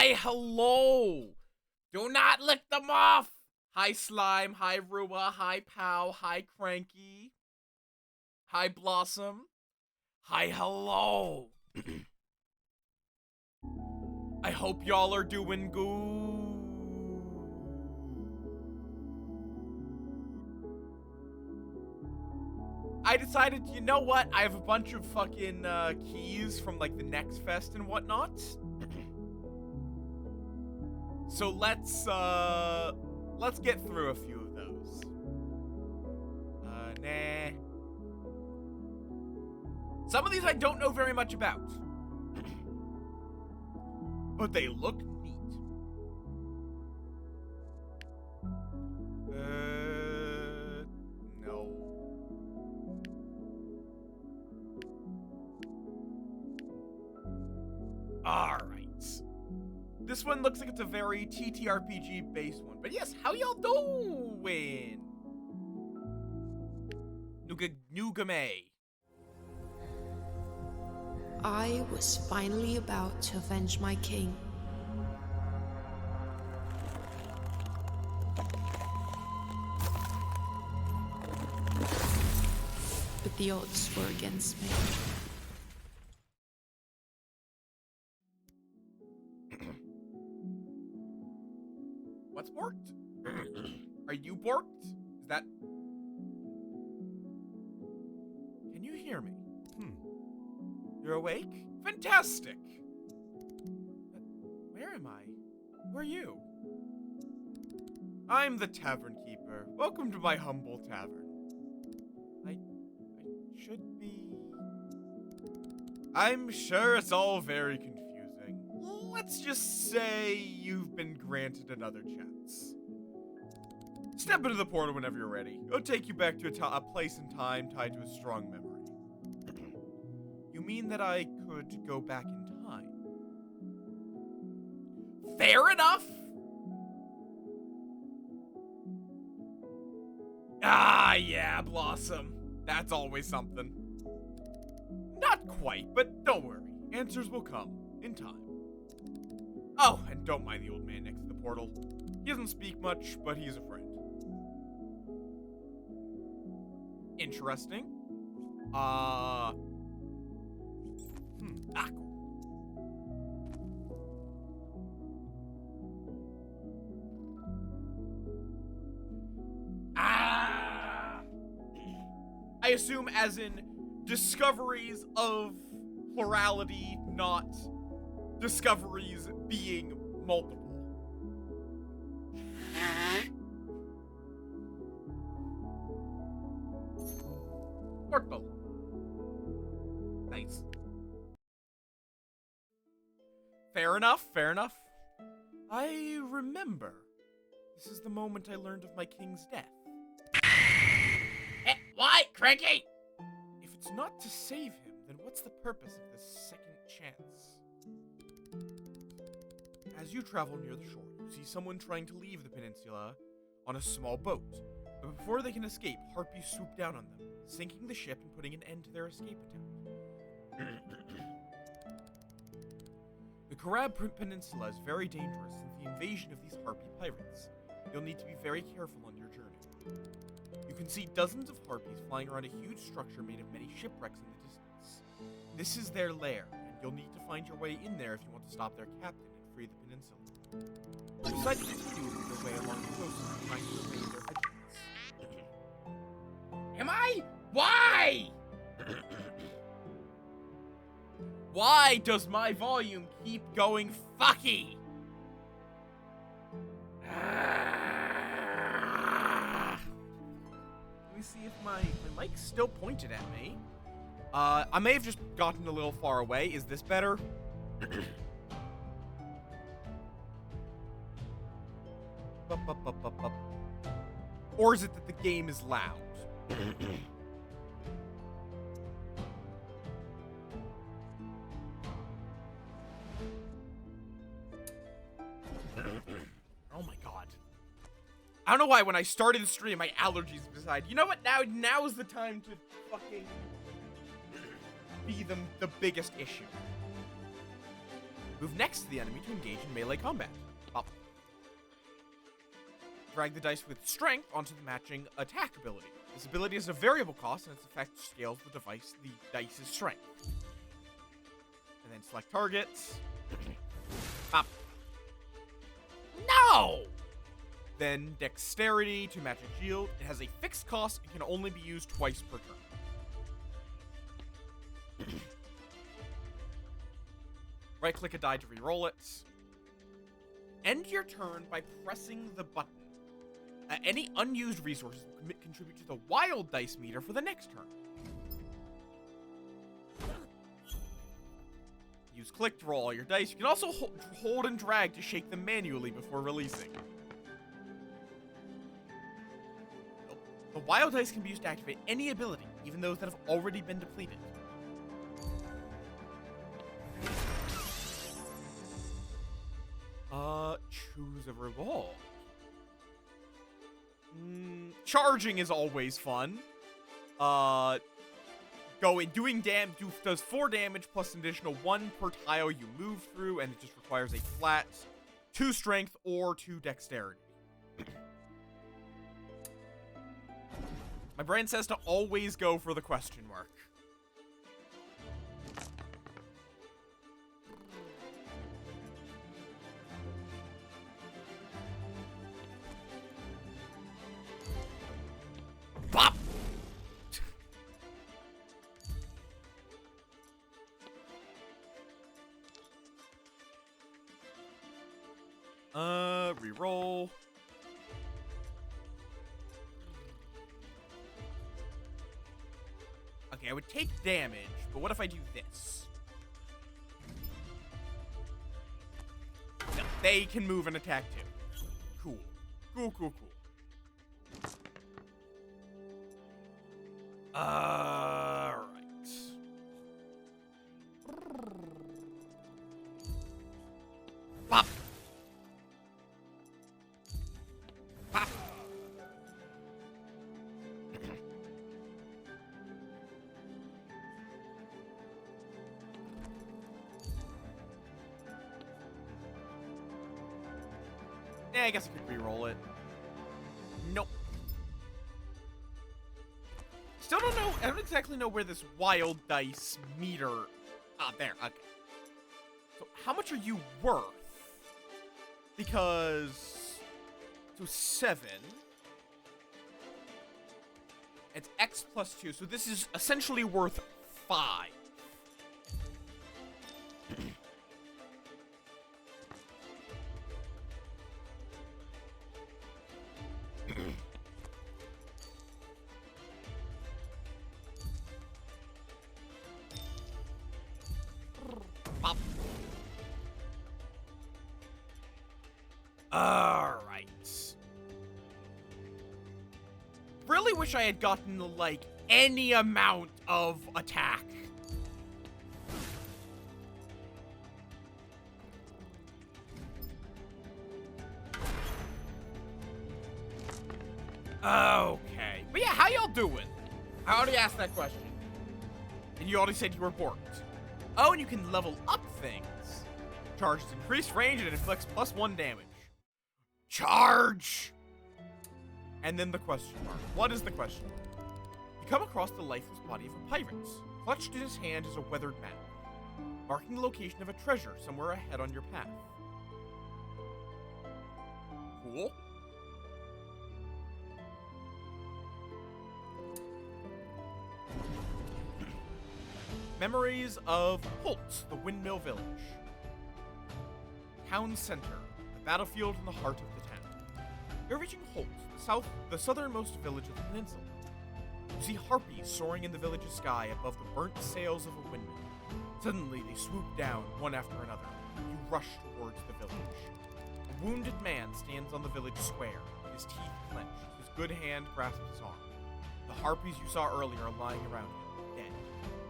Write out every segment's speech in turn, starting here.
Hi, hello! Do not lick them off! Hi, Slime. Hi, Rua. Hi, Pow. Hi, Cranky. Hi, Blossom. Hi, hello! I hope y'all are doing good. I decided, you know what? I have a bunch of fucking keys from like the nextfest and whatnot. So let's get through a few of those. Nah. Some of these I don't know very much about. But they look neat. No. Alright. This one looks like it's a very TTRPG based one. But yes, how y'all doing? Nugame. I was finally about to avenge my king. But the odds were against me. What's borked? Are you borked? Is that... Can you hear me? You're awake? Fantastic! Where am I? Who are you? I'm the tavern keeper. Welcome to my humble tavern. I should be... I'm sure it's all very confusing. Let's just say you've been granted another chance. Step into the portal whenever you're ready. It'll take you back to a place and time tied to a strong memory. You mean that I could go back in time? Fair enough! Ah, yeah, Blossom. That's always something. Not quite, but don't worry. Answers will come in time. Oh, and don't mind the old man next to the portal. He doesn't speak much, but he's a friend. Interesting. Cool. I assume as in discoveries of plurality, not discoveries being multiple. Portal. Nice. Fair enough, fair enough. I remember. This is the moment I learned of my king's death. What, Cranky? If it's not to save him, then what's the purpose of this second chance? As you travel near the shore, you see someone trying to leave the peninsula on a small boat. But before they can escape, harpies swoop down on them, sinking the ship and putting an end to their escape attempt. The Karab Peninsula is very dangerous since the invasion of these harpy pirates. You'll need to be very careful on your journey. You can see dozens of harpies flying around a huge structure made of many shipwrecks in the distance. This is their lair, and you'll need to find your way in there if you want to stop their captain and free the peninsula. You decide to continue your way along the coast, trying to evade their vigilance. Am I? Why? Why does my volume keep going fucky? Let me see if my mic's still pointed at me. I may have just gotten a little far away. Is this better? Or is it that the game is loud? Oh my god. I don't know why when I started the stream, my allergies decided, you know what, now is the time to fucking be the biggest issue. Move next to the enemy to engage in melee combat. Pop. Drag the dice with strength onto the matching attack ability. This ability has a variable cost, and its effect scales the dice's strength. And then select targets. Pop. No! Then dexterity to match a shield. It has a fixed cost and can only be used twice per turn. Right-click a die to reroll it. End your turn by pressing the button. Any unused resources will contribute to the wild dice meter for the next turn. Use click to roll all your dice. You can also hold and drag to shake them manually before releasing. The wild dice can be used to activate any ability, even those that have already been depleted. Choose a revolt. Charging is always fun. Does 4 damage plus an additional 1 per tile you move through, and it just requires a flat 2 strength or 2 dexterity. My brain says to always go for the question mark. Bop! Reroll. Okay, I would take damage, but what if I do this? No, they can move and attack too. Cool. Cool. Alright. Pop! Pop! Yeah, I guess I could re-roll it. Nope. Still don't know. I don't exactly know where this wild dice meter. Ah, there. Okay. So, how much are you worth? Because. So, 7. It's X plus 2. So, this is essentially worth 5. Pop. Alright. Really wish I had gotten, like, any amount of attack. Okay. But yeah, how y'all doing? I already asked that question. And you already said you were borked. Oh, and you can level up things. Charges increased range and it inflicts +1 damage. Charge! And then the question mark. What is the question mark? You come across the lifeless body of a pirate. Clutched in his hand is a weathered map, marking the location of a treasure somewhere ahead on your path. Cool. Memories of Holtz, the Windmill Village. Town center, the battlefield in the heart of the town. You're reaching Holtz, the southernmost village of the peninsula. You see harpies soaring in the village's sky above the burnt sails of a windmill. Suddenly, they swoop down, one after another. You rush towards the village. A wounded man stands on the village square, his teeth clenched. His good hand grasps his arm. The harpies you saw earlier are lying around him, dead.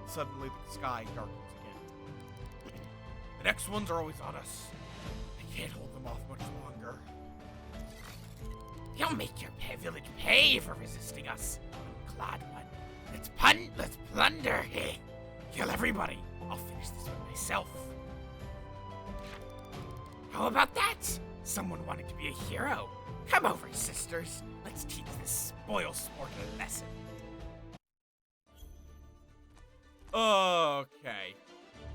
Suddenly, the sky darkens again. The next ones are always on us. I can't hold them off much longer. You'll make your village pay for resisting us, unclad one. Let's plunder. Kill everybody. I'll finish this one myself. How about that? Someone wanting to be a hero. Come over, sisters. Let's teach this spoil sport a lesson. Okay.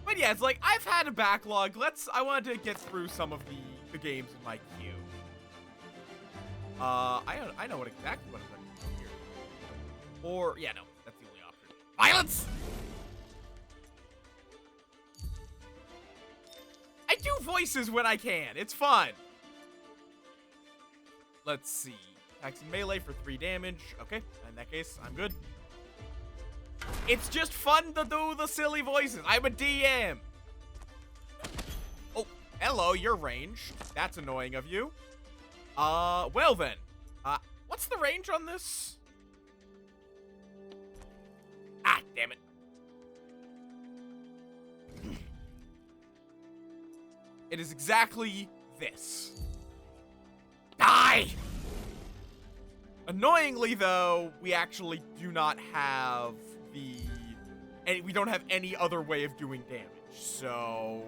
But yeah, it's like, I've had a backlog. I wanted to get through some of the games in my queue. I know exactly what I'm going to do here. Or, yeah, no, that's the only option. Violence! I do voices when I can. It's fun. Let's see. Attacks in melee for 3 damage. Okay, in that case, I'm good. It's just fun to do the silly voices. I'm a DM. Oh, hello, you're ranged. That's annoying of you. Well then. What's the range on this? Ah, damn it. It is exactly this. Die! Annoyingly, though, we actually do not have we don't have any other way of doing damage, so...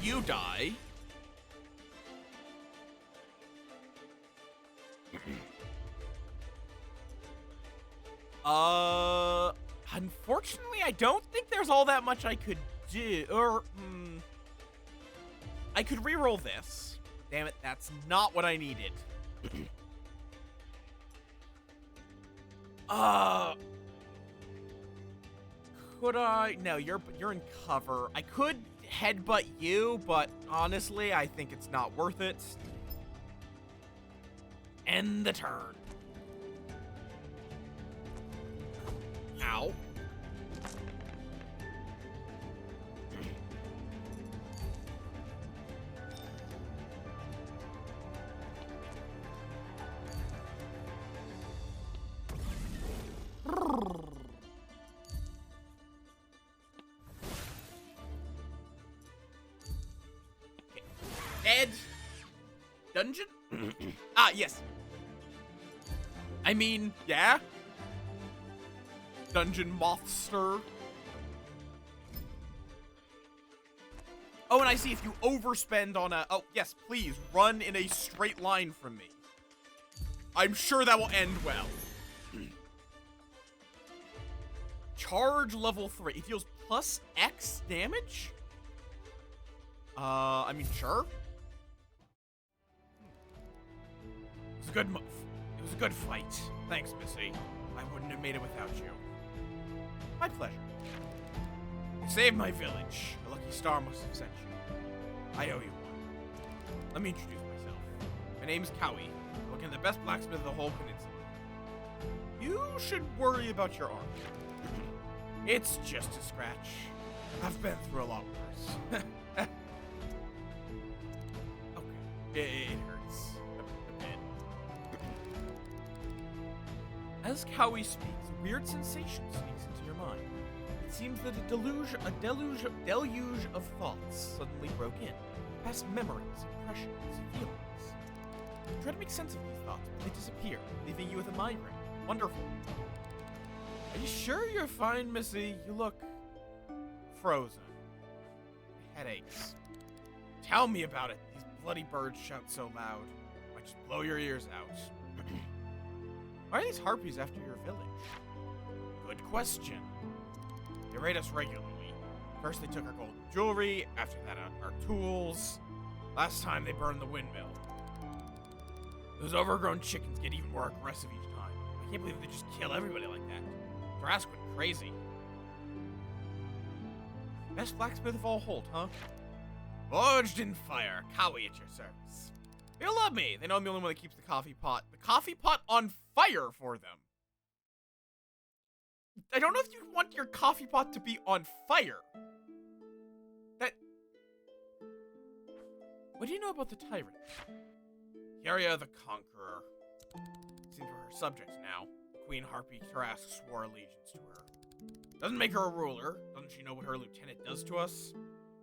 You die. Unfortunately, I don't think there's all that much I could do. Or, I could reroll this. Damn it, that's not what I needed. Could I? No, you're in cover. I could headbutt you, but honestly, I think it's not worth it. End the turn. Ow. Dead. Dungeon? Yes. I mean, yeah. Dungeon Moffster. Oh, and I see if you overspend on a... Oh, yes, please, run in a straight line from me. I'm sure that will end well. Charge level 3. It deals plus X damage? I mean, sure. It was a good move. It was a good fight. Thanks, Missy. I wouldn't have made it without you. My pleasure. You saved my village. A lucky star must have sent you. I owe you one. Let me introduce myself. My name's Cowie. I work in the best blacksmith of the whole peninsula. You should worry about your arm. It's just a scratch. I've been through a lot worse. Okay. It hurts. A bit. As Cowie speaks, a weird sensation sneaks into your mind. It seems that a deluge of thoughts suddenly broke in. Past memories, impressions, feelings. You try to make sense of these thoughts, but they disappear, leaving you with a migraine. Wonderful. Are you sure you're fine, Missy? You look frozen. Headaches. Tell me about it. These bloody birds shout so loud. Might just blow your ears out. Why are these harpies after your village? Good question. They raid us regularly. First they took our gold jewelry, after that our tools. Last time they burned the windmill. Those overgrown chickens get even more aggressive each time. I can't believe they just kill everybody like that. Drask went crazy. Best blacksmith of all Holt, huh? Forged in fire. Cowie at your service. They'll love me. They know I'm the only one that keeps the coffee pot on fire for them. I don't know if you want your coffee pot to be on fire. What do you know about the tyrant? Kyria the Conqueror. Seems we're her subjects now. Queen Harpy Tarask swore allegiance to her. Doesn't make her a ruler. Doesn't she know what her lieutenant does to us?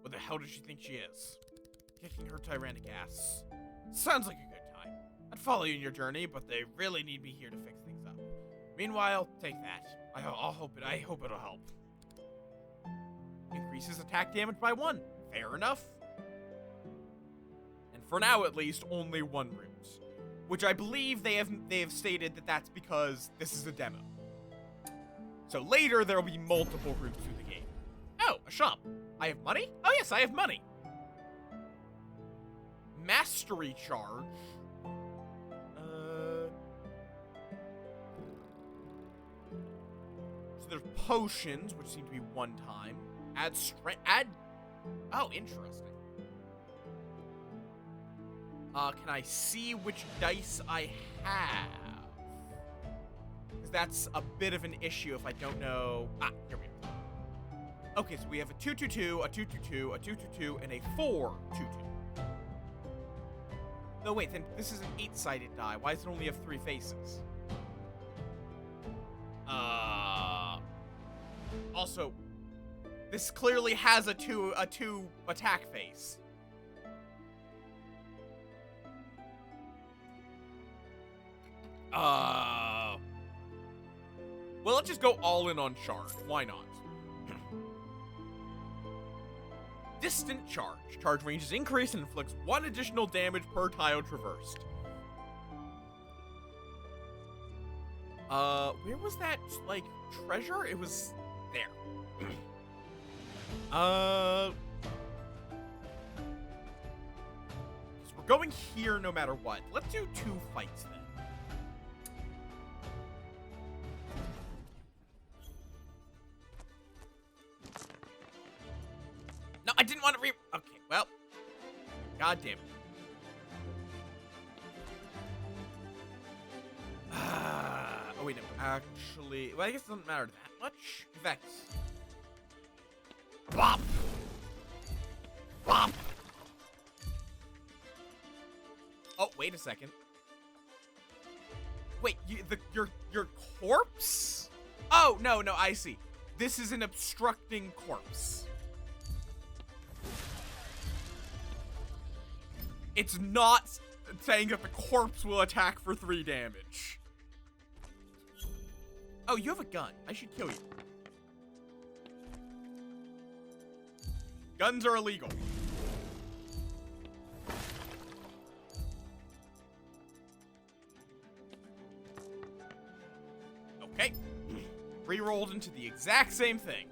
What the hell does she think she is? Kicking her tyrannic ass. Sounds like a good time. I'd follow you in your journey, but they really need me here to fix things up. Meanwhile, take that. I hope it'll help. Increases attack damage by 1. Fair enough. And for now, at least, only 1 route. Which I believe they have stated that that's because this is a demo. So later, there will be multiple routes through the game. Oh, a shop. I have money? Oh yes, I have money. Mastery charge. So there's potions, which seem to be 1 time. Add strength. Oh, interesting. Can I see which dice I have? Because that's a bit of an issue if I don't know. Ah, here we go. Okay, so we have a 2-2-2, a 2-2-2, a 2-2-2, and a 4-2-2. No, wait, then this is an 8-sided die. Why does it only have 3 faces? Also, this clearly has a two attack face. Well, let's just go all in on charge. Why not? Distant charge. Charge range is increased and inflicts 1 additional damage per tile traversed. Where was that, like, treasure? It was there. So we're going here no matter what. Let's do 2 fights then. No, I didn't want to okay, well. God damn it. Oh, wait, no. Actually, well, I guess it doesn't matter that much. Effects. Bop! Bop! Oh, wait a second. Wait, your corpse? Oh, no, I see. This is an obstructing corpse. It's not saying that the corpse will attack for 3 damage. Oh, you have a gun. I should kill you. Guns are illegal. Okay. Re-rolled into the exact same thing.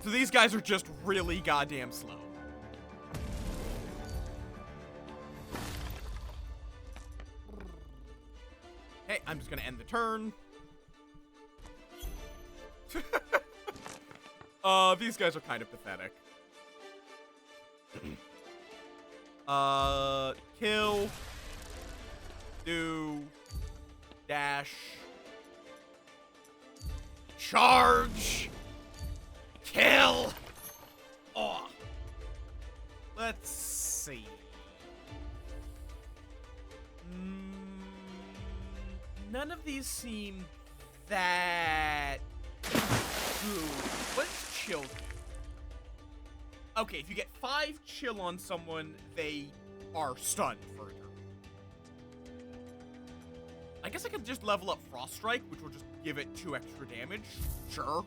So these guys are just really goddamn slow. Okay, I'm just gonna end the turn. These guys are kind of pathetic. Kill. Do. Dash. Charge. Kill. Oh. Let's see. None of these seem that good. What does chill do? Okay, if you get 5 chill on someone, they are stunned for a turn. I guess I could just level up Frost Strike, which will just give it 2 extra damage. Sure.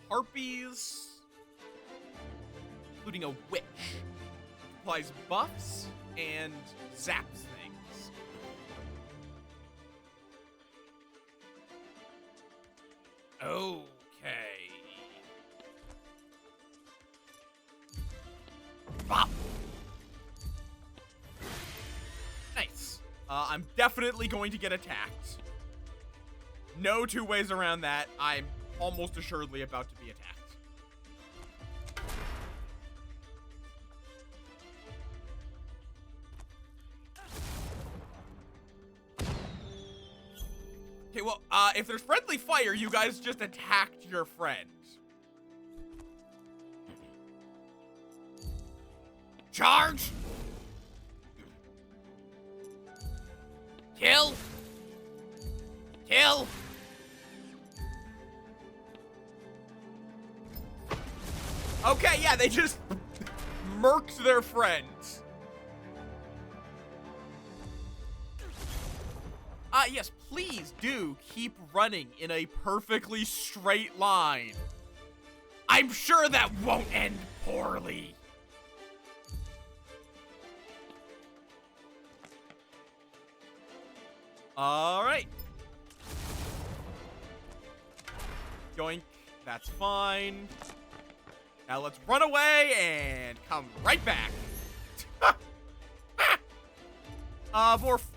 Harpies, including a witch, applies buffs and zaps things. Okay. Bop. Nice. I'm definitely going to get attacked. No 2 ways around that. I'm almost assuredly about to be attacked. Okay, well, if there's friendly fire, you guys just attacked your friend. Charge! Kill! Kill! Okay, yeah, they just murked their friends. Yes, please do keep running in a perfectly straight line. I'm sure that won't end poorly. Alright. Yoink. That's fine. Now let's run away and come right back.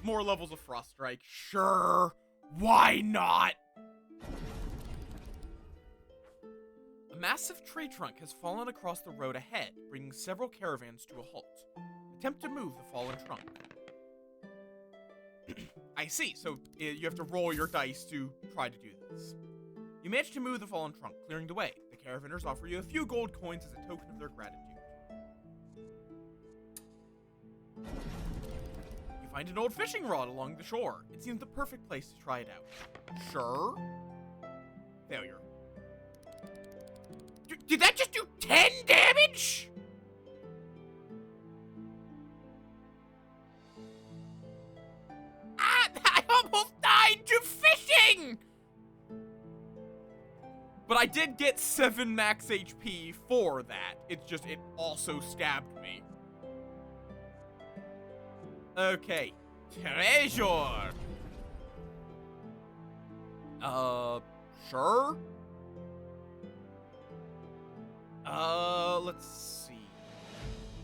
More levels of Frost Strike. Sure. Why not? A massive tree trunk has fallen across the road ahead, bringing several caravans to a halt. Attempt to move the fallen trunk. I see, so you have to roll your dice to try to do this. You manage to move the fallen trunk, clearing the way. The caravanners offer you a few gold coins as a token of their gratitude. You find an old fishing rod along the shore. It seems the perfect place to try it out. Sure. Failure. Did that just do 10 damage? I almost died to fishing! But I did get 7 max HP for that. It's just, it also stabbed me. Okay. Treasure! Sure? Let's see.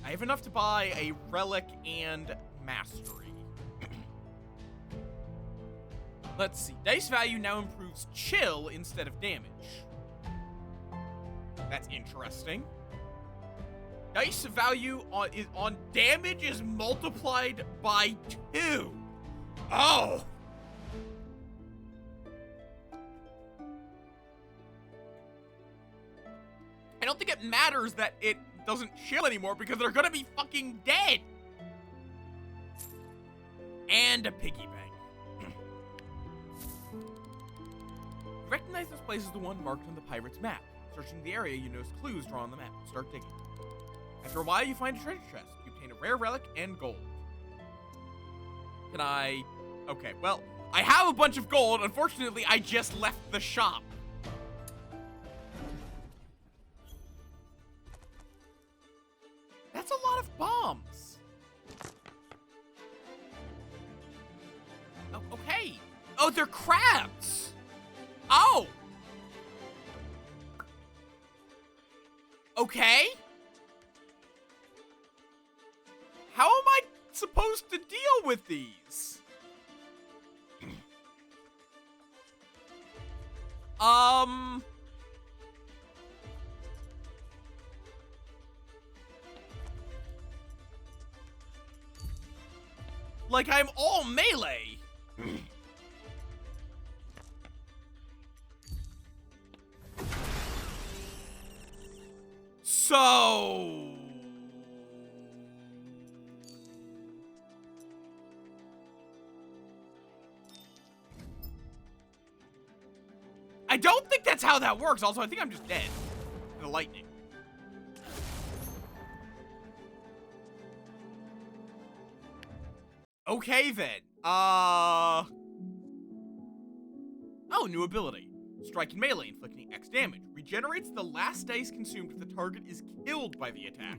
I have enough to buy a relic and mastery. Let's see. Dice value now improves chill instead of damage. That's interesting. Dice value on damage is multiplied by 2. Oh! I don't think it matters that it doesn't chill anymore because they're gonna be fucking dead. And a piggy bank. You recognize this place as the one marked on the pirate's map. Searching the area, you notice clues drawn on the map. Start digging. After a while, you find a treasure chest. You obtain a rare relic and gold. Can I... Okay, well, I have a bunch of gold. Unfortunately, I just left the shop. That's a lot of bombs. Oh, okay. Oh, they're crabs. Oh. Okay. How am I supposed to deal with these? Like I'm all melee. So... I don't think that's how that works. Also, I think I'm just dead. The lightning. Okay, then. Oh, new ability. Strike in melee, inflicting X damage. Regenerates the last dice consumed if the target is killed by the attack.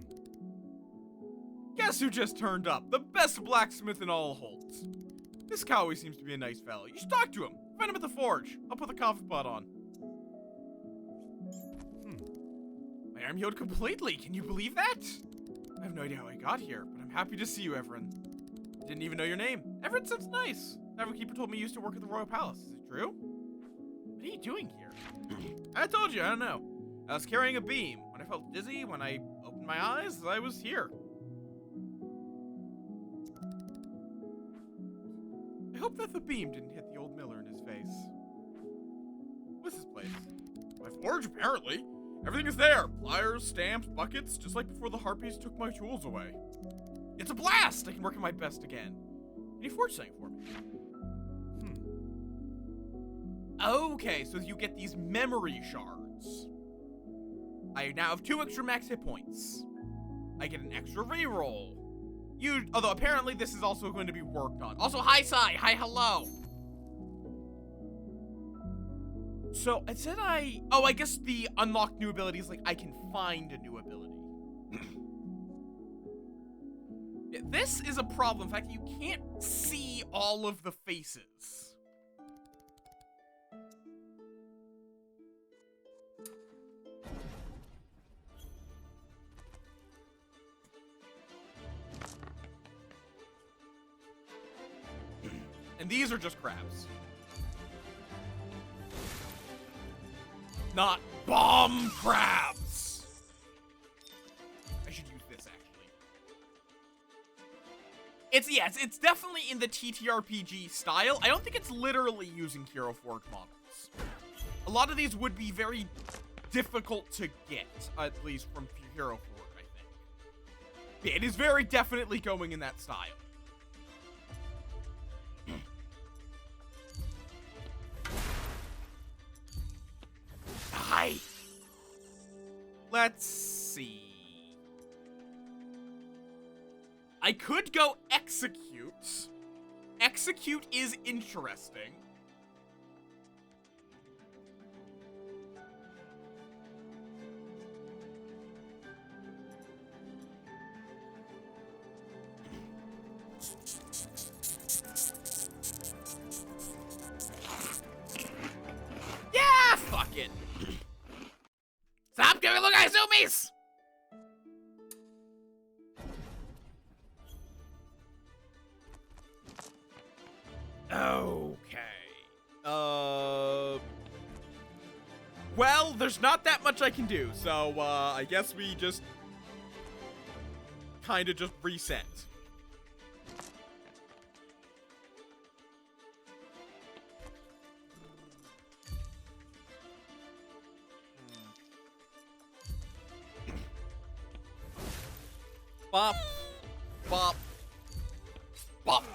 Guess who just turned up? The best blacksmith in all Holtz. This Cowie seems to be a nice fellow. You should talk to him. Find him at the forge. I'll put the coffee pot on. My arm healed completely. Can you believe that? I have no idea how I got here, but I'm happy to see you, Everin. I didn't even know your name. Everin sounds nice. The Keeper told me you used to work at the Royal Palace. Is it true? What are you doing here? I told you, I don't know. I was carrying a beam. When I felt dizzy, when I opened my eyes, I was here. I hope that the beam didn't hit the old miller in his face. What's this place? My forge, apparently. Everything is there. Pliers, stamps, buckets, just like before the harpies took my tools away. It's a blast! I can work at my best again. Can you forge something for me? Okay, so you get these memory shards. I now have 2 extra max hit points. I get an extra reroll. Although apparently this is also going to be worked on. Also, hi, Sai. Hi, hello. So, it said oh, I guess the unlocked new ability is like, I can find a new ability. Yeah, this is a problem. In fact, you can't see all of the faces. And these are just crabs. Not bomb crabs! I should use this, actually. It's definitely in the TTRPG style. I don't think it's literally using Hero Forge models. A lot of these would be very difficult to get, at least from Hero Forge, I think. Yeah, it is very definitely going in that style. Hi. Let's see. I could go execute. Execute is interesting. Yeah, fuck it. Stop giving look at zoomies! Okay. Well, there's not that much I can do, so, I guess we just kind of just reset. Bop, bop, bop.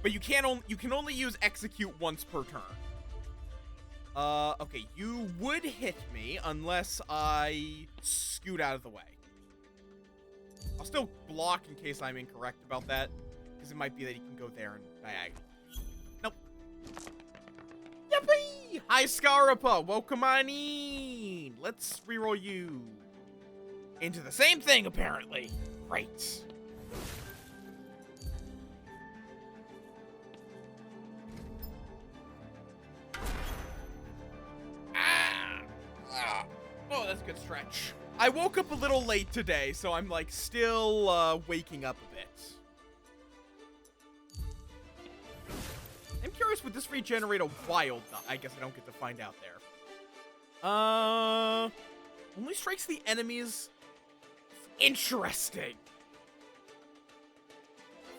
But you can only use execute once per turn. Okay, you would hit me unless I scoot out of the way. I'll still block in case I'm incorrect about that, because it might be that he can go there and diagonal. Nope. Yippee! Hi, Scarapa. Welcome on in. Let's reroll you. Into the same thing, apparently. Great. Oh, that's a good stretch. I woke up a little late today, so I'm, like, still, waking up a bit. I'm curious, would this regenerate a wild? I guess I don't get to find out there. Only strikes the enemies. Interesting.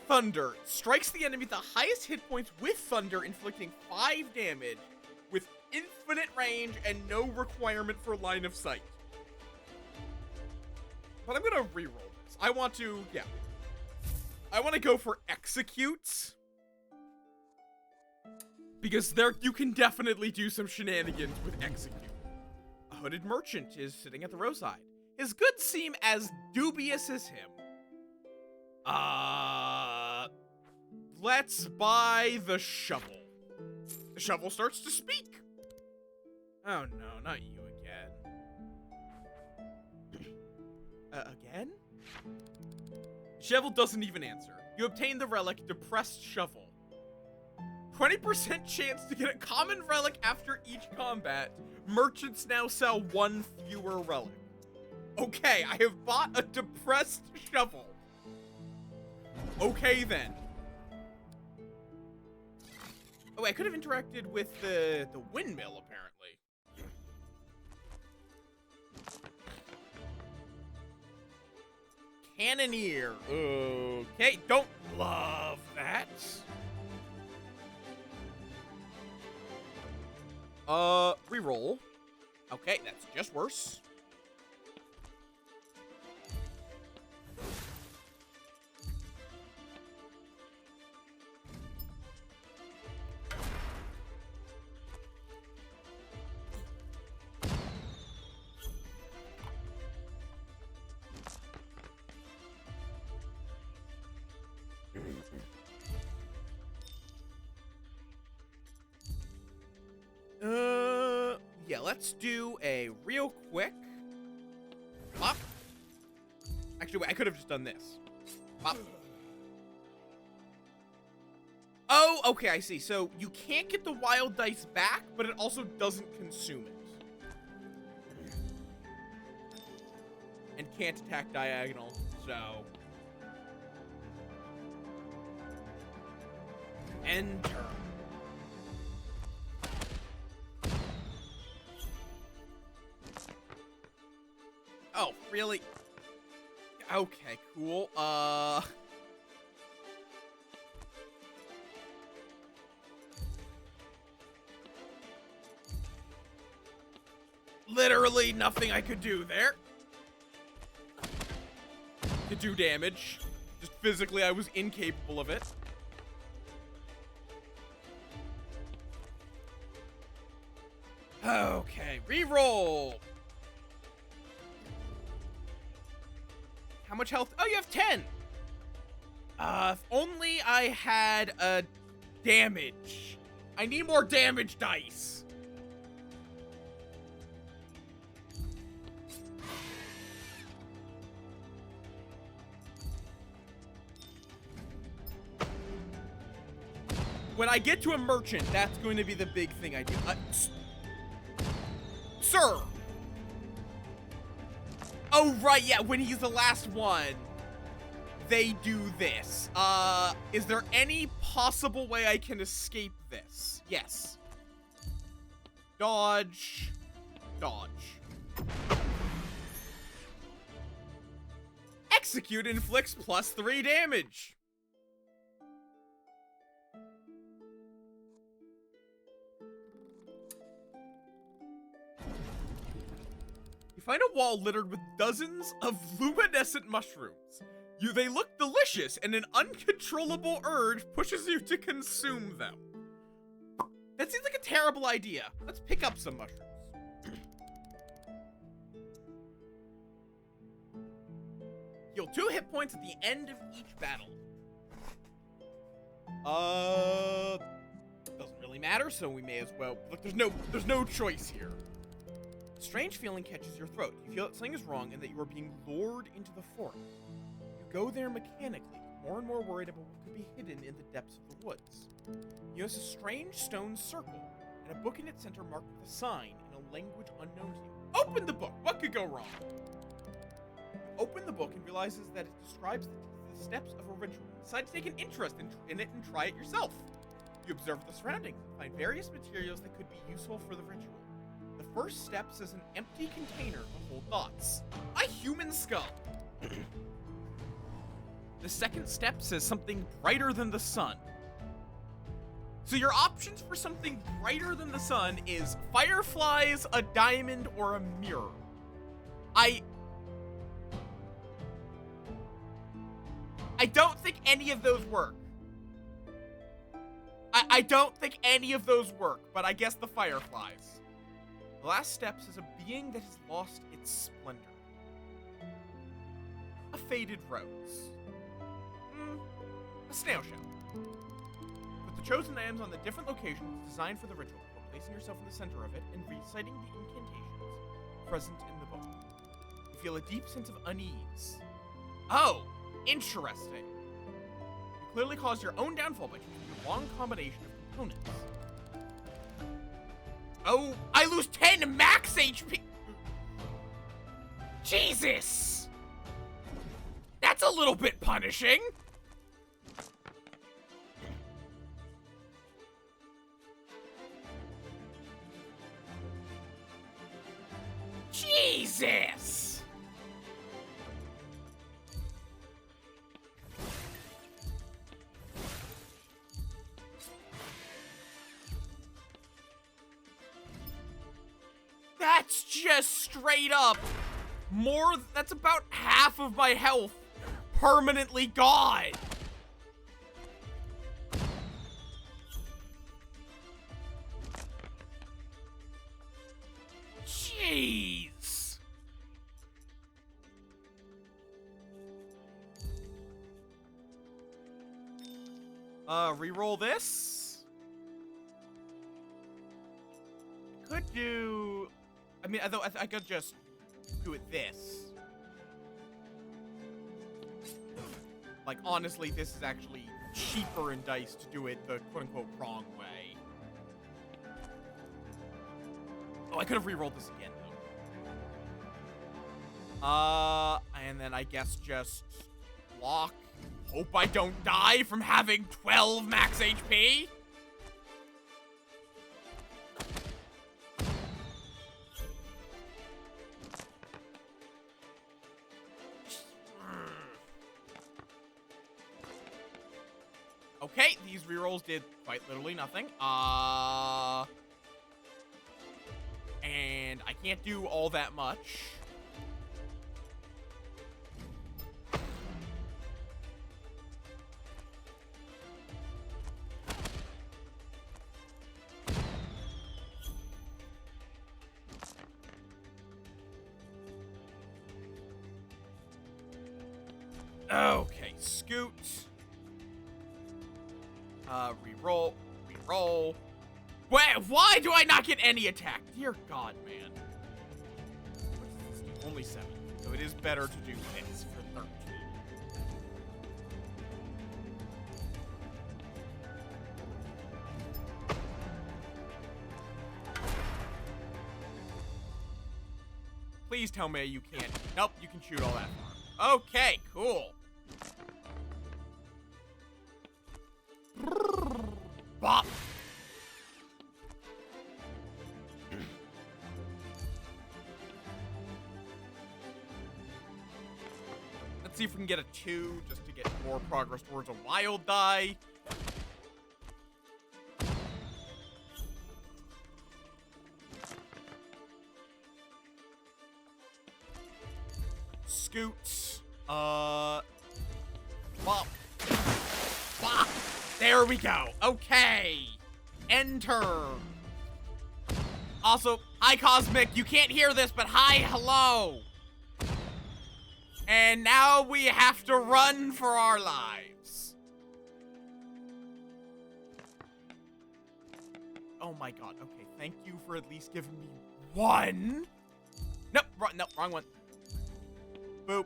Thunder. Strikes the enemy with the highest hit points with thunder, inflicting 5 damage with infinite range and no requirement for line of sight. But I'm gonna reroll this. I want to go for executes. Because there you can definitely do some shenanigans with execute. A hooded merchant is sitting at the roadside. His goods seem as dubious as him. Let's buy the shovel. The shovel starts to speak. Oh no, not you again. Again? Shovel doesn't even answer. You obtain the relic, Depressed Shovel. 20% chance to get a common relic after each combat. Merchants now sell 1 fewer relic. Okay, I have bought a Depressed Shovel. Okay, then. Oh, I could have interacted with the windmill, apparently. Cannoneer. Okay, don't love that. Reroll. Okay, that's just worse. Yeah, let's do a real quick pop. Actually, wait, I could have just done this. Pop. Oh, okay, I see. So you can't get the wild dice back, but it also doesn't consume it. And can't attack diagonal, so... Enter. Oh, really? Okay, cool. Literally nothing I could do there. To do damage. Just physically, I was incapable of it. Okay, reroll. How much health? Oh, you have 10. If only I had a damage. I need more damage dice. When I get to a merchant, that's going to be the big thing I do. Sir! Oh, right, yeah, when he's the last one, they do this. Is there any possible way I can escape this? Yes. Dodge. Dodge. Execute inflicts +3 damage. Find a wall littered with dozens of luminescent mushrooms. They look delicious, and an uncontrollable urge pushes you to consume them. That seems like a terrible idea. Let's pick up some mushrooms. Heal 2 hit points at the end of each battle. Doesn't really matter, so we may as well. Look, there's no choice here. A strange feeling catches your throat. You feel that something is wrong and that you are being lured into the forest. You go there mechanically, more and more worried about what could be hidden in the depths of the woods. You notice a strange stone circle and a book in its center marked with a sign in a language unknown to you. Open the book! What could go wrong? You open the book and realizes that it describes the steps of a ritual. Decide to take an interest in it and try it yourself. You observe the surroundings and find various materials that could be useful for the ritual. The first step says an empty container to hold thoughts. A human skull. The second step says something brighter than the sun. So your options for something brighter than the sun is fireflies, a diamond, or a mirror. I don't think any of those work. I don't think any of those work, but I guess the fireflies. The last step says a being that has lost its splendor. A faded rose. A snail shell. Put the chosen items on the different locations designed for the ritual, placing yourself in the center of it and reciting the incantations present in the book. You feel a deep sense of unease. Oh, interesting. You clearly caused your own downfall by choosing the wrong combination of components. Oh, I lose 10 max HP! Jesus! That's a little bit punishing! Jesus! That's just straight up that's about half of my health permanently gone. Jeez. Reroll this. Could do. I mean, although I could just do it this. Like, honestly, this is actually cheaper in dice to do it the quote-unquote wrong way. Oh, I could have re-rolled this again, though. And then I guess just block. Hope I don't die from having 12 max HP. Okay, these rerolls did quite literally nothing. And I can't do all that much. Okay, scoot. Reroll. Reroll. Wait, why do I not get any attack? Dear God, man. What does this do? Only 7. So it is better to do this for 13. Please tell me you can't. Nope, you can shoot all that far. Okay, cool. Bop. Let's see if we can get a 2 just to get more progress towards a wild die. Scoot. Bop. Bop. There we go. Okay. Enter. Also, hi Cosmic. You can't hear this, but hi, hello. And now we have to run for our lives. Oh my God. Okay, thank you for at least giving me 1. Nope, wrong one. Boop.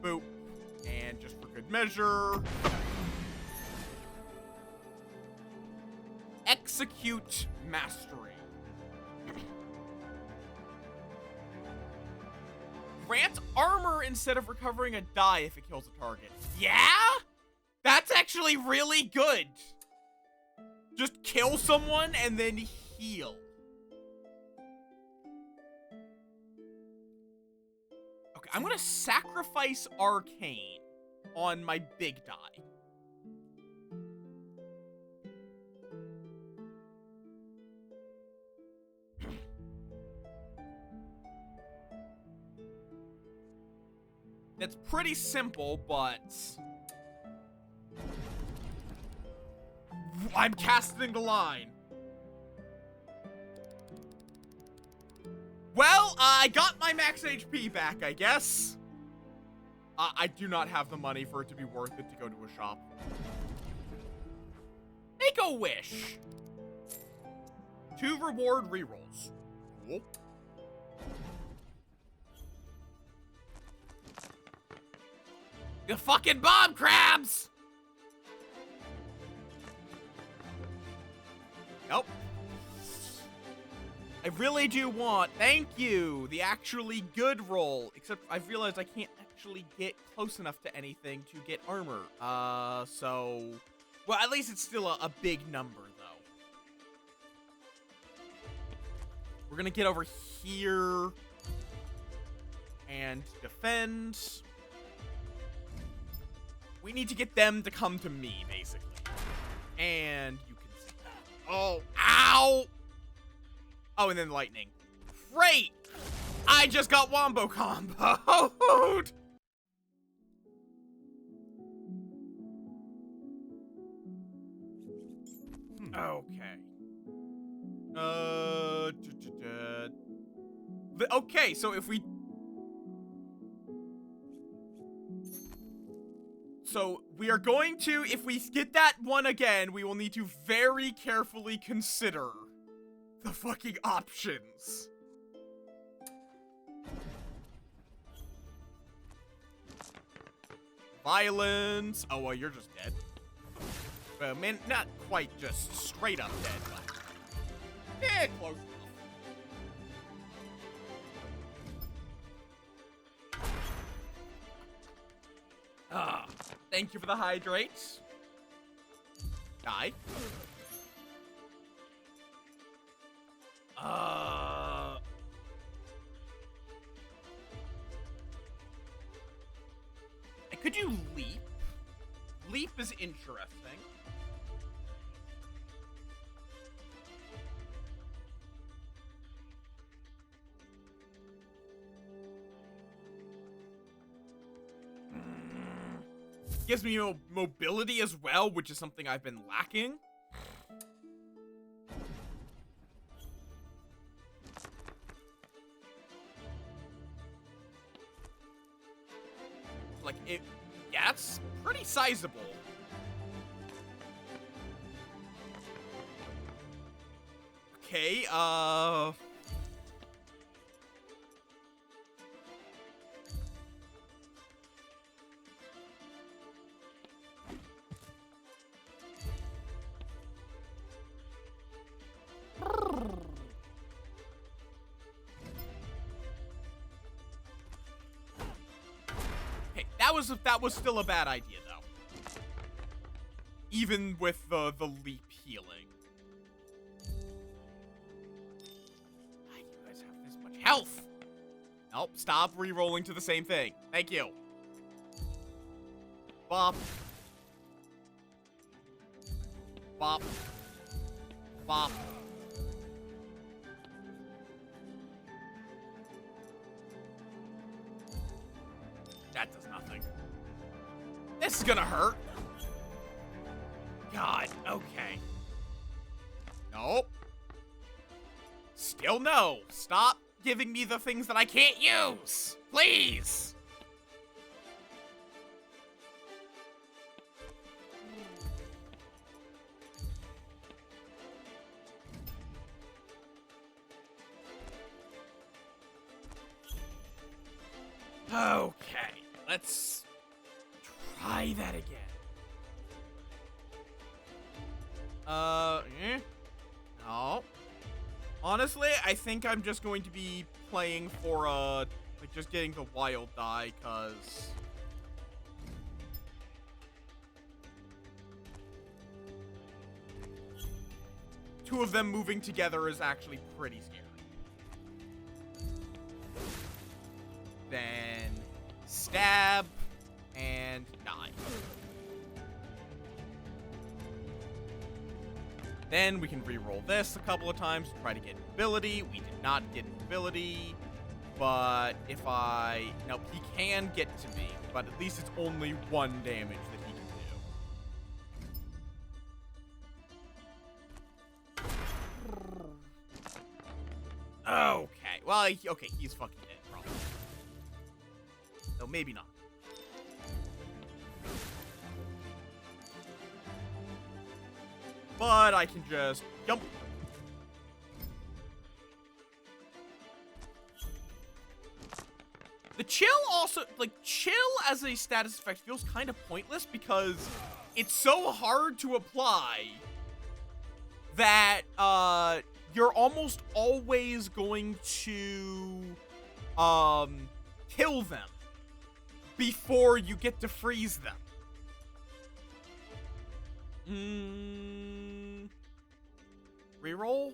Boop. And just for good measure. Execute Mastery. Grant armor instead of recovering a die if it kills a target. Yeah? That's actually really good. Just kill someone and then heal. Okay, I'm gonna sacrifice Arcane on my big die. It's pretty simple, but I'm casting the line. Well, I got my max HP back, I guess. I do not have the money for it to be worth it to go to a shop. Make a wish. 2 reward rerolls. Cool. The fucking bomb crabs! Nope. I really do want, thank you, the actually good roll. Except I've realized I can't actually get close enough to anything to get armor. So... Well, at least it's still a big number, though. We're gonna get over here and defend. We need to get them to come to me, basically. And you can see that. Oh, ow! Oh, and then lightning. Great! I just got wombo comboed! Okay. Okay, so if we... So, we are going to, if we get that one again, we will need to very carefully consider the fucking options. Violence. Oh, well, you're just dead. Man, not quite just straight up dead, but... Eh, close enough. Ah, thank you for the hydrates. Die. Could you leap? Leap is interesting. Gives me mobility as well, which is something I've been lacking. Like, yeah, it's pretty sizable. Okay, that was still a bad idea, though. Even with the leap healing. Why do you guys have this much health? Nope, stop re-rolling to the same thing. Thank you. Bop. Bop. Bop. That does nothing. This is gonna hurt. God, okay. Nope. Still no. Stop giving me the things that I can't use. Please. Okay, let's try that again. No. Honestly, I think I'm just going to be playing for, like, just getting the wild die, cause... two of them moving together is actually pretty scary. Then stab and die. Then we can re-roll this a couple of times to try to get ability. We did not get ability, but if nope, he can get to me, but at least it's only 1 damage that he can do. Okay, well, okay, he's fucking dead, probably. No, maybe not. But I can just jump. The chill also, like, chill as a status effect feels kind of pointless because it's so hard to apply that, you're almost always going to, kill them before you get to freeze them. Reroll?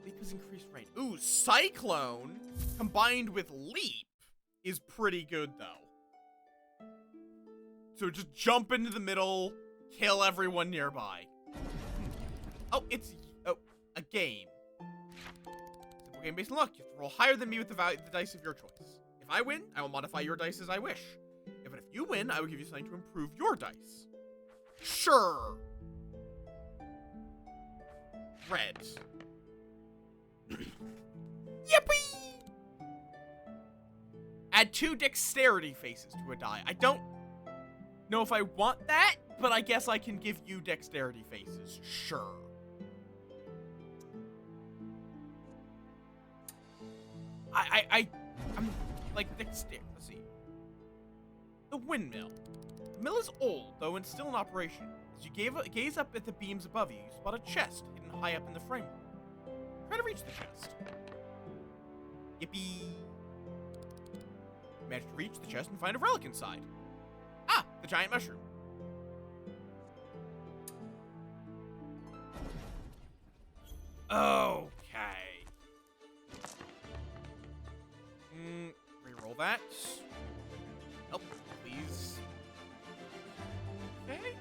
Leap has increased range. Ooh, Cyclone combined with Leap is pretty good, though. So just jump into the middle, kill everyone nearby. Oh, it's a game. Simple game based on luck. You have to roll higher than me with the dice of your choice. If I win, I will modify your dice as I wish. If you win, I will give you something to improve your dice. Sure. Red. Yippee! Add 2 dexterity faces to a die. I don't know if I want that, but I guess I can give you dexterity faces. Sure. I'm like dexterity. Let's see. The windmill. The mill is old, though, and still in operation. As you gaze up at the beams above you, you spot a chest hidden high up in the framework. Try to reach the chest. Yippee! Manage to reach the chest and find a relic inside. Ah, the giant mushroom. Okay. Reroll that. Help, please. Okay.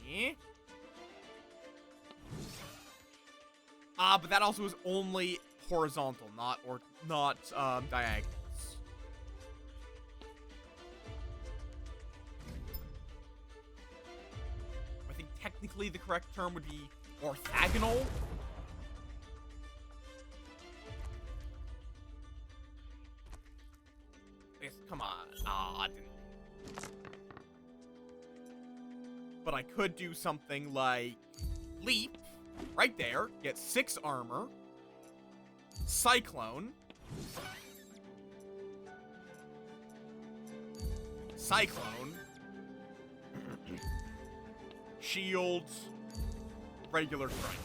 Yeah. But that also is only horizontal, not diagonals. I think technically the correct term would be orthogonal. Come on. I didn't. But I could do something like leap right there, get 6 armor, cyclone, shield, regular strike.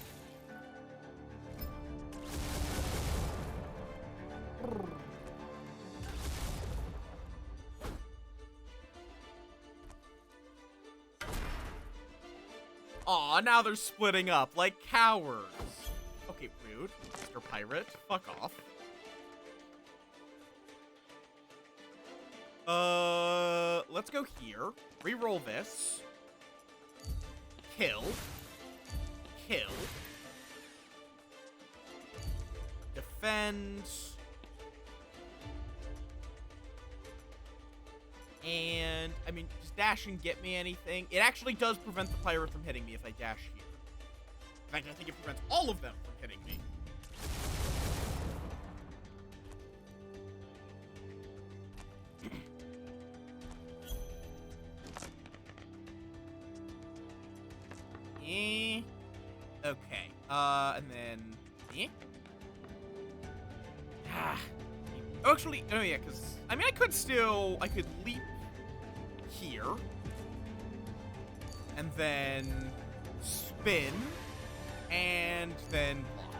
Aw, now they're splitting up like cowards. Okay, rude. Mr. Pirate, fuck off. Let's go here. Reroll this. Kill. Kill. Defend. And, I mean, does dash and get me anything? It actually does prevent the pirate from hitting me if I dash here. In fact, I think it prevents all of them from hitting me. Okay. And then... Oh, actually, oh yeah, because, I mean, I could leap here, and then spin, and then block.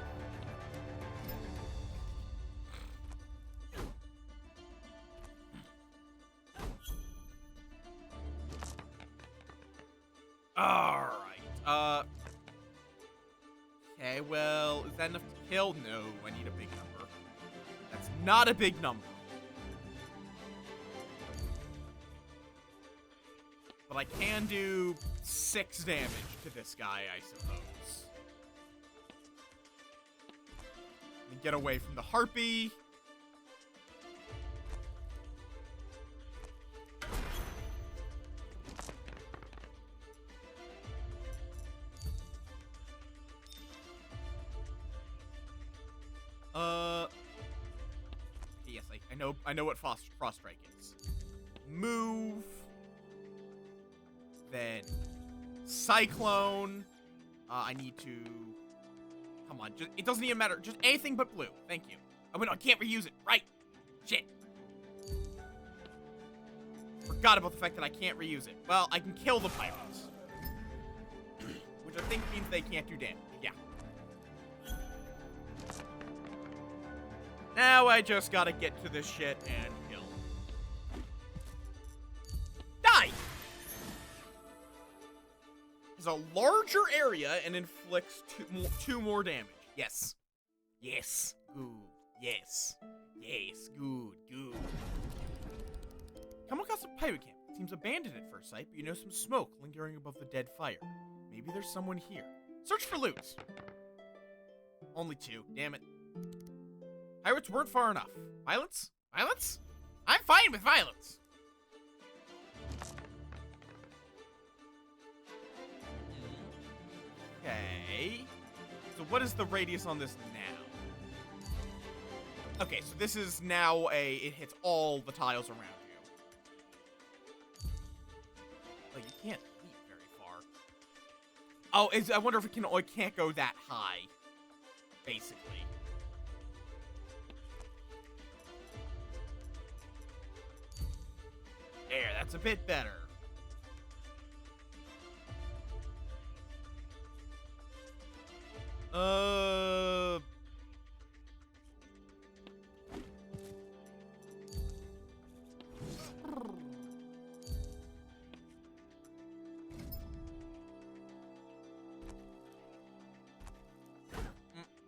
Alright, okay, well, is that enough to kill? No, I need a big number. That's not a big number. But I can do 6 damage to this guy, I suppose. And get away from the harpy. Yes, I know what Frost Strike is. Move. Then Cyclone. I need to... Come on, it doesn't even matter. Just anything but blue. Thank you. Oh, wait, no, I can't reuse it. Right. Shit. Forgot about the fact that I can't reuse it. Well, I can kill the pirates. Which I think means they can't do damage. Yeah. Now I just gotta get to this shit and kill. Die! Has a larger area and inflicts 2 more damage. Yes. Yes. Good. Yes. Yes. Good. Good. Come across a pirate camp. seems abandoned at first sight, but you know some smoke lingering above the dead fire. Maybe there's someone here. Search for loot. Only 2. Damn it. Pirates weren't far enough. Violence? Violence? I'm fine with violence. Okay. So what is the radius on this now? Okay, so this is now it hits all the tiles around you. Like, you can't leap very far. Oh, I wonder if it can't go that high. Basically. There, that's a bit better.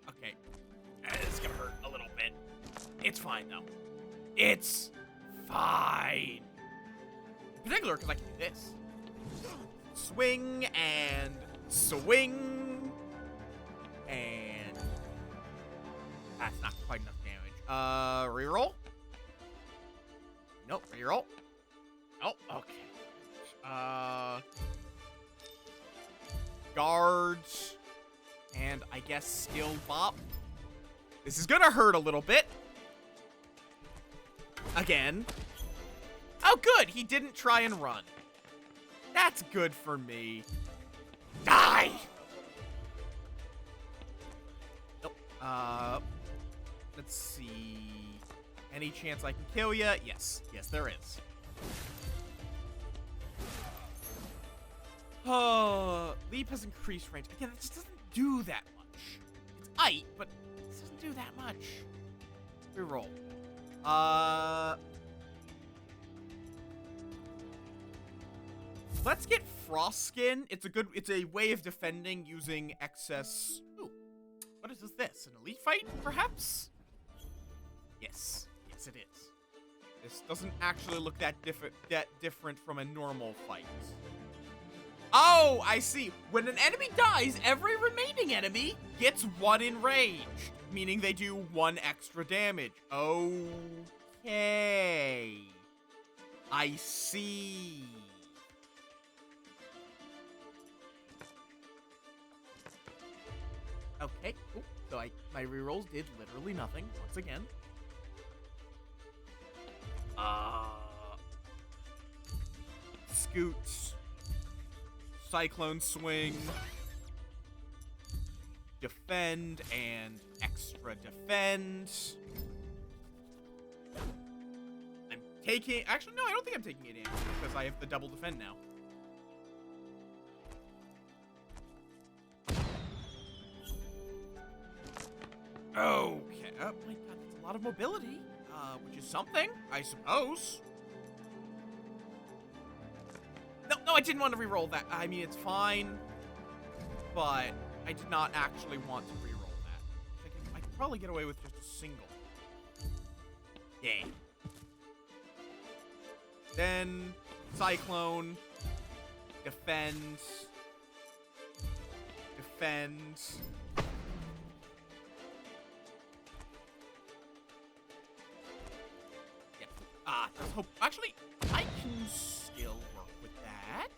Okay. It's gonna hurt a little bit. It's fine, though. It's fine. In particular, because I can do this. Swing and swing. And that's not quite enough damage. Reroll? Nope, reroll. Oh, okay. Guards. And I guess skill bop. This is gonna hurt a little bit. Again. Oh, good. He didn't try and run. That's good for me. Die! Nope. Let's see. Any chance I can kill ya? Yes. Yes, there is. Oh, leap has increased range. Again, it just doesn't do that much. It's height, but it doesn't do that much. Reroll. Let's get Frost Skin. It's a way of defending using excess. Ooh, what is this? An elite fight, perhaps? Yes. Yes, it is. This doesn't actually look that different from a normal fight. Oh, I see. When an enemy dies, every remaining enemy gets 1 in range, meaning they do 1 extra damage. Okay. I see. Okay. Ooh, so my rerolls did literally nothing once again. Scoot. Cyclone swing. Defend and extra defend. I'm taking... Actually, no, I don't think I'm taking 8 damage because I have the double defend now. Okay. Oh my god, that's a lot of mobility. Which is something, I suppose. No, I didn't want to reroll that. I mean, it's fine. But I did not actually want to reroll that. I could probably get away with just a single. Yeah. Then, Cyclone. Defend. Defend. Let's hope. Actually, I can still work with that.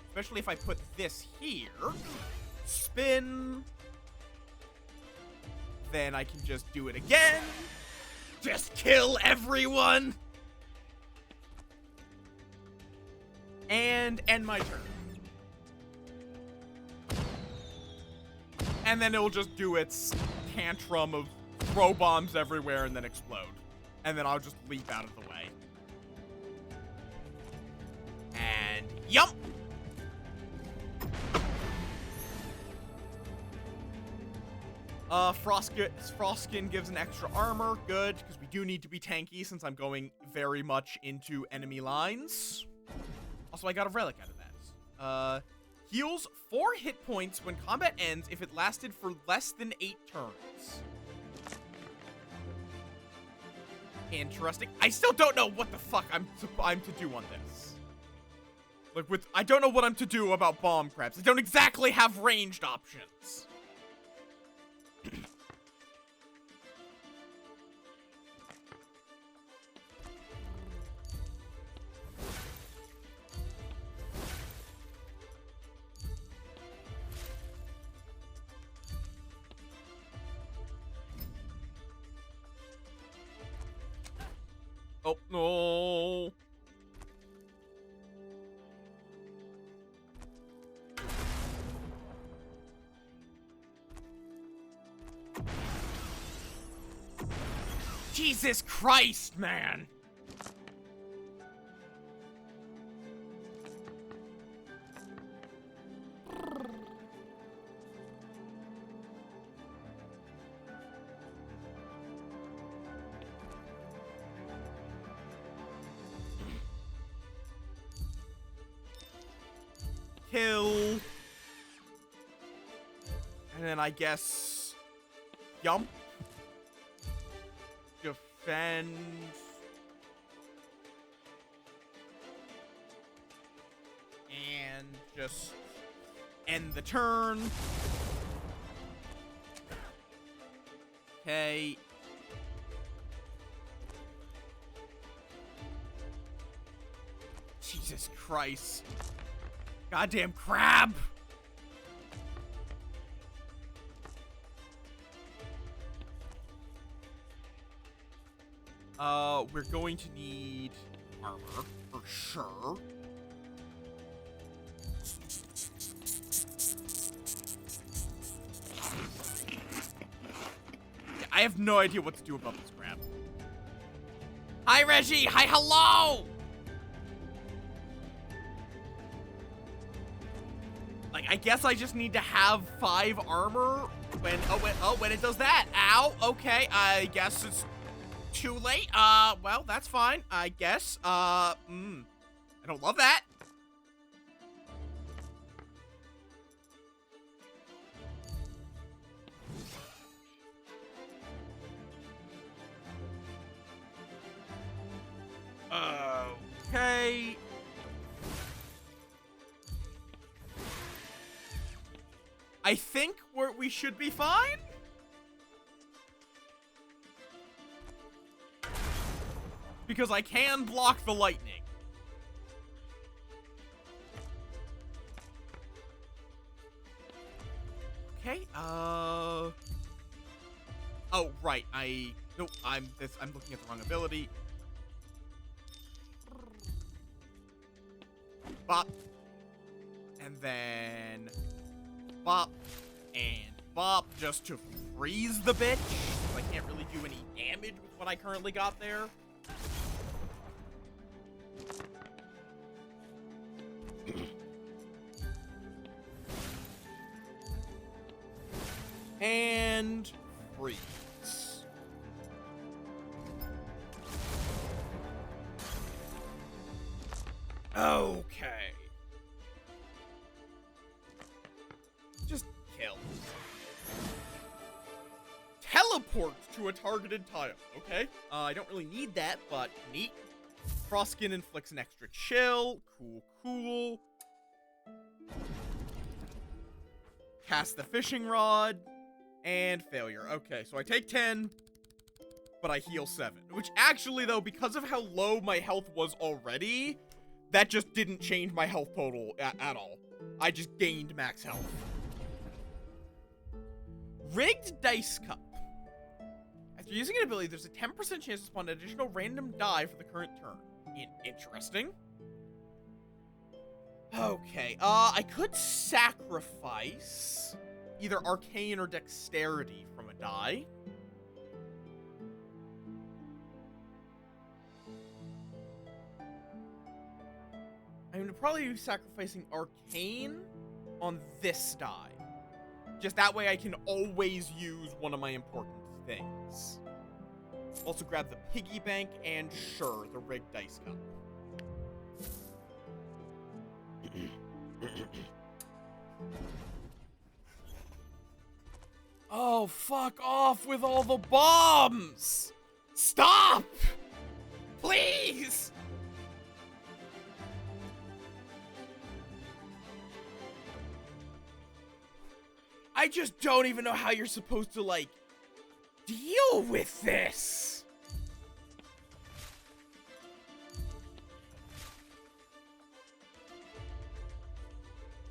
Especially if I put this here. Spin. Then I can just do it again. Just kill everyone. And end my turn. And then it'll just do its tantrum of throw bombs everywhere and then explode. And then I'll just leap out of the way. And yump! Frostskin gives an extra armor. Good, because we do need to be tanky since I'm going very much into enemy lines. Also, I got a relic out of that. Heals 4 hit points when combat ends if it lasted for less than 8 turns. Interesting. I still don't know what the fuck I'm to do on this. Like, I don't know what I'm to do about bomb crabs. I don't exactly have ranged options. Oh, no. Jesus Christ, man. Kill. And then I guess jump. Defend. And just end the turn. Okay. Jesus Christ. Goddamn crab! We're going to need armor, for sure. Yeah, I have no idea what to do about this crab. Hi, Reggie! Hi, hello! Like, I guess I just need to have 5 armor when it does that. Ow, okay, I guess it's too late. Well, that's fine, I guess. I don't love that. Okay. I think we should be fine. Because I can block the lightning. Okay, oh, right, nope, I'm looking at the wrong ability. Bop. And then bop and bop just to freeze the bitch. I can't really do any damage with what I currently got there. And freeze. Okay. Just kill. Teleport to a targeted tile. Okay. I don't really need that, but neat. Frostskin inflicts an extra chill. Cool, cool. Cast the fishing rod. And failure. Okay, so I take 10, but I heal 7. Which actually, though, because of how low my health was already, that just didn't change my health total at all. I just gained max health. Rigged Dice Cup. After using an ability, there's a 10% chance to spawn an additional random die for the current turn. Interesting. Okay, I could sacrifice either arcane or dexterity from a die. I'm gonna probably be sacrificing arcane on this die. Just that way I can always use one of my important things. Also grab the piggy bank and sure, the rigged dice cup. Oh, fuck off with all the bombs! Stop! Please! I just don't even know how you're supposed to, like, deal with this.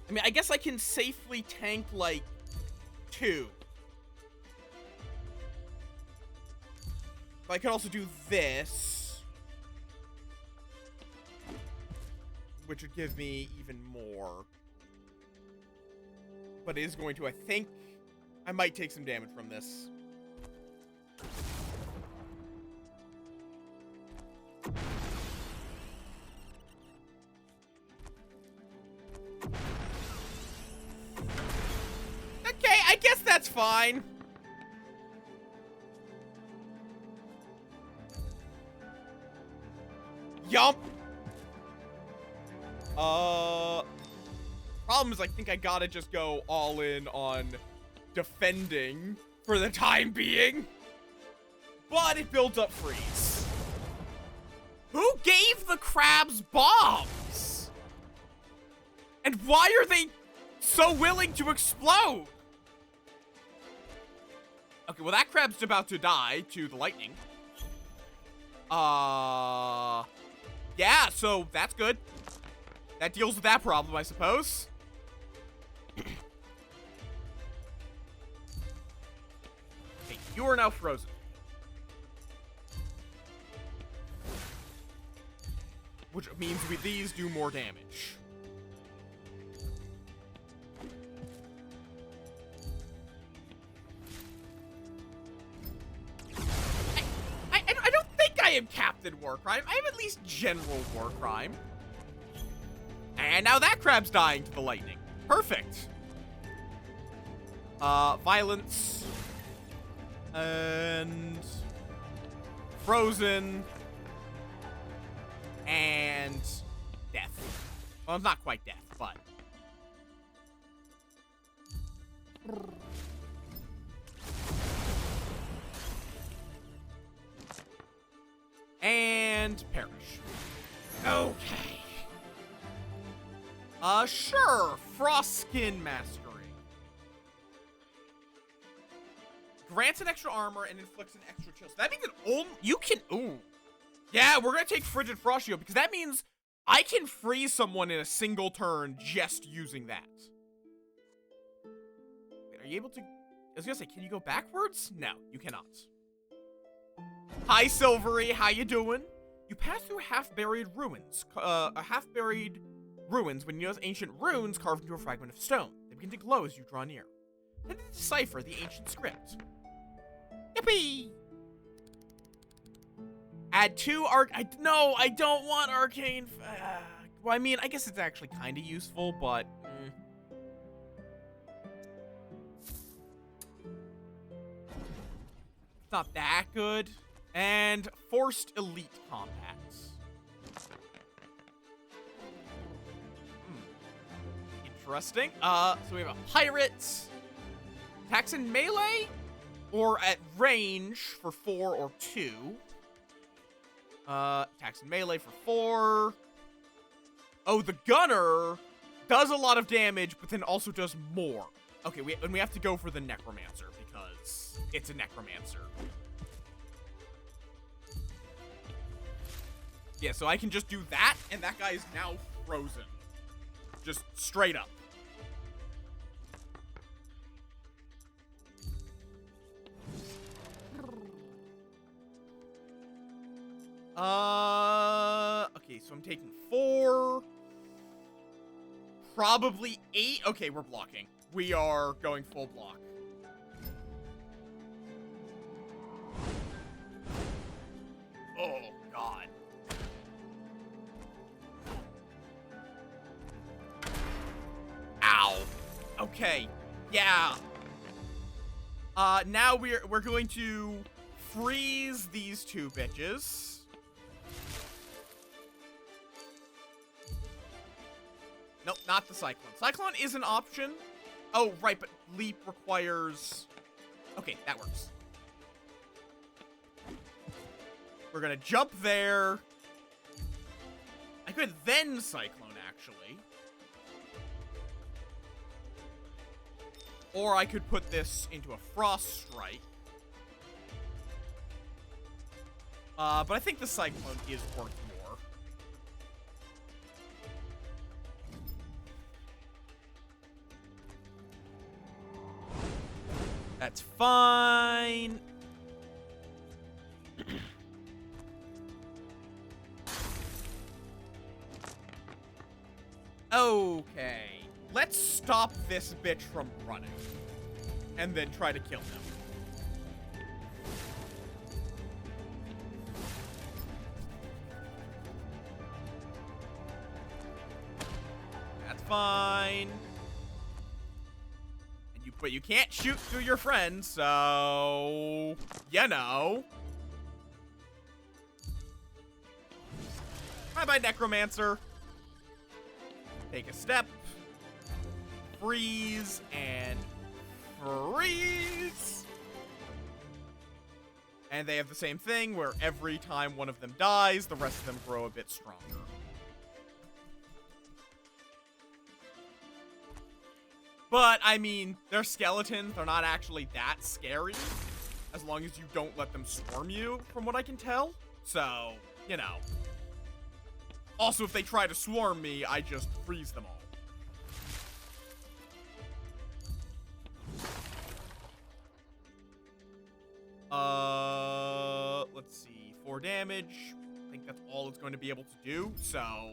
I mean, I guess I can safely tank, like, 2. But I could also do this, which would give me even more. But it is going to, I think, I might take some damage from this. Okay, I guess that's fine. Yup. Problem is, I think I gotta just go all in on defending for the time being. But it builds up freeze. Who gave the crabs bombs? And why are they so willing to explode? Okay, well, that crab's about to die to the lightning. Yeah, so that's good. That deals with that problem, I suppose. Okay, you are now frozen. Which means these do more damage. I don't think I am Captain Warcrime. I am at least General Warcrime. And now that crab's dying to the lightning. Perfect. Violence. And... Frozen. And... Death. Well, it's not quite death, but... And... Perish. Okay. Sure. Frostskin Mastery. Grants an extra armor and inflicts an extra chill. So that means that you can... Ooh. Yeah, we're gonna take Frigid Frost Shield, because that means I can freeze someone in a single turn just using that. Wait, are you able to... I was gonna say, can you go backwards? No, you cannot. Hi, Silvery. How you doing? You pass through half-buried ruins. Half-buried... ruins when you notice ancient runes carved into a fragment of stone. They begin to glow as you draw near. Then to decipher the ancient script. Yippee! Add 2 no, I don't want arcane. Well, I mean, I guess it's actually kind of useful, but... It's not that good. And forced elite combat. Interesting. So we have a pirate. Attacks in melee or at range for 4 or 2. Attacks in melee for 4. Oh, the gunner does a lot of damage, but then also does more. Okay, we have to go for the necromancer because it's a necromancer. Yeah, so I can just do that, and that guy is now frozen. Just straight up. Okay, so I'm taking 4. Probably 8. Okay, we're blocking. We are going full block. Oh, God. Ow. Okay. Yeah. Now we're going to freeze these 2 bitches. Nope, not the Cyclone. Cyclone is an option. Oh, right, but Leap requires... Okay, that works. We're gonna jump there. I could then Cyclone, actually. Or I could put this into a Frost Strike. But I think the Cyclone is worth more. That's fine. Okay. Let's stop this bitch from running. And then try to kill him. That's fine. But you can't shoot through your friends, so... you know. Bye-bye, Necromancer. Take a step. Freeze, and freeze! And they have the same thing, where every time one of them dies, the rest of them grow a bit stronger. But, I mean, they're skeletons. They're not actually that scary. As long as you don't let them swarm you, from what I can tell. So, you know. Also, if they try to swarm me, I just freeze them all. Let's see. 4 damage. I think that's all it's going to be able to do. So,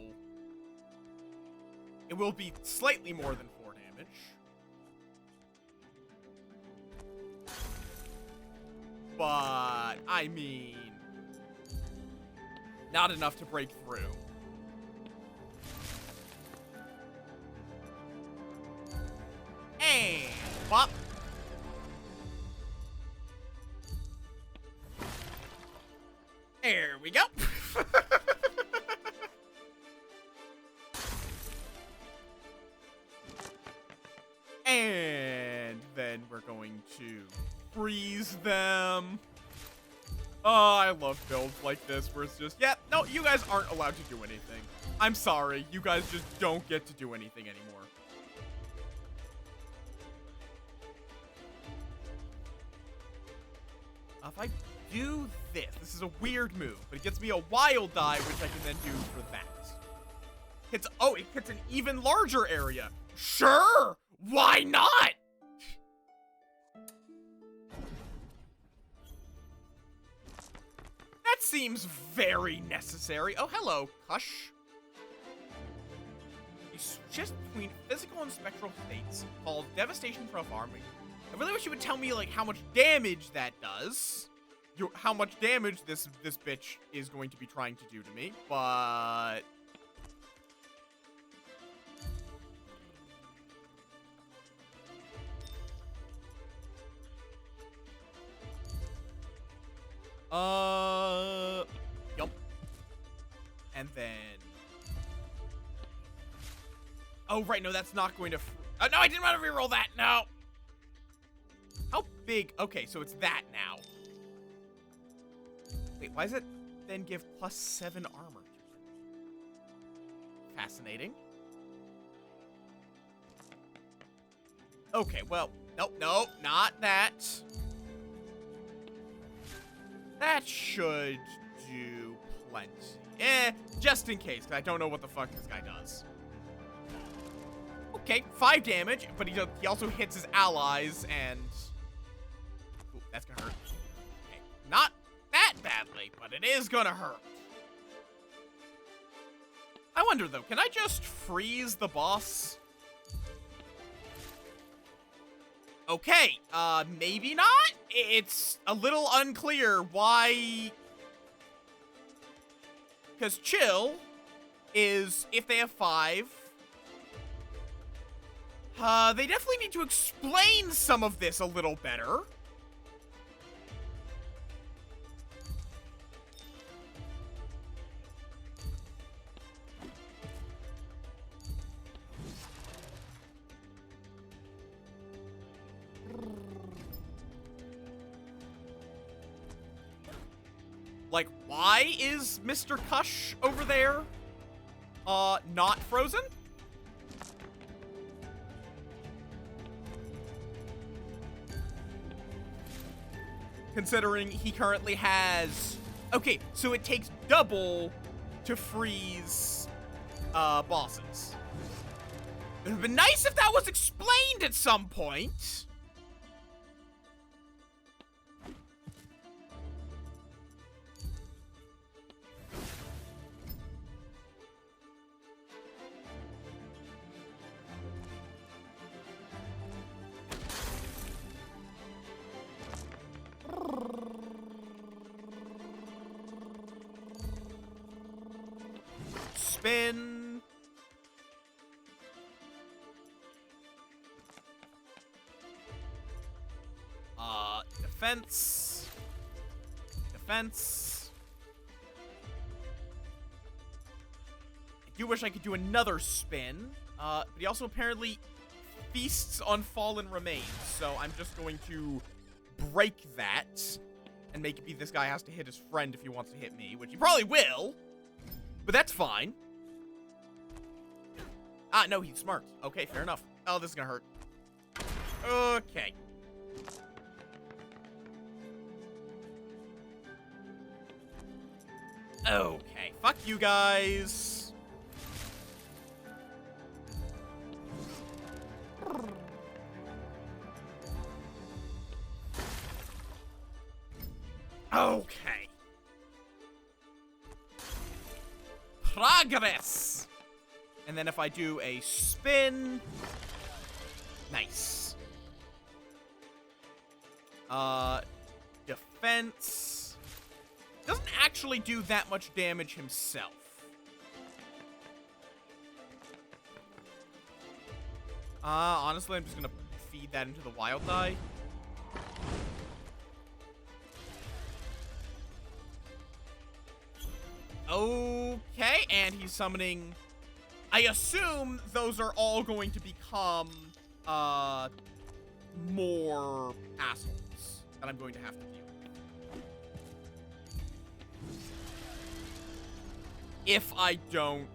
it will be slightly more than 4 damage. But, I mean, not enough to break through. And pop. There we go. And then we're going to freeze them. Oh, I love builds like this where it's just, yeah, no, you guys aren't allowed to do anything. I'm sorry, you guys just don't get to do anything anymore. If I do this is a weird move, but it gets me a wild die, which I can then do for that. Oh, it hits an even larger area. Sure, why not? That seems very necessary. Oh, hello, Kush. You switch between physical and spectral states called Devastation from Farming. I really wish you would tell me, like, how much damage that does. How much damage this bitch is going to be trying to do to me, but... Yup. And then... Oh, right, no, that's not going to... Oh, no, I didn't want to reroll that, no! How big? Okay, so it's that now. Wait, why does it then give +7 armor to it? Fascinating. Okay, well, nope, not that. That should do plenty. Just in case, because I don't know what the fuck this guy does. Okay, 5 damage, but he also hits his allies, and... Ooh, that's gonna hurt. Okay, not that badly, but it is gonna hurt. I wonder, though, can I just freeze the boss? Okay, maybe not? It's a little unclear why... Because chill is, if they have 5... they definitely need to explain some of this a little better. Like, Why is Mr. Kush over there, not frozen? Considering he currently has... Okay, so it takes double to freeze, bosses. It would have been nice if that was explained at some point. Spin. Defense. Defense. I do wish I could do another spin, but he also apparently feasts on fallen remains, so I'm just going to break that and make it be this guy has to hit his friend if he wants to hit me, which he probably will, but that's fine. Ah, no, he's smart. Okay, fair enough. Oh, this is gonna hurt. Okay. Okay, fuck you guys. Okay. Progress. And then if I do a spin, nice. Defense. Doesn't actually do that much damage himself. Honestly, I'm just gonna feed that into the wild die. Okay, and he's summoning... I assume those are all going to become, more assholes that I'm going to have to deal with. If I don't,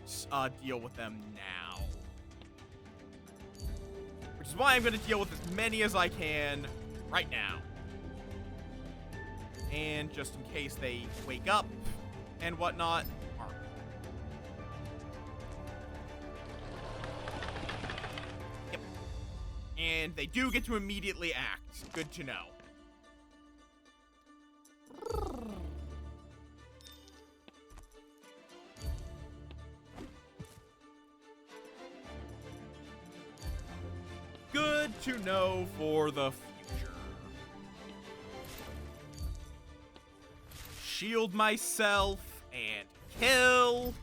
deal with them now. Which is why I'm going to deal with as many as I can right now. And just in case they wake up and whatnot, armor. Yep. And they do get to immediately act. Good to know. Good to know for the future. Shield myself and kill.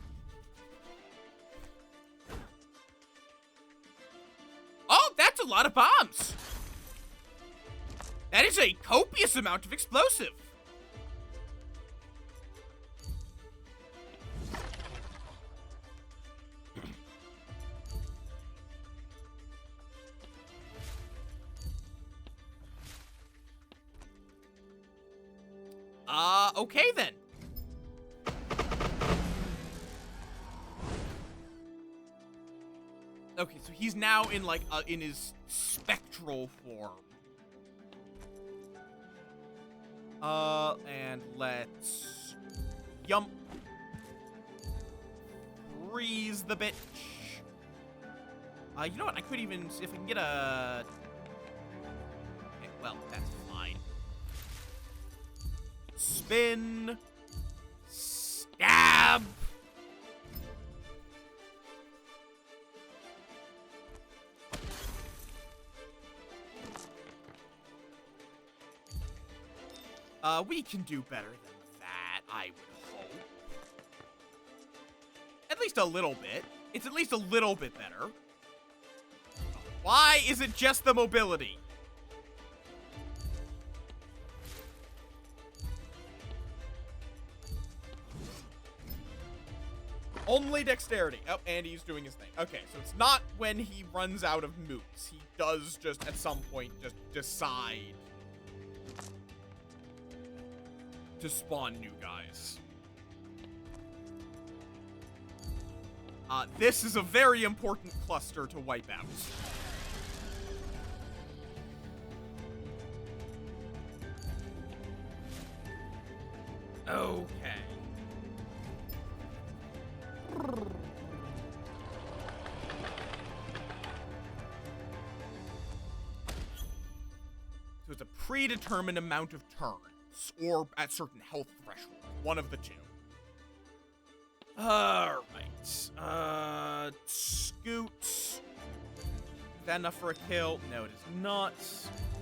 Oh, that's a lot of bombs. That is a copious amount of explosive. Okay then. Okay, so he's now in like in his spectral form. And let's yump. Freeze the bitch. You know what? I could even, if I can get a... Okay, well, that's fine. Spin. Stab. We can do better than that, I would hope. At least a little bit. It's at least a little bit better. Why is it just the mobility? Only dexterity. Oh, and he's doing his thing. Okay, so it's not when he runs out of moots. He does just, at some point, just decide to spawn new guys. This is a very important cluster to wipe out. Okay. So it's a predetermined amount of turns, or at certain health thresholds. One of the two. Alright. Scoot. Is that enough for a kill? No, it is not.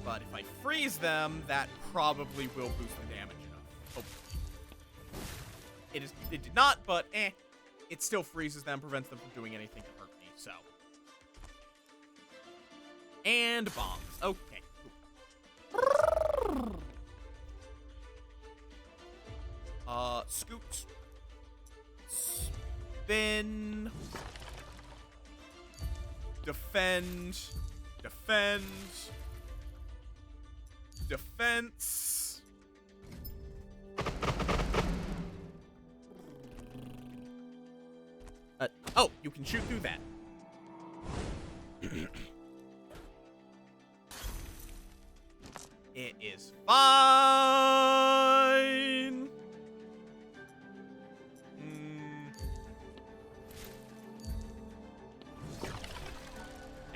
But if I freeze them, that probably will boost the damage enough. Hopefully. It did not, but it still freezes them, prevents them from doing anything to hurt me, so. And bombs. Okay. Scoot. Spin. Defend. Defend. Defense. Oh, you can shoot through that. It is fine.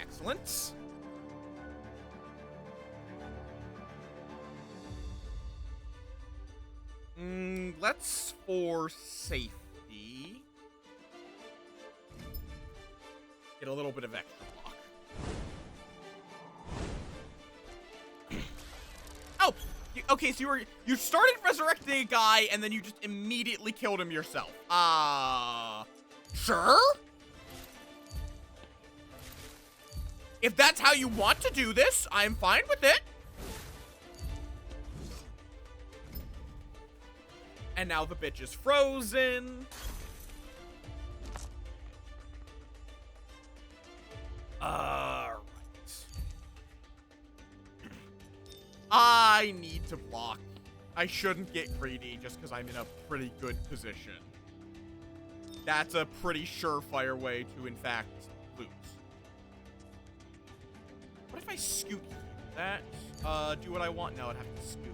Excellent. Let's, for safety, get a little bit of extra block. Oh! Okay, so you started resurrecting a guy, and then you just immediately killed him yourself. Sure? If that's how you want to do this, I'm fine with it. And now the bitch is frozen. Alright. I need to block. I shouldn't get greedy just because I'm in a pretty good position. That's a pretty surefire way to, in fact, lose. What if I scoot that? Do what I want? No, I'd have to scoot.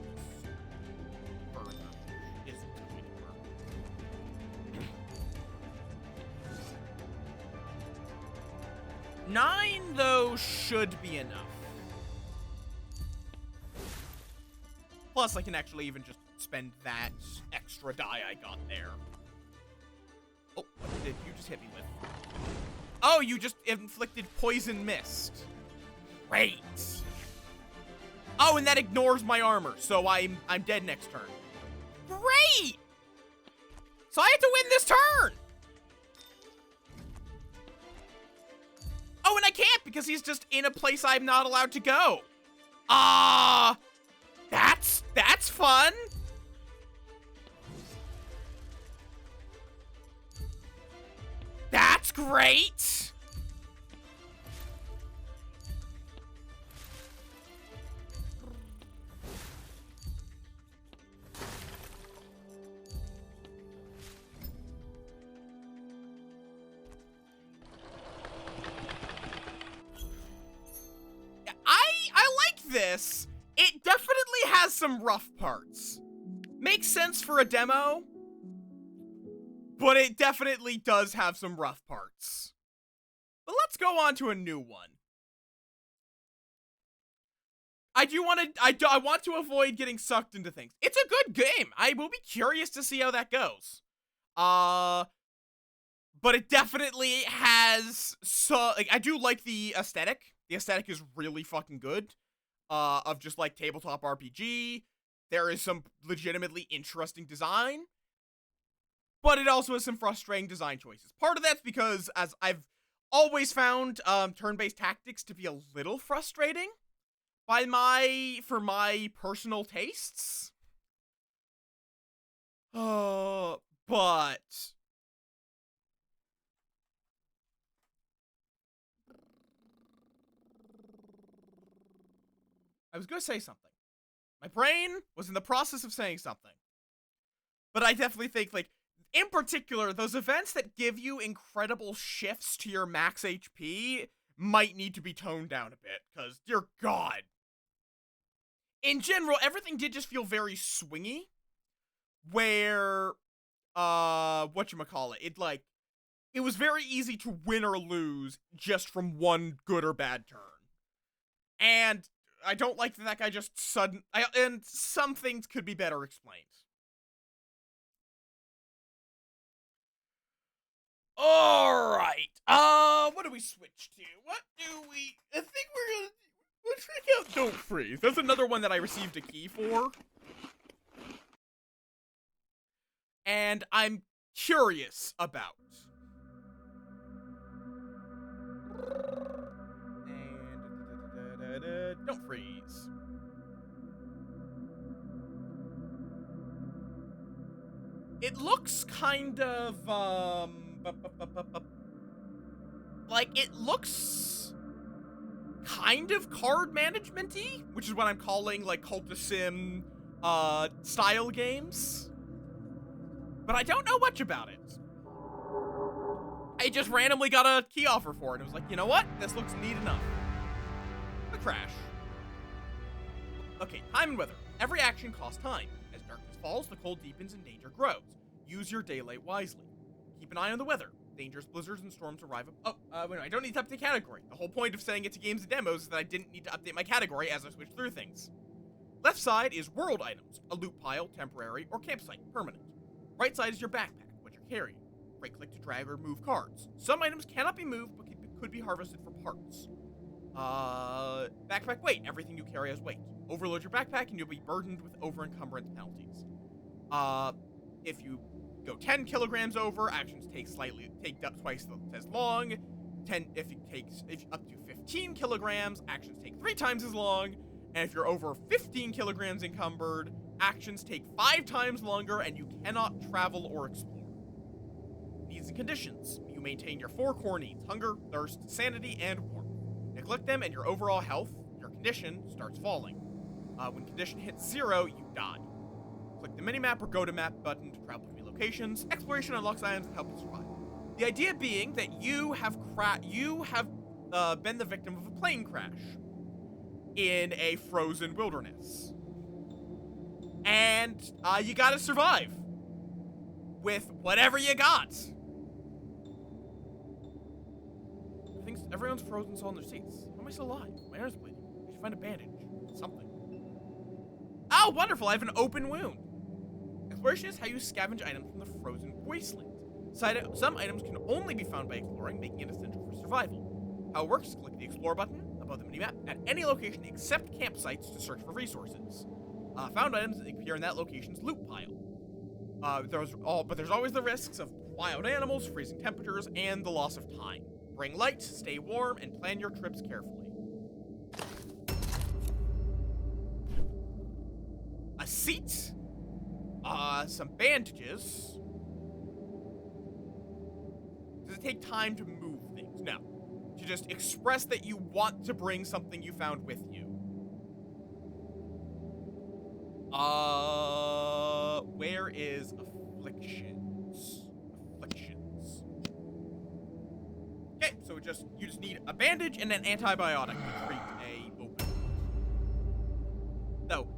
Further. Isn't going to work. 9, though, should be enough. Plus, I can actually even just spend that extra die I got there. Oh, what did you just hit me with? Oh, you just inflicted poison mist. Great. Oh, and that ignores my armor, so I'm dead next turn. Great! So I have to win this turn! Oh, and I can't because he's just in a place I'm not allowed to go. That's fun. That's great. I like this. It definitely has some rough parts. Makes sense for a demo, but it definitely does have some rough parts. But let's go on to a new one. I want to avoid getting sucked into things. It's a good game. I will be curious to see how that goes. But it definitely has I do like the aesthetic. The aesthetic is really fucking good. Of just like tabletop RPG. There is some legitimately interesting design. But it also has some frustrating design choices. Part of that's because, as I've always found turn-based tactics to be a little frustrating for my personal tastes. But I was gonna say something. My brain was in the process of saying something. But I definitely think, like, In particular, those events that give you incredible shifts to your max HP might need to be toned down a bit, because, dear God. In general, everything did just feel very swingy, where, whatchamacallit, it was very easy to win or lose just from one good or bad turn. And I don't like that guy just and some things could be better explained. Alright, what do we switch to? I think let's check out Don't Freeze. That's another one that I received a key for. And I'm curious about. And Don't Freeze. It looks kind of, it looks kind of card management-y, which is what I'm calling, Cult of Sim, style games. But I don't know much about it. I just randomly got a key offer for it, and it was like, you know what? This looks neat enough. A crash. Okay, time and weather. Every action costs time. As darkness falls, the cold deepens and danger grows. Use your daylight wisely. Keep an eye on the weather. Dangerous blizzards and storms arrive. Wait, no, I don't need to update category. The whole point of saying it to games and demos is that I didn't need to update my category as I switched through things. Left side is world items, a loot pile, temporary, or campsite, permanent. Right side is your backpack, what you're carrying. Right-click to drag or move cards. Some items cannot be moved, but could be harvested for parts. Backpack weight. Everything you carry has weight. Overload your backpack and you'll be burdened with over-encumbrance penalties. If you go 10 kilograms over, actions take twice as long. If up to 15 kilograms, actions take 3 times as long. And if you're over 15 kilograms encumbered, actions take 5 times longer and you cannot travel or explore. Needs and conditions. You maintain your 4 core needs: hunger, thirst, sanity, and warmth. Neglect them and your overall health, your condition, starts falling. When condition hits 0, you die. Click the minimap or go to map button to travel to new locations. Exploration unlocks items that help you survive. The idea being that you have been the victim of a plane crash in a frozen wilderness. And you gotta survive with whatever you got. Everyone's frozen still in their seats. How am I still alive? My hair's bleeding. I should find a bandage. Something. Oh, wonderful! I have an open wound. Exploration is how you scavenge items from the frozen wasteland. Some items can only be found by exploring, making it essential for survival. How it works: click the Explore button above the minimap at any location except campsites to search for resources. Found items appear in that location's loot pile. But there's always the risks of wild animals, freezing temperatures, and the loss of time. Bring light, stay warm, and plan your trips carefully. A seat. Some bandages. Does it take time to move things? No. To just express that you want to bring something you found with you. Where is afflictions? Okay, so you just need a bandage and an antibiotic to treat a open wound. So,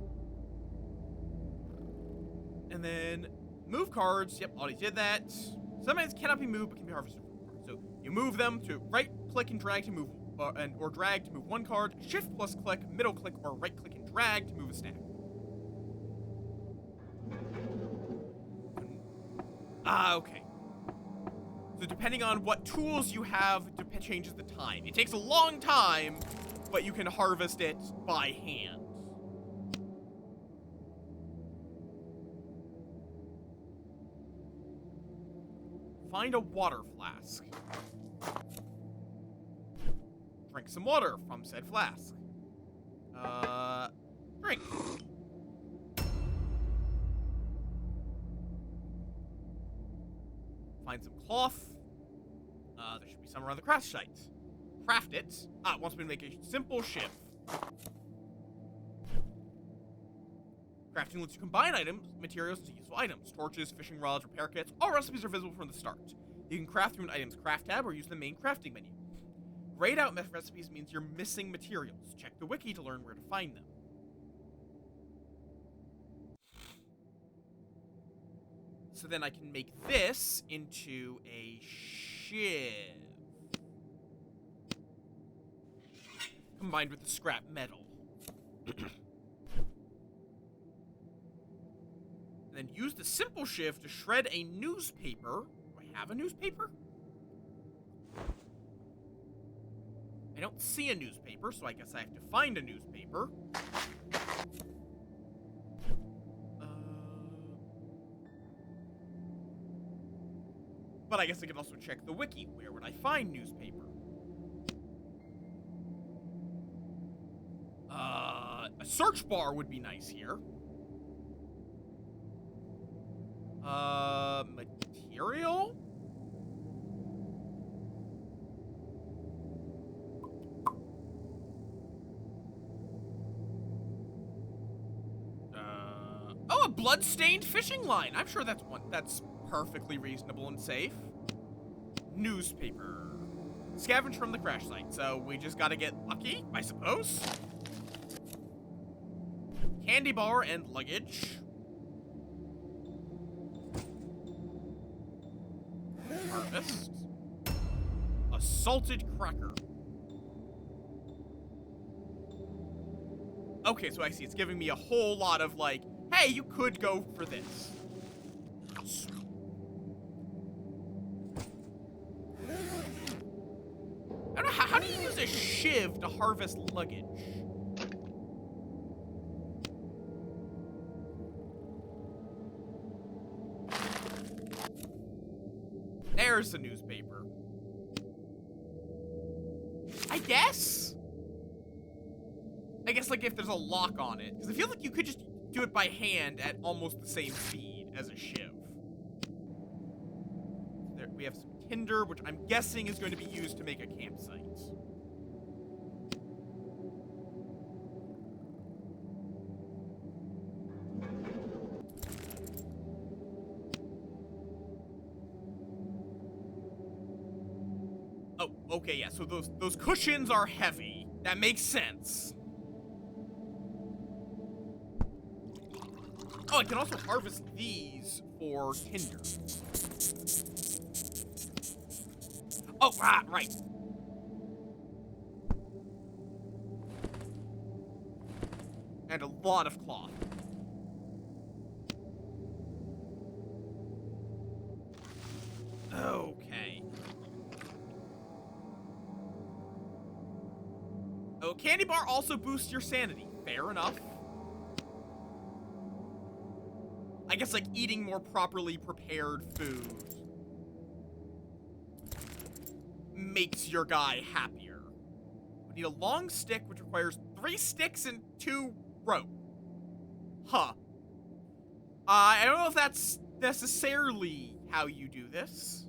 and then move cards. Yep, already did that. Some items cannot be moved but can be harvested from cards. So you move them to right click and drag to move, or drag to move one card. Shift plus click, middle click, or right click and drag to move a stack. Okay. So depending on what tools you have, it changes the time. It takes a long time, but you can harvest it by hand. Find a water flask. Drink some water from said flask. Drink. Find some cloth. There should be some around the craft site. Craft it. It wants me to make a simple shift. Crafting lets you combine materials into useful items. Torches, fishing rods, repair kits, all recipes are visible from the start. You can craft through an item's craft tab or use the main crafting menu. Grayed out recipes means you're missing materials. Check the wiki to learn where to find them. So then I can make this into a shiv. Combined with the scrap metal. And then use the simple shiv to shred a newspaper. Do I have a newspaper? I don't see a newspaper, so I guess I have to find a newspaper. But I guess I can also check the wiki. Where would I find newspaper? A search bar would be nice here. Material? Oh, a blood-stained fishing line. I'm sure that's perfectly reasonable and safe. Newspaper. Scavenge from the crash site, so we just gotta get lucky, I suppose. Candy bar and luggage. Harvest. A salted cracker. Okay, so I see. It's giving me a whole lot of, like, hey, you could go for this. I don't know, how do you use a shiv to harvest luggage? There's the newspaper. I guess, like, if there's a lock on it. Because I feel like you could just do it by hand at almost the same speed as a shiv. There, we have some tinder, which I'm guessing is going to be used to make a campsite. Oh, okay, yeah, so those cushions are heavy. That makes sense. Oh, I can also harvest these for tinder. Oh, right. And a lot of cloth. Okay. Oh, candy bar also boosts your sanity. Fair enough. I guess, like, eating more properly prepared food makes your guy happier. We need a long stick, which requires 3 sticks and 2 rope. Huh. I don't know if that's necessarily how you do this.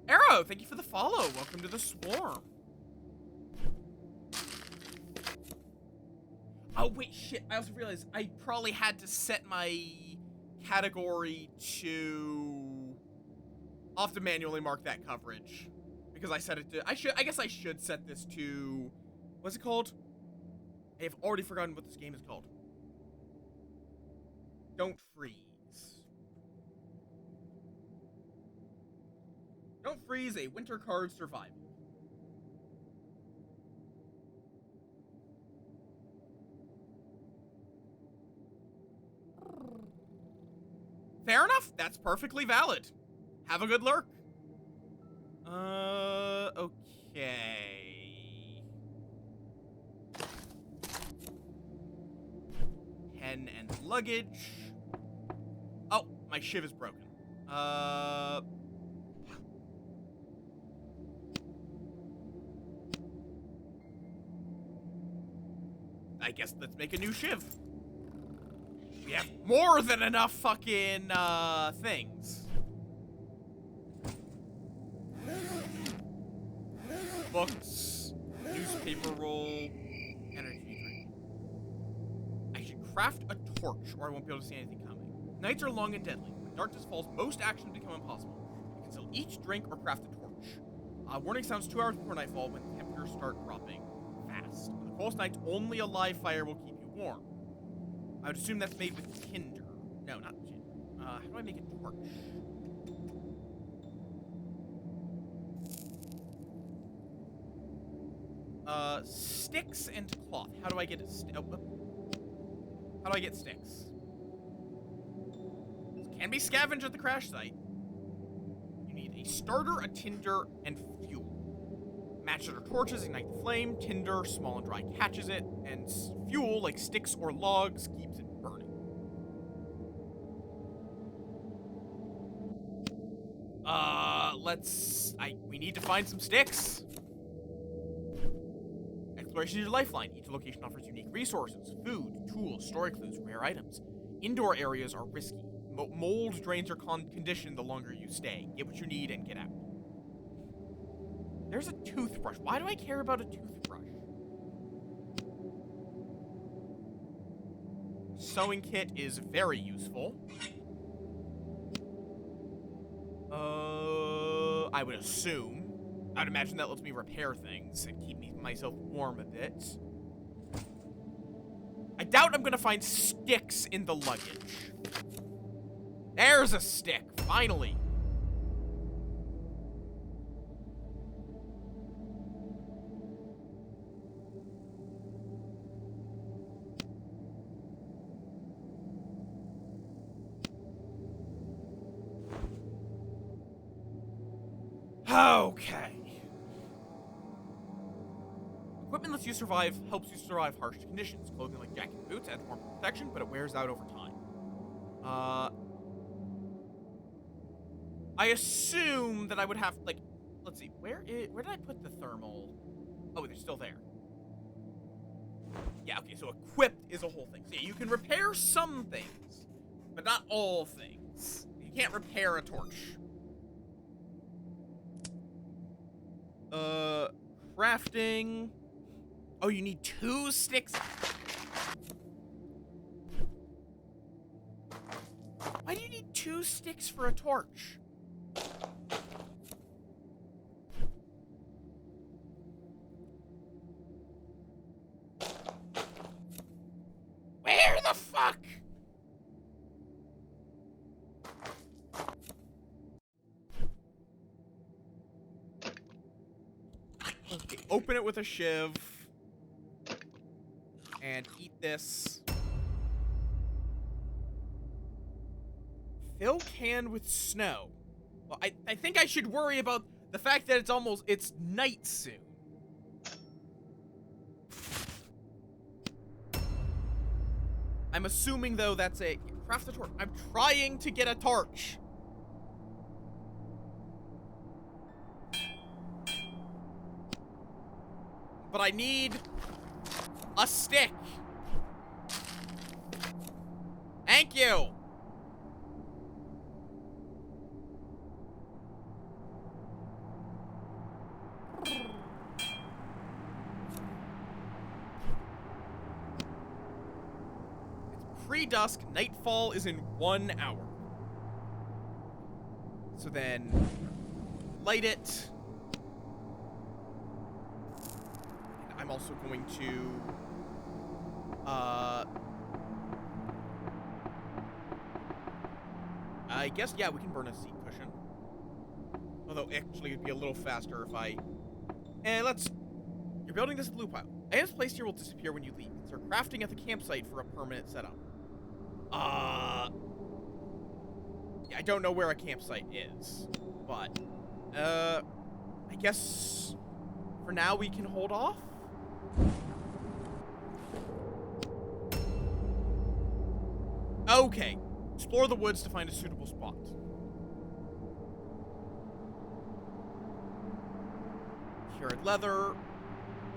Arrow, thank you for the follow. Welcome to the swarm. Oh, wait, shit. I also realized I probably had to set my category to... I'll have to manually mark that coverage. Because I set it to... I guess I should set this to... What's it called? I have already forgotten what this game is called. Don't freeze. Don't freeze, a winter card survival. Fair enough. That's perfectly valid. Have a good lurk. Okay. Pen and luggage. Oh, my shiv is broken. I guess let's make a new shiv. We have more than enough fucking, things. Books, newspaper roll, energy drink. craft a torch, or I won't be able to see anything coming. Nights are long and deadly. When darkness falls, most actions become impossible. You can still eat, drink, or craft a torch. Warning sounds 2 hours before nightfall when temperatures start dropping fast. On the coldest nights, only a live fire will keep you warm. I would assume that's made with tinder. No, not tinder. How do I make a torch? Sticks and cloth. How do I get a how do I get sticks? This can be scavenged at the crash site. You need a starter, a tinder, and fuel. Matches or torches ignite the flame. Tinder, small and dry, catches it. And fuel, like sticks or logs, keeps it burning. We need to find some sticks. Exploration is your lifeline. Each location offers unique resources, food, tools, story clues, rare items. Indoor areas are risky. Mold drains your condition the longer you stay. Get what you need and get out. There's a toothbrush. Why do I care about a toothbrush? Sewing kit is very useful. I would assume. I'd imagine that lets me repair things and keep myself warm a bit. I doubt I'm gonna find sticks in the luggage. There's a stick, finally. Okay. Equipment lets you survive, helps you survive harsh conditions. Clothing like jacket and boots adds more protection, but it wears out over time. I assume that I would have, like, let's see, where did I put the thermal? Oh, they're still there. Yeah, okay, so equipped is a whole thing. So yeah, you can repair some things, but not all things. You can't repair a torch. Crafting. Oh, you need 2 sticks. Why do you need 2 sticks for a torch? Where the fuck? Okay, open it with a shiv. And eat this. Fill can with snow. Well, I think I should worry about the fact that it's night soon. I'm assuming, though, that's a... Craft a torch. I'm trying to get a torch. But I need a stick. Thank you. It's pre-dusk. Nightfall is in 1 hour. So then, light it. And I'm also going to, I guess, yeah, we can burn a seat cushion. Although, actually, it'd be a little faster if I... You're building this blue pile. Items placed here will disappear when you leave. Consider crafting at the campsite for a permanent setup. Yeah, I don't know where a campsite is. But, I guess for now we can hold off? Okay. Explore the woods to find a suitable spot. Cured leather.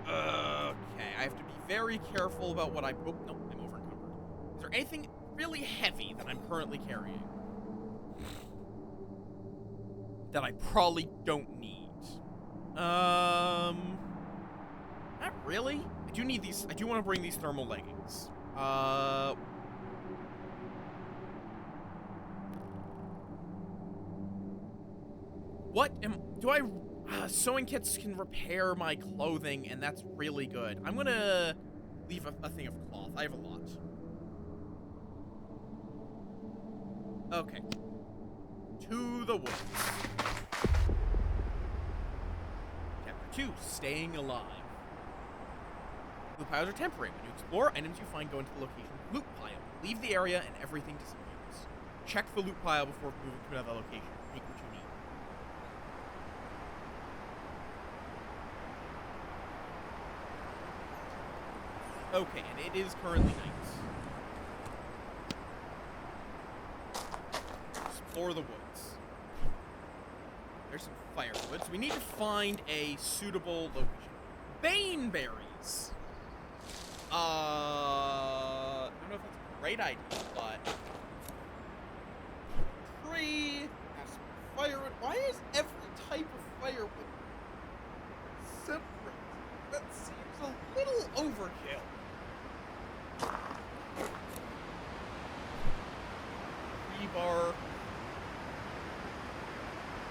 Okay, I have to be very careful about what oh, no, I'm over encumbered. Is there anything really heavy that I'm currently carrying that I probably don't need? Not really. I do need these. I do want to bring these thermal leggings. Uh... Sewing kits can repair my clothing, and that's really good. I'm gonna leave a thing of cloth. I have a lot. Okay. To the woods. Chapter 2, Staying Alive. Loot piles are temporary. When you explore, items you find go into the location of the loot pile. Leave the area and everything disappears. Check the loot pile before moving to another location. Take what you need. Okay, and it is currently night. Explore the woods. There's some firewood, so we need to find a suitable location. Bane berries! I don't know if that's a great idea, but... Tree has some firewood. Why is every type of firewood separate? That seems a little overkill. Rebar.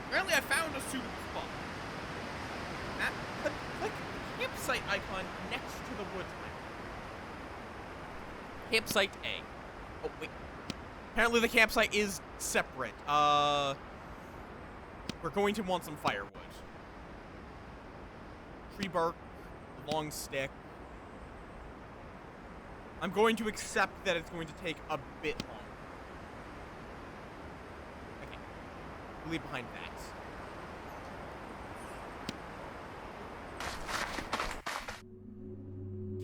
Apparently I found a suitable spot. Click the campsite icon next to the woods icon. Campsite A. Oh, wait. Apparently the campsite is separate. We're going to want some firewood. Tree bark, long stick. I'm going to accept that it's going to take a bit longer. Okay. We'll leave behind that.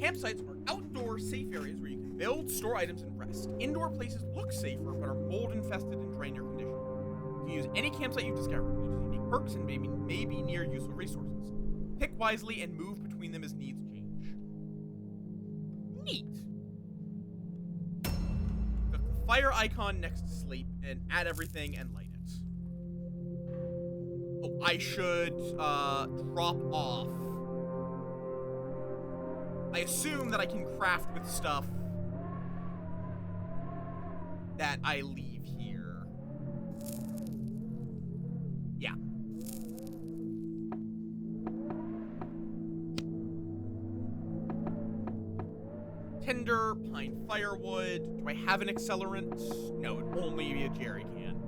Campsites are outdoor, safe areas where you can build, store items, and rest. Indoor places look safer, but are mold-infested and drain your condition. You can use any campsite you discover, which is unique perks and maybe near useful resources. Pick wisely and move between them as needs change. Neat. Click the fire icon next to sleep and add everything and light it. Oh, I should drop off. I assume that I can craft with stuff that I leave here. Yeah. Tinder, pine firewood. Do I have an accelerant? No, it only be a jerry can.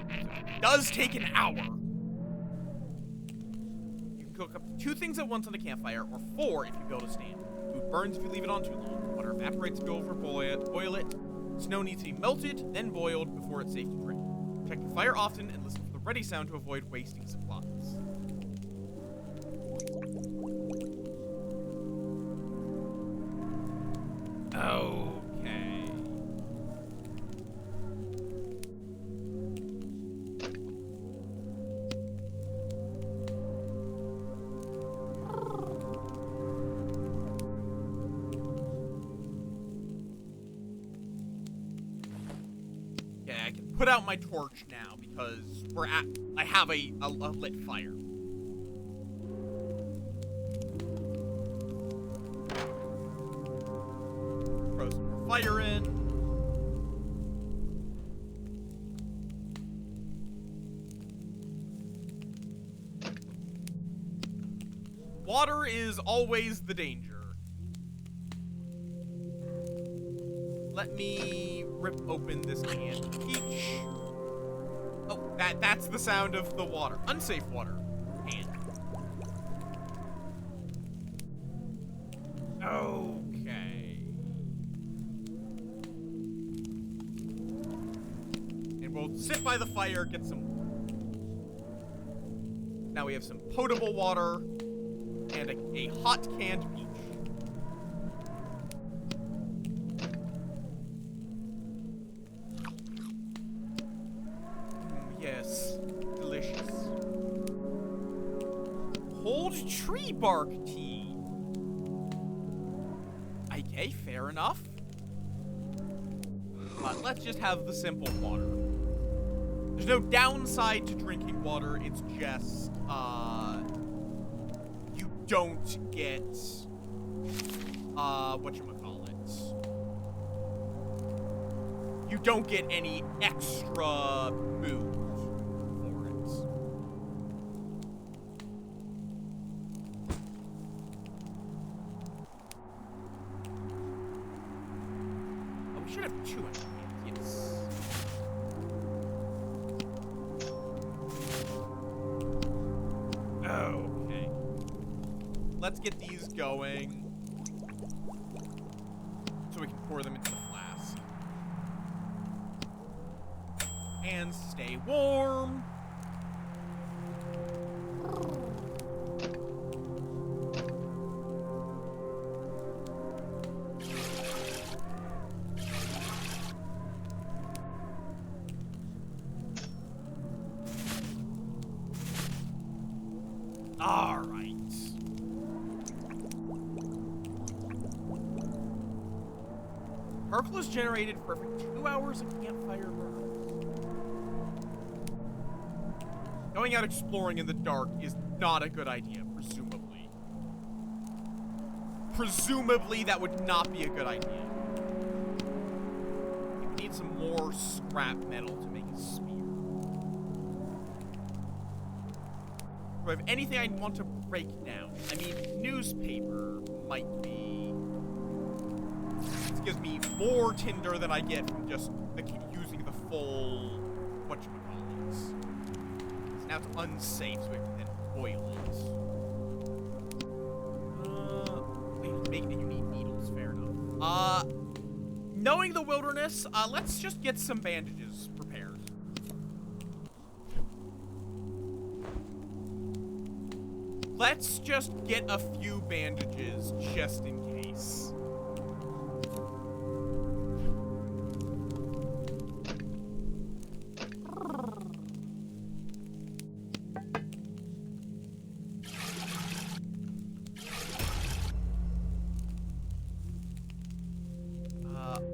It does take an hour. You can cook up to 2 things at once on a campfire, or 4 if you build a stand. Food burns if you leave it on too long. Water evaporates if you boil it. Snow needs to be melted, then boiled before it's safe to drink. Check your fire often and listen for the ready sound to avoid wasting supplies. Okay. Yeah, I can put out my torch now because I have a lit fire. Throw some more fire in. Water is always the danger. Let me rip open this can of peach. Oh, that's the sound of the water. Unsafe water can. Okay. And we'll sit by the fire, get some... Now we have some potable water and a hot canned peach. Yes, delicious. Cold tree bark tea. Okay, fair enough. But let's just have the simple water. There's no downside to drinking water, it's just, you don't get, whatchamacallit. you don't get any extra moves for it. Oh, we should have 2 in hand, yes. Okay. Let's get these going so we can pour them into the flask. And stay warm. All right. Charcoal is generated for every 2 hours a campfire burns. Going out exploring in the dark is not a good idea, presumably. Presumably, that would not be a good idea. We need some more scrap metal to make a spear. Do I have anything I want to break down? I mean, newspaper might be... This gives me more tinder than I get from just using the full... whatchamacallits. Now it's unsafe, so we have to then boil it. Wait, you need needles, fair enough. Knowing the wilderness, let's just get some bandages prepared. Let's just get a few bandages, just in case.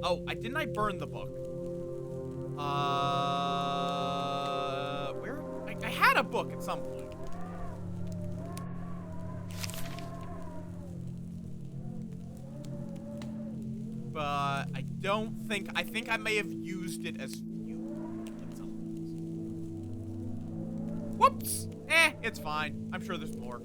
Oh, didn't I burn the book? Where? I had a book at some point. But I don't think, I think I may have used it as fuel at some point. Whoops! It's fine. I'm sure there's more.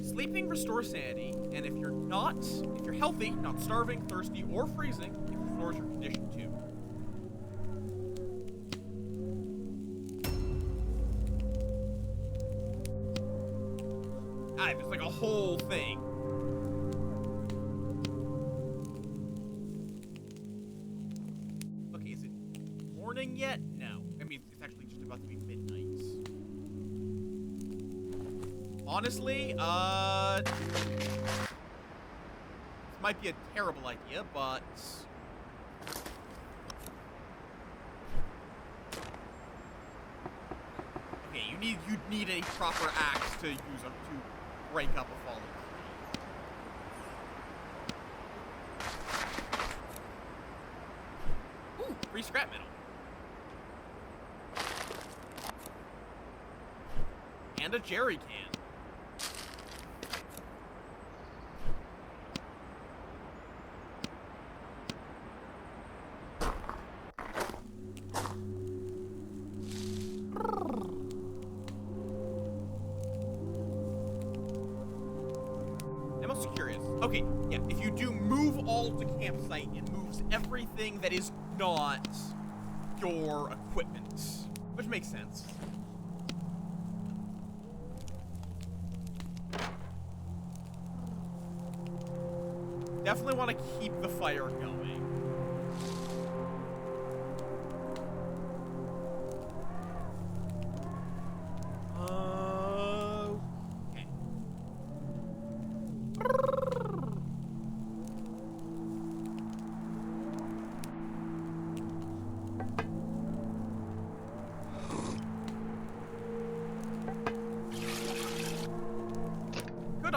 Sleeping restores sanity, and if you're healthy, not starving, thirsty, or freezing, it restores your condition too. There's like a whole thing. Okay, is it morning yet? No. I mean, it's actually just about to be midnight. Honestly, this might be a terrible idea, but... Okay, you'd need a proper axe to use to break up a fallen tree. Ooh, free scrap metal. And a jerry can. Okay, yeah, if you do move all to campsite, it moves everything that is not your equipment, which makes sense. Definitely want to keep the fire going.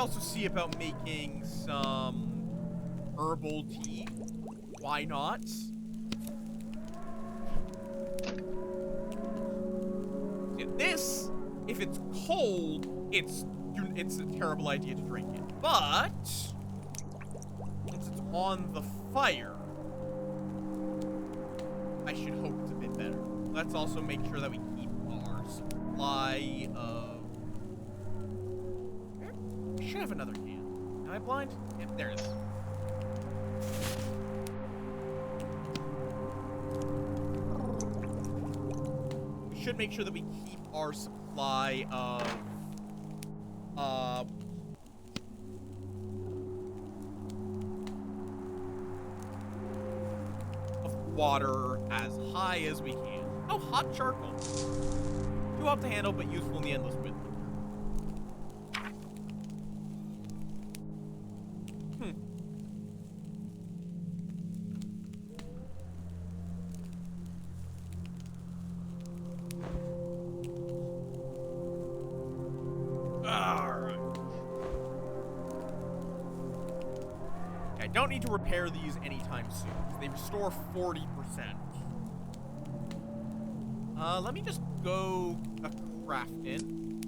also see about making some herbal tea. Why not? This, if it's cold, it's a terrible idea to drink it. But since it's on the fire, I should hope it's a bit better. Let's also make sure that we keep our supply of... I should have another can. Am I blind? Yep, there it is. We should make sure that we keep our supply of water as high as we can. Oh, hot charcoal. Too hot to handle, but useful in the endless wind. Alright. I don't need to repair these anytime soon, because they restore 40%. Let me just go a crafting.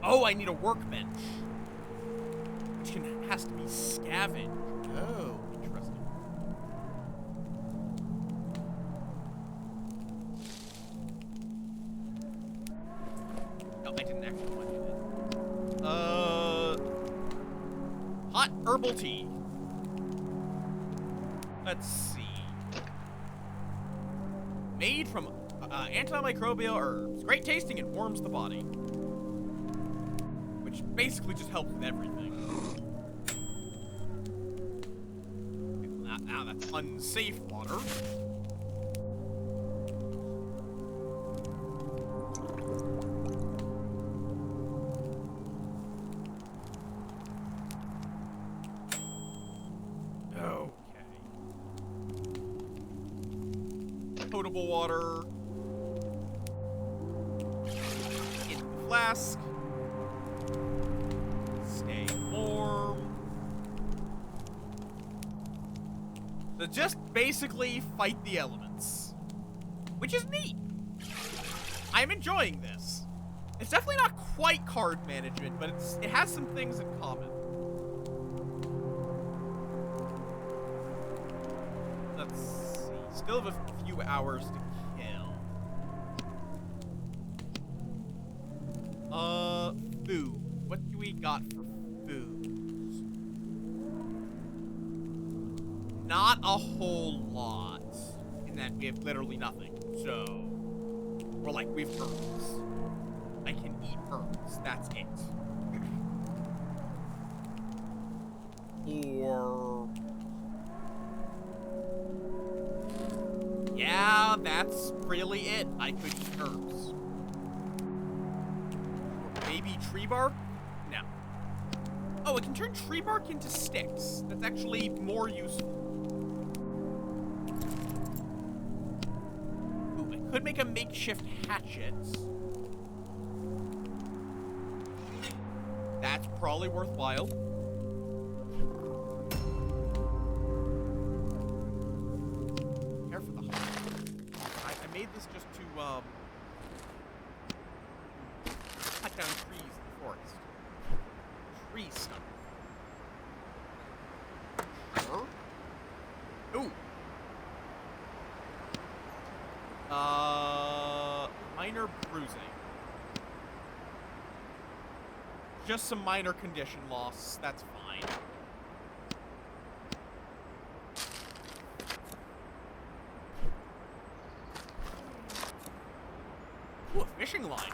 Oh, I need a workbench. Which has to be scavenged. Oh, interesting. No, I didn't actually want to do that. Hot herbal tea. Let's see. Made from antimicrobial herbs. Great tasting and warms the body. Which basically just helps with everything. Now that's unsafe water. Potable water in the flask. Stay warm. So just basically fight the elements, which is neat. I'm enjoying this. It's definitely not quite card management, but it has some things in common. Let's see. Still have a few hours to kill. Food. What do we got for food? Not a whole lot. In that we have literally nothing. So, we're like, we have herbs. I can eat herbs. That's it. Or... yeah, that's really it. I could eat herbs. Or maybe tree bark? No. Oh, it can turn tree bark into sticks. That's actually more useful. Ooh, I could make a makeshift hatchet. That's probably worthwhile. This just to cut down trees in the forest. Tree stuff. Sure. Ooh. Minor bruising. Just some minor condition loss. That's fine. Ooh, a fishing line.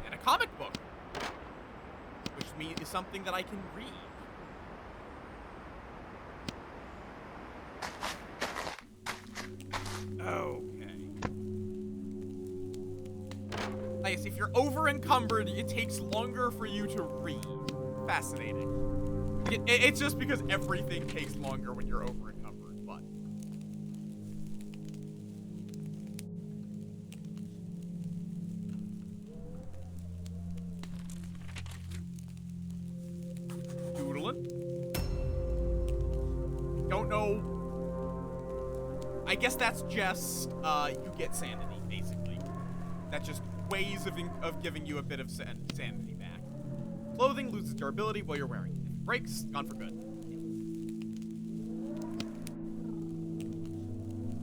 And a comic book. Which is something that I can read. Okay. I guess if you're over-encumbered, it takes longer for you to read. Fascinating. It's just because everything takes longer when you're over-encumbered, but... don't know. I guess that's just, you get sanity, basically. That's just ways of giving you a bit of sanity back. Clothing loses durability while you're wearing it. If it breaks, gone for good.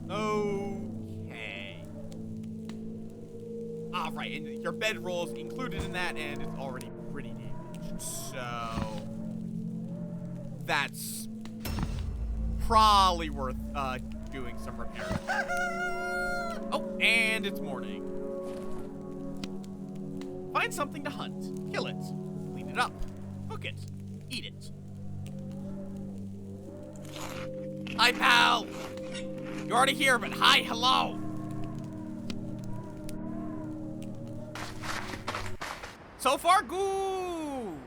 Okay. Ah, right, and your bedroll's included in that, and it's already pretty damaged. So that's probably worth doing some repairs. Oh, and it's morning. Find something to hunt. Kill it. Clean it up. Cook it. Eat it. Hi, pal! You're already here, but hi, hello! So far, good!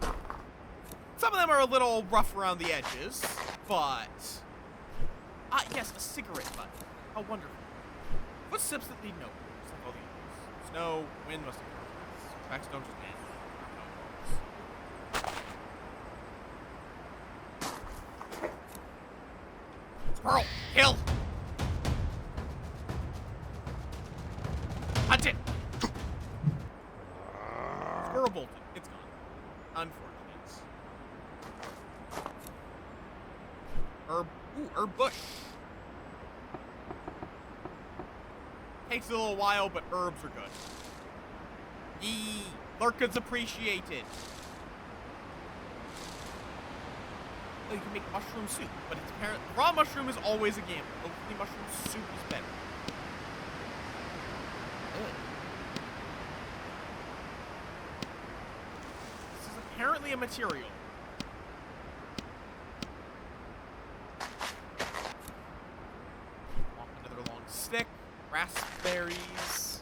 Some of them are a little rough around the edges, but... Ah, yes, a cigarette butt. How wonderful. Footsteps that lead nowhere, just like all the others. Snow, wind must have come. Tracks don't just end. Squirrel! Kill! Hunt it! Squirrel bolted. It's gone. Unfortunate. Herb. Ooh, herb bush. Takes a little while, but herbs are good. Yee! Lurkins appreciated. Oh, you can make mushroom soup, but it's apparent raw mushroom is always a gamble. Hopefully mushroom soup is better. Ugh. This is apparently a material. Another long stick. Raspberries.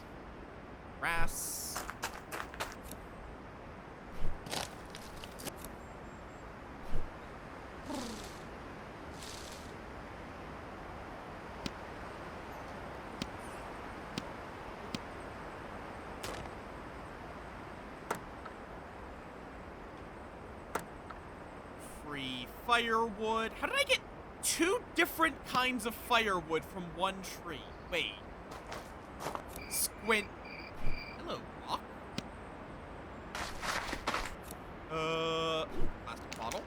Grass. Firewood. How did I get two different kinds of firewood from one tree? Wait. Squint. Hello, rock. Plastic bottle.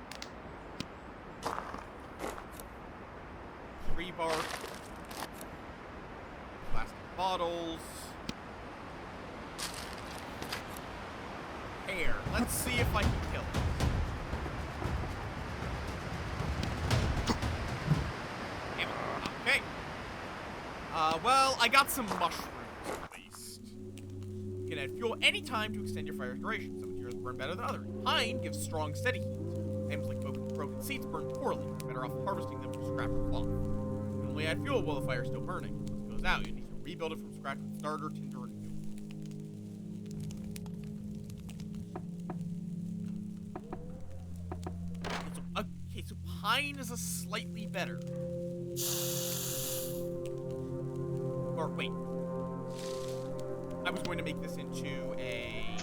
Tree bark. Plastic bottles. Hair. Let's see if I can kill it. Well, I got some mushrooms, at least. You can add fuel any time to extend your fire's duration. Some materials burn better than others. Pine gives strong, steady heat. Items like broken seeds burn poorly. You're better off harvesting them from scrap or cloth. You can only add fuel while the fire's still burning. Once it goes out, you need to rebuild it from scratch with starter, tinder, and fuel. Okay, so pine is a slightly better. Or wait. I was going to make this into a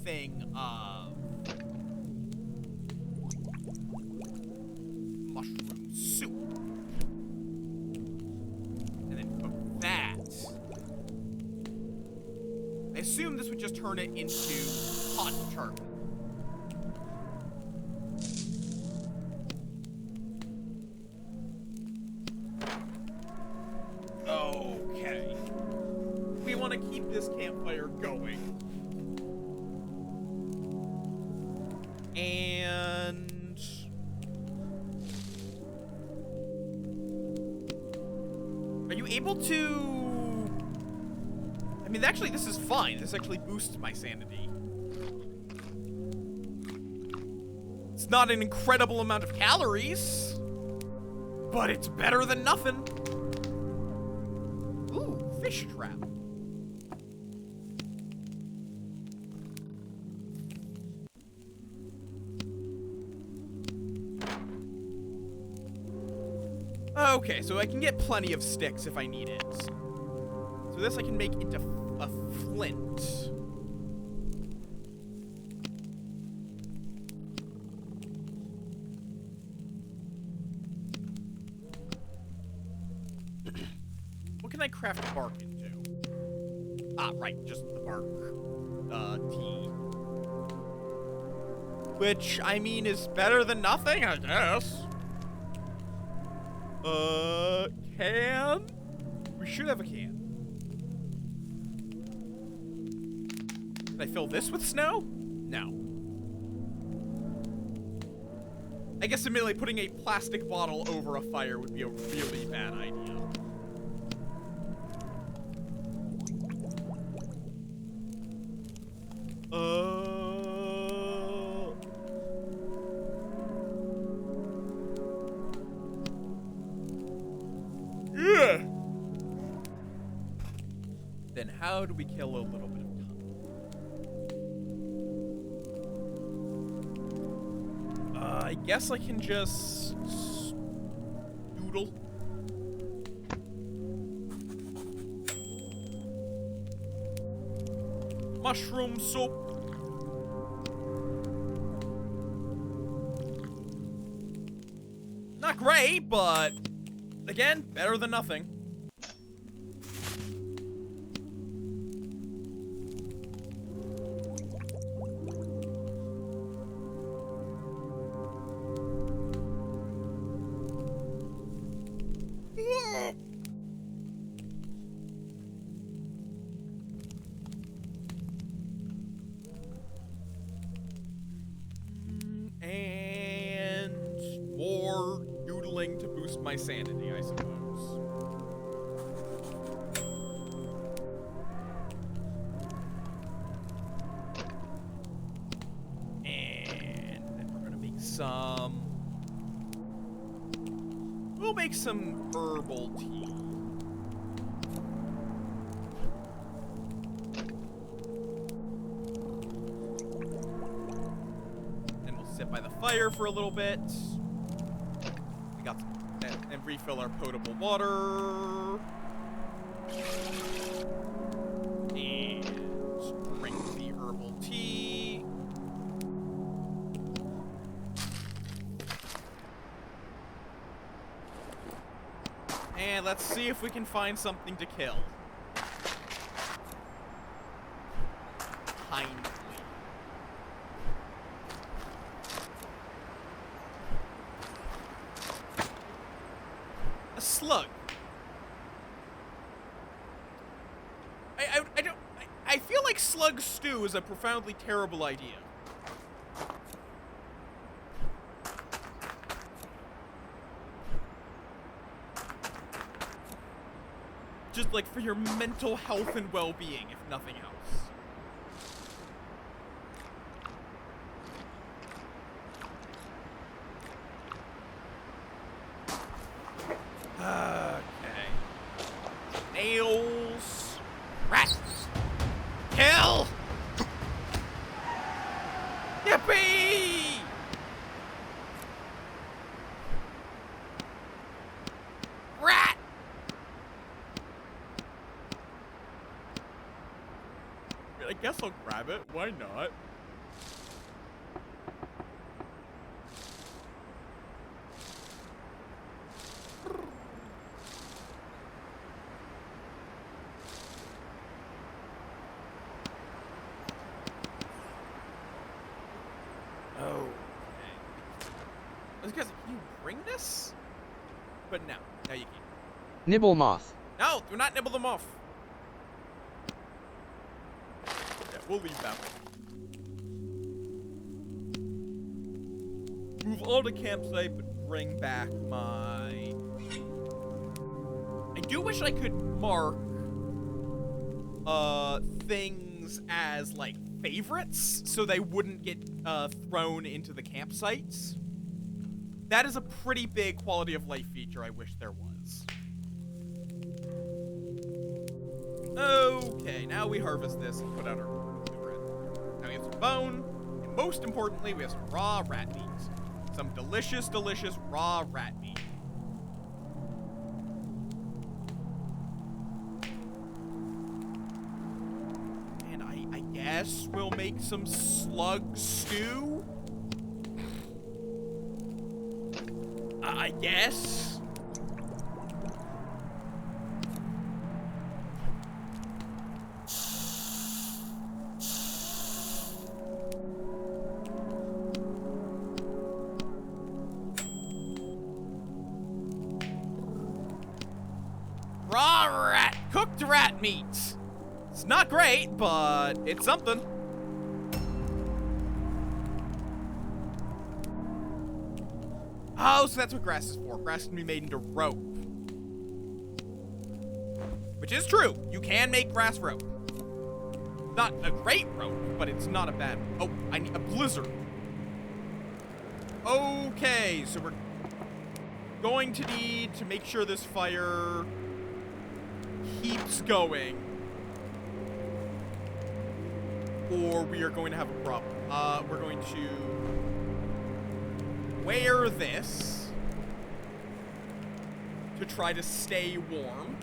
thing of mushroom soup. And then cook that. I assume this would just turn it into hot charcoal. Okay. We want to keep this campfire going. And are you able to... I mean, actually, this is fine. This actually boosts my sanity. It's not an incredible amount of calories, but it's better than nothing. Ooh, fish trap. Okay, so I can get plenty of sticks if I need it. So this I can make into a flint. craft bark into? Ah, right, just the bark. Tea. Which, I mean, is better than nothing, I guess. Can? We should have a can. Can I fill this with snow? No. I guess admittedly putting a plastic bottle over a fire would be a really bad idea. Yeah. Then how do we kill a little bit of time? I guess I can just doodle. Mushroom soup. Not great, but again, better than nothing. And more doodling to boost my sanity, I suppose. And then we're gonna make some... We'll make some herbal tea. Sit by the fire for a little bit. We got some, and refill our potable water. And drink the herbal tea. And let's see if we can find something to kill. Kindly. A slug. I feel like slug stew is a profoundly terrible idea. Just like for your mental health and well-being, if nothing else. Okay. Nails. Rat. Kill! Yippee! Rat! I guess I'll grab it. Why not? Can you bring this? But no, you can't. Nibble Moth. No, do not nibble them off. Yeah, we'll leave that one. Move all to campsite, but bring back my... I do wish I could mark things as, like, favorites, so they wouldn't get thrown into the campsites. That is a pretty big quality of life feature I wish there was. Okay, now we harvest this and put out our bread. Now we have some bone, and most importantly, we have some raw rat meat. Some delicious, delicious raw rat meat. And I guess we'll make some slug stew? I guess. meat. It's not great, but it's something. Oh, so that's what grass is for. Grass can be made into rope. Which is true. You can make grass rope. Not a great rope, but it's not a bad... Oh, I need a blizzard. Okay, so we're going to need to make sure this fire keeps going, or we are going to have a problem. We're going to wear this to try to stay warm.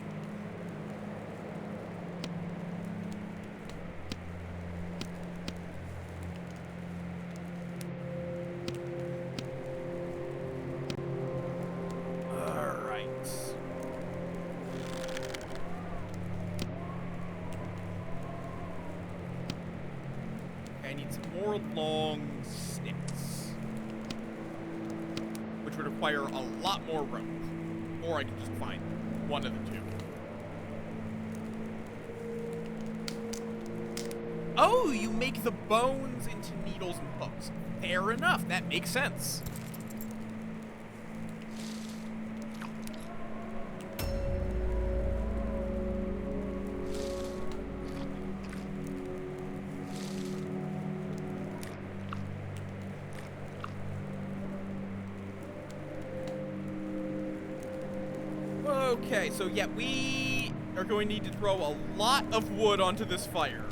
I need some more long sticks, which would require a lot more rope, or I can just find one of the two. Oh, you make the bones into needles and hooks. Fair enough, that makes sense. Okay, so yeah, we are going to need to throw a lot of wood onto this fire.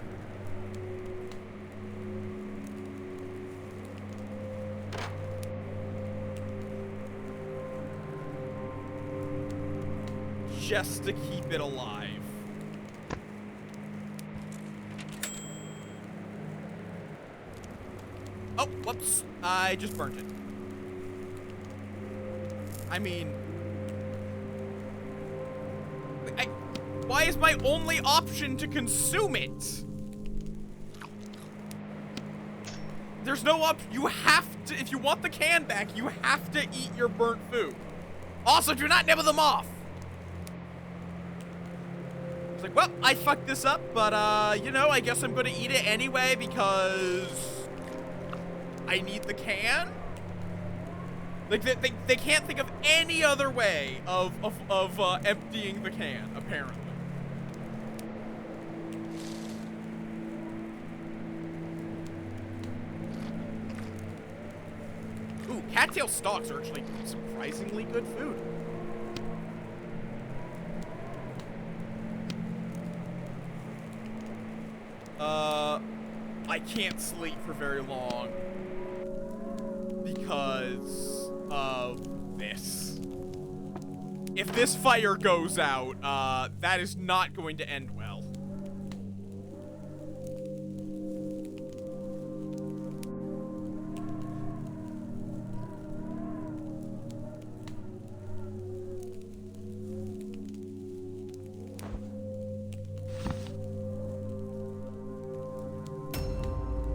Just to keep it alive. Oh, whoops. I just burnt it. I mean... why is my only option to consume it? There's no option. You have to, if you want the can back, you have to eat your burnt food. Also, do not nibble them off. It's like, well, I fucked this up, but, you know, I guess I'm gonna eat it anyway because I need the can. Like, they can't think of any other way of emptying the can, apparently. Ooh, cattail stalks are actually surprisingly good food. I can't sleep for very long because of this. If this fire goes out, that is not going to end well.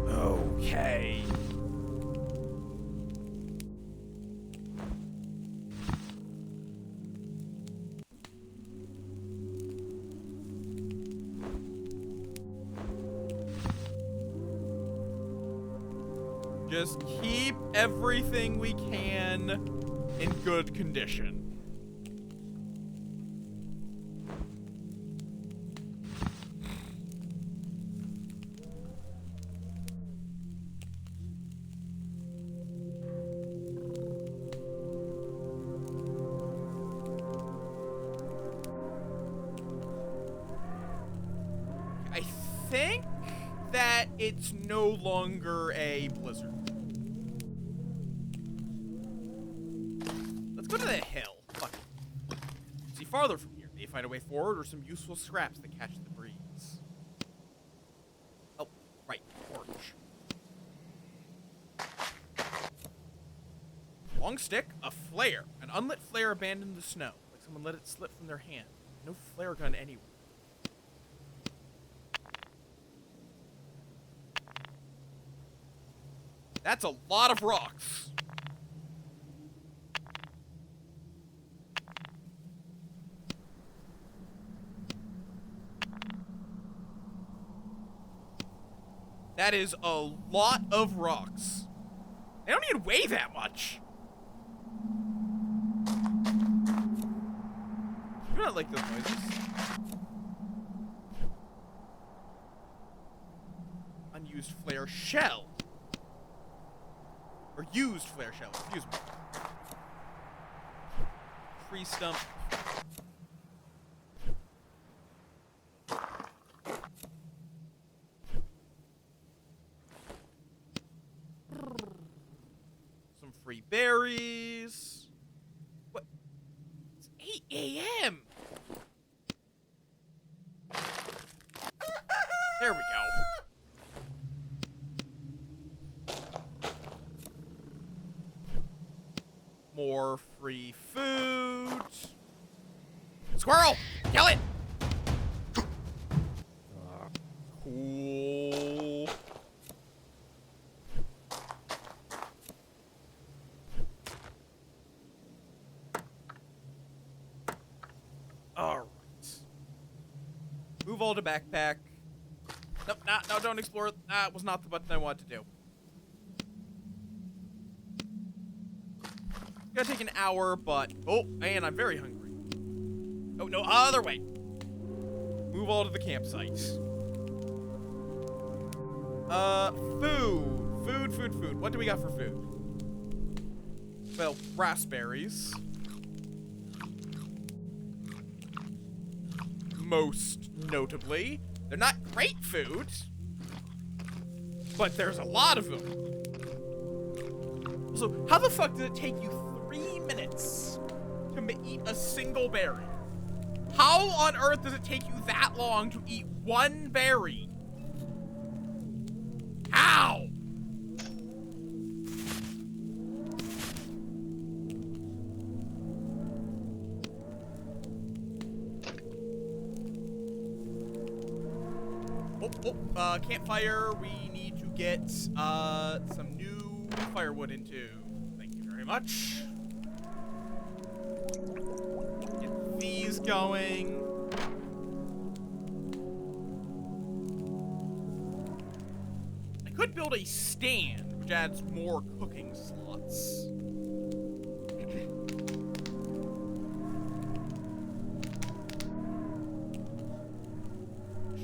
Okay. Just keep everything we can in good condition. I think that it's no longer a blizzard. Let's go to the hill. Fuck it. See farther from here. May find a way forward or some useful scraps that catch the breeze. Oh, right. Torch. Long stick, a flare. An unlit flare abandoned in the snow. Like someone let it slip from their hand. No flare gun anywhere. That's a lot of rocks. That is a lot of rocks. They don't even weigh that much. You not like those noises. Unused flare shell. Or used flare shell, excuse me. Tree stump. Some free berries. What? It's 8 a.m. There we go. More free food. Squirrel! Kill it! Cool. Alright. Move all to backpack. Nope, no, don't explore. That was not the button I wanted to do. Gonna take an hour, but... Oh, and I'm very hungry. Oh, no, other way. Move all to the campsite. Food. What do we got for food? Well, raspberries. Most notably. They're not great food, but there's a lot of them. So, how the fuck did it take you 3 minutes to eat a single berry? How on earth does it take you that long to eat one berry? How? Campfire. We need to get some new firewood into. Thank you very much. Get these going. I could build a stand, which adds more cooking slots.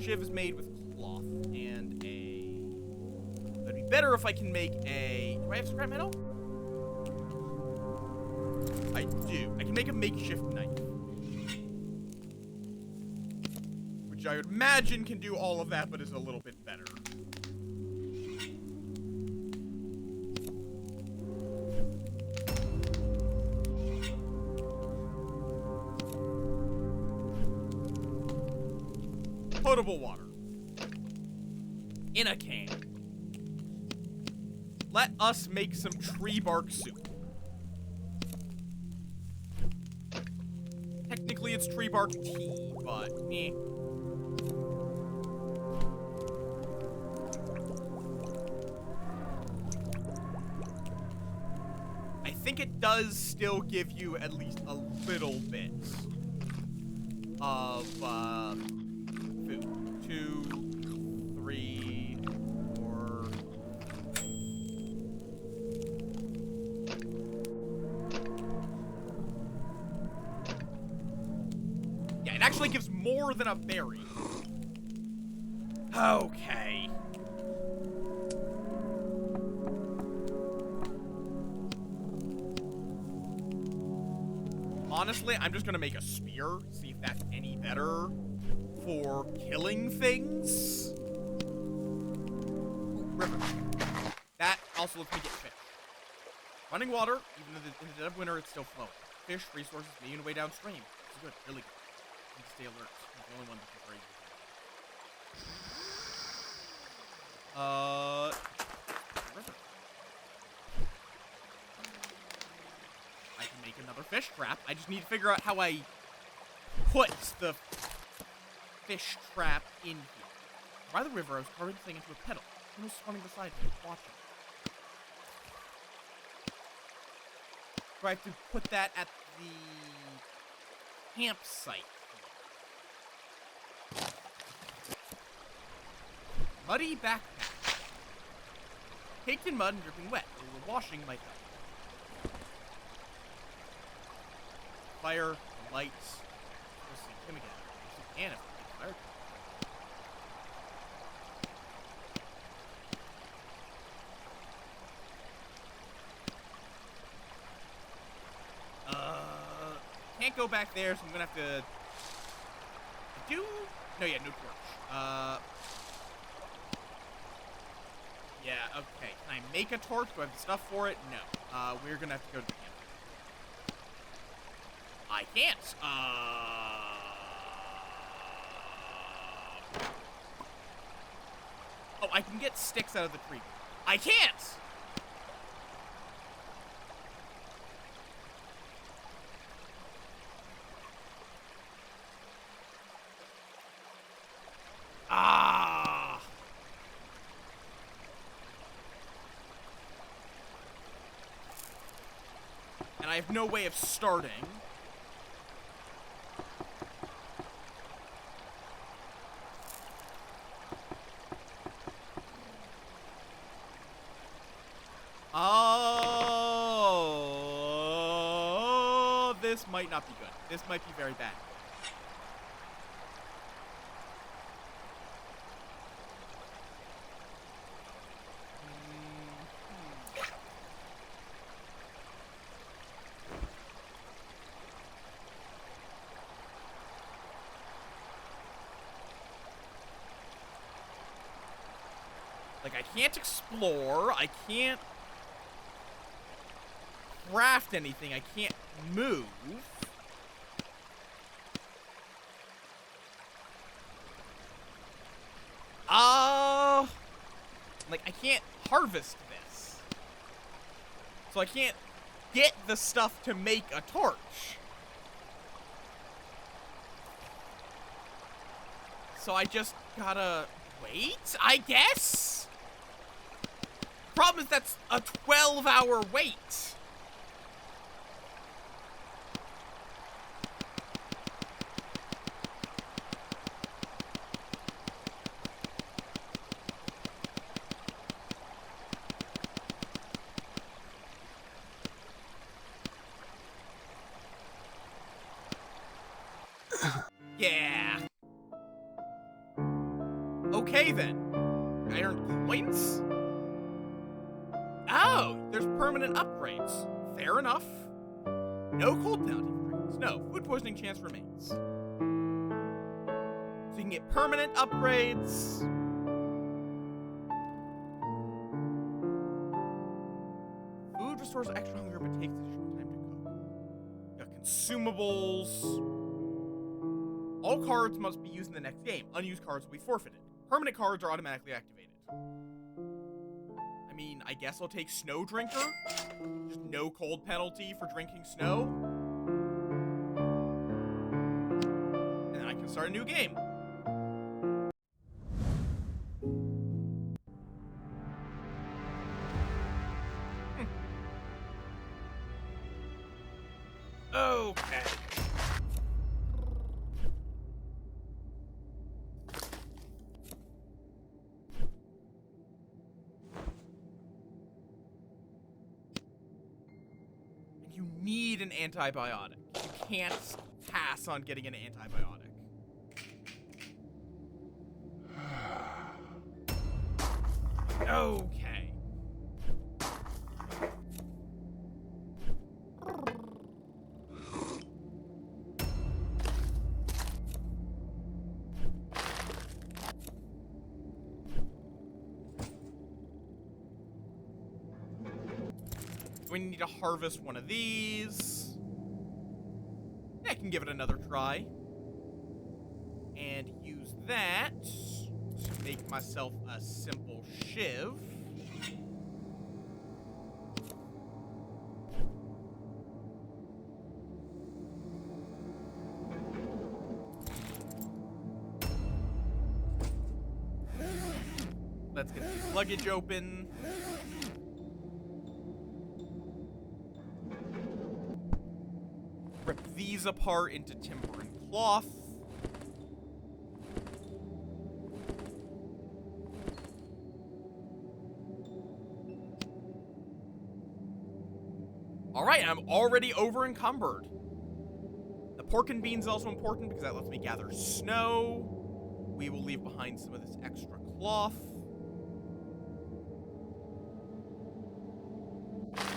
Shiv is made with cloth and a... That'd be better if I can make a... Do I have scrap metal? I do. I can make a makeshift knife. Which I would imagine can do all of that, but is a little bit better. Potable water. In a can. Let us make some tree bark soup. Technically it's tree bark tea, but eh. I think it does still give you at least a little bit of food. 2, 3, 4. Yeah, it actually gives more than a berry. Okay. Honestly, I'm just gonna make a spear, see if that's any better for killing things. Ooh, river. That also lets me get fish. Running water, even in the dead of winter, it's still flowing. Fish resources making their way downstream. This is good, really good. I need to stay alert. I'm the only one that can brave it. River. I can make another fish trap. I just need to figure out how I put the fish trap in here. By the river, I was carving this thing into a pedal. Someone was swimming beside me, watching. Do I have to put that at the campsite? Muddy backpack. Caked in mud and dripping wet. A little washing might help. Fire, lights. Let's see him again. Actually, can if I get fire. Can't go back there, so I'm gonna have to do. No, yeah, no torch. Yeah, okay. Can I make a torch? Do I have the stuff for it? No. We're gonna have to go to the camp. I can't. Oh, I can get sticks out of the tree. I can't! Ah! And I have no way of starting. Oh, this might not be good. This might be very bad. Like, I can't explore, I can't craft anything, I can't move. Like, I can't harvest this. So I can't get the stuff to make a torch. So I just gotta wait, I guess? Problem is that's a 12-hour wait. Yeah. Okay then. I earned coins? Oh, there's permanent upgrades. Fair enough. No cold penalty for drinking snow. Food poisoning chance remains. So you can get permanent upgrades. Food restores extra hunger but takes additional time to cook. Got consumables. All cards must be used in the next game. Unused cards will be forfeited. Permanent cards are automatically activated. I mean, I guess I'll take Snow Drinker. Just no cold penalty for drinking snow. And then I can start a new game. Okay. You need an antibiotic. You can't pass on getting an antibiotic. Okay. We need to harvest one of these. I can give it another try. And use that to make myself a simple shiv. Let's get this luggage open. Rip these apart into timber and cloth. Alright, I'm already over encumbered. The pork and beans is also important because that lets me gather snow. We will leave behind some of this extra cloth.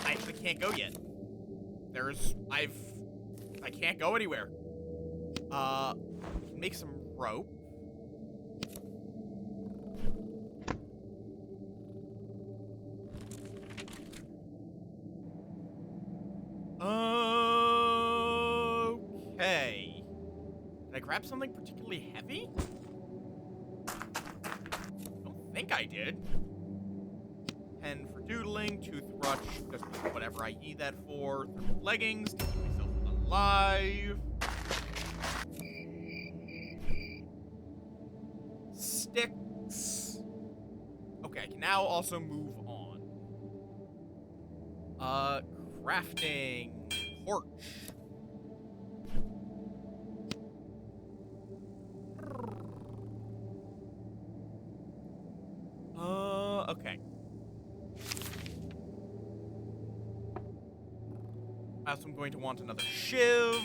I actually can't go yet. I can't go anywhere. We can make some rope. Okay. Did I grab something particularly heavy? I don't think I did. Pen for doodling, toothbrush, just whatever I need that for. Leggings to keep myself alive. Sticks. Okay, I can now also move on. Crafting. Torch. Okay. I also am going to want another shiv.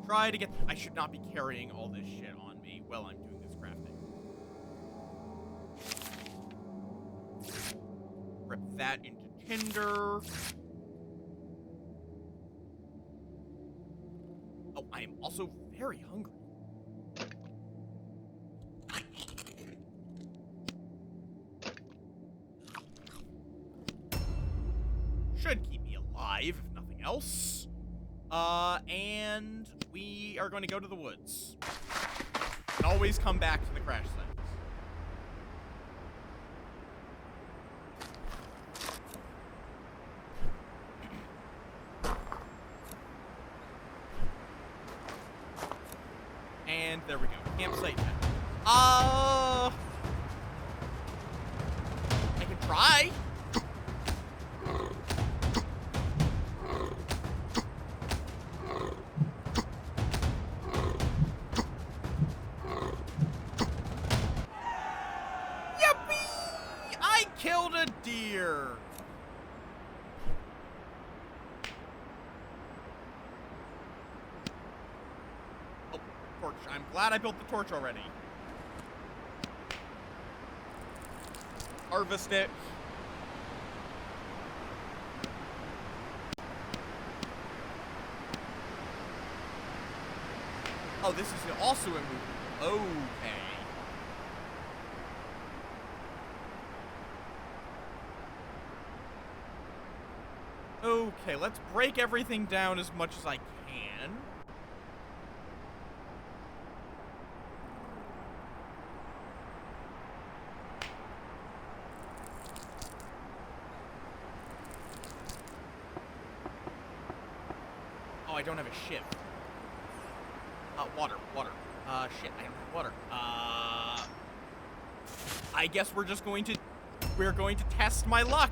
Try to get... I should not be carrying all this shit on me while I'm doing this crafting. Rip that into tinder. Oh, I am also very hungry. Should keep me alive, if nothing else. And we are going to go to the woods. And always come back to the crash sites. And there we go. Campsite now. I can try. Yippee! I killed a deer. Torch. I'm glad I built the torch already. Harvest it. Oh, this is also immovable. Okay. Okay, let's break everything down as much as I can. Oh, I don't have a shiv. Water. Shit, I don't have water. I guess we're going to test my luck.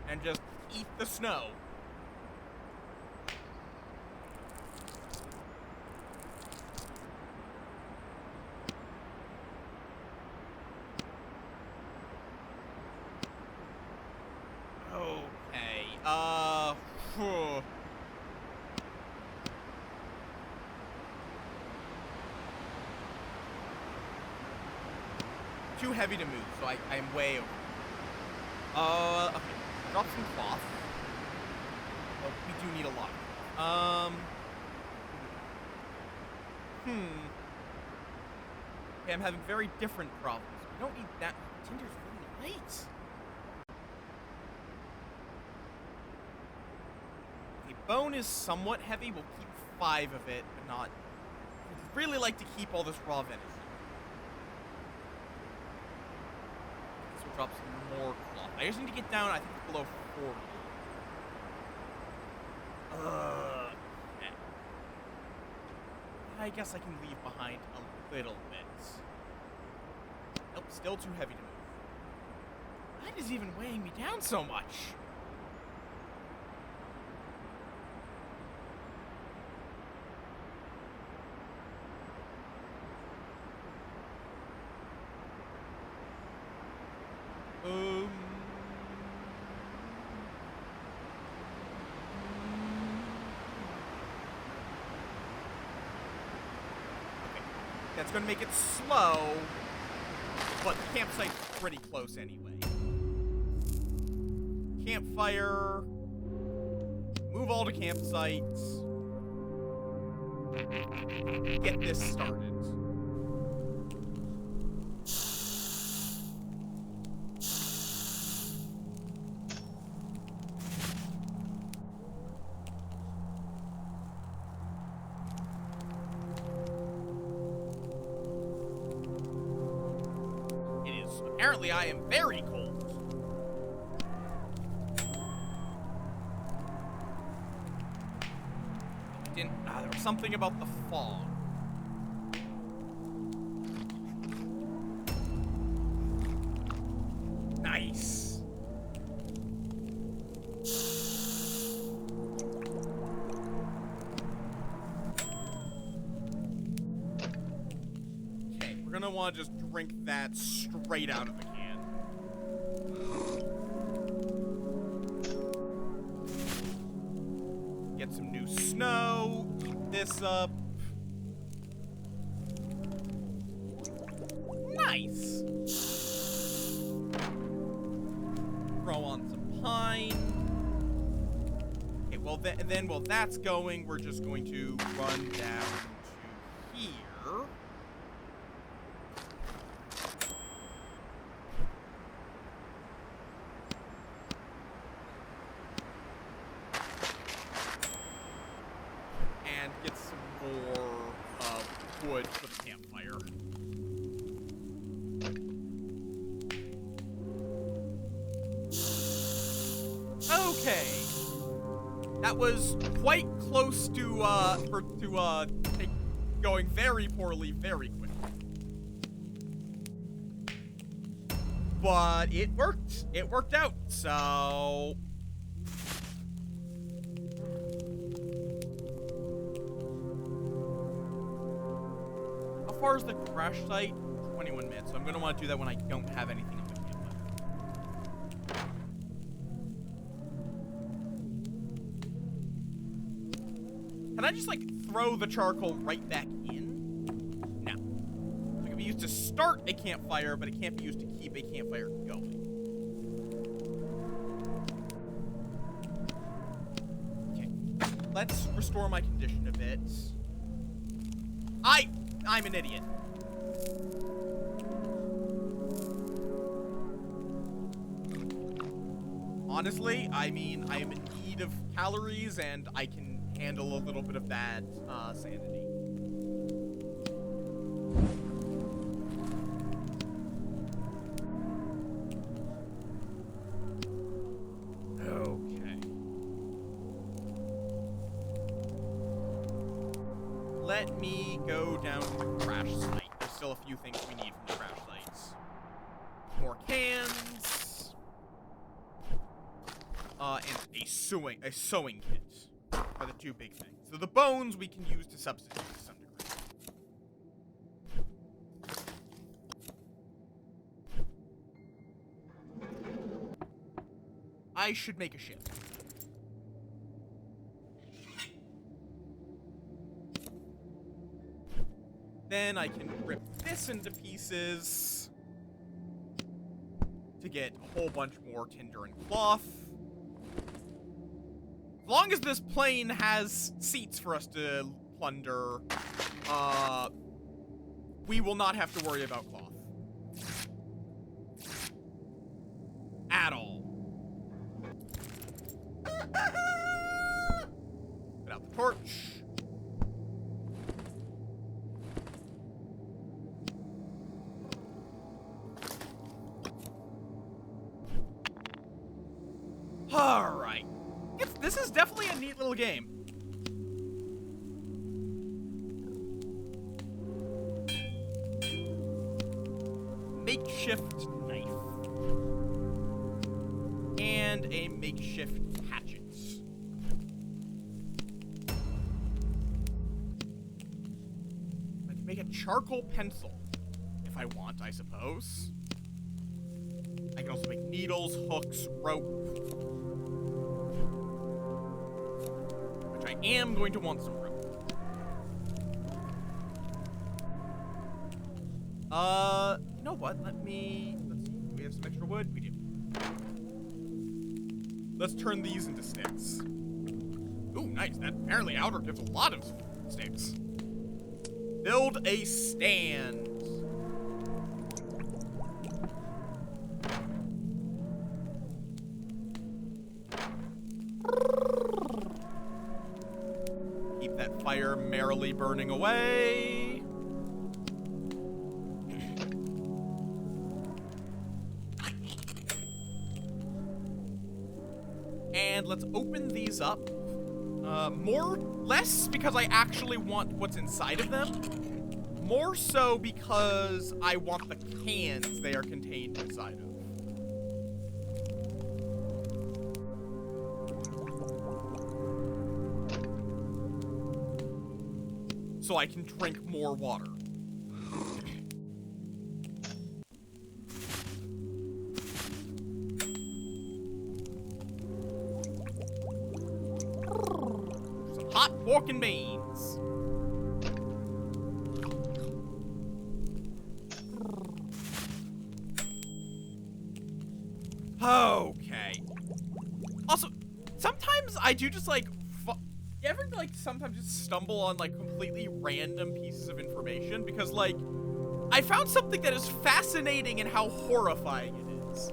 And just eat the snow. Okay, too heavy to move, so I'm way over. Okay. Drop some cloth. But we do need a lot. Okay, I'm having very different problems. We don't need that. Tinder's really light. The bone is somewhat heavy. We'll keep 5 of it, but not... We'd really like to keep all this raw venison. So we'll drop some more cloth. I just need to get down, I think, below 40. Okay. I guess I can leave behind a little bit. Nope, still too heavy to move. That is even weighing me down so much. That's going to make it slow, but the campsite's pretty close anyway. Campfire. Move all to campsites. Get this started. Apparently, I am very cold. There was something about the fog. Nice. Okay, we're gonna want to just drink that straight out of the can. Get some new snow. Heat this up. Nice. Throw on some pine. Okay, well then while that's going, we're just going to run down to here. And get some more wood for the campfire. Okay. That was quite close to going very poorly very quickly. But it worked. It worked out. So how far is the crash site? 21 minutes. So I'm gonna want to do that when I don't have anything on the campfire. Can I just, like, throw the charcoal right back in? No. It can be used to start a campfire, but it can't be used to keep a campfire going. Okay. Let's restore my condition a bit. I'm an idiot. Honestly, I mean, I am in need of calories, and I can handle a little bit of that, sanity. Okay. Let me go down to the crash site. There's still a few things we need from the crash sites. More cans. And a sewing kit are the two big things. So the bones we can use to substitute to some degree. I should make a ship. Then I can rip this into pieces to get a whole bunch more tinder and cloth. As long as this plane has seats for us to plunder, we will not have to worry about cloth. At all. Put out the torch. Alright. This is definitely a neat little game. Makeshift knife. And a makeshift hatchet. I can make a charcoal pencil, if I want, I suppose. I can also make needles, hooks, rope. Which I am going to want some rope. You know what? Let's see. Do we have some extra wood? We do. Let's turn these into sticks. Ooh, nice. That apparently outer gives a lot of sticks. Build a stand. Keep that fire merrily burning away. And let's open these up. Less because I actually want what's inside of them. More so because I want the cans they are contained inside of. So I can drink more water. Some hot pork and beans. Okay. Also, sometimes I do just like, you ever like sometimes just stumble on like completely random pieces of information? Because like, I found something that is fascinating in how horrifying it is,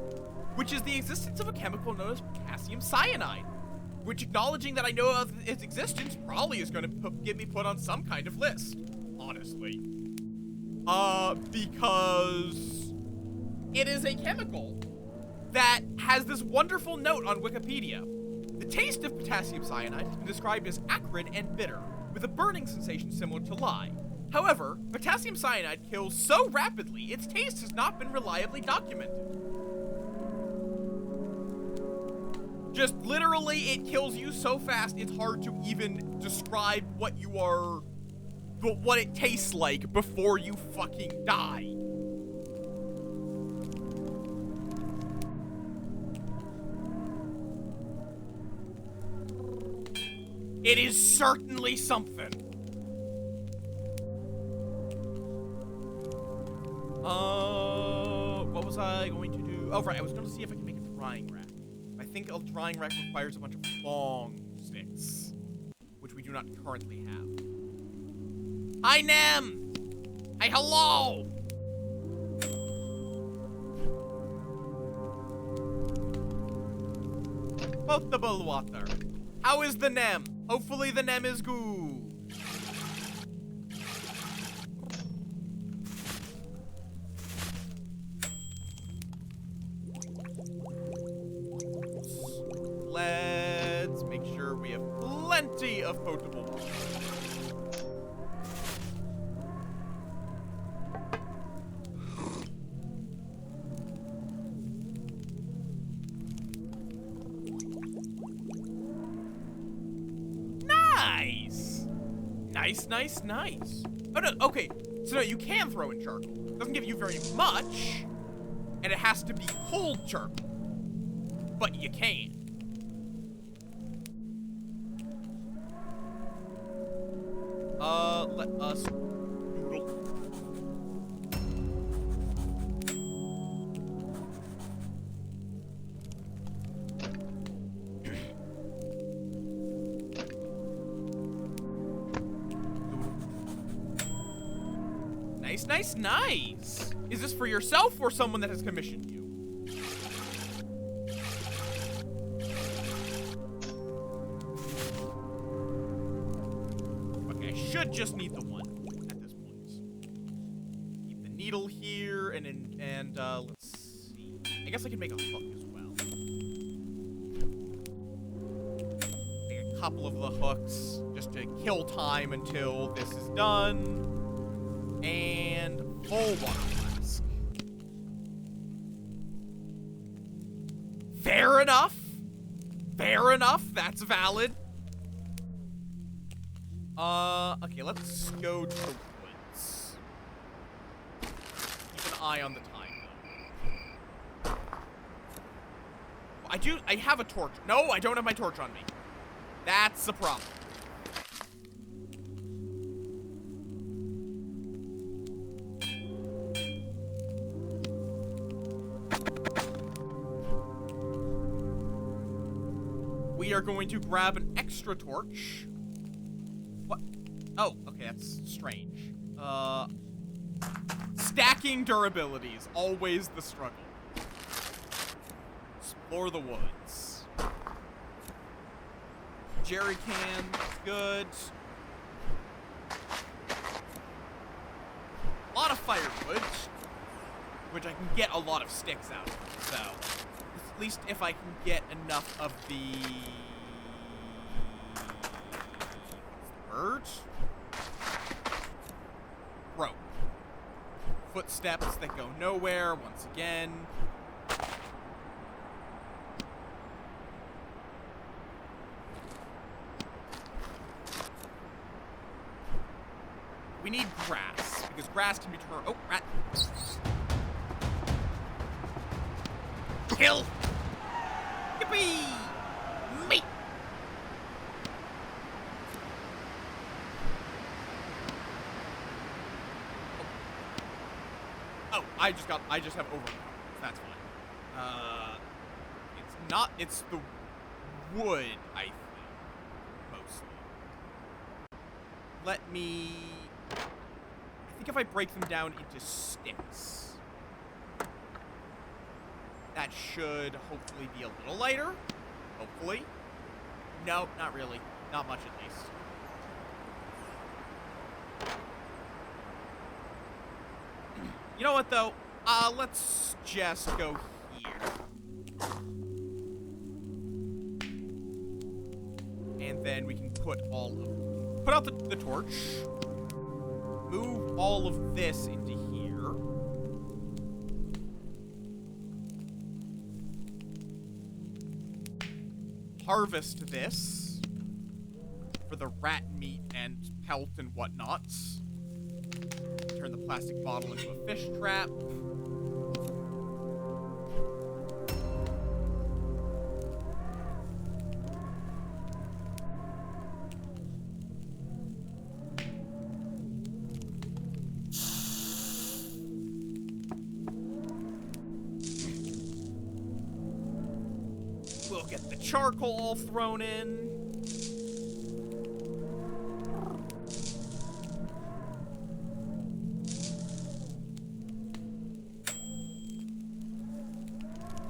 which is the existence of a chemical known as potassium cyanide, which, acknowledging that I know of its existence, probably is going to get me put on some kind of list, honestly. Because it is a chemical that has this wonderful note on Wikipedia. The taste of potassium cyanide has been described as acrid and bitter, with a burning sensation similar to lye. However, potassium cyanide kills so rapidly, its taste has not been reliably documented. Just literally, it kills you so fast, it's hard to even describe what it tastes like before you fucking die. It is certainly something. What was I going to do? Oh, right, I was going to see if I can make a drying rack. I think a drying rack requires a bunch of long sticks, which we do not currently have. Hi, Nem! Hey, hello! Potable water. How is the Nem? Hopefully the Nem is good. Let's make sure we have plenty of potable water. Nice. Oh, no, okay. So, no, you can throw in charcoal. It doesn't give you very much, and it has to be cold charcoal. But you can. Let us doodle. Nice. Is this for yourself or someone that has commissioned you? Okay, I should just need the one at this point. Keep the needle here, and let's see. I guess I can make a hook as well. Make a couple of the hooks just to kill time until this is done. And full water flask. Fair enough. That's valid. Okay, let's go to the woods. Keep an eye on the time, though. I have a torch. No, I don't have my torch on me. That's the problem. we are going to grab an extra torch. What? Oh, okay, that's strange. Stacking durabilities, always the struggle. Explore the woods. Jerry can, good. A lot of firewood, which I can get a lot of sticks out of, so at least if I can get enough of the bird rope. Footsteps that go nowhere once again. We need grass, because grass can be turned. Oh, rat. Kill! Yippee! Meat! Oh, I just have overpower. That's fine. It's the wood, I think, mostly. Let me... I think if I break them down into sticks, that should hopefully be a little lighter. Hopefully. No, not really. Not much, at least. You know what, though? Let's just go here. And then we can put out the torch. Move all of this into here. Harvest this for the rat meat and pelt and whatnot. Turn the plastic bottle into a fish trap. We'll get the charcoal all thrown in.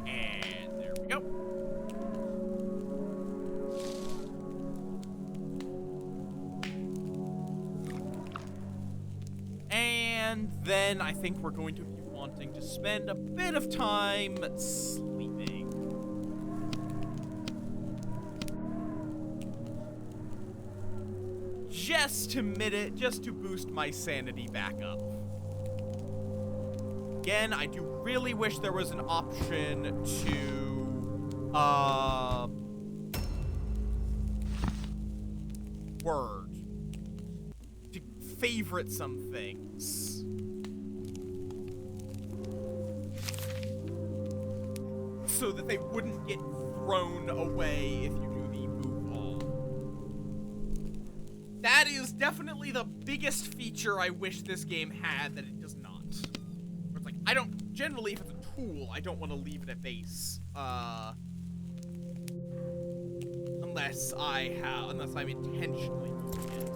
And there we go. And then I think we're going to be wanting to spend a bit of time sleeping. Just to boost my sanity back up. Again, I do really wish there was an option to favorite some things. So that they wouldn't get thrown away if you do the move all. That is definitely the biggest feature I wish this game had that it does not. Where it's like, I don't, generally if it's a tool, I don't want to leave it at base. Unless I'm intentionally doing it.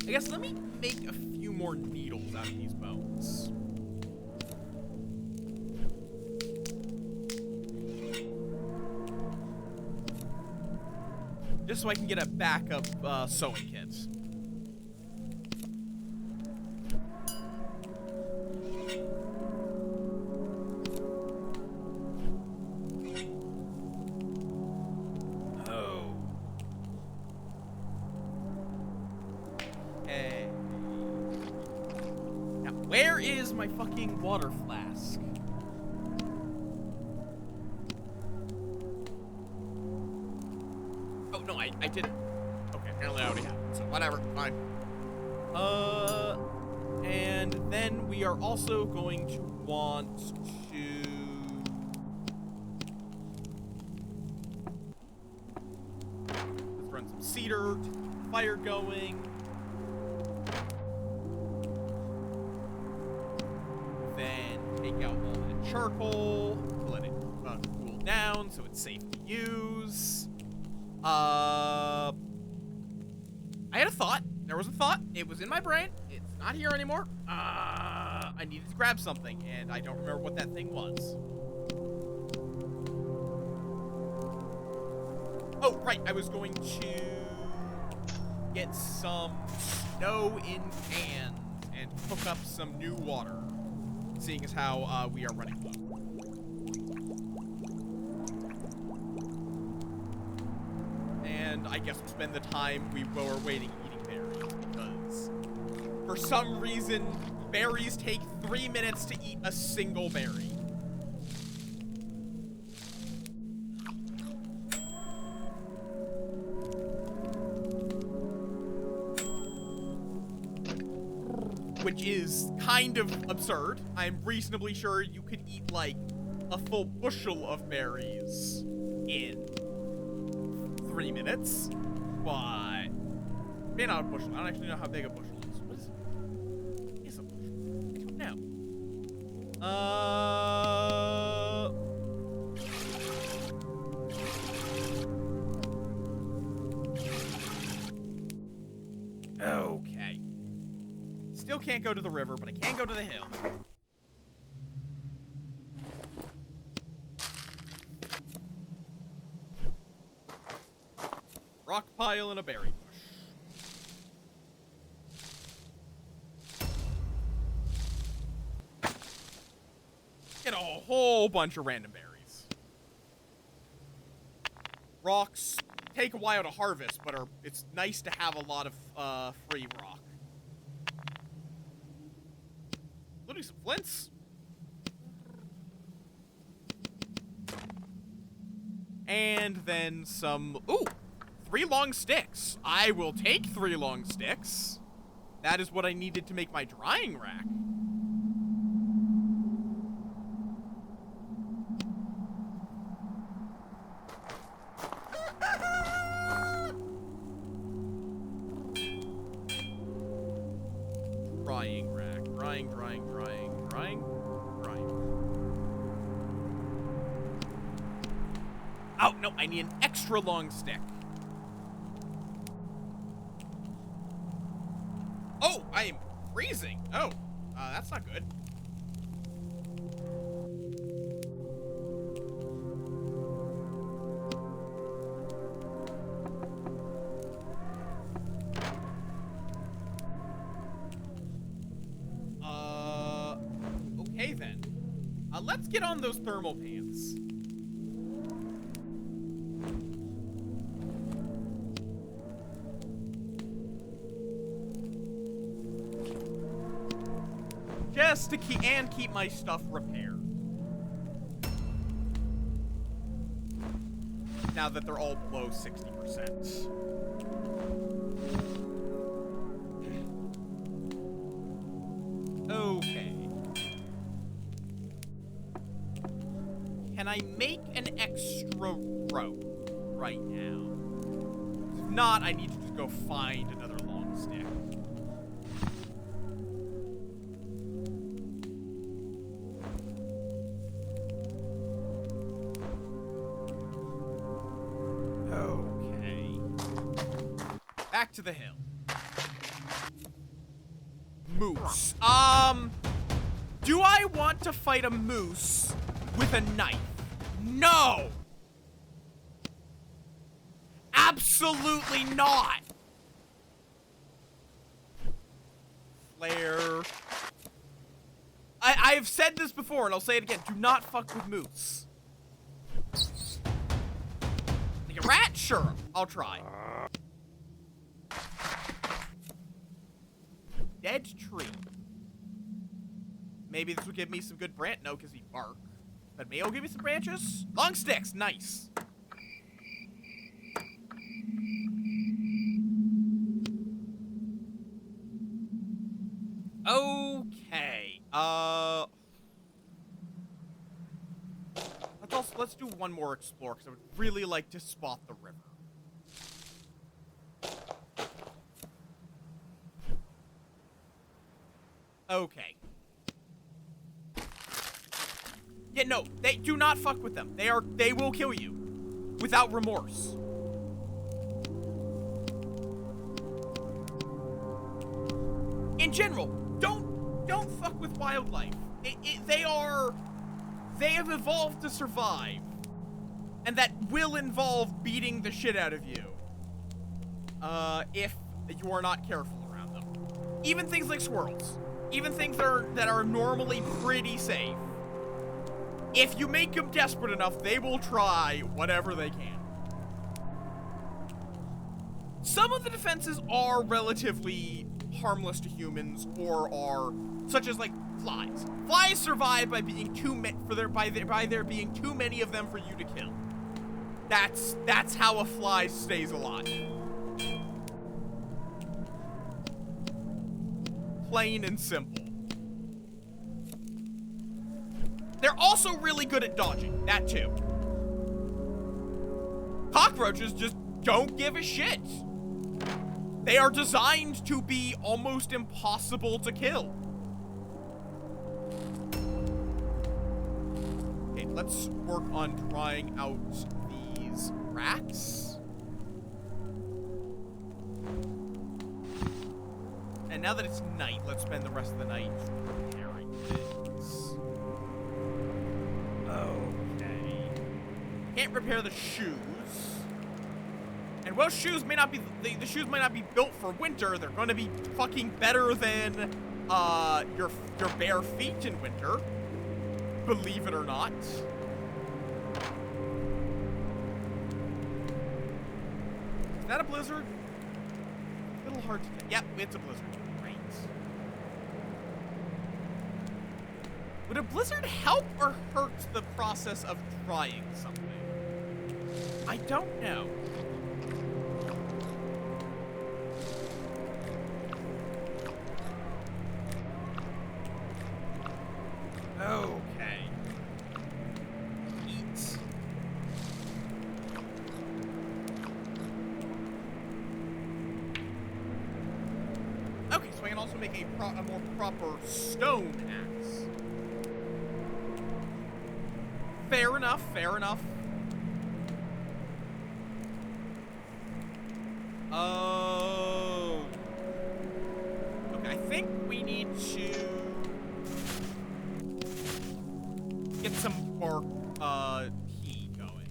I guess let me make a few more needles out of these bones. Just so I can get a backup sewing kit. Where is my fucking water flask? Oh, no, I didn't. Okay, apparently I already have it, so whatever, fine. And then we are also going to want to... Let's burn some cedar to keep the fire going. Then take out all that charcoal to let it cool down so it's safe to use. I had a thought. There was a thought. It was in my brain. It's not here anymore. I needed to grab something, and I don't remember what that thing was. Oh, right. I was going to get some snow in cans and hook up some new water, seeing as how we are running low. And I guess we'll spend the time we were waiting eating berries, because for some reason, berries take 3 minutes to eat a single berry. Which is kind of absurd. I'm reasonably sure you could eat, like, a full bushel of berries in 3 minutes, but maybe not a bushel. I don't actually know how big a bushel is. What is a bushel? I don't know. Okay. Still can't go to the river, but I can go to the hill. Rock pile and a berry bush. Get a whole bunch of random berries. Rocks take a while to harvest, but it's nice to have a lot of free rock. Literally some flints. And then some... Ooh! 3 long sticks. I will take 3 long sticks. That is what I needed to make my drying rack. Drying rack. Drying. Oh, no, I need an extra long stick. Oh, I am freezing. Oh, that's not good. Okay then. Let's get on those thermal pants. Just to keep my stuff repaired. Now that they're all below 60%. Okay. Can I make an extra rope right now? If not, I need to just go find another long stick. Back to the hill. Moose. Do I want to fight a moose with a knife? No! Absolutely not! Flare. I've said this before, and I'll say it again. Do not fuck with moose. Like a rat? Sure. I'll try. Dead tree. Maybe this will give me some good branch. No, because we bark. But maybe it'll give me some branches. Long sticks. Nice. Okay. Let's do one more explore, because I would really like to spot the river. Okay. Yeah, no, they do not fuck with them. They will kill you. Without remorse. In general, don't fuck with wildlife. They have evolved to survive. And that will involve beating the shit out of you. If you are not careful around them. Even things like squirrels. Even things that are normally pretty safe. If you make them desperate enough, they will try whatever they can. Some of the defenses are relatively harmless to humans, or are such as like flies. Flies survive by being by there being too many of them for you to kill. That's how a fly stays alive. Plain and simple. They're also really good at dodging. That too. Cockroaches just don't give a shit. They are designed to be almost impossible to kill. Okay, let's work on drying out these racks. And now that it's night, let's spend the rest of the night repairing things. Okay. Can't repair the shoes. And while shoes may not be, the shoes might not be built for winter, they're going to be fucking better than your bare feet in winter. Believe it or not. Is that a blizzard? A little hard to get. Yep, it's a blizzard. Great. Would a blizzard help or hurt the process of drying something? I don't know. Okay. Eat. Okay, so I can also make a more proper stone axe. Fair enough, fair enough. Oh. Okay, I think we need to get some bark, tea going.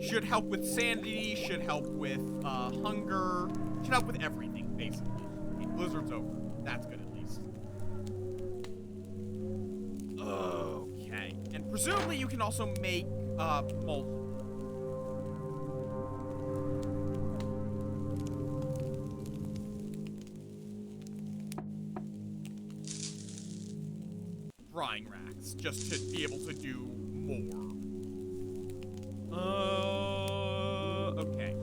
Should help with sanity, should help with, hunger, should help with everything, basically. Okay, blizzard's over. That's good, at least. Okay. And presumably you can also make, molten. Drying racks, just to be able to do more. Okay.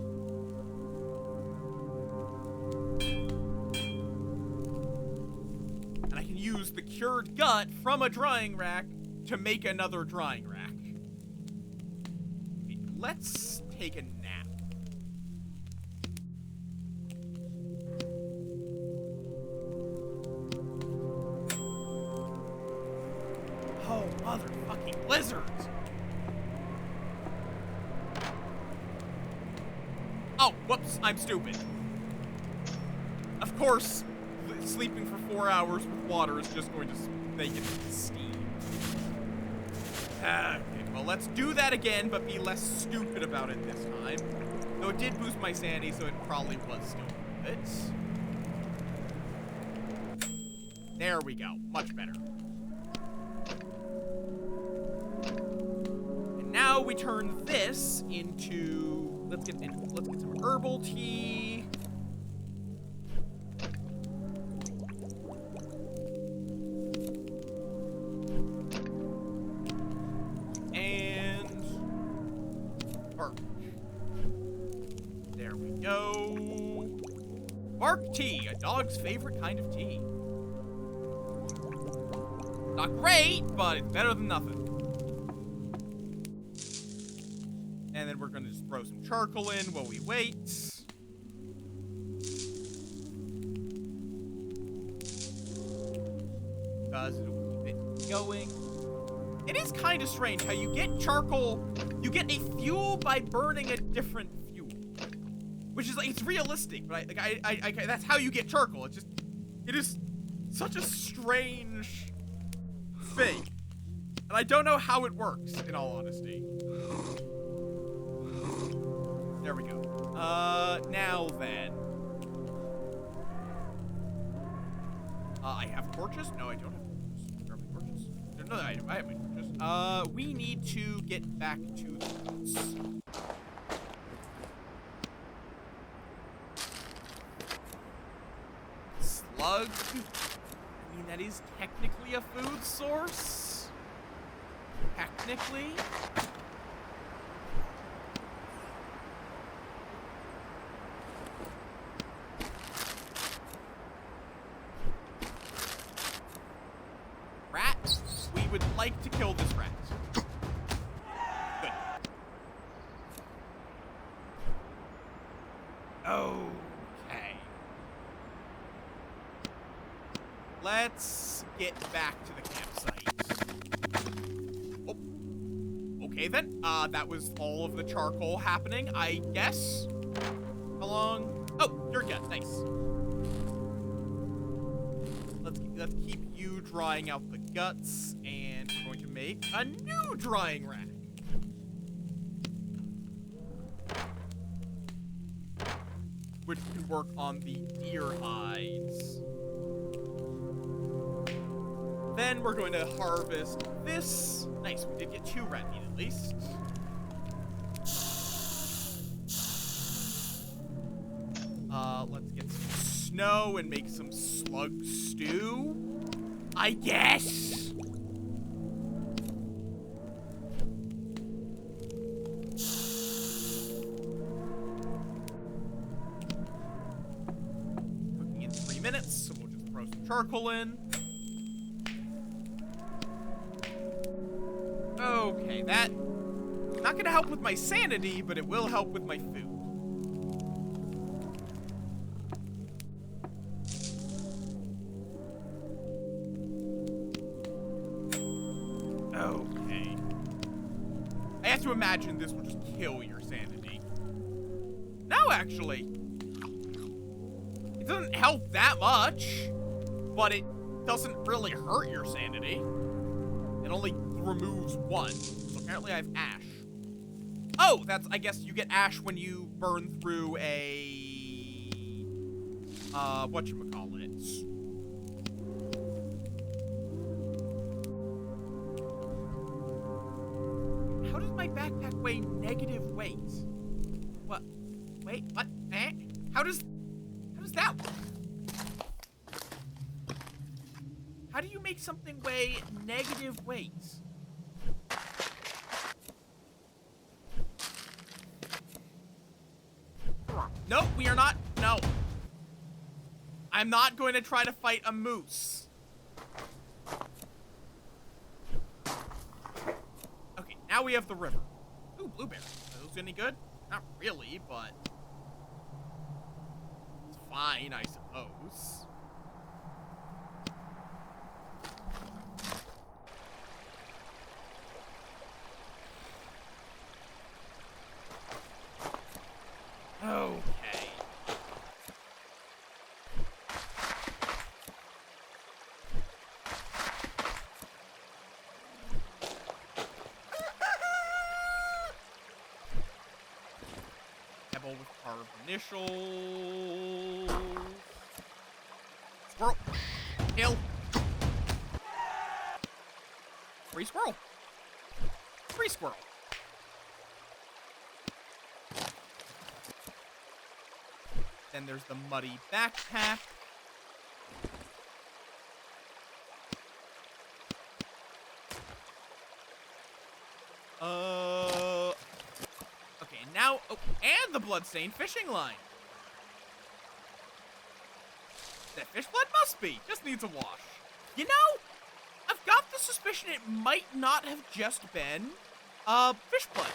And I can use the cured gut from a drying rack to make another drying rack. Okay, let's take a nap. Oh, motherfucking blizzards! Oh, whoops, I'm stupid. Of course, sleeping for 4 hours with water is just going to make it steam. Okay, well, let's do that again, but be less stupid about it this time. Though it did boost my sanity, so it probably was still worth it. There we go, much better. Now we turn this into, let's get some herbal tea. And bark. There we go. Bark tea, a dog's favorite kind of tea. Not great, but it's better than nothing. And then we're gonna just throw some charcoal in while we wait. because it'll keep it going. It is kind of strange how you get charcoal, you get a fuel by burning a different fuel. Which is, like, it's realistic, but that's how you get charcoal. It is such a strange thing. And I don't know how it works, in all honesty. There we go. Now then. I have torches? No, I don't have torches. Where are my torches? No, I have my torches. We need to get back to the roots. Slug? I mean, that is technically a food source. Technically. Rat? We would like to kill this rat. Good. Okay. Let's get back to the campsite. Oh. Okay then. That was all of the charcoal happening, I guess. How long? Oh, you're good. Nice. Let's keep you drying out the guts, and we're going to make a new drying rack. Which can work on the deer hides. Then we're going to harvest this. Nice, we did get 2 rat meat at least. Let's get some snow and make some slug stew, I guess. Cooking in 3 minutes, so we'll just throw some charcoal in. Okay, that not gonna help with my sanity, but it will help with my food. Okay. I have to imagine this will just kill your sanity. No, actually. It doesn't help that much, but it doesn't really hurt your sanity. It only removes 1. So apparently I have ash. Oh, that's, I guess you get ash when you burn through a, whatchamacallit. How does my backpack weigh negative weight? What? Wait, what? Eh? How does that work? How do you make something weigh negative weight? Nope, we are not. No. I'm not going to try to fight a moose. Okay, now we have the river. Ooh, blueberries. Are those any good? Not really, but it's fine, I suppose. Okay. Pebble with carved initials. Squirrel. Kill. Free squirrel. Free squirrel. Then there's the muddy backpack. Okay, now, oh, and the bloodstained fishing line. That fish blood must be. Just needs a wash. You know, I've got the suspicion it might not have just been, fish blood.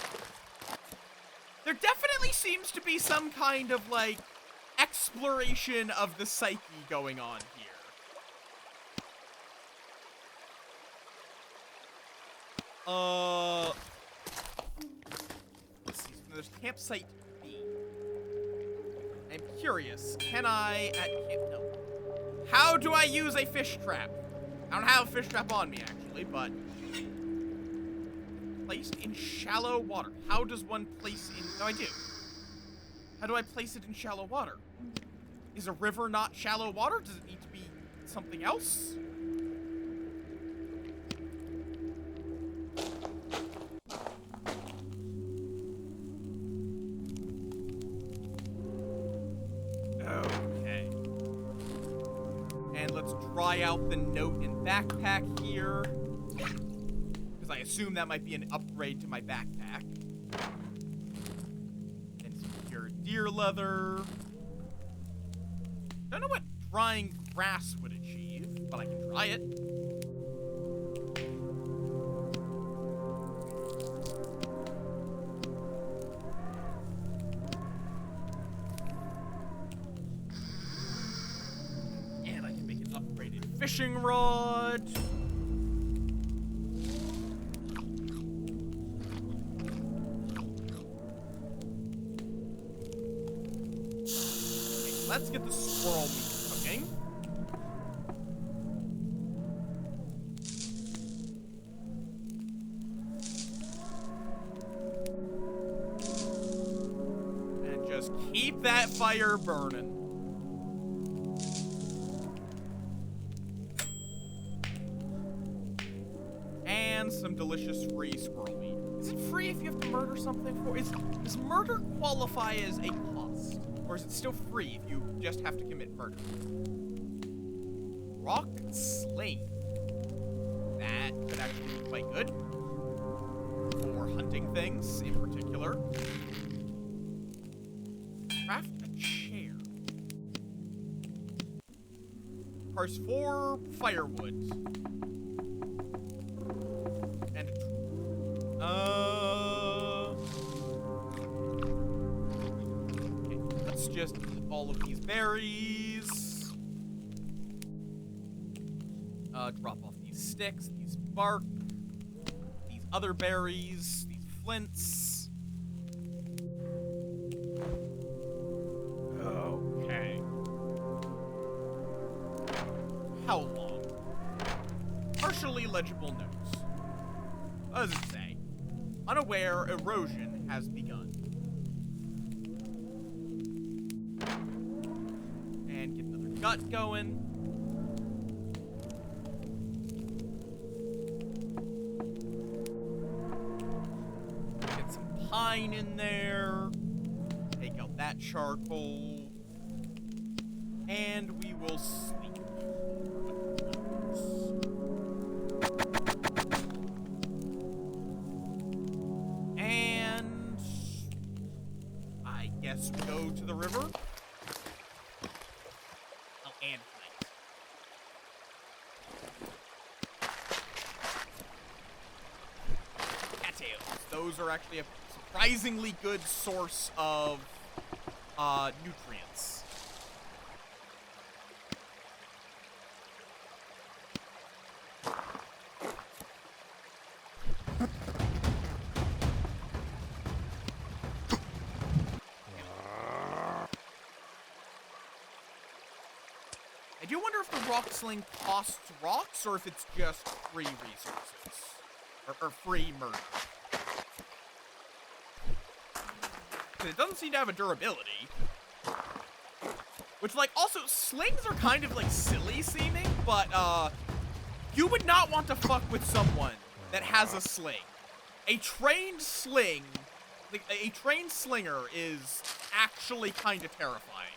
There definitely seems to be some kind of, like, exploration of the psyche going on here. Let's see. So there's campsite B. I'm curious. Can I at camp? No. How do I use a fish trap? I don't have a fish trap on me actually, but placed in shallow water. How does one place in? No, I do. How do I place it in shallow water? Is a river not shallow water? Does it need to be something else? Okay. And let's try out the note and backpack here. Because I assume that might be an upgrade to my backpack. And some pure deer leather. Don't know what drying grass would achieve, but I can try it. And I can make an upgraded fishing rod. Okay, let's get the squirrel meat cooking. And just keep that fire burning. And some delicious free squirrel meat. Is it free if you have to murder something for? Does murder qualify as a cost? Or is it still free if you just have to commit murder? Rock sling. That could actually be quite good. For hunting things in particular. Craft a chair. Requires 4 firewood. And a tool. Okay, let's just eat all of these berries. Drop off these sticks, these bark, these other berries, these flints. Okay. How long? Partially legible notes. What does it say? Unaware erosion has begun. And get another gut going. Get some pine in there. Take out that charcoal. And we will sleep. And I guess we go to the river. Oh, and night. Cattails. Those are actually a surprisingly good source of nutrients. I do wonder if the rock sling costs rocks or if it's just free resources. Or free murder. Because it doesn't seem to have a durability. Which, like, also, slings are kind of, like, silly seeming, but, you would not want to fuck with someone that has a sling. A trained sling, like, a trained slinger is actually kind of terrifying.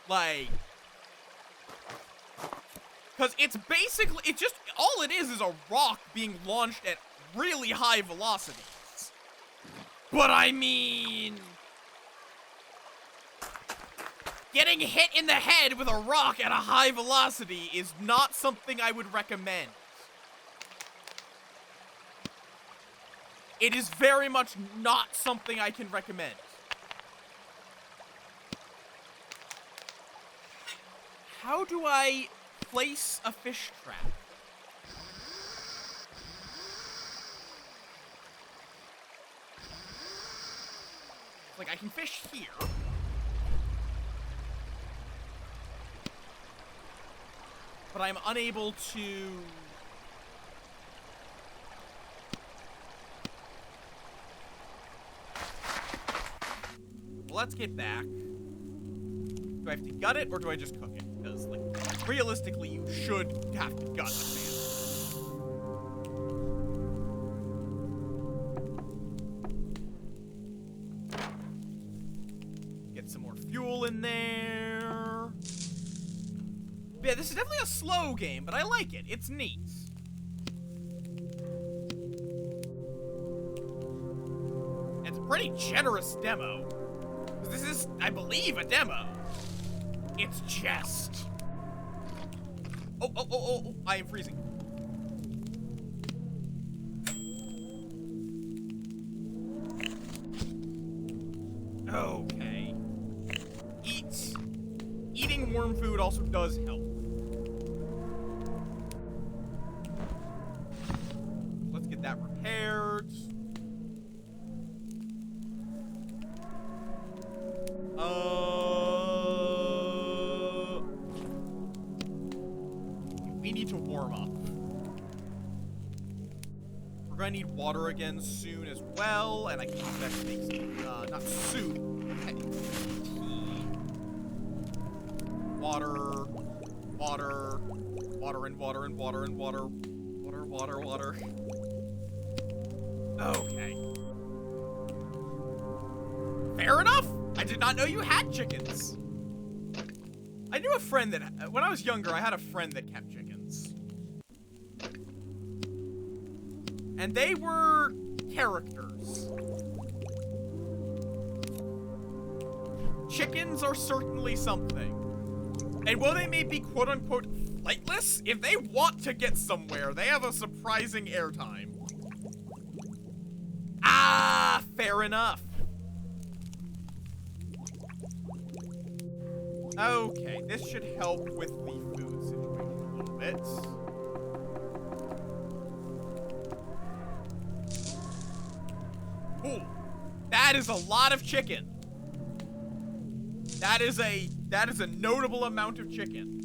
Like, because it's basically, it's just, all it is a rock being launched at really high velocities. But I mean, getting hit in the head with a rock at a high velocity is not something I would recommend. It is very much not something I can recommend. How do I place a fish trap? Like, I can fish here. But I'm unable to... Well, let's get back. Do I have to gut it, or do I just cook it? Because, like, realistically, you should have to gut a man. Get some more fuel in there. Yeah, this is definitely a slow game, but I like it. It's neat. It's a pretty generous demo. This is, I believe, a demo. It's just... Oh, I am freezing. Okay. Eating worm food also does help. Let's get that repaired. We need to warm up. We're gonna need water again soon as well, and I can use that to make some, not soup, tea. Water, and water. Okay. Fair enough! I did not know you had chickens. I knew a friend that, when I was younger, I had a friend that kept chickens. And they were characters. Chickens are certainly something. And while they may be quote-unquote flightless, if they want to get somewhere, they have a surprising airtime. Ah, fair enough. Okay, this should help with the food situation a little bit. Ooh, that is a lot of chicken. That is a notable amount of chicken.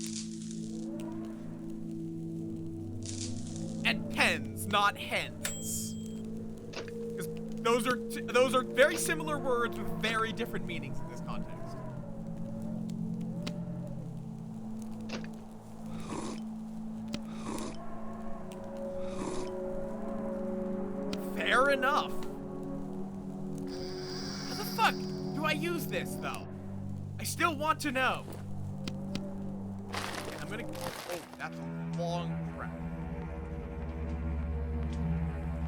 And pens, not hens. Because those are very similar words with very different meanings in this context. Fair enough. How the fuck do I use this, though? I still want to know. I'm gonna... Oh, that's a long breath.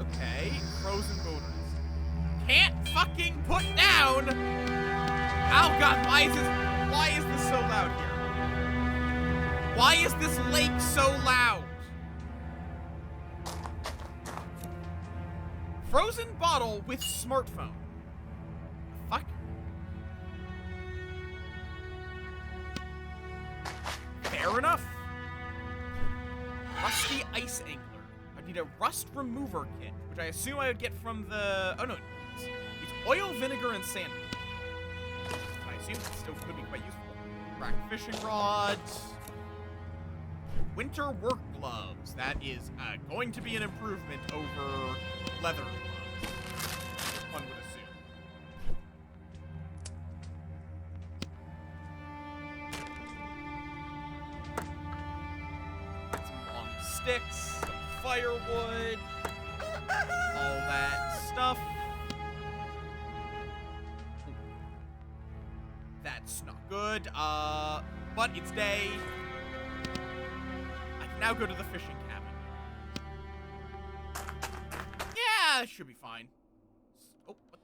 Okay, frozen motors. Can't fucking put down! Oh god, why is this so loud here? Why is this lake so loud? Frozen bottle with smartphone. Fuck. Fair enough. Rusty ice angler. I need a rust remover kit, which I assume I would get from the... Oh no, it's oil, vinegar, and sand. I assume it still could be quite useful. Cracked fishing rods. Winter work gloves. That is going to be an improvement over leather gloves, one would assume. Some long sticks, some firewood, all that stuff. That's not good. But it's day. I can now go to the fishing cabin. Yeah, it should be fine. Oh, what?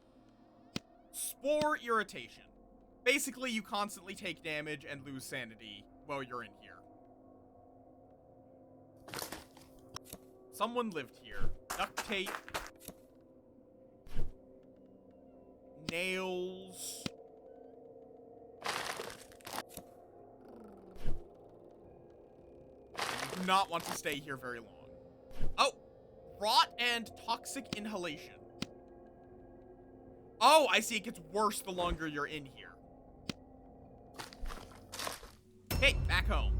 Spore irritation. Basically, you constantly take damage and lose sanity while you're in here. Someone lived here. Duct tape. Nails. You do not want to stay here very long. Oh! Rot and toxic inhalation. Oh, I see. It gets worse the longer you're in here. Okay, back home.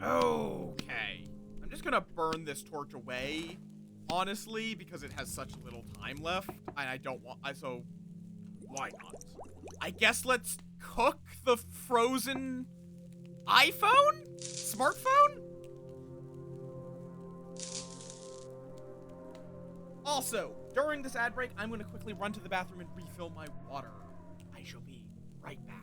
Okay. I'm just gonna burn this torch away, honestly, because it has such little time left, and I don't want... So, why not? I guess let's cook the frozen iPhone? Smartphone? Also, during this ad break, I'm gonna quickly run to the bathroom and refill my water. I shall be right back.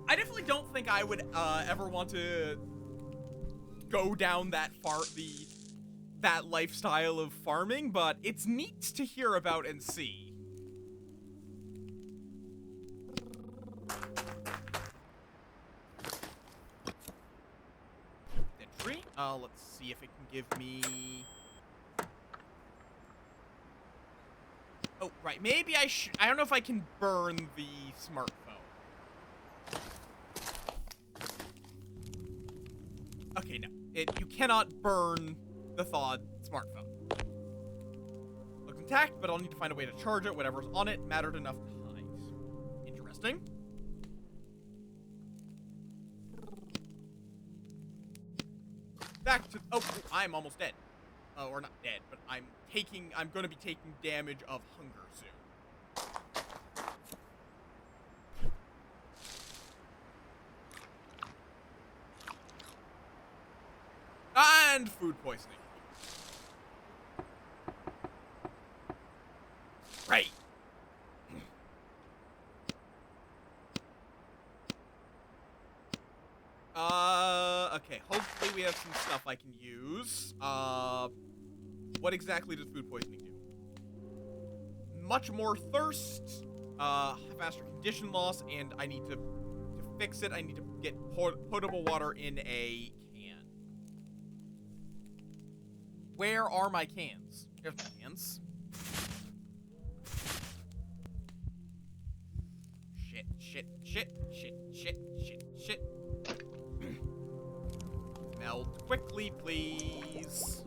I definitely don't think I would ever want to go down that that lifestyle of farming, but it's neat to hear about and see. Let's see if it can give me... Oh, right. Maybe I should... I don't know if I can burn the smartphone. Okay, no. You cannot burn the thawed smartphone. Looks intact, but I'll need to find a way to charge it. Whatever's on it mattered enough to hide. Interesting. Back to... Oh, I'm almost dead. Oh, or not dead, but I'm going to be taking damage of hunger soon. And food poisoning. Right. Okay, hopefully we have some stuff I can use. What exactly does food poisoning do? Much more thirst, faster condition loss, and I need to fix it, I need to get potable water in a can. Where are my cans? There's my cans. Shit. Melt quickly, please.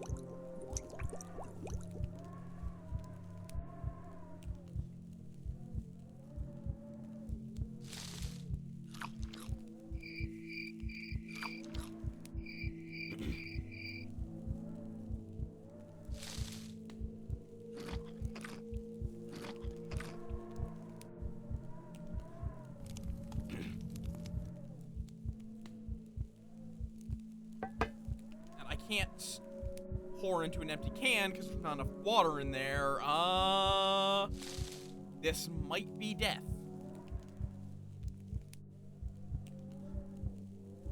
Can't pour into an empty can because there's not enough water in there. This might be death.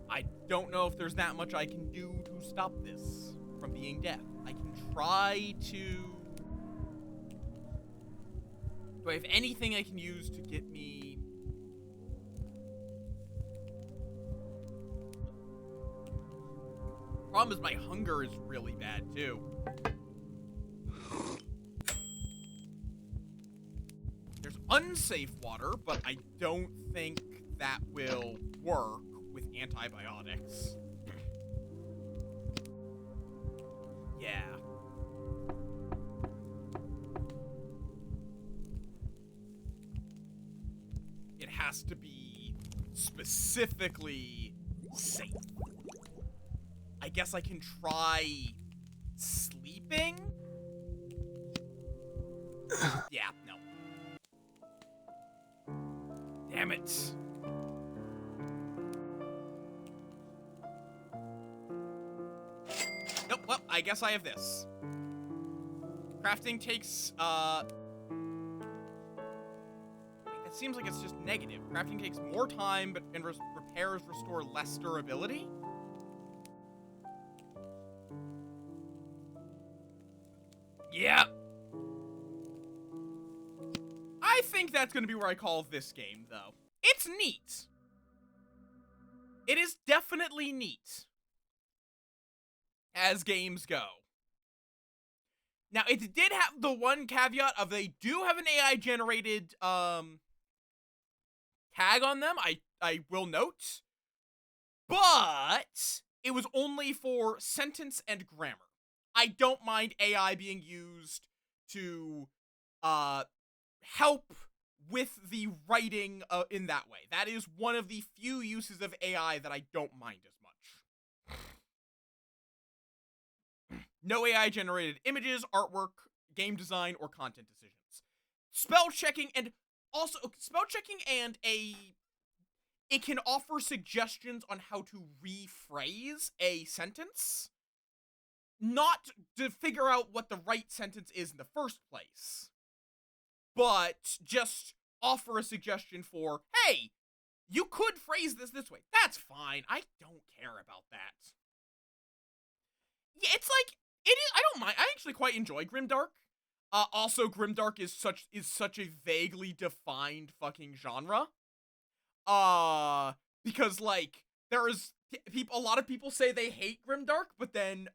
I don't know if there's that much I can do to stop this from being death. I can try to... Do I have anything I can use to get me... Problem is my hunger is really bad too. There's unsafe water, but I don't think that will work with antibiotics. Yeah. It has to be specifically safe. I guess I can try sleeping? Yeah, no. Damn it. Nope, well, I guess I have this. Crafting takes, Wait, that seems like it's just negative. Crafting takes more time, but and repairs restore less durability? Yeah. I think that's going to be where I call this game, though. It's neat. It is definitely neat. As games go. Now, it did have the one caveat of they do have an AI-generated, tag on them, I will note. But it was only for sentence and grammar. I don't mind AI being used to help with the writing in that way. That is one of the few uses of AI that I don't mind as much. No AI-generated images, artwork, game design, or content decisions. Spell checking and it can offer suggestions on how to rephrase a sentence. Not to figure out what the right sentence is in the first place, but just offer a suggestion for, hey, you could phrase this way. That's fine. I don't care about that. Yeah, it's like, it is, I don't mind. I actually quite enjoy Grimdark. Also, Grimdark is such a vaguely defined fucking genre. Because, like, there is a lot of people say they hate Grimdark, but then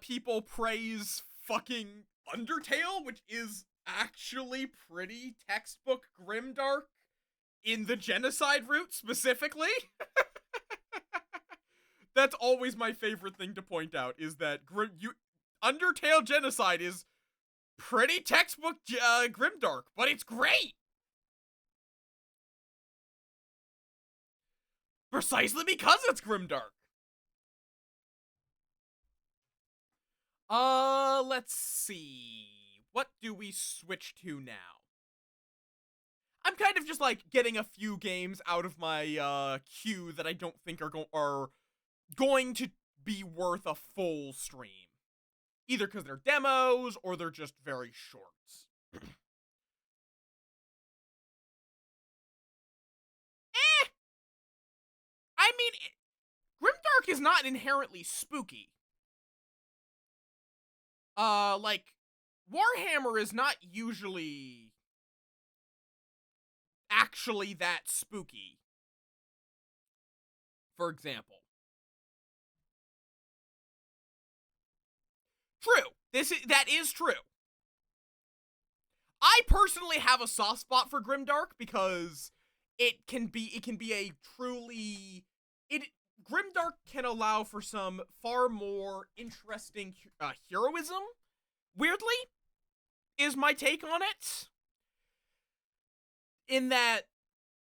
people praise fucking Undertale, which is actually pretty textbook Grimdark in the genocide route specifically. That's always my favorite thing to point out, is that Undertale genocide is pretty textbook Grimdark, but it's great. Precisely because it's Grimdark. Let's see. What do we switch to now? I'm kind of just like getting a few games out of my queue that I don't think are going to be worth a full stream. Either because they're demos or they're just very short. I mean, Grimdark is not inherently spooky. Like, Warhammer is not usually actually that spooky. For example. True. That is true. I personally have a soft spot for Grimdark because it can be a truly Grimdark can allow for some far more interesting heroism. Weirdly, is my take on it. In that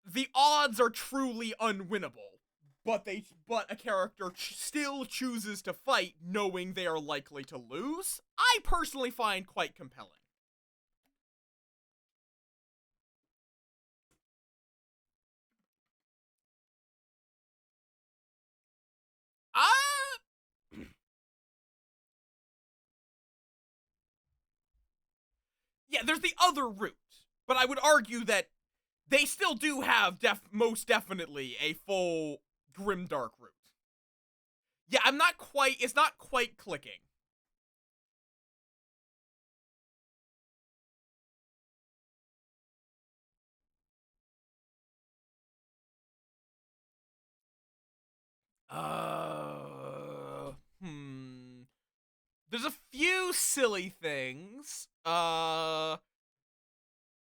the odds are truly unwinnable, but a character still chooses to fight knowing they are likely to lose. I personally find quite compelling. Yeah, there's the other route, but I would argue that they still do have most definitely a full Grimdark route. Yeah, it's not quite clicking. There's a few silly things.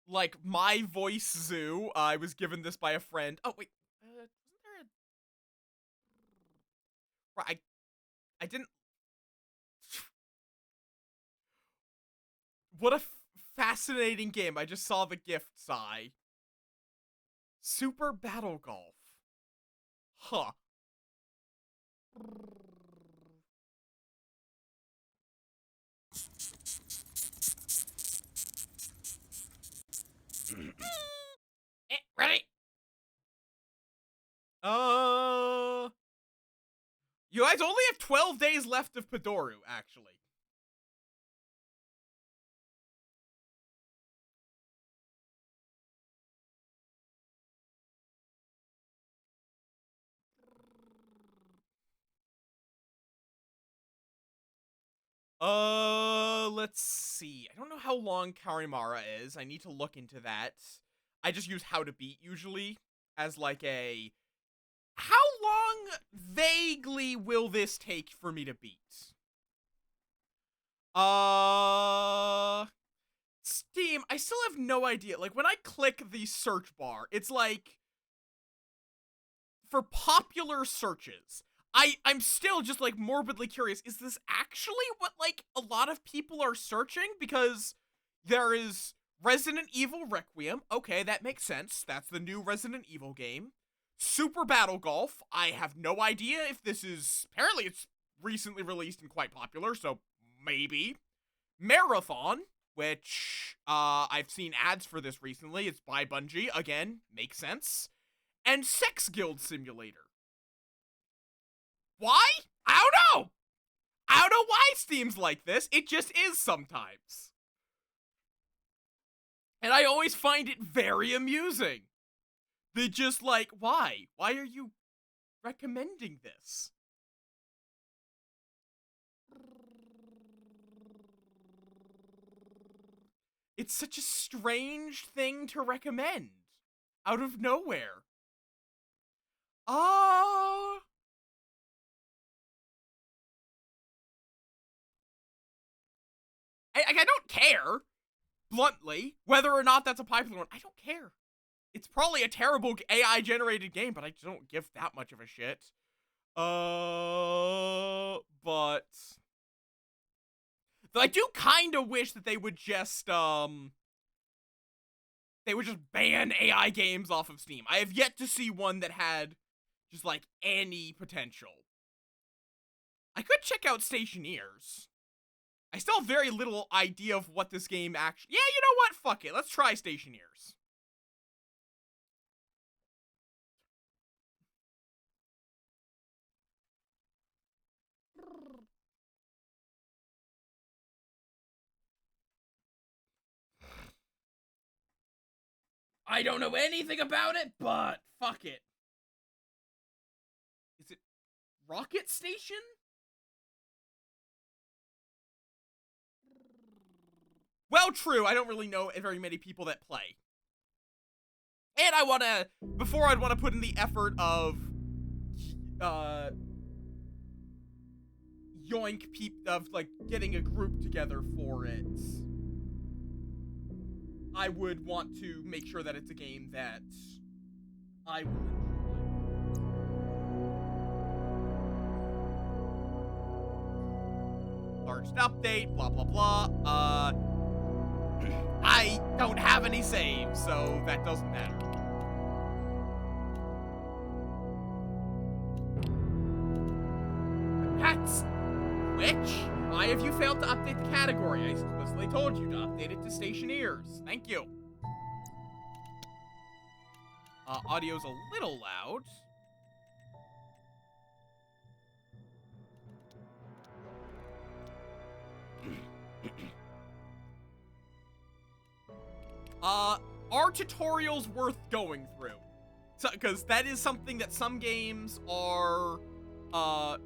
Like My Voice Zoo. I was given this by a friend. Oh wait, wasn't there a? Right, I didn't. What a fascinating game! I just saw the gift. Sigh. Super Battle Golf. Huh. Ready? You guys only have 12 days left of Padoru, actually. Let's see. I don't know how long Karimara is. I need to look into that. I just use How to Beat usually as like a... How long vaguely will this take for me to beat? Steam, I still have no idea. Like, when I click the search bar, it's like... For popular searches, I'm still just like morbidly curious. Is this actually what like a lot of people are searching? Because there is Resident Evil Requiem. Okay, that makes sense. That's the new Resident Evil game. Super Battle Golf. I have no idea if this is... Apparently it's recently released and quite popular, so maybe. Marathon, which I've seen ads for this recently. It's by Bungie. Again, makes sense. And Sex Guild Simulator. Why? I don't know. I don't know why Steam's like this. It just is sometimes. And I always find it very amusing. They just like, why? Why are you recommending this? It's such a strange thing to recommend. out of nowhere. I don't care, bluntly, whether or not that's a popular one. I don't care. It's probably a terrible AI-generated game, but I don't give that much of a shit. But though I do kind of wish that they would just ban AI games off of Steam. I have yet to see one that had just like any potential. I could check out Stationeers. I still have very little idea of what this game actually... Yeah, you know what? Fuck it. Let's try Stationeers. I don't know anything about it, but fuck it. Is it Rocket Station? Well, true. I don't really know very many people that play. And I want to, before I'd want to put in the effort of, like, getting a group together for it, I would want to make sure that it's a game that I will enjoy. Largest update, blah, blah, blah. I don't have any saves, so that doesn't matter. That's... Which? Why have you failed to update the category? I explicitly told you to update it to Stationeers. Thank you. Audio's a little loud. Are tutorials worth going through? Because that is something that some games are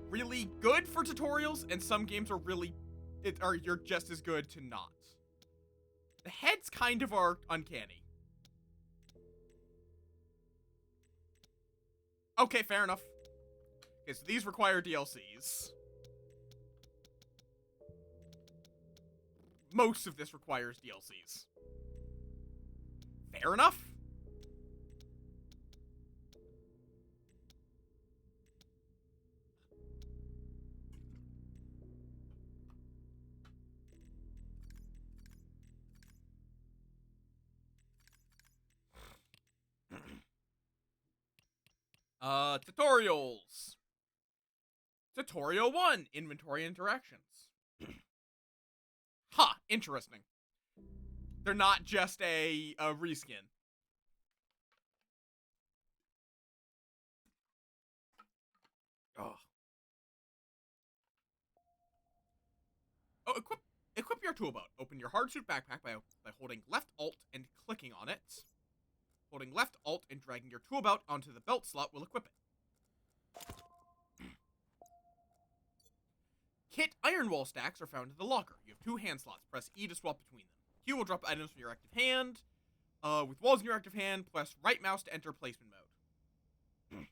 really good for tutorials, and some games are you're just as good to not. The heads kind of are uncanny. Okay, fair enough. Okay, so these require DLCs. Most of this requires DLCs. Fair enough. Tutorials. Tutorial 1, inventory interactions. Huh, interesting. They're not just a reskin. Oh. Oh, equip your tool belt. Open your hardsuit backpack by holding left alt and clicking on it. Holding left alt and dragging your tool belt onto the belt slot will equip it. Kit iron wall stacks are found in the locker. You have 2 hand slots. Press E to swap between them. Q will drop items from your active hand. With walls in your active hand, press right mouse to enter placement mode.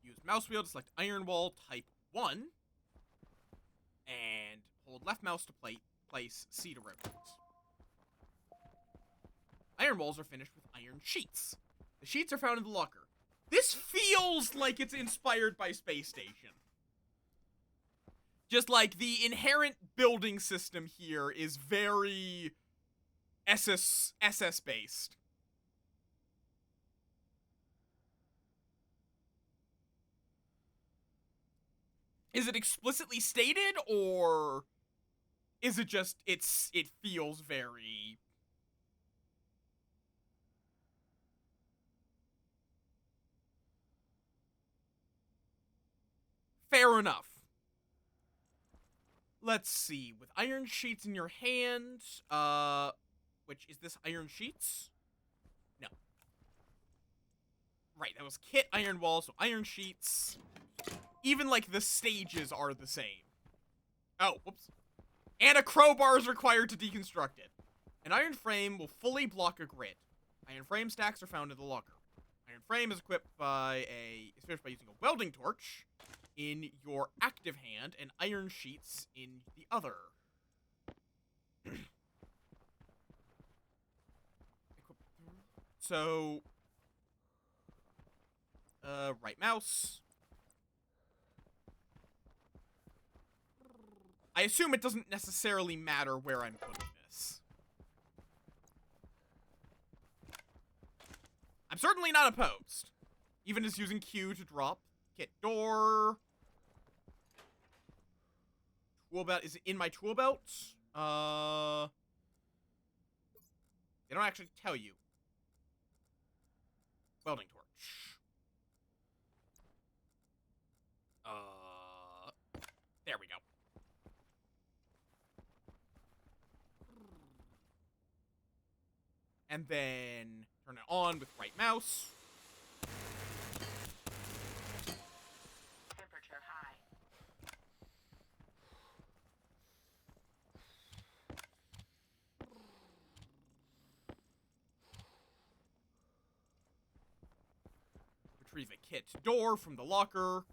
Use mouse wheel to select iron wall type 1. And hold left mouse to place C to rotate. Iron walls are finished with iron sheets. The sheets are found in the locker. This feels like it's inspired by Space Station. Just like the inherent building system here is very SS based. Is it explicitly stated, or is it just it feels very... Fair enough. Let's see. With iron sheets in your hand, which is this iron sheets? No. Right, that was kit iron wall, so iron sheets. Even, like, the stages are the same. Oh, whoops. And a crowbar is required to deconstruct it. An iron frame will fully block a grid. Iron frame stacks are found in the locker. Iron frame is equipped is finished by using a welding torch in your active hand and iron sheets in the other. So, right mouse. I assume it doesn't necessarily matter where I'm putting this. I'm certainly not opposed. Even just using Q to drop. Kit door. Tool belt. Is it in my tool belt? They don't actually tell you. Welding torch. There we go. And then turn it on with right mouse. Temperature high. Retrieve a kit door from the locker.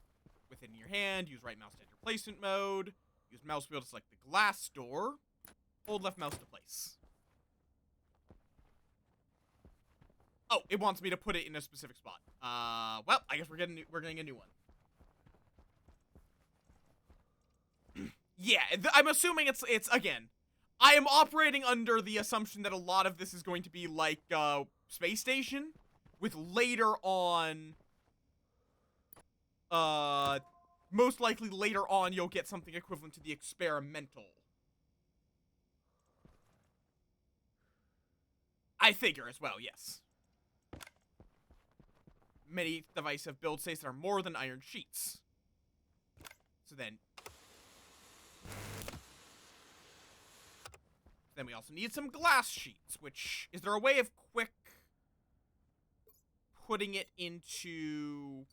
Within your hand, use right mouse to enter placement mode. Use mouse wheel to select the glass door. Hold left mouse to place. Oh, it wants me to put it in a specific spot. Well, I guess we're getting a new one. Yeah, I'm assuming it's again. I am operating under the assumption that a lot of this is going to be like Space Station, with later on. Most likely later on you'll get something equivalent to the experimental. I figure as well, yes. Many devices have build states that are more than iron sheets. So then we also need some glass sheets, which, is there a way of quick putting it into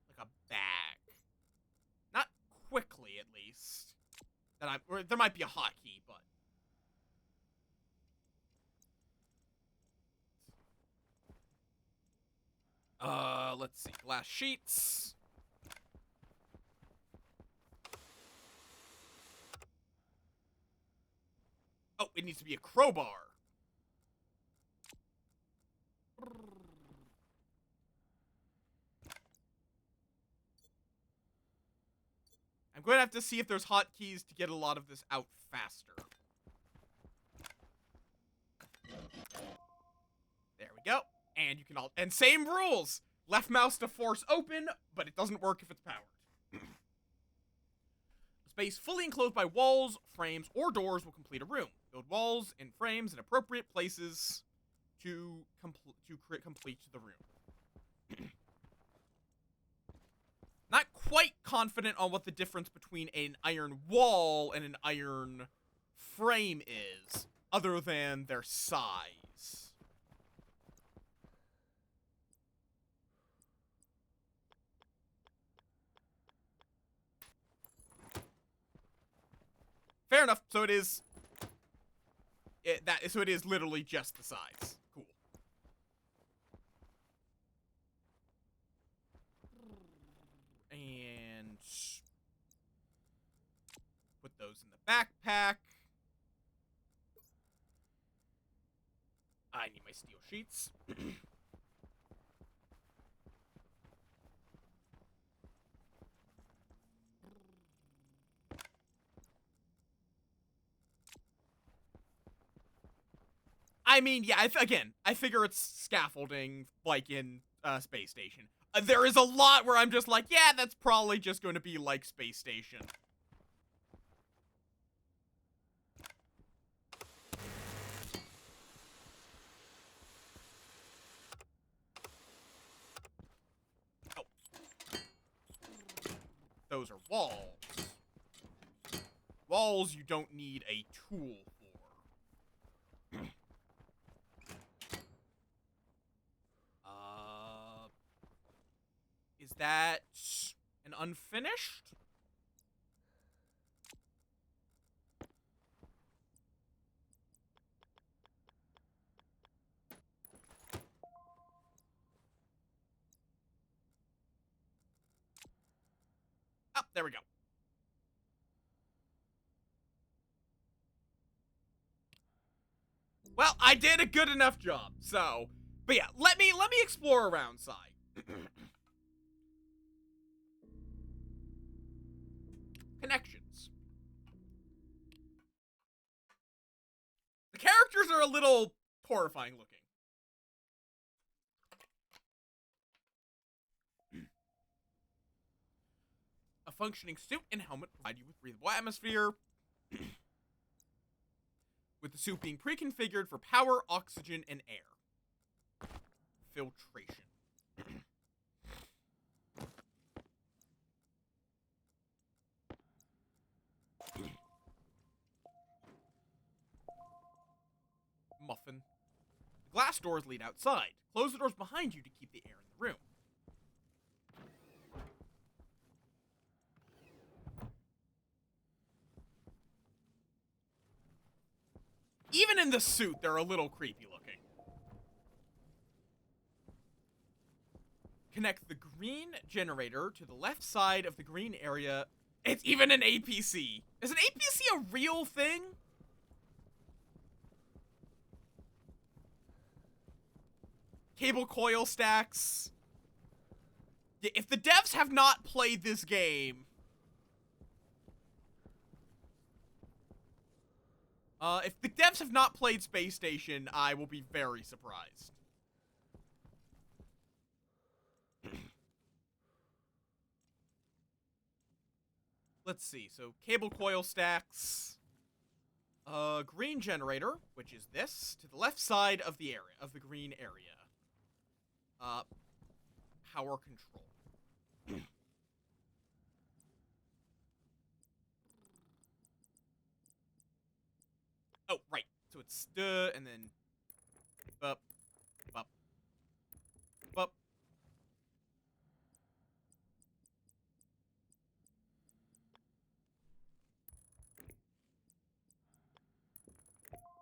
like a bag? Not quickly, at least. Or there might be a hotkey, but let's see. Glass sheets. Oh, it needs to be a crowbar. I'm going to have to see if there's hotkeys to get a lot of this out faster. There we go. And you can and same rules! Left mouse to force open, but it doesn't work if it's powered. A space fully enclosed by walls, frames, or doors will complete a room. Build walls and frames in appropriate places to complete the room. Not quite confident on what the difference between an iron wall and an iron frame is, other than their size. Fair enough. So it is. So it is literally just the size. Cool. And put those in the backpack. I need my steel sheets. I mean, yeah, again, I figure it's scaffolding, like in Space Station. There is a lot where I'm just like, yeah, that's probably just going to be like Space Station. Oh. Those are walls. Walls you don't need a tool for. Is that an unfinished? There we go. Well, I did a good enough job, so... But yeah, let me explore around side. Connections. The characters are a little horrifying looking. A functioning suit and helmet provide you with breathable atmosphere. With the suit being pre-configured for power, oxygen, and air. Filtration. Muffin. The glass doors lead outside. Close the doors behind you to keep the air in the room. Even in the suit, they're a little creepy looking. Connect the green generator to the left side of the green area. It's even an APC. Is an APC a real thing? Cable coil stacks. Yeah, if the devs have not played this game... if the devs have not played Space Station, I will be very surprised. Let's see, so cable coil stacks. Green generator, which is this, to the left side of the area, of the green area. Power control. Oh, right. So it's and then up, up, up.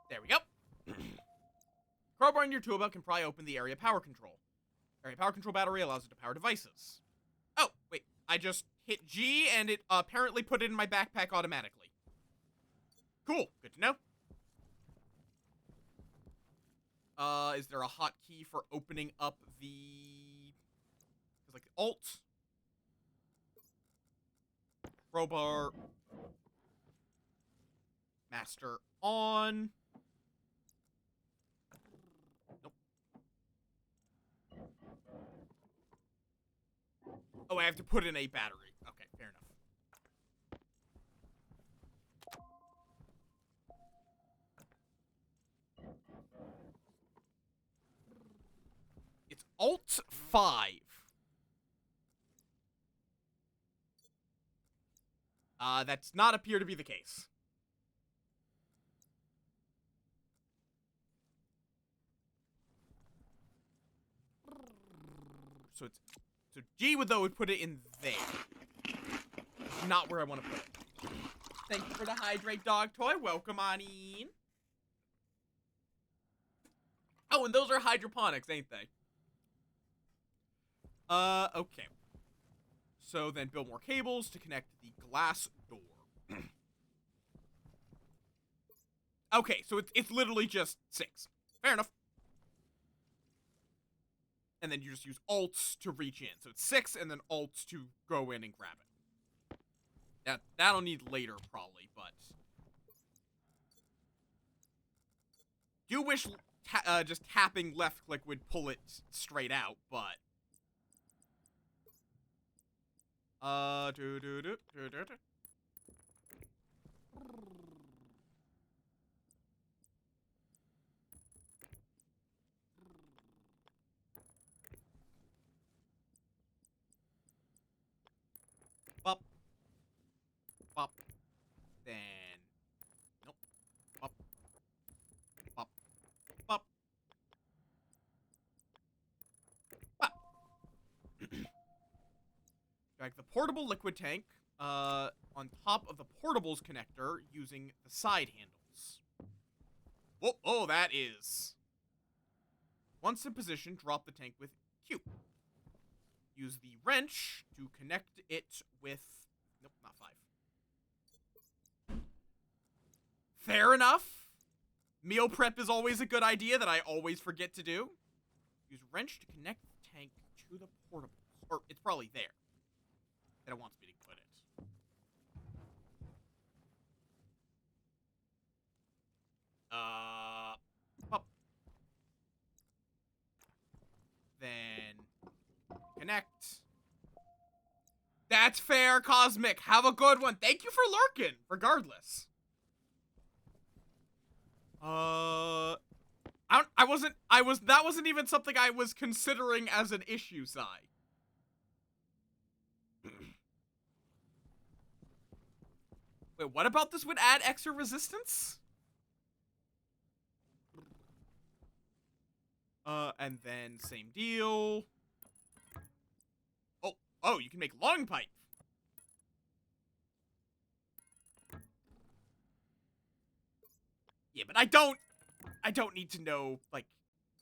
There we go. Crowbar in your tool belt can pry open the area power control. Area power control battery allows it to power devices. Oh, wait. I just hit G and it apparently put it in my backpack automatically. Cool. Good to know. Is there a hotkey for opening up the... like Alt? Crowbar. Master on. Nope. Oh, I have to put in a battery. Okay, fair enough. It's Alt 5. That's not appear to be the case. So G would put it in there. Not where I want to put it. Thank you for the hydrate dog toy. Welcome on in. Oh, and those are hydroponics, ain't they? Okay. So then build more cables to connect the glass door. Okay, so it's literally just 6. Fair enough. And then you just use Alt to reach in. So it's 6 and then Alt to go in and grab it. That'll need later probably, but... do wish just tapping left click would pull it straight out, but... Bop. Bop. Then... nope. Bop. Bop. Bop. Bop. Drag the portable liquid tank, on top of the portables connector using the side handles. Whoa, oh, that is... once in position, drop the tank with Q. Use the wrench to connect it with... nope. Fair enough. Meal prep is always a good idea that I always forget to do. Use wrench to connect the tank to the portables. Or it's probably there that it wants me to put it. Up. Then connect. That's fair, Cosmic. Have a good one. Thank you for lurking, regardless. That wasn't even something I was considering as an issue, Sai. Wait, what about this would add extra resistance? And then same deal. Oh, you can make long pipe. Yeah, but I don't need to know, like,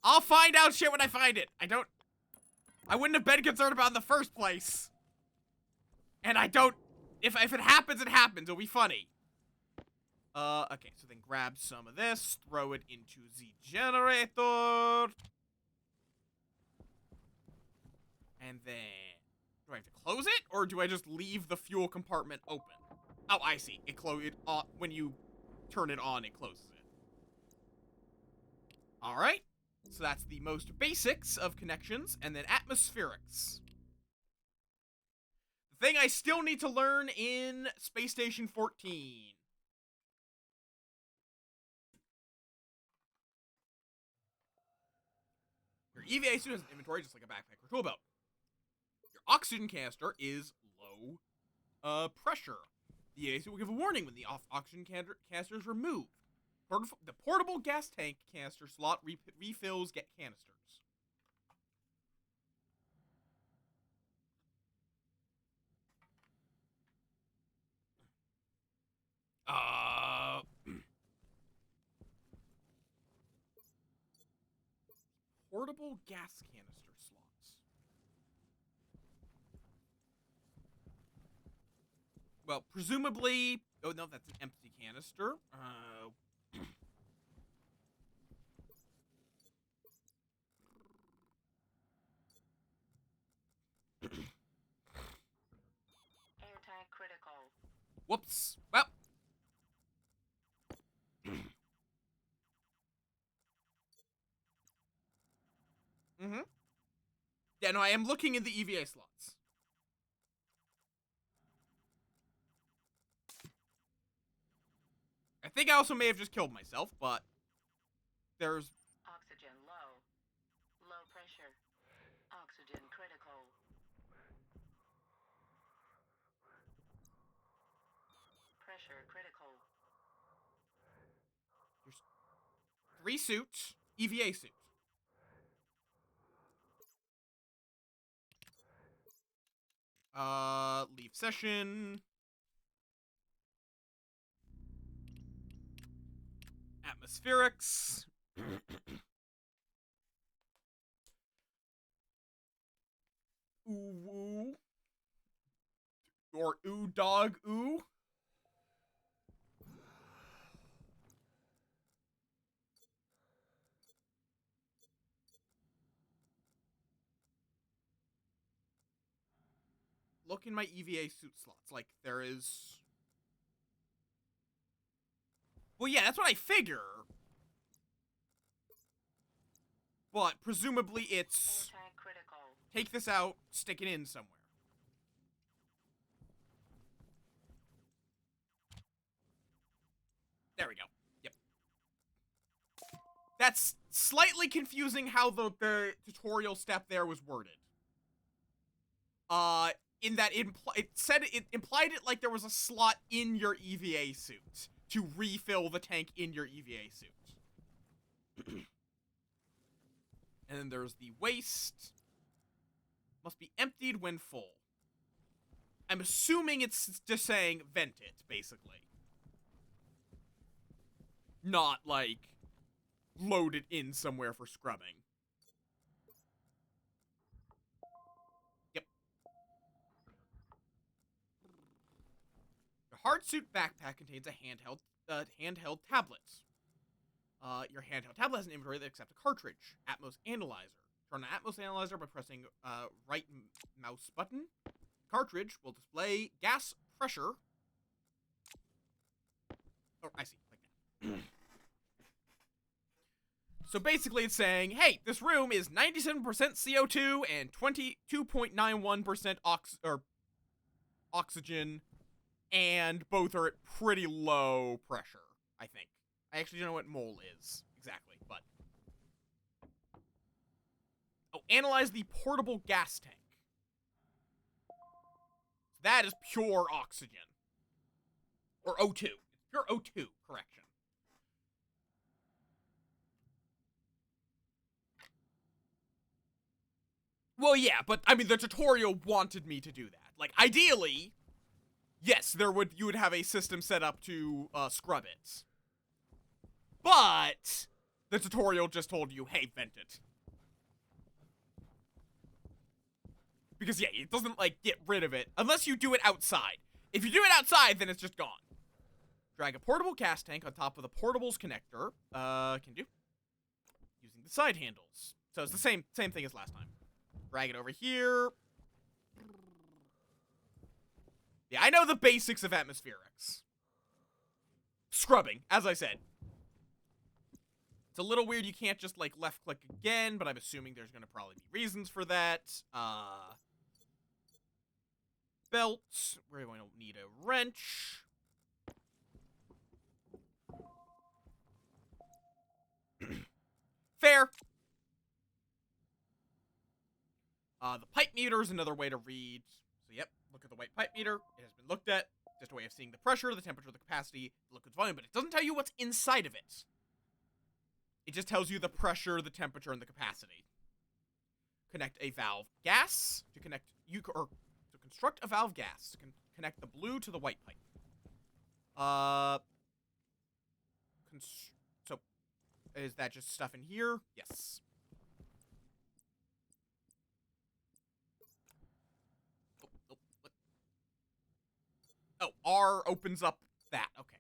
I'll find out shit when I find it. I wouldn't have been concerned about it in the first place. And if it happens, it happens. It'll be funny. Okay, so then grab some of this, throw it into the generator. And then, do I have to close it, or do I just leave the fuel compartment open? Oh, I see. When you turn it on, it closes it. Alright, so that's the most basics of connections, and then atmospherics. The thing I still need to learn in Space Station 14. Your EVA suit has an inventory just like a backpack or tool belt. Your oxygen canister is low pressure. The EVA suit will give a warning when the oxygen canister is removed. The portable gas tank canister slot refills canisters. Portable gas canister slots. Well, presumably... Oh, no, that's an empty canister. Airtight critical. Whoops. Well. Yeah, no, I am looking in the EVA slots. I think I also may have just killed myself, but there's... Oxygen low. Low pressure. Oxygen critical. Pressure critical. There's 3 suits. EVA suit. Leave session. Atmospherics. Ooh. Or ooh dog ooh. Look in my EVA suit slots. Like, there is... Well, yeah, that's what I figure. But presumably it's... Take this out, stick it in somewhere. There we go. Yep. That's slightly confusing how the tutorial step there was worded. In that it implied it like there was a slot in your EVA suit to refill the tank in your EVA suit. And then there's the waste. Must be emptied when full. I'm assuming it's just saying vent it, basically. Not, like, load it in somewhere for scrubbing. Yep. The hard suit backpack contains a handheld handheld tablets. Your handheld tablet has an inventory that accepts a cartridge. Atmos Analyzer. Turn on Atmos Analyzer by pressing right mouse button. Cartridge will display gas pressure. Oh, I see, like that. So basically it's saying, hey, this room is 97% CO2 and 22.91% oxygen, and both are at pretty low pressure, I think. I actually don't know what mole is exactly, but... Oh, analyze the portable gas tank. That is pure oxygen. Or O2. It's pure O2, correction. Well, yeah, but, I mean, the tutorial wanted me to do that. Like, ideally, yes, you would have a system set up to, scrub it. But, the tutorial just told you, hey, vent it. Because, yeah, it doesn't, like, get rid of it, unless you do it outside. If you do it outside, then it's just gone. Drag a portable gas tank on top of the portable's connector, can do, using the side handles. So it's the same thing as last time. Drag it over here. Yeah, I know the basics of atmospherics. Scrubbing, as I said. It's a little weird you can't just, like, left-click again, but I'm assuming there's gonna probably be reasons for that. Belt. We're going to need a wrench. Fair. The pipe meter is another way to read. So, yep, look at the white pipe meter. It has been looked at. Just a way of seeing the pressure, the temperature, the capacity, the liquid's volume, but it doesn't tell you what's inside of it. It just tells you the pressure, the temperature, and the capacity. Connect a valve gas to construct a valve gas to connect the blue to the white pipe. So, is that just stuff in here? Yes. Oh, R opens up that. Okay.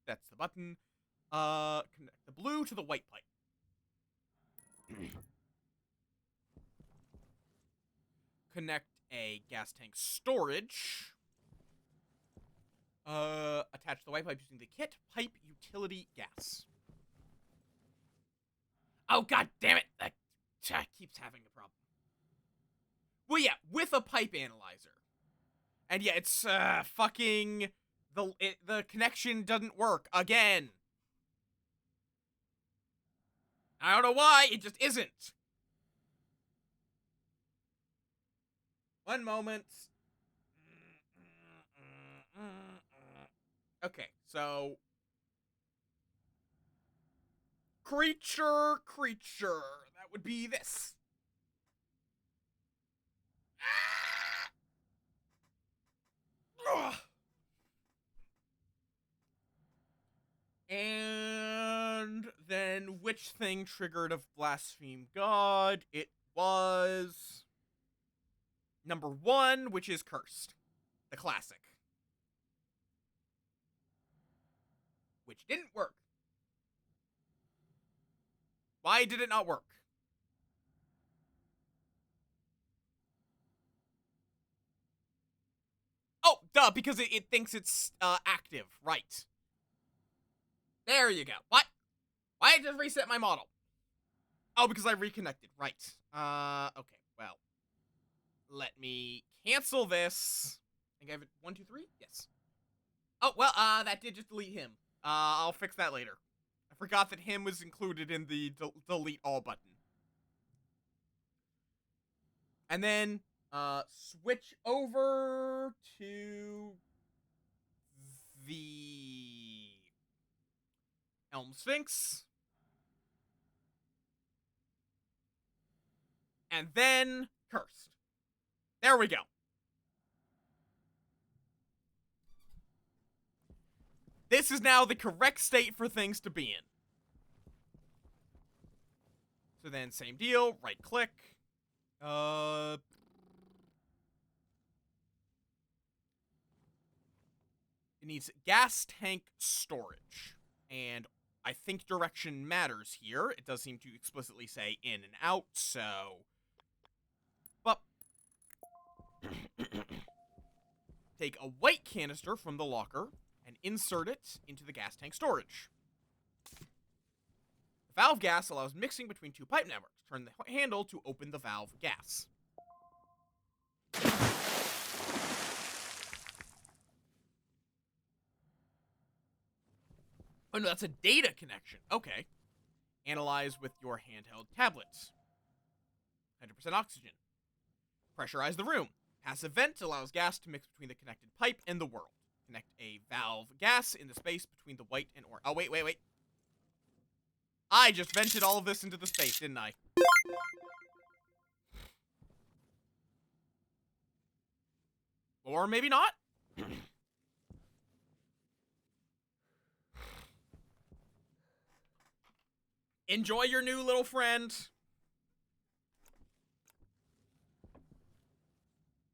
That's the button. Connect the blue to the white pipe. Connect a gas tank storage. Attach the white pipe using the kit pipe utility gas. Oh, god damn it! That keeps having a problem. Well, yeah, with a pipe analyzer. And yeah, it's, fucking... The connection doesn't work again. I don't know why, it just isn't. One moment. Okay, so... Creature. That would be this. And then which thing triggered of blaspheme God? It was number 1, which is cursed. The classic. Which didn't work. Why did it not work? Oh, duh, because it thinks it's active. Right. There you go. What? Why did I just reset my model? Oh, because I reconnected. Right. Okay, well. Let me cancel this. I think I have it 1, 2, 3? Yes. Oh, well, that did just delete him. I'll fix that later. I forgot that him was included in the delete all button. And then, switch over to the Elm Sphinx. And then cursed. There we go. This is now the correct state for things to be in. So then, same deal, right click. It needs gas tank storage. And I think direction matters here. It does seem to explicitly say in and out, so... But... Take a white canister from the locker and insert it into the gas tank storage. The valve gas allows mixing between two pipe networks. Turn the handle to open the valve gas. Oh no, that's a data connection. Okay. Analyze with your handheld tablets. 100% oxygen. Pressurize the room. Passive vent allows gas to mix between the connected pipe and the world. Connect a valve gas in the space between the white and orange. Oh, wait. I just vented all of this into the space, didn't I? Or maybe not. Enjoy your new little friend.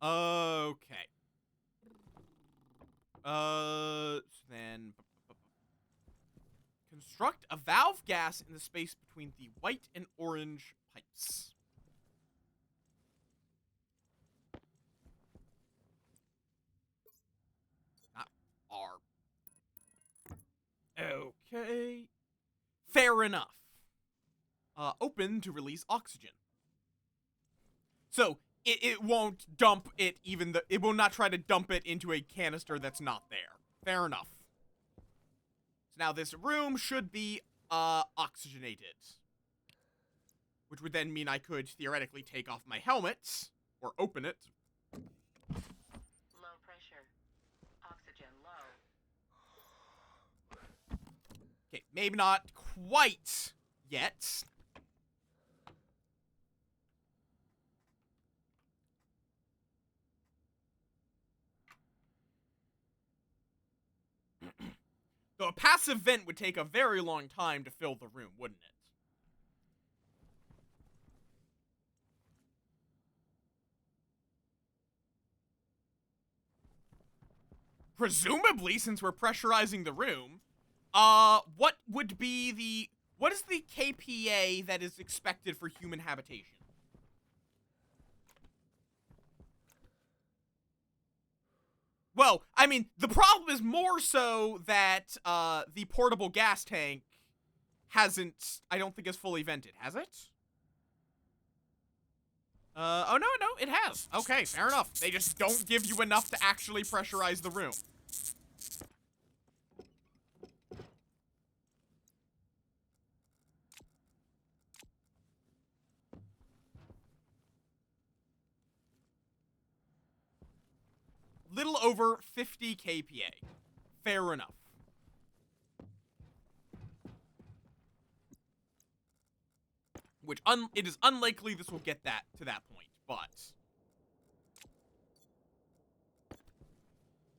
Okay. Then... Construct a valve gas in the space between the white and orange pipes. Not R. Okay. Fair enough. Open to release oxygen. So, it won't dump it it will not try to dump it into a canister that's not there. Fair enough. So now this room should be, oxygenated. Which would then mean I could theoretically take off my helmet, or open it. Low pressure. Oxygen low. Okay, maybe not quite yet. Though a passive vent would take a very long time to fill the room, wouldn't it? Presumably, since we're pressurizing the room, what is the KPA that is expected for human habitation? Well, I mean, the problem is more so that, the portable gas tank hasn't, I don't think is fully vented, has it? Oh no, it has. Okay, fair enough. They just don't give you enough to actually pressurize the room. Little over 50 kPa. Fair enough. Which, it is unlikely this will get that to that point, but...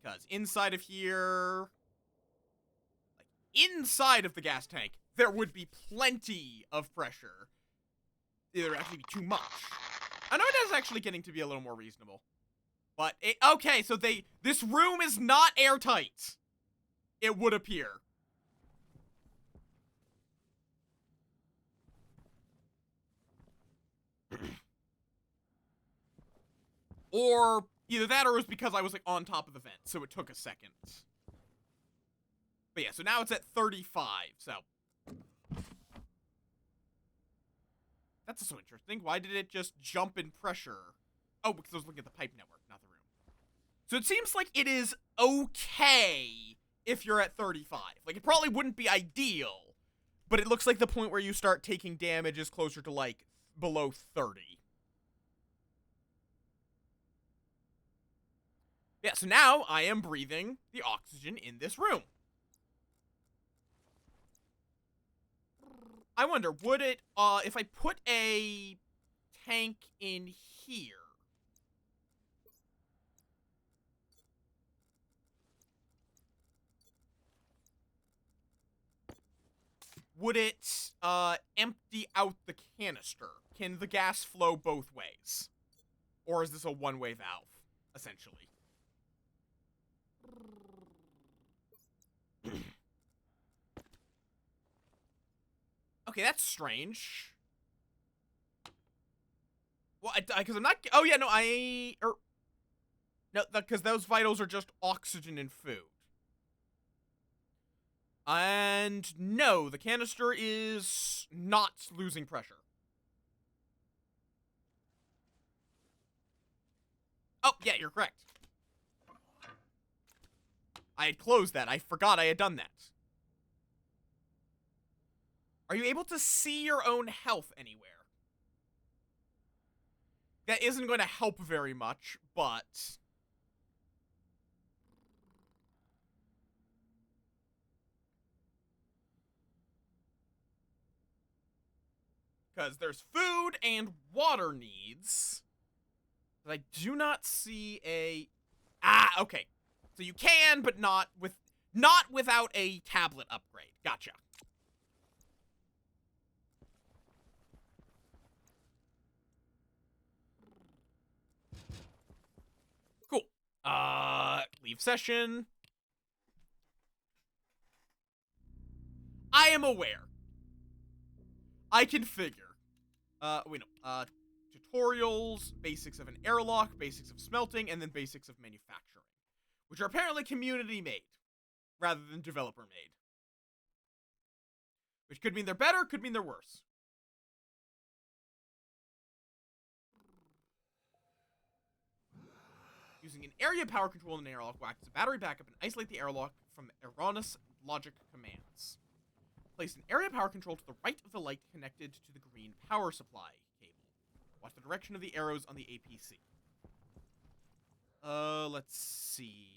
Because inside of here... Like, inside of the gas tank, there would be plenty of pressure. There would actually be too much. I know it is actually getting to be a little more reasonable. But, okay, so this room is not airtight. It would appear. Or, either that or it was because I was, like, on top of the vent, so it took a second. But yeah, so now it's at 35, so. That's also interesting. Why did it just jump in pressure? Oh, because I was looking at the pipe network, not the room. So it seems like it is okay if you're at 35. Like, it probably wouldn't be ideal, but it looks like the point where you start taking damage is closer to, like, below 30. Yeah, so now I am breathing the oxygen in this room. I wonder, would it, if I put a tank in here, would it, empty out the canister? Can the gas flow both ways? Or is this a one-way valve, essentially? Okay, that's strange. Well, because I'm not... Oh, yeah, no, no, because those vitals are just oxygen and food. And no, the canister is not losing pressure. Oh, yeah, you're correct. I had closed that. I forgot I had done that. Are you able to see your own health anywhere? That isn't going to help very much, but... because there's food and water needs. But I do not see a... Ah, okay. So you can, but not without a tablet upgrade. Gotcha. Cool. Leave session. I am aware. I can figure. Wait, no. Tutorials, basics of an airlock, basics of smelting, and then basics of manufacturing. Which are apparently community made, rather than developer made. Which could mean they're better, could mean they're worse. Using an area power control in an airlock will act as a battery backup and isolate the airlock from erroneous logic commands. Place an area power control to the right of the light connected to the green power supply cable. Watch the direction of the arrows on the APC. Let's see.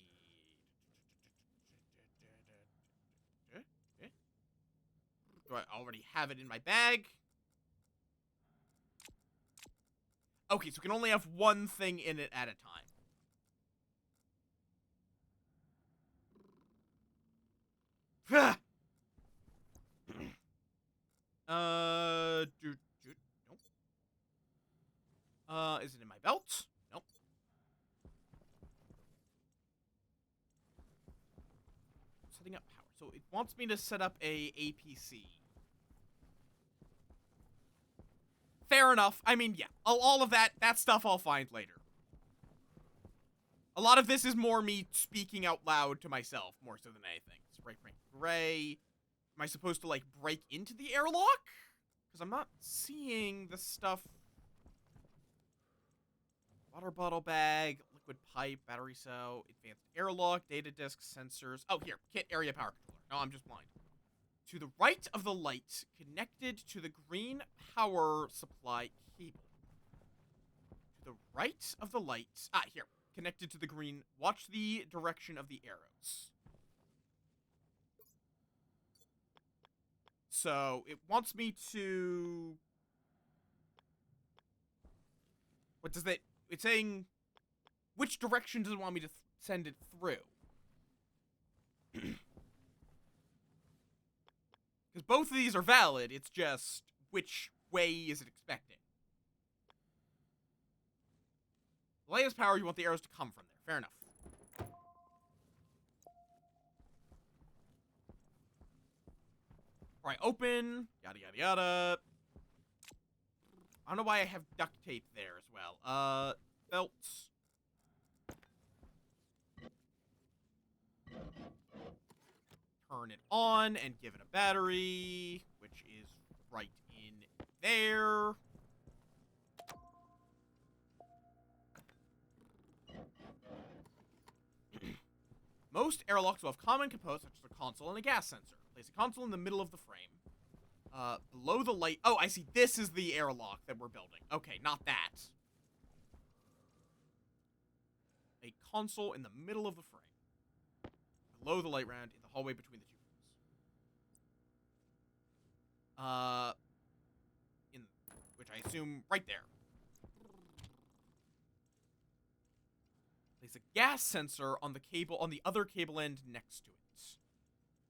Do I already have it in my bag? Okay, so we can only have one thing in it at a time. Nope. Is it in my belt? Nope. Setting up power. So it wants me to set up a APC. Fair enough. I mean, yeah. All of that stuff I'll find later. A lot of this is more me speaking out loud to myself, more so than anything. Spray paint gray. Am I supposed to, like, break into the airlock? Because I'm not seeing the stuff. Water bottle bag, liquid pipe, battery cell, advanced airlock, data disk, sensors. Oh, here. Kit area power controller. No, I'm just blind. To the right of the light, connected to the green power supply cable. To the right of the light. Ah, here. Connected to the green. Watch the direction of the arrows. So, it wants me to... What does that... It's saying... Which direction does it want me to send it through? Because both of these are valid, it's just... Which way is it expecting? The lightest power, you want the arrows to come from there. Fair enough. Alright, open. Yada, yada, yada. I don't know why I have duct tape there as well. Belts. Turn it on and give it a battery, which is right in there. Most airlocks will have common components such as a console and a gas sensor. Place a console in the middle of the frame. Below the light... Oh, I see. This is the airlock that we're building. Okay, not that. A console in the middle of the frame. Below the light round in the hallway between the two rooms. Which I assume right there. Place a gas sensor on the cable, on the other cable end next to it.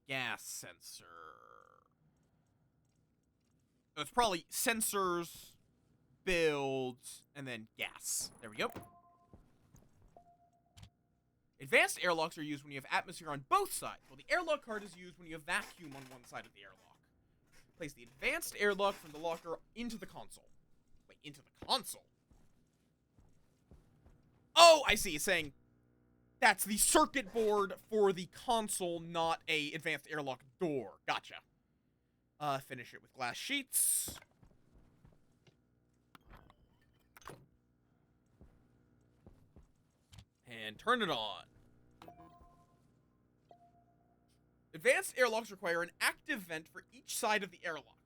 Gas sensor. So it's probably sensors, builds, and then gas. There we go. Advanced airlocks are used when you have atmosphere on both sides, while the airlock card is used when you have vacuum on one side of the airlock. place the advanced airlock from the locker into the console. Wait, into the console? Oh, I see. It's saying that's the circuit board for the console, not a advanced airlock door. Gotcha. Finish it with glass sheets. And turn it on. Advanced airlocks require an active vent for each side of the airlock.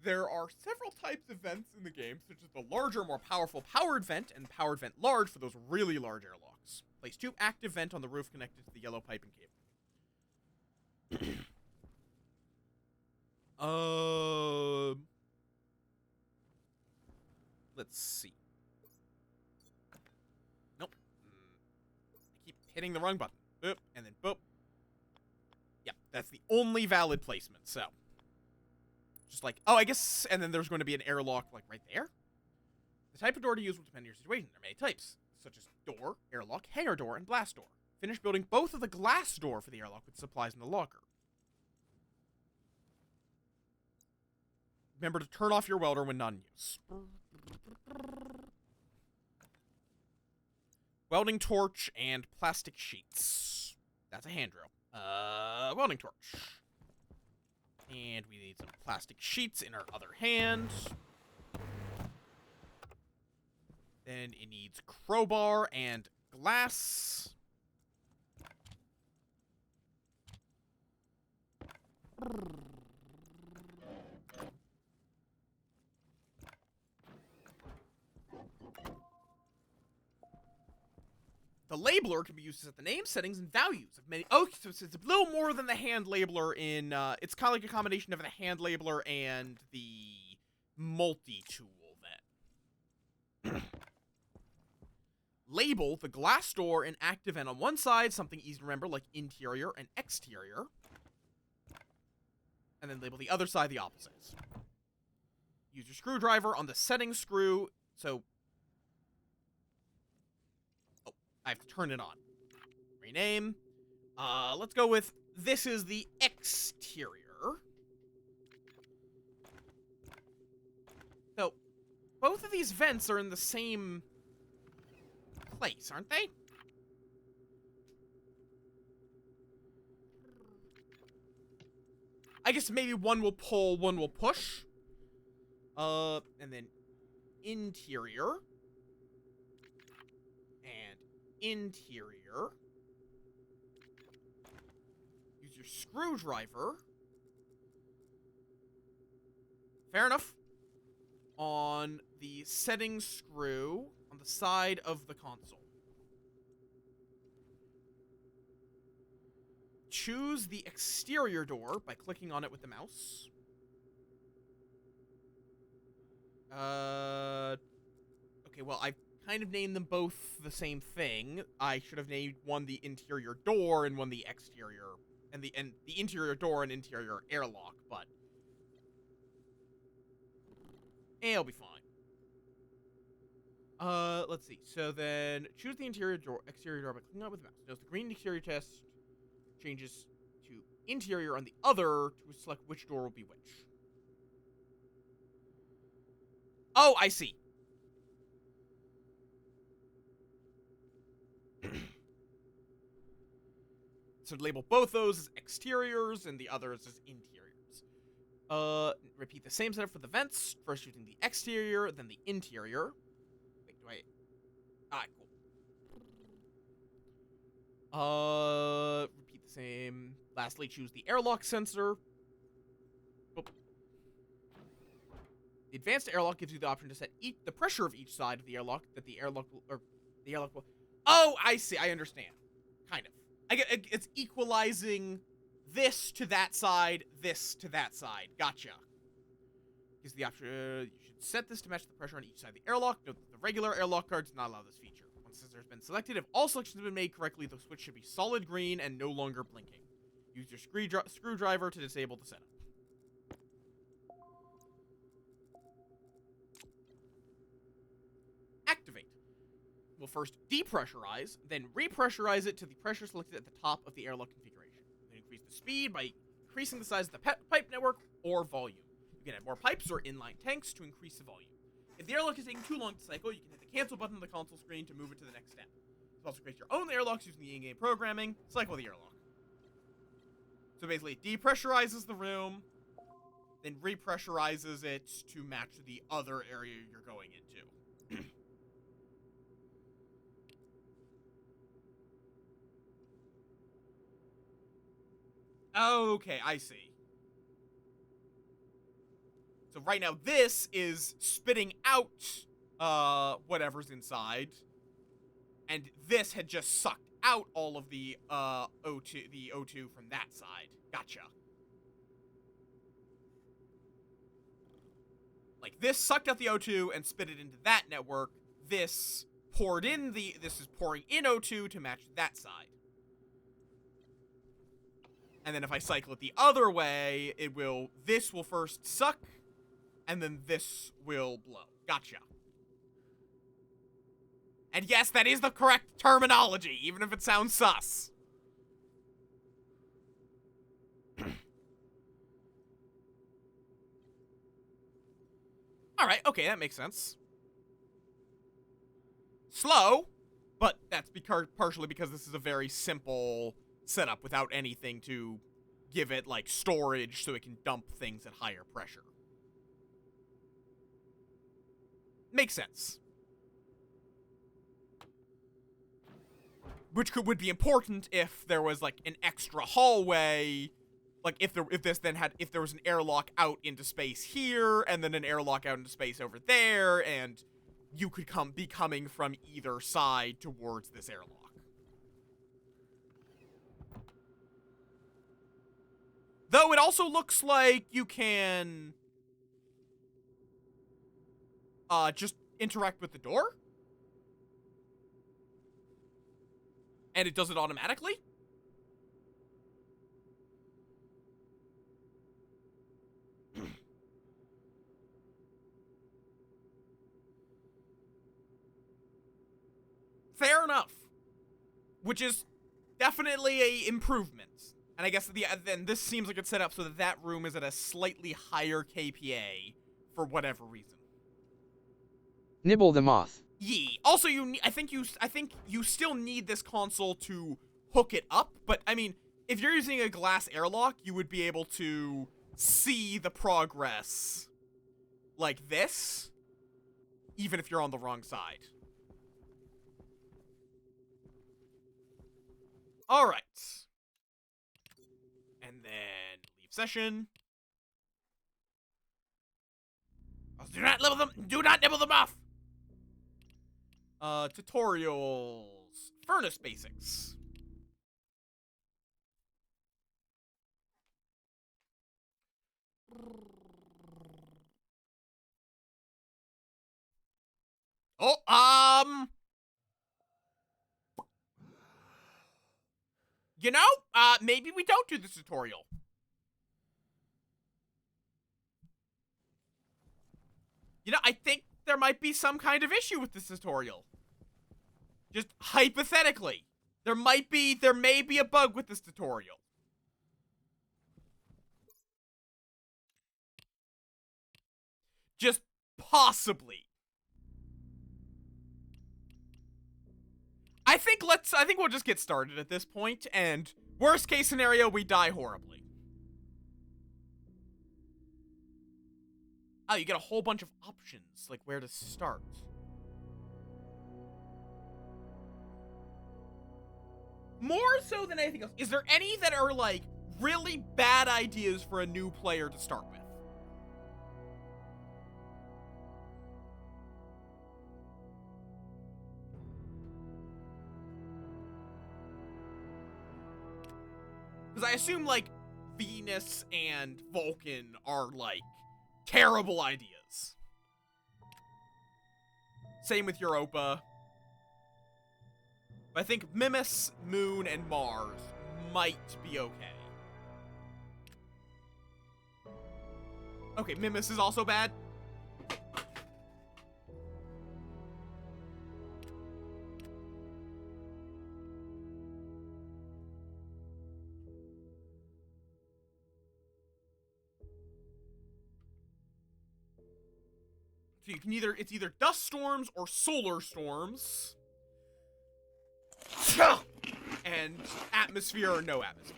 There are several types of vents in the game, such as the larger, more powerful powered vent and powered vent large for those really large airlocks. Place 2 active vent on the roof connected to the yellow piping cable. Let's see. Nope. I keep hitting the wrong button. Boop, and then boop. Yeah, that's the only valid placement, so. Just like, oh, I guess, and then there's going to be an airlock, like, right there. The type of door to use will depend on your situation. There are many types, such as door, airlock, hangar door, and blast door. Finish building both of the glass door for the airlock with supplies in the locker. Remember to turn off your welder when not in use. Welding torch and plastic sheets. That's a hand drill. Welding torch. And we need some plastic sheets in our other hand. Then it needs crowbar and glass. The labeler can be used to set the name, settings, and values of many. Oh, so it's a little more than the hand labeler in. It's kind of like a combination of the hand labeler and the multi-tool then. Label the glass door and active end on one side, something easy to remember like interior and exterior. And then label the other side the opposites. Use your screwdriver on the setting screw, so. I have to turn it on. Rename. Let's go with, this is the exterior. So, both of these vents are in the same place, aren't they? I guess maybe one will pull, one will push. And then interior. Interior. Use your screwdriver. Fair enough. On the setting screw on the side of the console. Choose the exterior door by clicking on it with the mouse. Okay, well, I've kind of named them both the same thing. I should have named one the interior door and one the exterior, and the interior door and interior airlock, but it'll be fine. Let's see. So then choose the exterior door by clicking on it with the mouse. Notice the green exterior test changes to interior on the other to select which door will be which. Oh, I see. So label both those as exteriors and the others as interiors. Repeat the same setup for the vents. First using the exterior, then the interior. Wait, do I... Alright, cool. Repeat the same. Lastly, choose the airlock sensor. Oop. The advanced airlock gives you the option to set the pressure of each side of the airlock that the airlock will... Oh, I see. I understand. Kind of. It's equalizing this to that side, this to that side. Gotcha. Gives the option, you should set this to match the pressure on each side of the airlock. Note that the regular airlock card does not allow this feature. Once the sensor has been selected, if all selections have been made correctly, the switch should be solid green and no longer blinking. Use your screwdriver to disable the setup. Activate. We'll first depressurize, then repressurize it to the pressure selected at the top of the airlock configuration. Then increase the speed by increasing the size of the pipe network or volume. You can add more pipes or inline tanks to increase the volume. If the airlock is taking too long to cycle, you can hit the cancel button on the console screen to move it to the next step. You can also create your own airlocks using the in-game programming. Cycle the airlock. So basically, it depressurizes the room, then repressurizes it to match the other area you're going into. Okay, I see. So right now, this is spitting out whatever's inside, and this had just sucked out all of the O2 from that side. Gotcha. Like, this sucked out the O2 and spit it into that network. This is pouring in O2 to match that side. And then if I cycle it the other way, this will first suck, and then this will blow. Gotcha. And yes, that is the correct terminology, even if it sounds sus. Alright, okay, that makes sense. Slow, but that's partially because this is a very simple setup without anything to give it, like, storage so it can dump things at higher pressure. Makes sense. Which would be important if there was, like, an extra hallway. Like, if there was an airlock out into space here, and then an airlock out into space over there, and you could be coming from either side towards this airlock. Though it also looks like you can just interact with the door. And it does it automatically? Fair enough. Which is definitely a improvement. And I guess then this seems like it's set up so that that room is at a slightly higher KPA for whatever reason. Nibble the moth. Yee. Also, I think you still need this console to hook it up, but I mean, if you're using a glass airlock, you would be able to see the progress like this, even if you're on the wrong side. All right. And then leave session. Do not nibble them. Do not nibble them off. Tutorials. Furnace basics. Oh, you know, maybe we don't do this tutorial. You know, I think there might be some kind of issue with this tutorial. Just hypothetically. There may be a bug with this tutorial. Just possibly. I think we'll just get started at this point, and worst case scenario, we die horribly. Oh, you get a whole bunch of options, like where to start. More so than anything else, is there any that are, like, really bad ideas for a new player to start with? Because I assume, like, Venus and Vulcan are, like, terrible ideas. Same with Europa. But I think Mimas, Moon, and Mars might be okay. Okay, Mimas is also bad. So you can it's either dust storms or solar storms. And atmosphere or no atmosphere.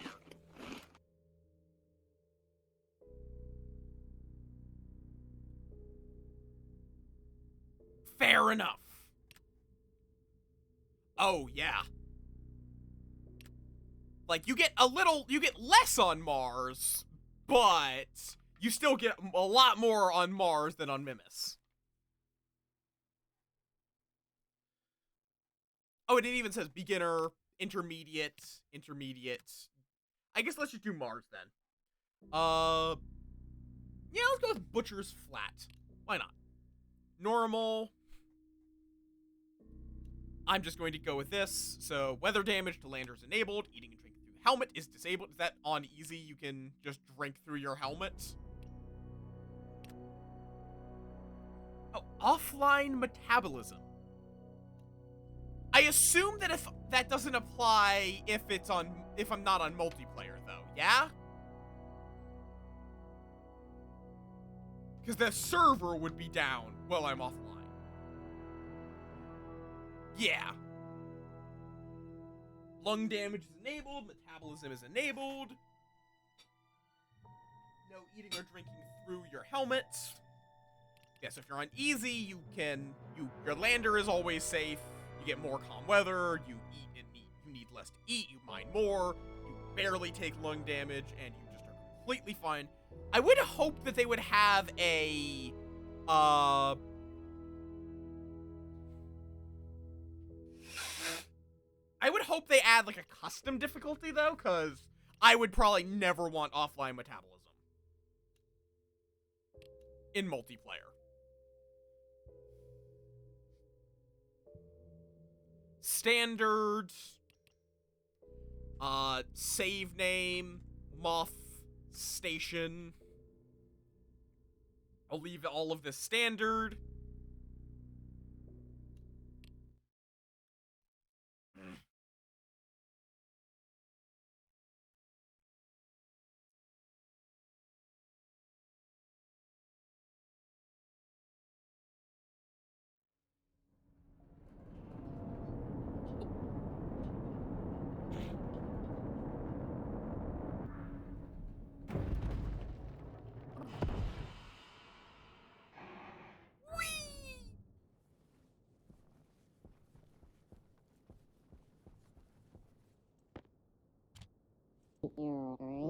Fair enough. Oh, yeah. Like, you get less on Mars, but you still get a lot more on Mars than on Mimas. Oh, and it even says beginner, intermediate. I guess let's just do Mars then. Yeah, let's go with Butcher's Flat. Why not? Normal. I'm just going to go with this. So, weather damage to landers enabled. Eating and drinking through the helmet is disabled. Is that on easy? You can just drink through your helmet? Oh, offline metabolism. I assume that if that doesn't apply if I'm not on multiplayer though, yeah? Because the server would be down while I'm offline. Yeah. Lung damage is enabled, metabolism is enabled. No eating or drinking through your helmet. Yes, if you're on easy, your lander is always safe. You get more calm weather, you need less to eat, you mine more, you barely take lung damage, and you just are completely fine. I would hope that they would have a, I would hope they add, like, a custom difficulty, though, because I would probably never want offline metabolism in multiplayer. Standard, save name, Moff station. I'll leave all of this standard.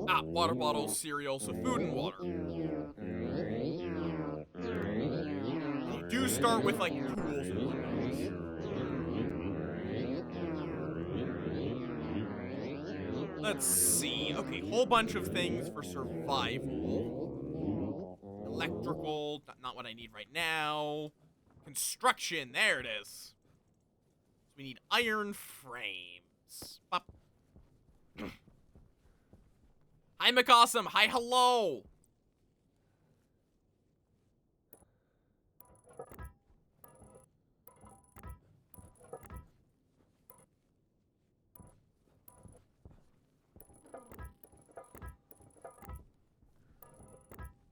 Ah, water bottles, cereal, so food and water. You do start with, like, tools and whatnot. Let's see. Okay, whole bunch of things for survival. Electrical, not what I need right now. Construction, there it is. So we need iron frames. Bop. Hi, McAwesome. Hi, hello.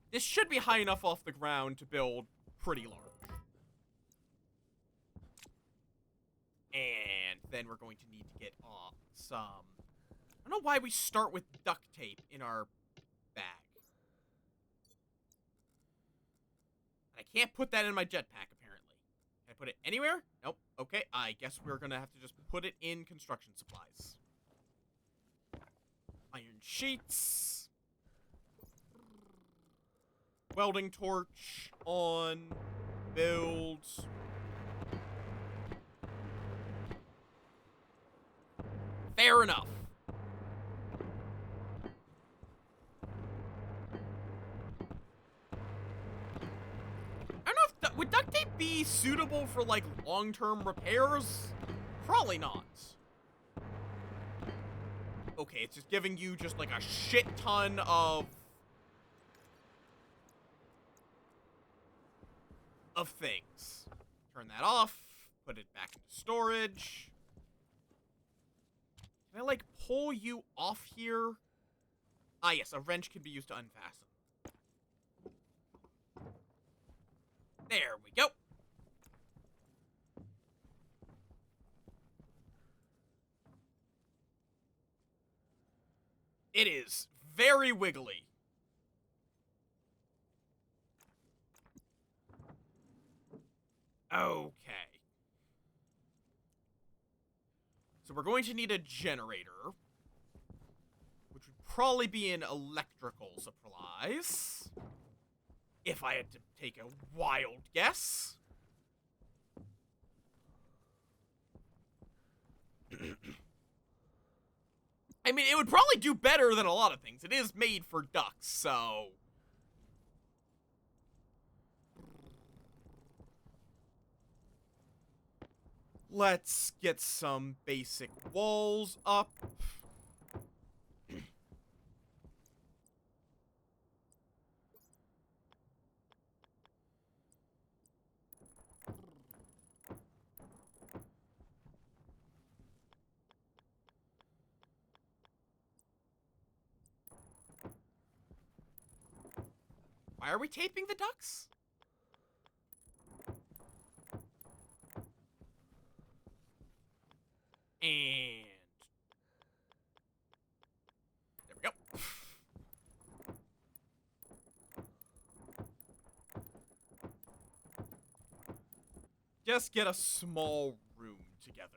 This should be high enough off the ground to build pretty large. And then we're going to need to get some... I don't know why we start with duct tape in our bag. I can't put that in my jetpack, apparently. Can I put it anywhere? Nope. Okay, I guess we're gonna have to just put it in construction supplies. Iron sheets. Welding torch on. Build. Fair enough. I don't know if would duct tape be suitable for, like, long-term repairs? Probably not. Okay, it's just giving you just, like, a shit ton of things. Turn that off. Put it back into storage. Can I, like, pull you off here? Ah, yes, a wrench can be used to unfasten. There we go. It is very wiggly. Okay. So we're going to need a generator, which would probably be in electrical supplies, if I had to take a wild guess. I mean, it would probably do better than a lot of things. It is made for ducks, so... Let's get some basic walls up. Why are we taping the ducks? And... there we go. Just get a small room together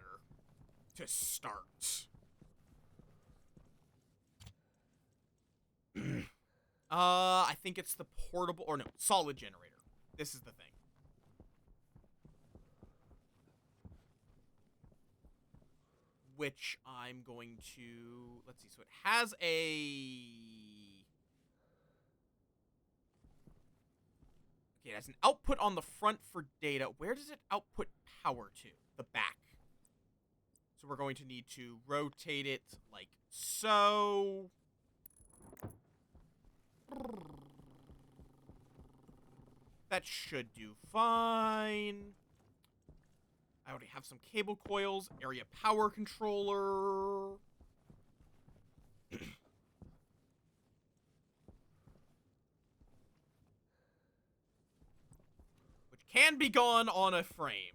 to start. I think it's the portable, or no, solid generator. This is the thing. Which I'm going to, let's see, so it has okay, it has an output on the front for data. Where does it output power to? The back. So we're going to need to rotate it like so. That should do fine. I already have some cable coils, area power controller. Which can be gone on a frame.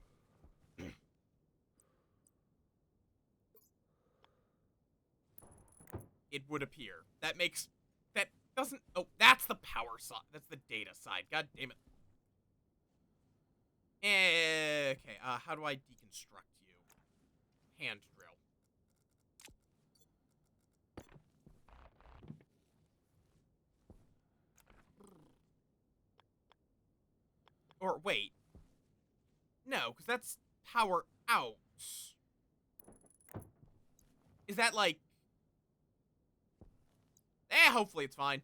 It would appear. That doesn't, oh, that's the power side. That's the data side. God damn it. Okay, how do I deconstruct you? Hand drill. Or, wait. No, because that's power out. Is that, like... hopefully it's fine.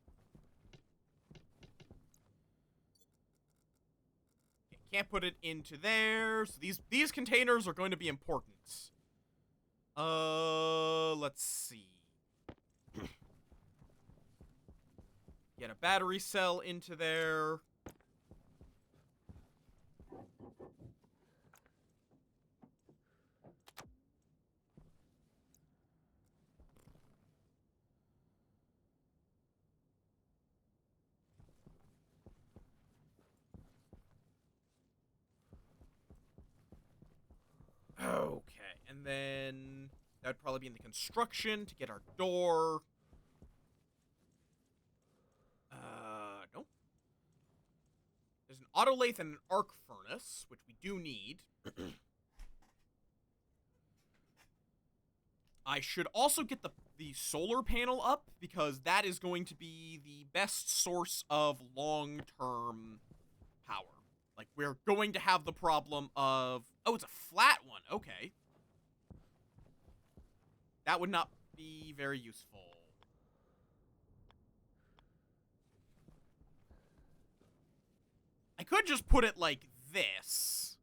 Can't put it into there. So these containers are going to be important. Let's see. Get a battery cell into there. Okay, and then that would probably be in the construction to get our door. Nope. There's an autolathe and an arc furnace, which we do need. I should also get the solar panel up, because that is going to be the best source of long-term power. Like, we're going to have the problem of... oh, it's a flat one. Okay. That would not be very useful. I could just put it like this.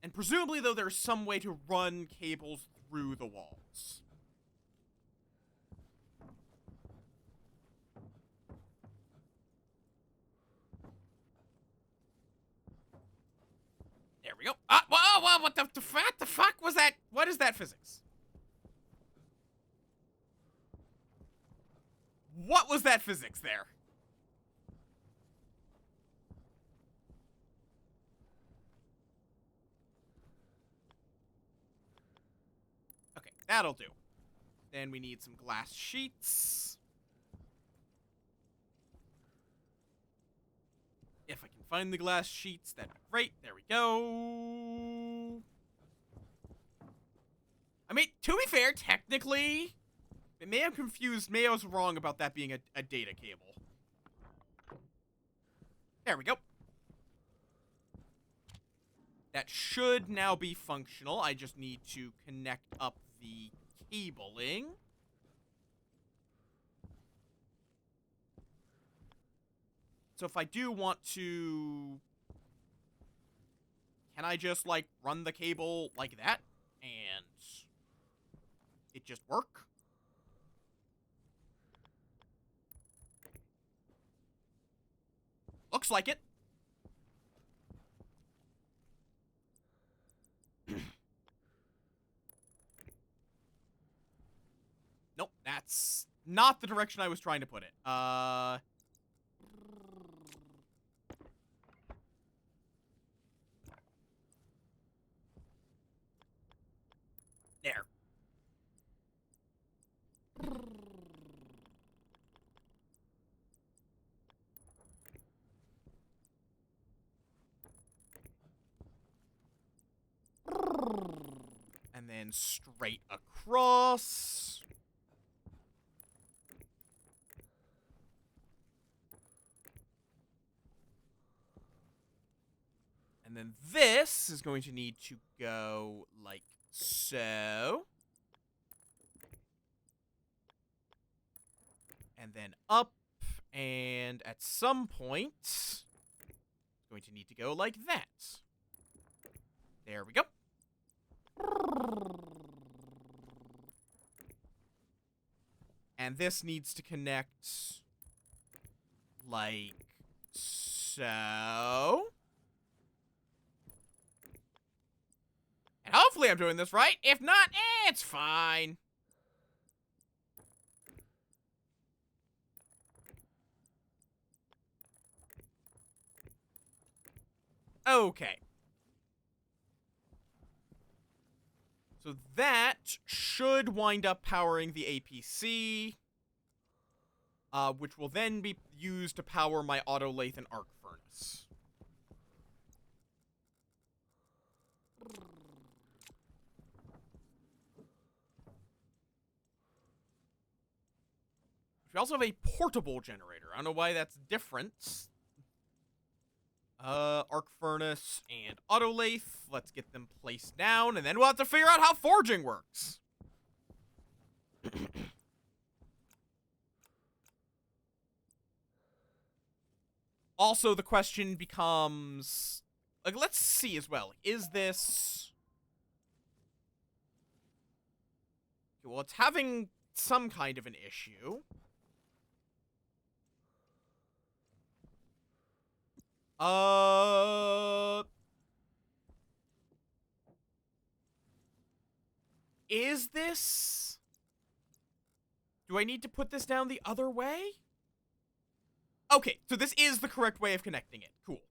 And presumably, though, there's some way to run cables through the walls. There we go. Whoa, what the fuck was that? What is that physics? What was that physics there? That'll do. Then we need some glass sheets. If I can find the glass sheets, that'd be great. There we go. I mean, to be fair, technically, it may have confused. Maybe I was wrong about that being a data cable. There we go. That should now be functional. I just need to connect up the cabling. So if I do want to... Can I just, like, run the cable like that? And it just work? Looks like it. Nope, that's not the direction I was trying to put it. There. And then straight across. And then this is going to need to go like so. And then up. And at some point, it's going to need to go like that. There we go. And this needs to connect like so. And hopefully I'm doing this right. If not, it's fine. Okay. So that should wind up powering the APC, which will then be used to power my autolathe and arc furnace. We also have a portable generator. I don't know why that's different. Arc furnace and autolathe. Let's get them placed down, and then we'll have to figure out how forging works. Also, the question becomes... Like, let's see as well. Is this... Well, it's having some kind of an issue. Is this... Do I need to put this down the other way? Okay, so this is the correct way of connecting it. Cool.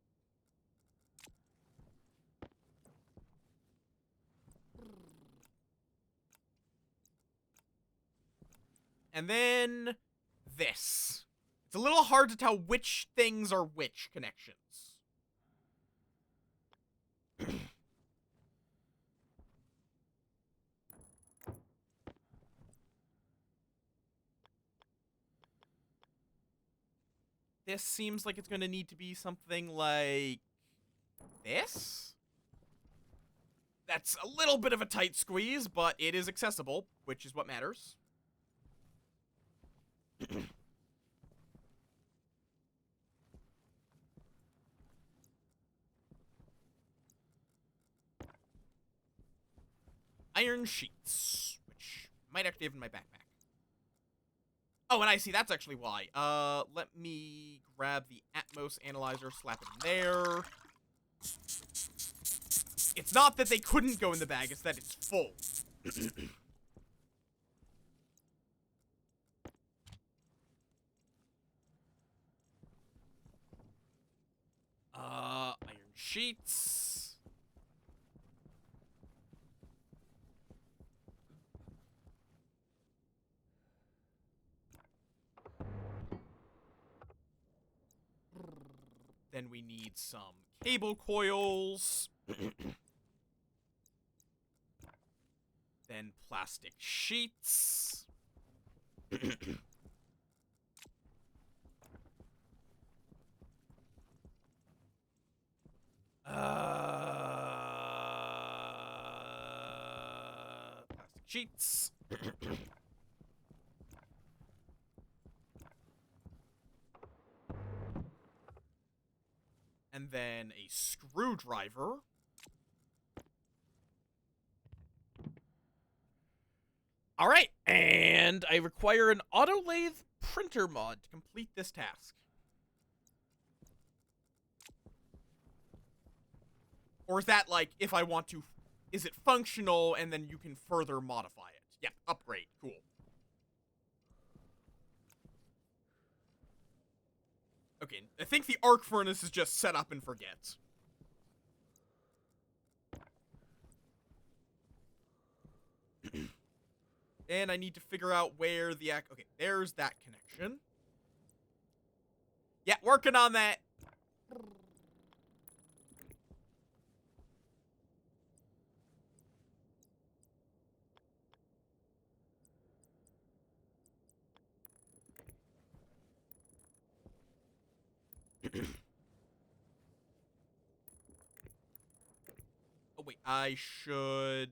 And then... this. It's a little hard to tell which things are which connections. This seems like it's going to need to be something like this. That's a little bit of a tight squeeze, but it is accessible, which is what matters. Iron sheets, which might actually have in my backpack. Oh, and I see, that's actually why. Let me grab the Atmos analyzer, slap it in there. It's not that they couldn't go in the bag, it's that it's full. Iron sheets. Then we need some cable coils. Then plastic sheets. Plastic sheets. And then a screwdriver. All right, and I require an auto lathe printer mod to complete this task. Or is that like if I want to, is it functional and then you can further modify it? Yeah, upgrade, cool. Okay, I think the arc furnace is just set up and forget. And I need to figure out where the okay, there's that connection. Yeah, working on that. Oh wait, I should.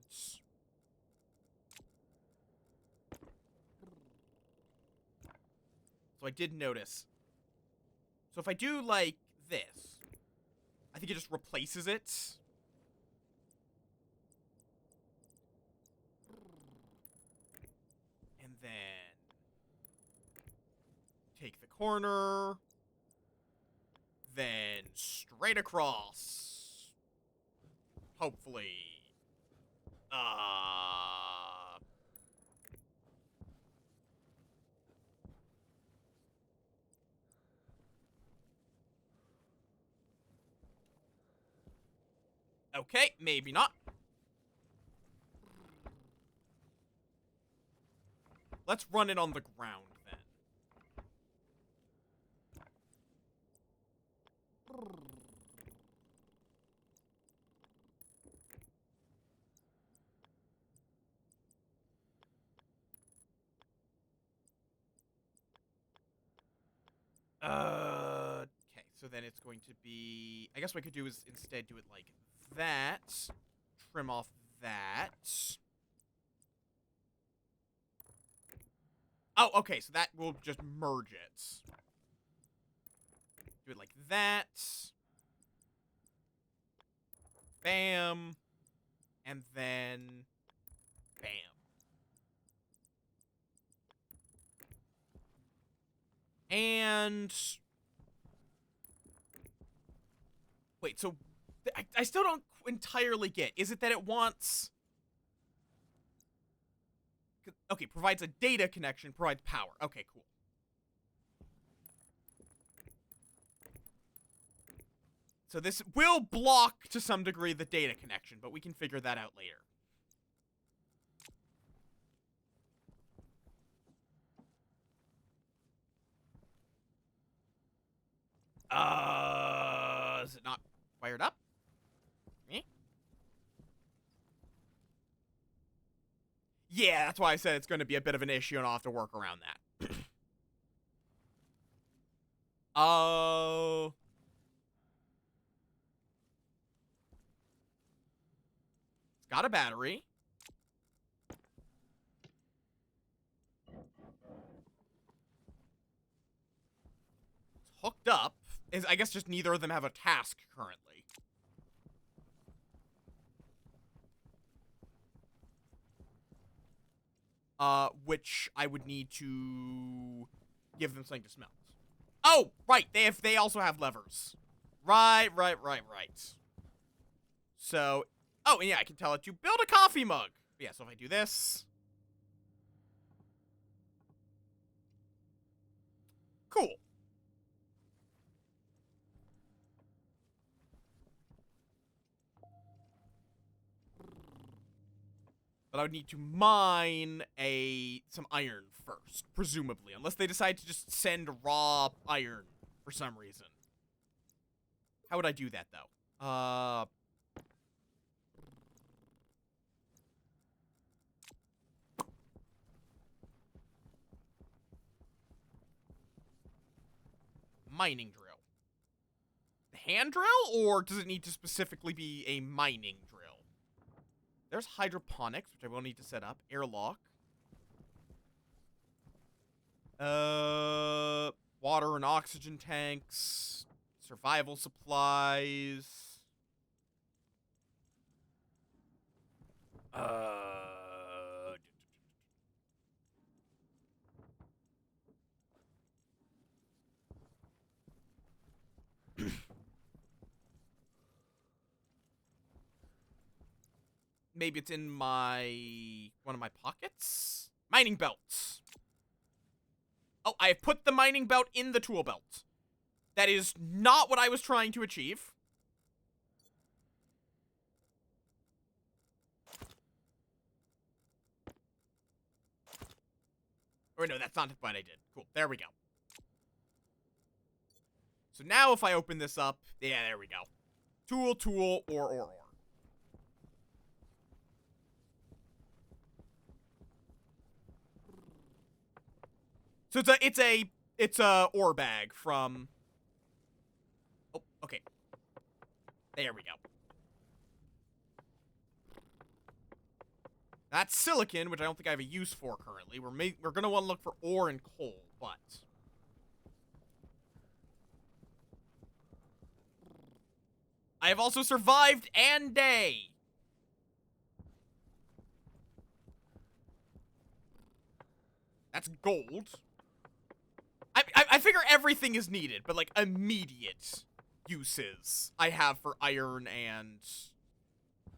So I did notice. So if I do, like, this, I think it just replaces it. And then take the corner. Then straight across. Hopefully. Okay, maybe not. Let's run it on the ground, then. Okay, so then it's going to be... I guess what I could do is instead do it like that. Trim off that. Oh, okay, so that will just merge it. Do it like that. Bam. And then... Bam. And... Wait, so... I still don't entirely get. Is it that it wants... Okay, provides a data connection, provides power. Okay, cool. So this will block, to some degree, the data connection, but we can figure that out later. Is it not wired up? Eh? Yeah, that's why I said it's going to be a bit of an issue and I'll have to work around that. Oh... It's got a battery. It's hooked up. I guess just neither of them have a task currently. Which I would need to give them something to smell. Oh, right. They also have levers. Right. So, oh, and yeah, I can tell it to build a coffee mug. Yeah, so if I do this. Cool. But I would need to mine some iron first, presumably. Unless they decide to just send raw iron for some reason. How would I do that, though? Mining drill. Hand drill, or does it need to specifically be a mining drill? There's hydroponics, which I will need to set up. Airlock. Water and oxygen tanks. Survival supplies. Maybe it's in one of my pockets? Mining belts. Oh, I have put the mining belt in the tool belt. That is not what I was trying to achieve. Or no, that's not what I did. Cool, there we go. So now if I open this up, yeah, there we go. Tool, tool, ore. So it's a ore bag from. Oh, okay. There we go. That's silicon, which I don't think I have a use for currently. We're gonna want to look for ore and coal, but I have also survived and day. That's gold. I figure everything is needed, but like immediate uses I have for iron and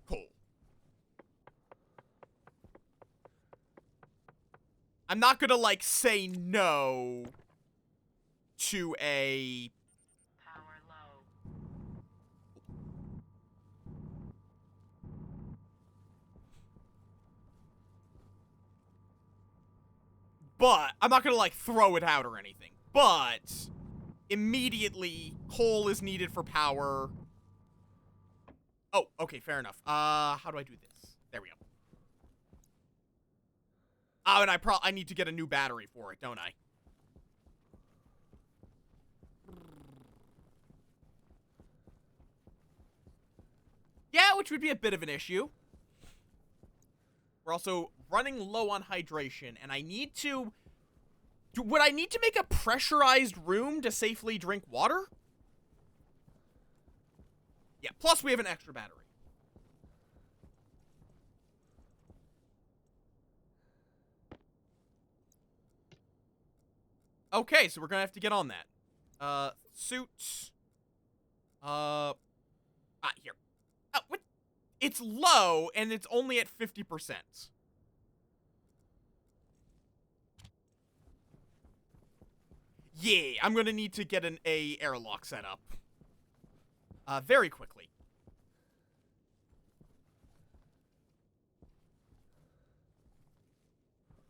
coal. I'm not gonna like say no to a Power low. but I'm not gonna like throw it out or anything. But immediately coal is needed for power. Oh, okay, fair enough. How do I do this? There we go. Oh, and I need to get a new battery for it, don't I? Yeah, which would be a bit of an issue. We're also running low on hydration, and I need to... Would I need to make a pressurized room to safely drink water? Yeah, plus we have an extra battery. Okay, so we're gonna have to get on that. Suit. Here. Oh, what? It's low, and it's only at 50%. Yeah, I'm gonna need to get an airlock set up. Very quickly.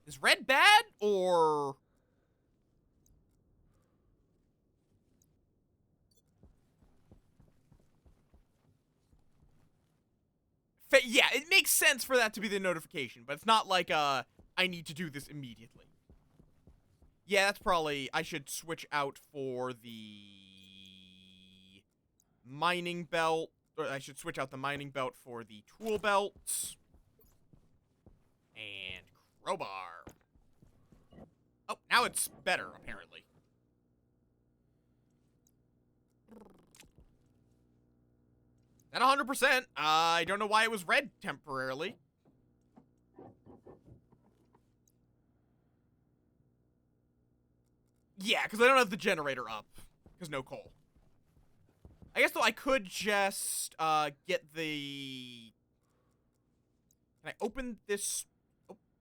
Is red bad, or... Yeah, it makes sense for that to be the notification, but it's not like, I need to do this immediately. Yeah, that's probably... I should switch out for the... mining belt. Or I should switch out the mining belt for the tool belt. And crowbar. Oh, now it's better, apparently. At 100%. I don't know why it was red temporarily. Yeah, because I don't have the generator up. Because no coal. I guess, though, I could just, get the... Can I open this?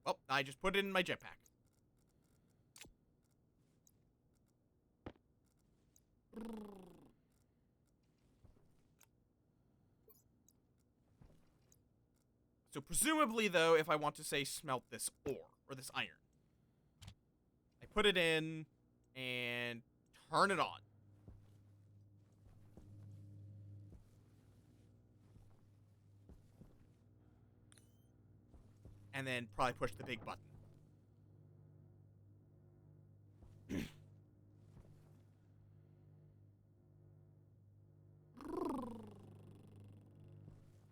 Oh, I just put it in my jetpack. So presumably, though, if I want to, say, smelt this ore, or this iron, I put it in and turn it on. and then probably push the big button.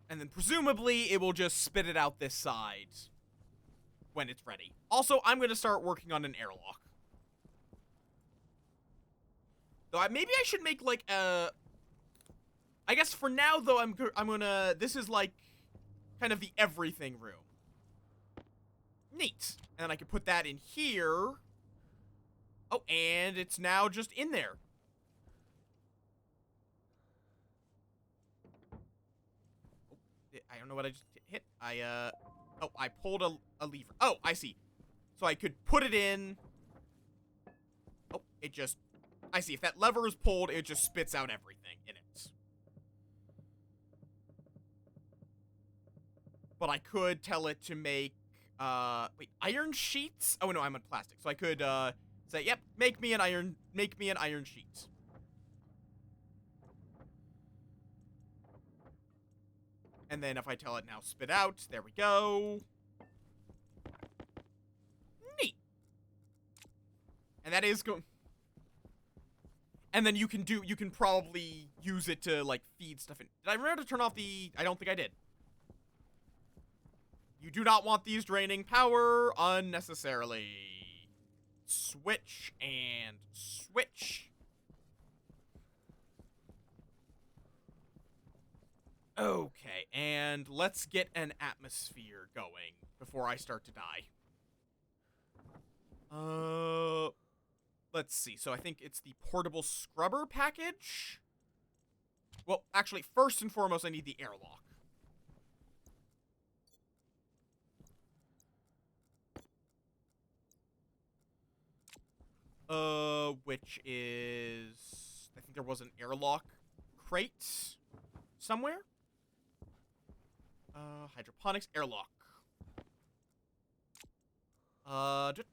And then presumably it will just spit it out this side when it's ready. Also, I'm going to start working on an airlock. Though maybe I should make like a... I guess for now though I'm gonna... This is like kind of the everything room. Neat. And then I can put that in here. Oh, and it's now just in there. I don't know what I just hit. Oh, I pulled a lever. Oh, I see. So I could put it in. Oh, it just... I see. If that lever is pulled, it just spits out everything in it. But I could tell it to make, wait, iron sheets? Oh, no, I'm on plastic. So I could, say, yep, make me an iron sheet. And then if I tell it now spit out, there we go. Neat. And that is going... And then you can probably use it to, like, feed stuff in. Did I remember to turn off the... I don't think I did. You do not want these draining power unnecessarily. Switch and switch. Okay, and let's get an atmosphere going before I start to die. Let's see. So I think it's the portable scrubber package. Well, actually, first and foremost, I need the airlock. Which is... I think there was an airlock crate somewhere. Hydroponics airlock. And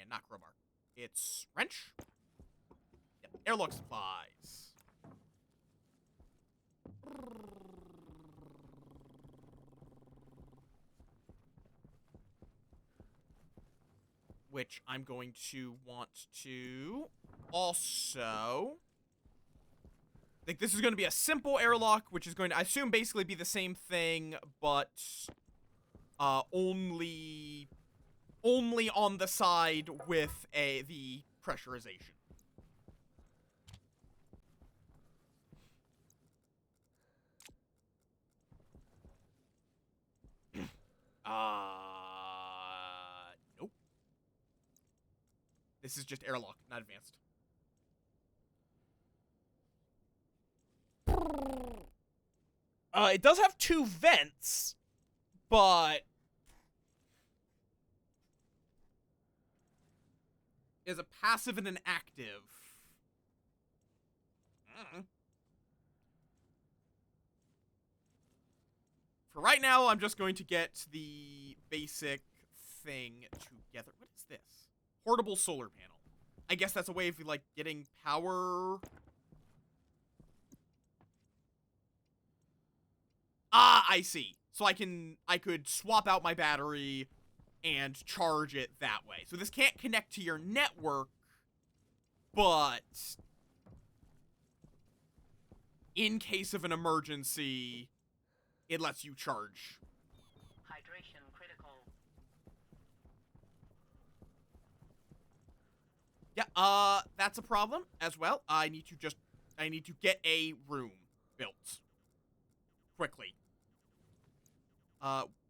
not crowbar. It's wrench. Yep, airlock supplies. Which I'm going to want to also... I think this is going to be a simple airlock, which is going to, I assume, basically be the same thing, but only on the side with the pressurization. Nope. This is just airlock, not advanced. It does have 2 vents, but is a passive and an active. For right now, I'm just going to get the basic thing together. What is this? Portable solar panel. I guess that's a way of, like, getting power... Ah, I see. So I could swap out my battery and charge it that way. So this can't connect to your network, but in case of an emergency, it lets you charge. Hydration critical. Yeah, that's a problem as well. I need to get a room built quickly.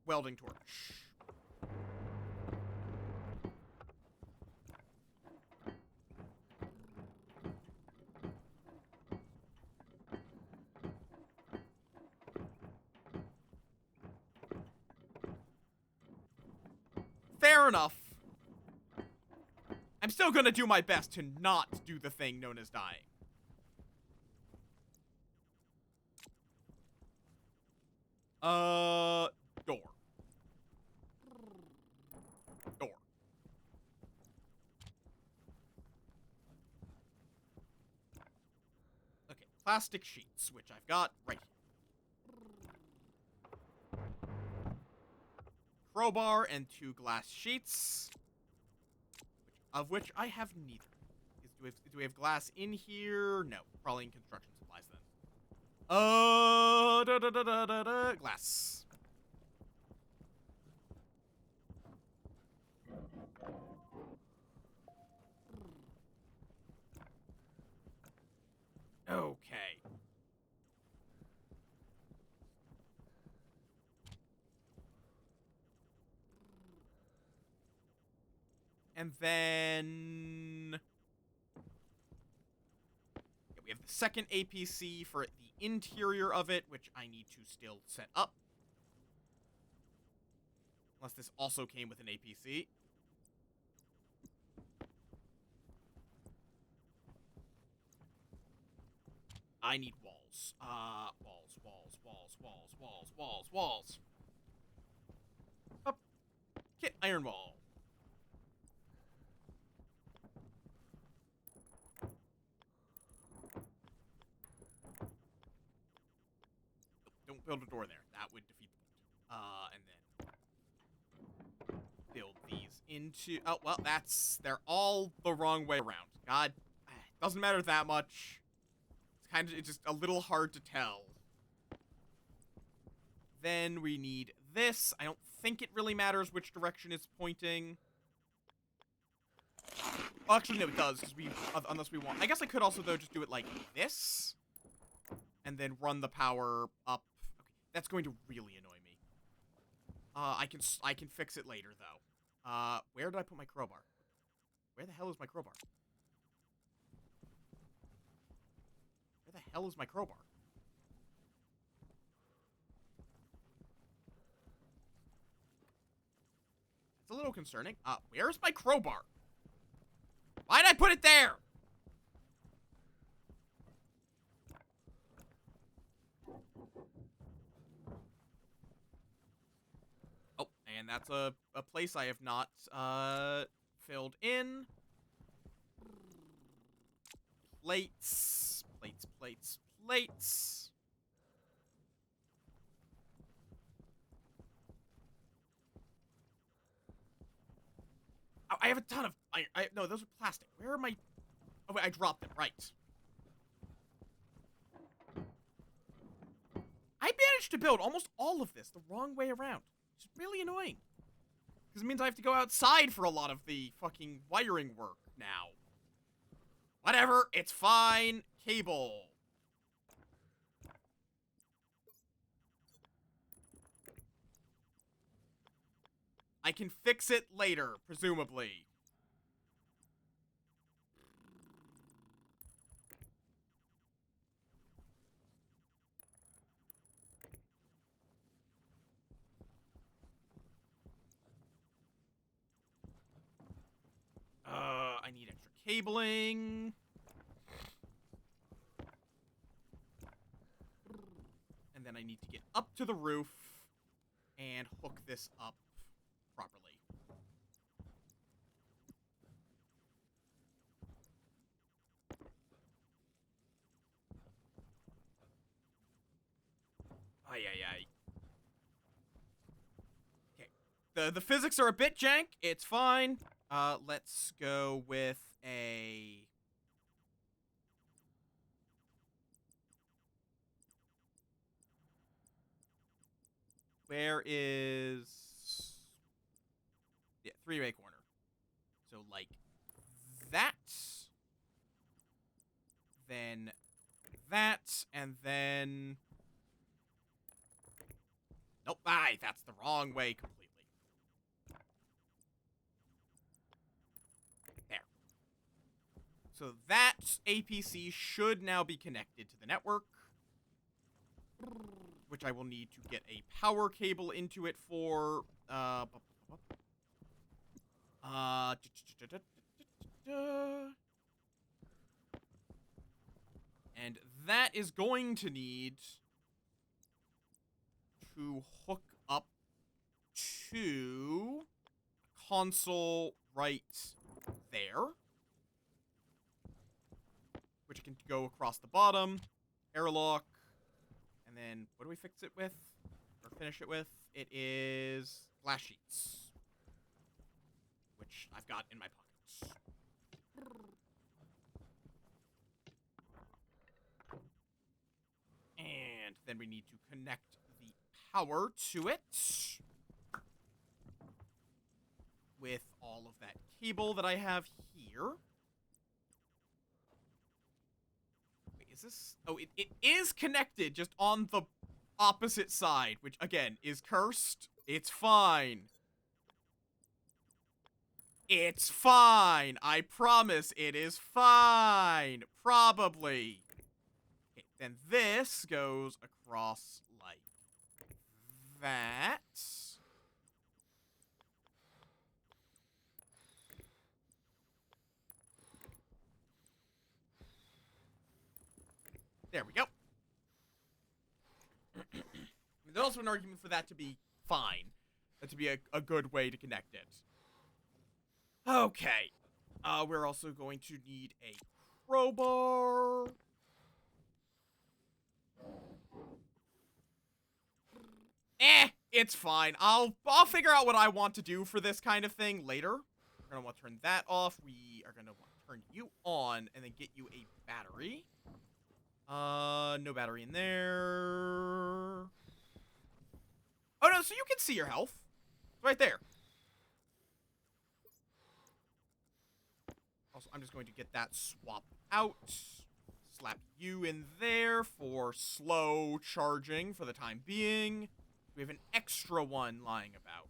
Welding torch. Fair enough. I'm still gonna do my best to not do the thing known as dying. Door. Door. Okay, plastic sheets, which I've got right here. crowbar and 2 glass sheets, of which I have neither. Do we have glass in here? No, probably in construction supplies then. Glass. Okay. And then we have the second APC for the interior of it, which I need to still set up. Unless this also came with an APC. I need walls. Walls. Up. Kit iron wall. Don't build a door there. That would defeat the point. And then build these into... Oh, well, they're all the wrong way around. God, doesn't matter that much. It's just a little hard to tell. Then we need this. I don't think it really matters which direction it's pointing. Oh, actually, no, it does, because unless we want... I guess I could also, though, just do it like this. And then run the power up. Okay, that's going to really annoy me. I can fix it later, though. Where did I put my crowbar? Where the hell is my crowbar? Where the hell is my crowbar? It's a little concerning. Where's my crowbar? Why'd I put it there? Oh, and that's a place I have not, filled in. Plates. Oh, I have a ton of iron. No, those are plastic. Where are my... Oh, wait, I dropped them. Right. I managed to build almost all of this the wrong way around. Which is really annoying. Because it means I have to go outside for a lot of the fucking wiring work now. Whatever, it's fine. Cable. I can fix it later, presumably. I need extra cabling. And then I need to get up to the roof and hook this up properly. Ay. Okay. The physics are a bit jank. It's fine. Let's go with a... Where is... Yeah, 3-way corner. So, like, that. Then that. And then... Nope, that's the wrong way completely. There. So that APC should now be connected to the network, which I will need to get a power cable into it for, and that is going to need to hook up to a console right there, which can go across the bottom, airlock, and then what do we fix it with, or finish it with? It is glass sheets, which I've got in my pockets. And then we need to connect the power to it with all of that cable that I have here. Wait, is this? Oh, it is connected, just on the opposite side, which, again, is cursed. It's fine. It's fine. I promise it is fine. Probably. Okay, then this goes across like that. There we go. There's also an argument for that to be fine. That to be a good way to connect it. Okay. We're also going to need a crowbar. It's fine. I'll figure out what I want to do for this kind of thing later. We're gonna want to turn that off. We are gonna want to turn you on and then get you a battery. No battery in there. Oh no, so you can see your health. It's right there. Also, I'm just going to get that swapped out. Slap you in there for slow charging for the time being. We have an extra one lying about.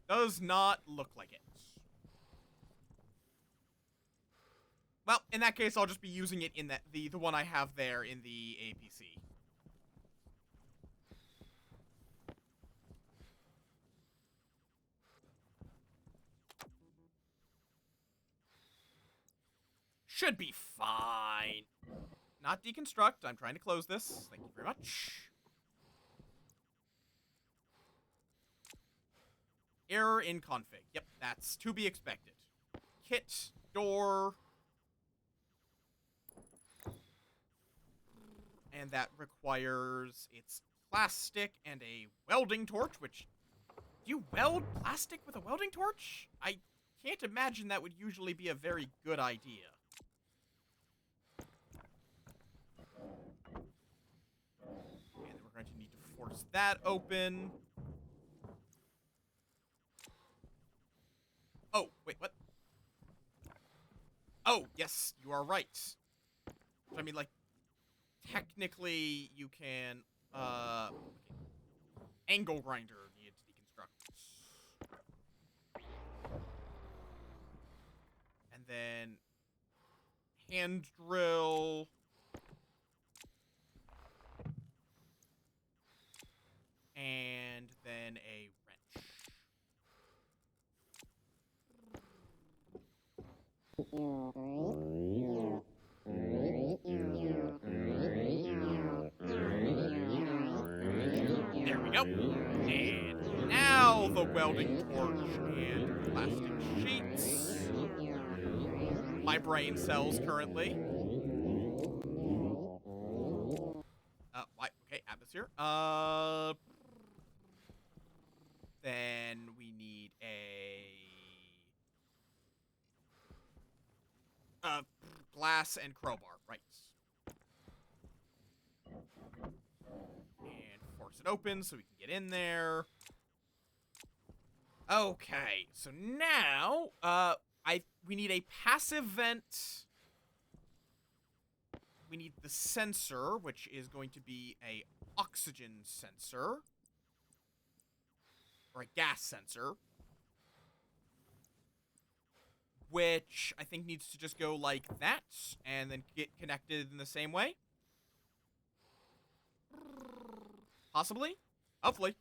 Does not look like it. Well, in that case, I'll just be using it in that the one I have there in the APC. Should be fine. Not deconstruct. I'm trying to close this. Thank you very much. Error in config. Yep, that's to be expected. Kit, door. And that requires its plastic and a welding torch, which... Do you weld plastic with a welding torch? I can't imagine that would usually be a very good idea. And then we're going to need to force that open. Oh, wait, what? Oh, yes, you are right. I mean, like, technically, you can, okay. Angle grinder needed to deconstruct. And then, hand drill. And then a wrench. There we go. And now the welding torch and plastic sheets. My brain cells currently. Okay, atmosphere. Then we need a glass and crowbar, right? And force it open so we can get in there. Okay, so now we need a passive vent. We need the sensor, which is going to be a oxygen sensor. Or a gas sensor. Which I think needs to just go like that, and then get connected in the same way. Possibly? Hopefully.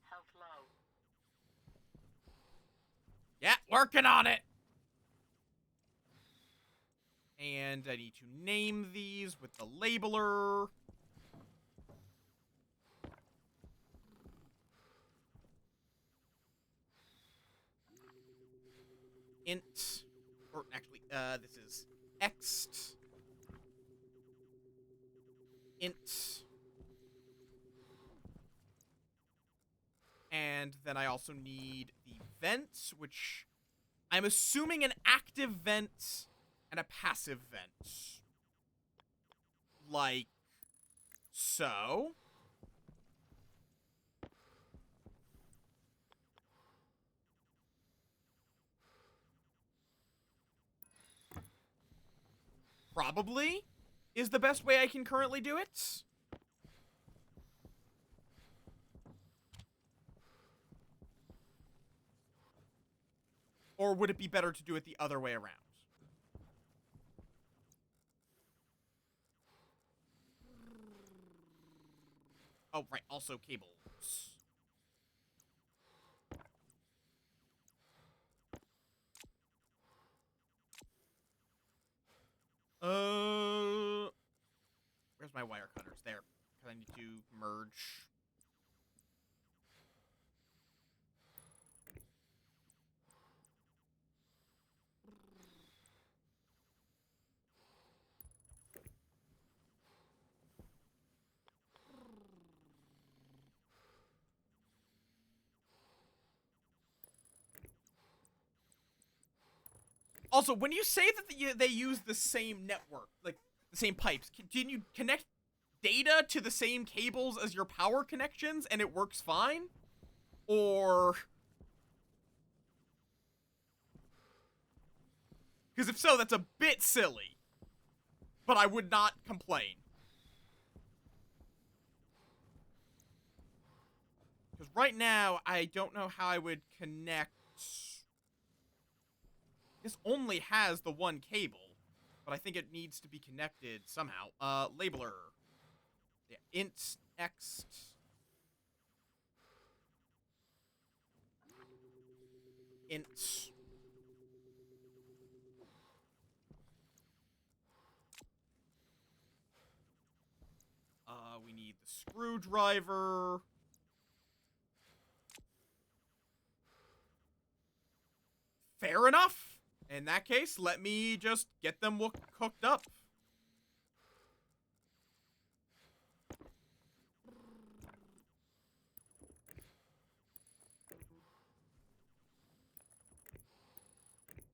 Health low. Yeah, working on it. And I need to name these with the labeler. Int, or actually, this is ext. Int. And then I also need the vent, which I'm assuming an active vent and a passive vent. Like so. Probably is the best way I can currently do it. Or would it be better to do it the other way around? Oh, right, also cables. Where's my wire cutters? There. Because I need to merge. Also, when you say that they use the same network, like the same pipes, can you connect data to the same cables as your power connections and it works fine? Or... Because if so, that's a bit silly. But I would not complain. Because right now, I don't know how I would connect... This only has the one cable, but I think it needs to be connected somehow. Labeler. Yeah, int, ext. Int. We need the screwdriver. Fair enough. In that case, let me just get them hooked up.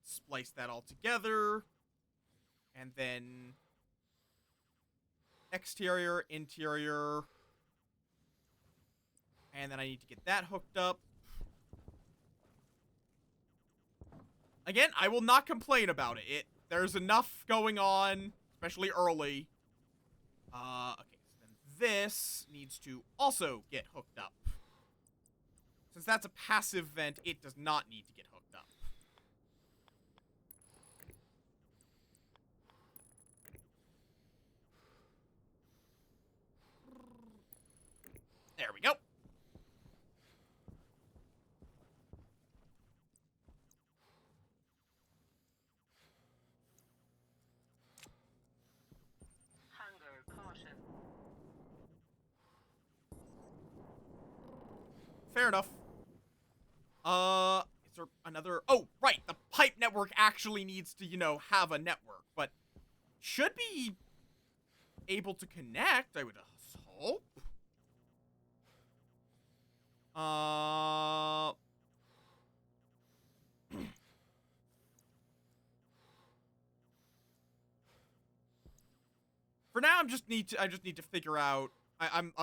Splice that all together. And then... exterior, interior. And then I need to get that hooked up. Again, I will not complain about it. There's enough going on, especially early. Okay, so then this needs to also get hooked up. Since that's a passive vent, it does not need to get hooked up. There we go. Hunger caution. Fair enough. Is there another... Oh, right, the pipe network actually needs to, you know, have a network, but should be able to connect, I would hope. For now, I just need to figure out... I'm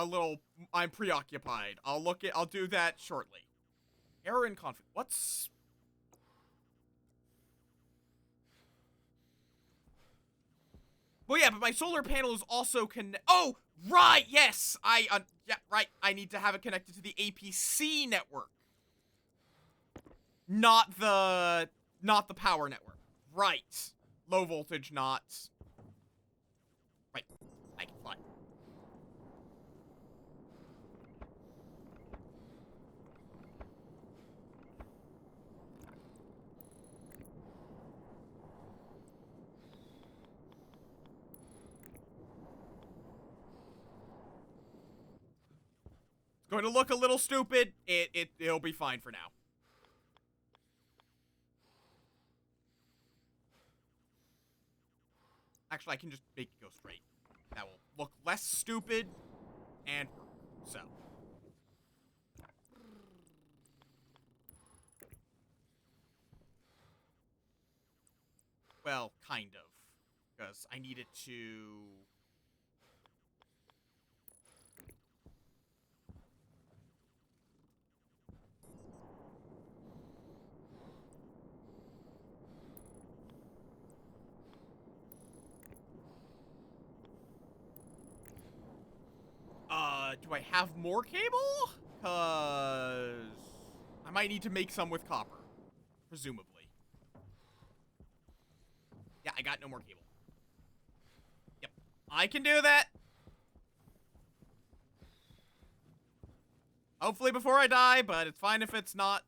preoccupied. I'll do that shortly. Error in conflict. What's... Well, yeah, but my solar panel is also Oh, right, yes! Yeah, right. I need to have it connected to the APC network. Not the power network. Right. Low voltage, not... Right. I can fly. going to look a little stupid. It'll be fine for now. Actually, I can just make it go straight. That will look less stupid and work. So. Well, kind of. Because I needed to... do I have more cable? Cause I might need to make some with copper. Presumably. Yeah, I got no more cable. Yep. I can do that. Hopefully before I die, but it's fine if it's not.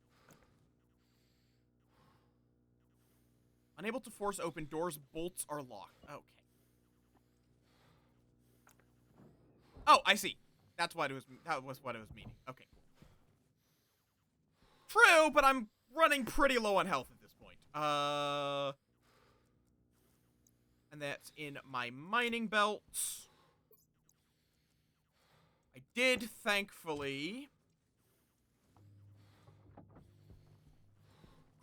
Unable to force open doors, bolts are locked. Okay. Oh, I see. That was what it was meaning. Okay, cool. True, but I'm running pretty low on health at this point. And that's in my mining belt. I did, thankfully,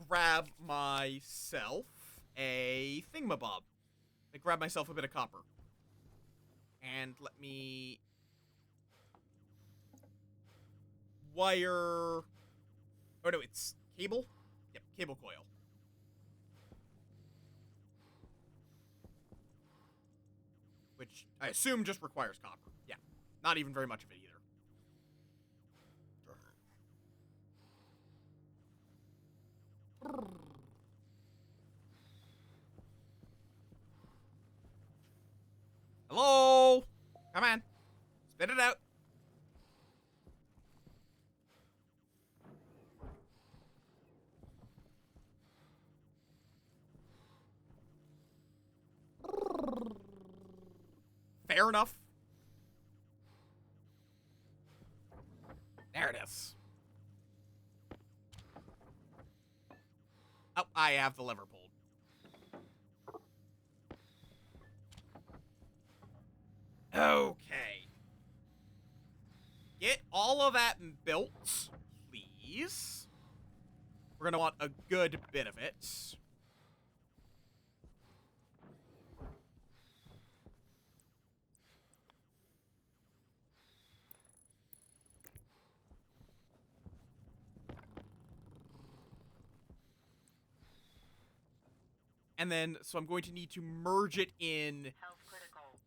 grab myself a thingamabob. I grabbed myself a bit of copper. And let me... wire... oh no, it's cable? Yep, cable coil. Which I assume just requires copper. Yeah, not even very much of it either. Hello? Come on. Spit it out. Fair enough. There it is. Oh, I have the lever pulled. Okay. Get all of that built, please. We're gonna want a good bit of it. And then, so I'm going to need to merge it in Health critical.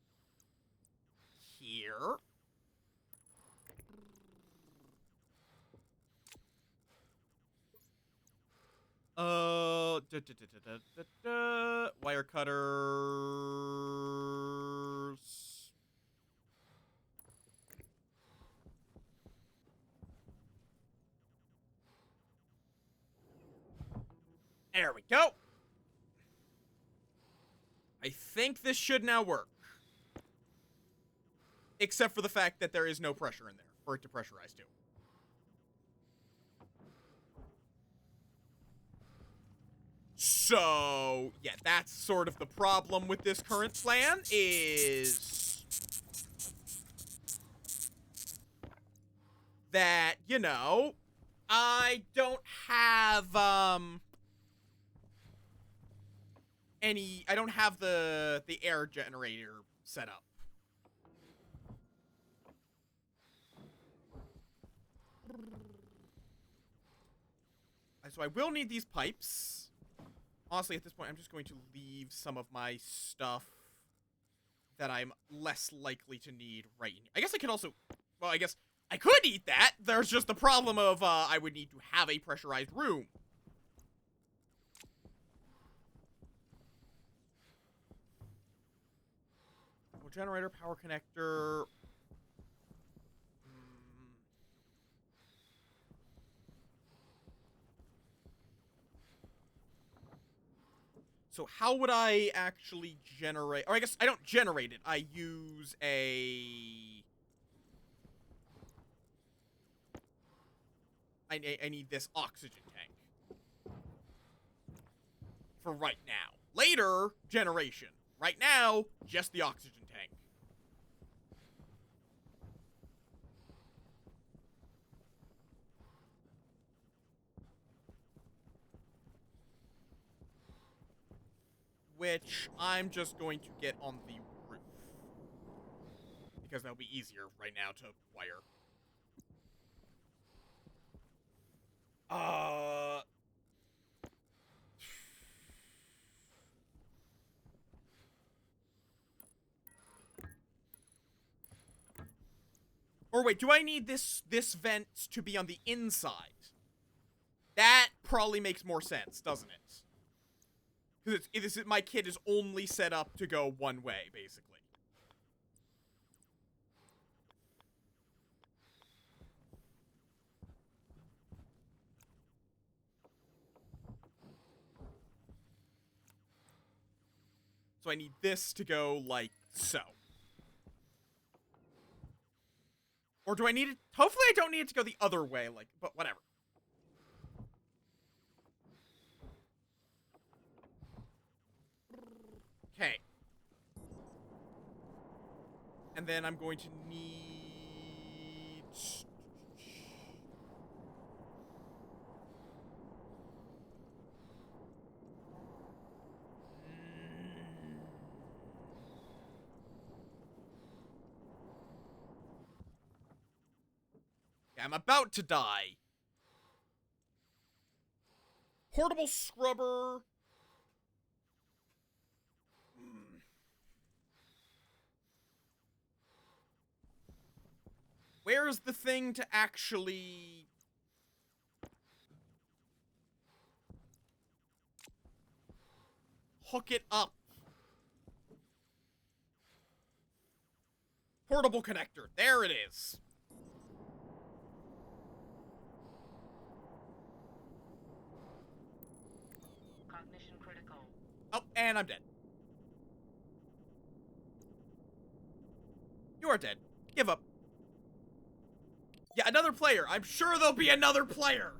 here. Wire cutters. There we go. I think this should now work. Except for the fact that there is no pressure in there for it to pressurize to. So, yeah, that's sort of the problem with this current plan, is that, you know, I don't have, I don't have the air generator set up. So I will need these pipes. Honestly, at this point, I'm just going to leave some of my stuff that I'm less likely to need right in here. I guess I could also... well, I guess I could eat that. There's just the problem of I would need to have a pressurized room. Well, generator, power connector... So how would I actually generate... or I guess I don't generate it. I use a... I need this oxygen tank. For right now. Later, generation. Right now, just the oxygen tank. Which I'm just going to get on the roof. Because that'll be easier right now to wire. Or wait, do I need this vent to be on the inside? That probably makes more sense, doesn't it? Because my kit is only set up to go one way, basically. So I need this to go like so. Or do I need it? Hopefully I don't need it to go the other way, like, but whatever. Okay. And then I'm going to need... I'm about to die. Portable scrubber. Where's the thing to actually... hook it up? Portable connector. There it is. Cognition critical. Oh, and I'm dead. You are dead. Give up. Yeah, another player. I'm sure there'll be another player.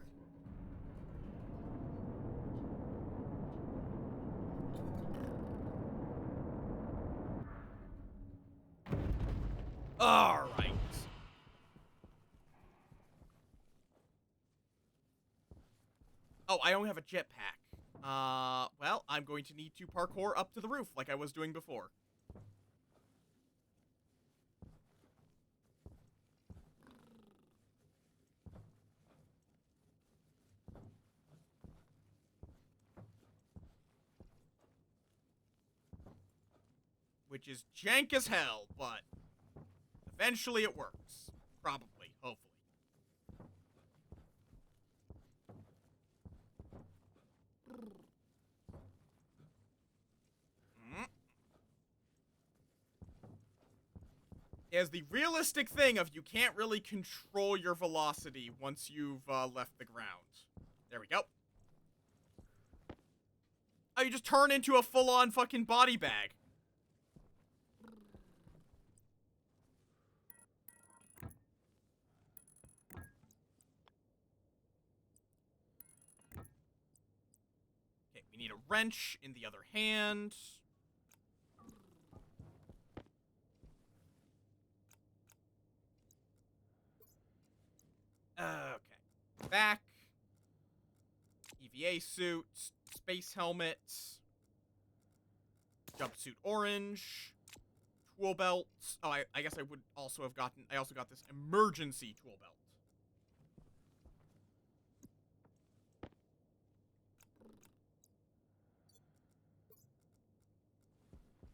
All right. Oh, I don't have a jetpack. Well, I'm going to need to parkour up to the roof like I was doing before. Which is jank as hell, but eventually it works. Probably, hopefully. Is the realistic thing of you can't really control your velocity once you've left the ground. There we go. Oh, you just turn into a full-on fucking body bag. Okay, we need a wrench in the other hand. Okay. Back. EVA suit. Space helmet. Jumpsuit orange. Tool belt. Oh, I guess I would also have gotten... I also got this emergency tool belt.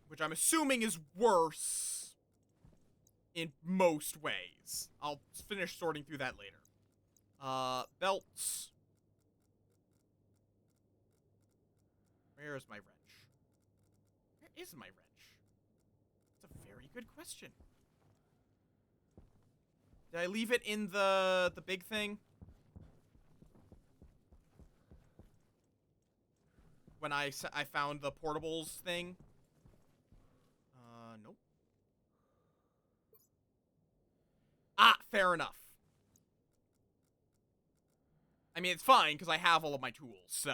Which I'm assuming is worse in most ways. I'll finish sorting through that later. Belts. Where is my wrench? Where is my wrench? That's a very good question. Did I leave it in the big thing? When I found the portables thing? Nope. Ah, fair enough. I mean, it's fine, because I have all of my tools, so...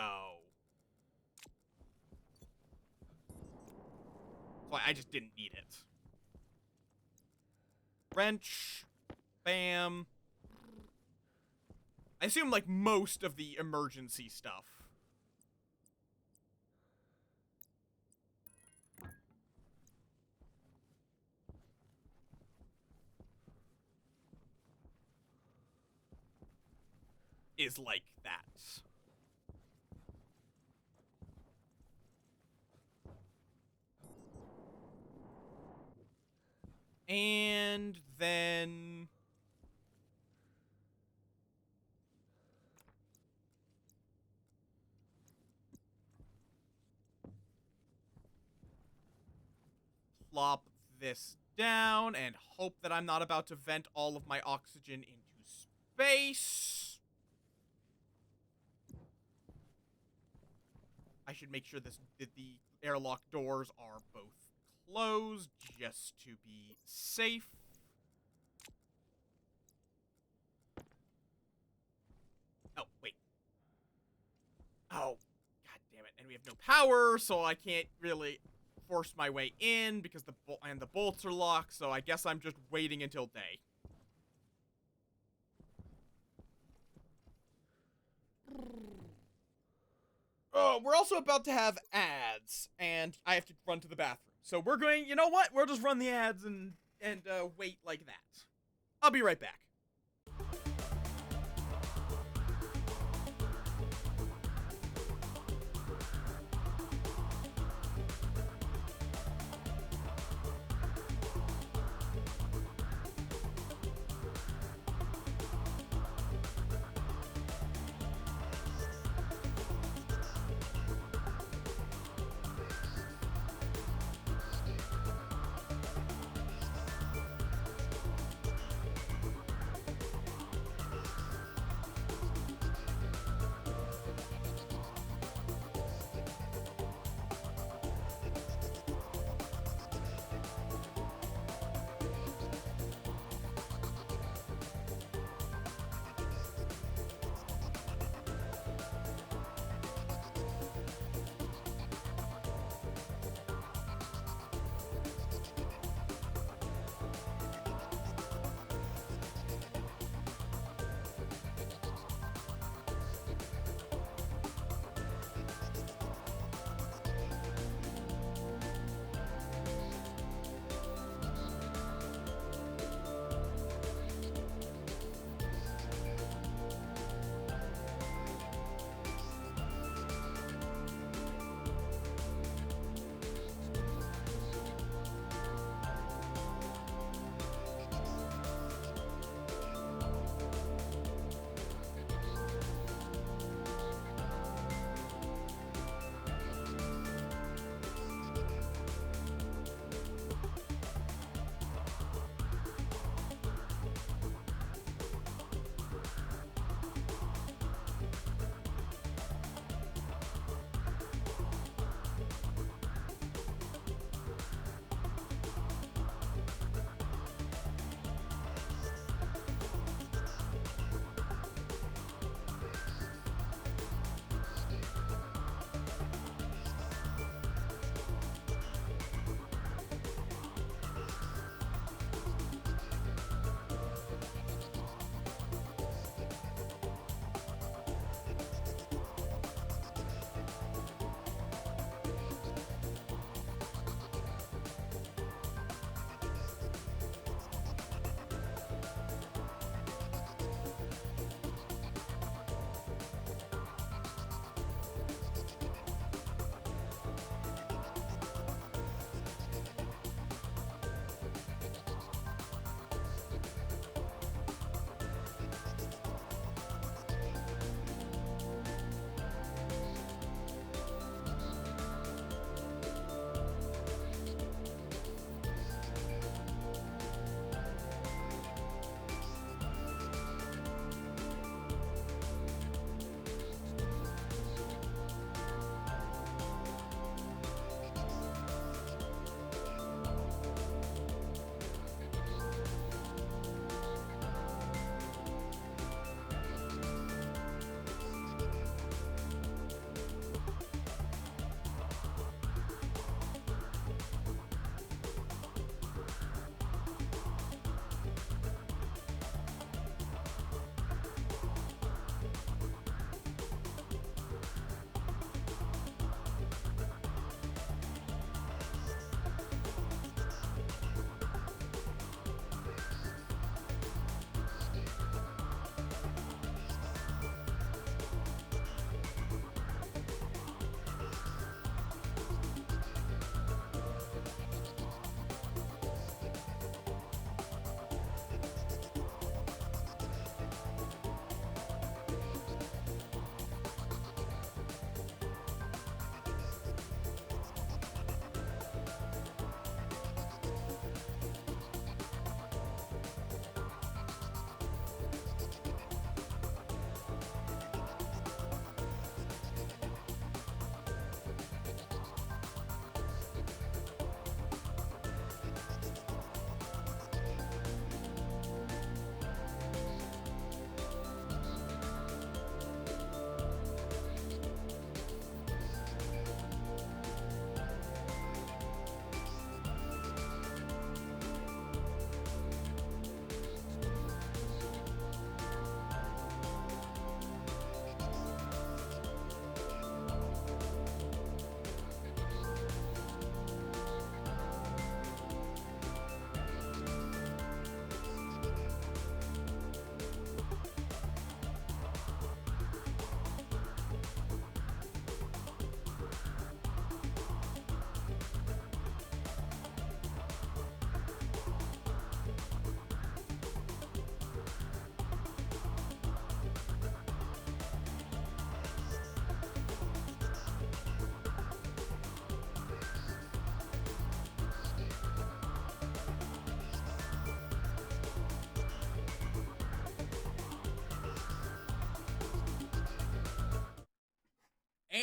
I just didn't need it. Wrench. Bam. I assume, like, most of the emergency stuff is like that. And then... plop this down and hope that I'm not about to vent all of my oxygen into space. I should make sure that the airlock doors are both closed just to be safe. Oh, wait. Oh, god damn it. And we have no power, so I can't really force my way in because the bolts are locked, so I guess I'm just waiting until day. Oh, we're also about to have ads, and I have to run to the bathroom. So we're going, you know what? We'll just run the ads and wait like that. I'll be right back.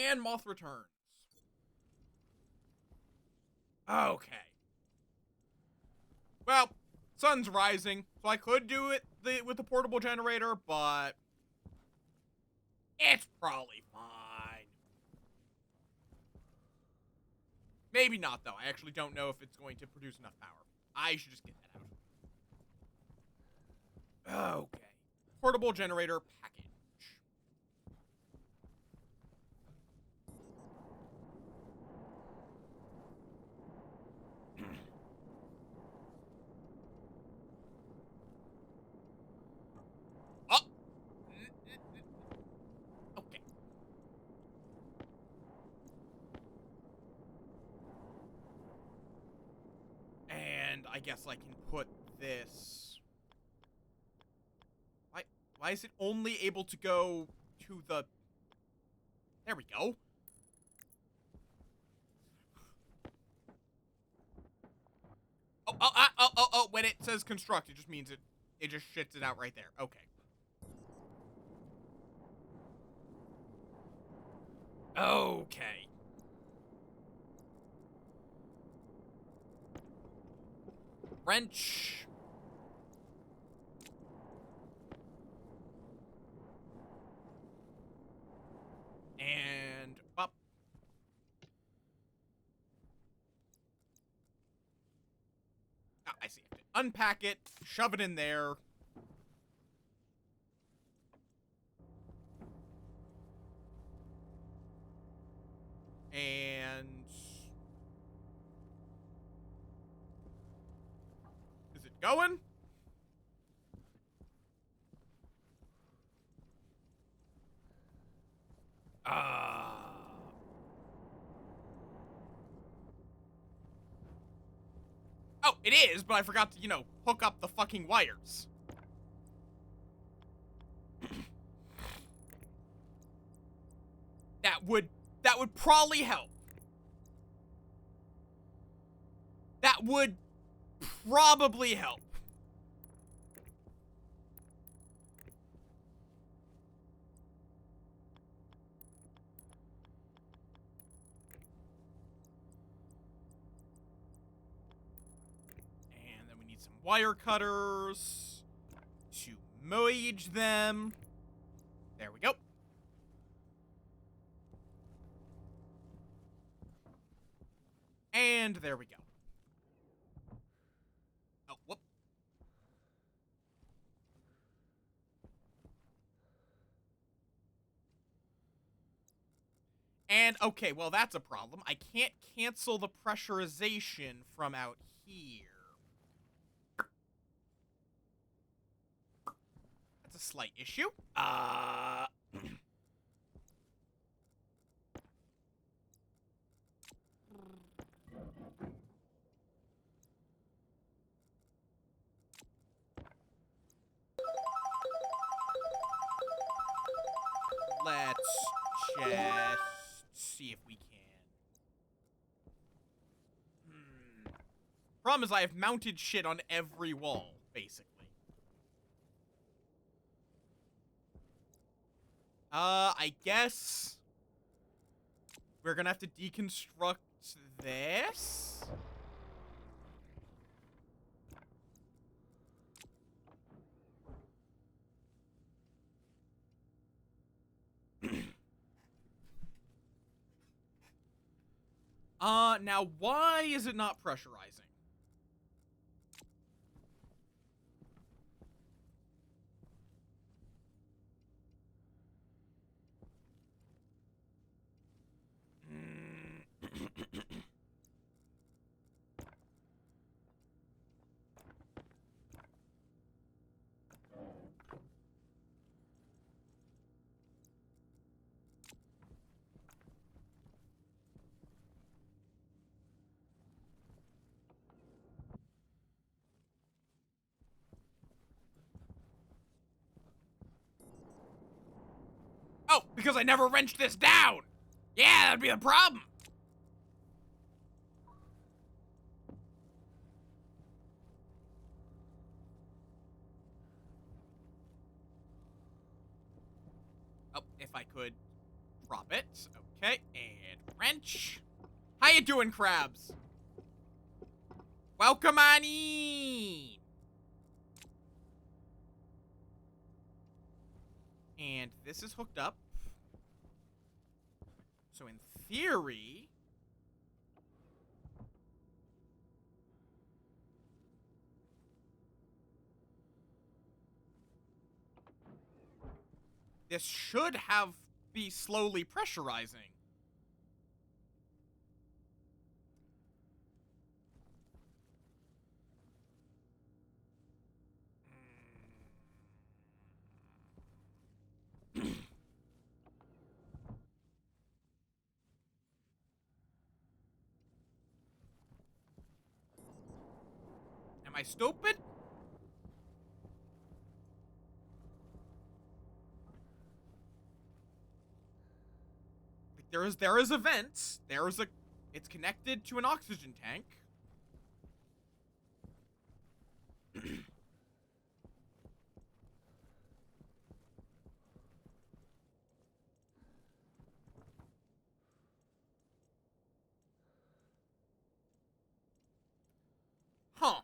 And Moth returns. Okay. Well, sun's rising, so I could do it with the portable generator, but it's probably fine. Maybe not, though. I actually don't know if it's going to produce enough power. I should just get that out. Okay. Portable generator package. Oh! Okay. And I guess I can put this... Why is it only able to go to the... There we go. Oh, when it says construct, it just means it just shits it out right there. Okay. Okay. Wrench. And up. Oh, I see. Unpack it, shove it in there. And... Is it going? Oh, it is, but I forgot to, hook up the fucking wires. That would probably help. That would probably help. And then we need some wire cutters to merge them. There we go. And there we go. Oh, whoop. And, okay, well, that's a problem. I can't cancel the pressurization from out here. That's a slight issue. Let's just see if we can. Problem is I have mounted shit on every wall, basically. I guess we're gonna have to deconstruct this. Now why is it not pressurizing? Oh, because I never wrenched this down! Yeah, that'd be the problem! Oh, if I could Drop it. Okay, and wrench. How you doing, crabs? Welcome on in. And this is hooked up. So in theory... this should be slowly pressurizing. Am I stupid? There is a vent. It's connected to an oxygen tank. Huh.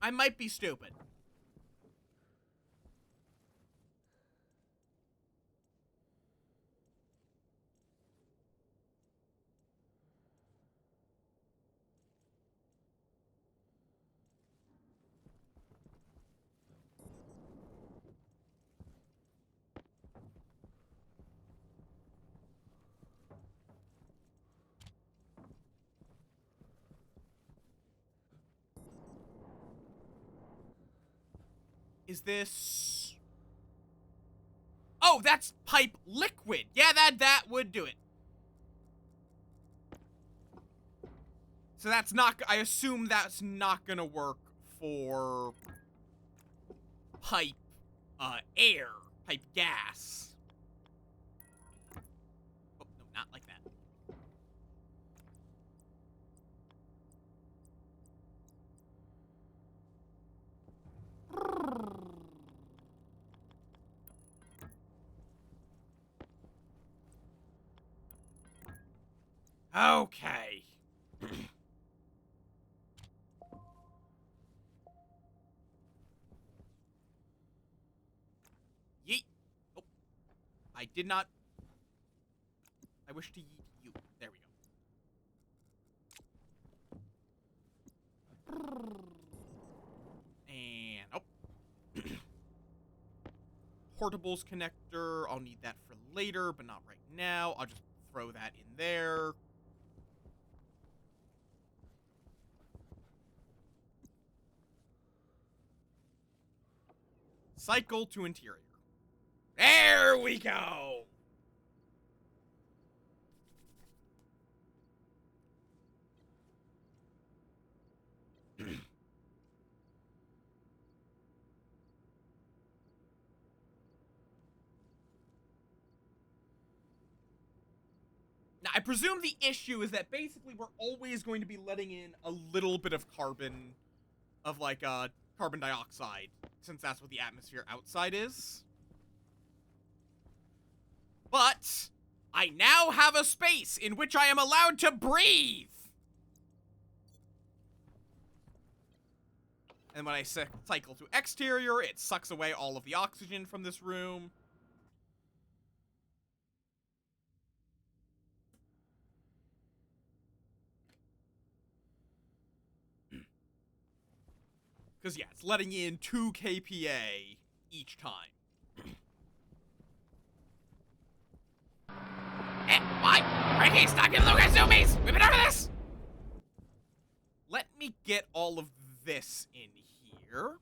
I might be stupid. Is this... oh, that's pipe liquid. Yeah, that would do it. So that's not... I assume that's not gonna work for... pipe, air. Pipe gas. Oh, no, not like that. Okay. Yeet. Oh. I did not... I wish to yeet you. There we go. And... oh. Portables connector. I'll need that for later, but not right now. I'll just throw that in there. Cycle to interior. There we go! Now, I presume the issue is that basically we're always going to be letting in a little bit of carbon, of like, carbon dioxide, since that's what the atmosphere outside is. But I now have a space in which I am allowed to breathe! And when I cycle to exterior, it sucks away all of the oxygen from this room. Because, yeah, it's letting in 2 kPa each time. What? Ricky, stop getting Lucas zoomies! We've been over this! Let me get all of this in here.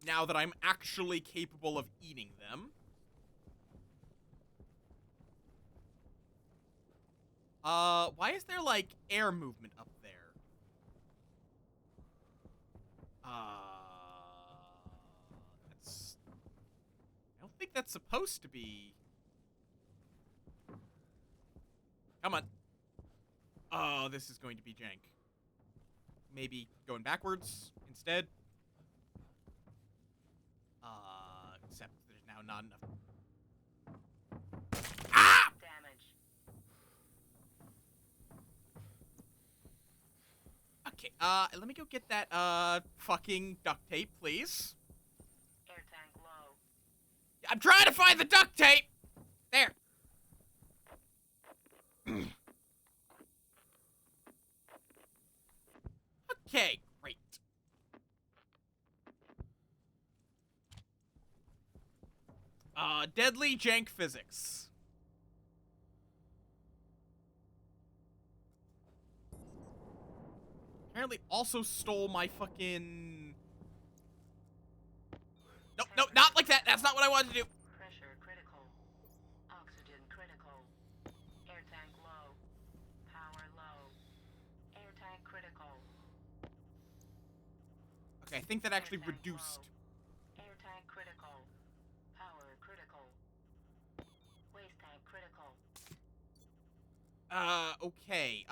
Now that I'm actually capable of eating them. Why is there, like, air movement up there? That's... I don't think that's supposed to be... come on. Oh, this is going to be jank. maybe going backwards instead. Except there's now not enough. Ah! Damage. Okay, let me go get that, fucking duct tape, please. Air tank low. I'm trying to find the duct tape! There. Okay, great. Deadly jank physics. Apparently also stole my fucking... Nope, nope, not like that. That's not what I wanted to do. Pressure critical. Oxygen critical. Air tank low. Power low. Air tank critical. Okay, I think that actually Air tank reduced... low. Air tank critical. Power critical. Waste tank critical. Okay.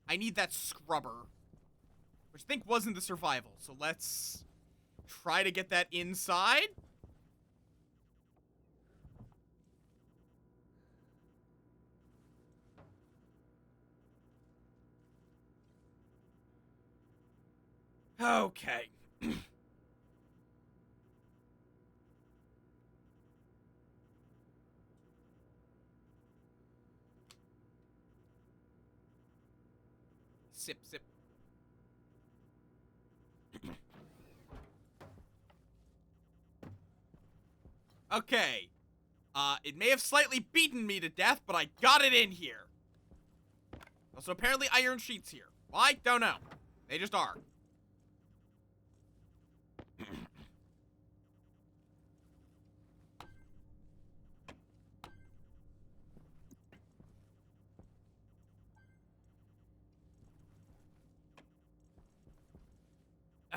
I need that scrubber. Which I think was in the survival, so let's try to get that inside. Okay. Sip, sip. Okay. It may have slightly beaten me to death, but I got it in here. Also, apparently iron sheets here. Why? Don't know. They just are.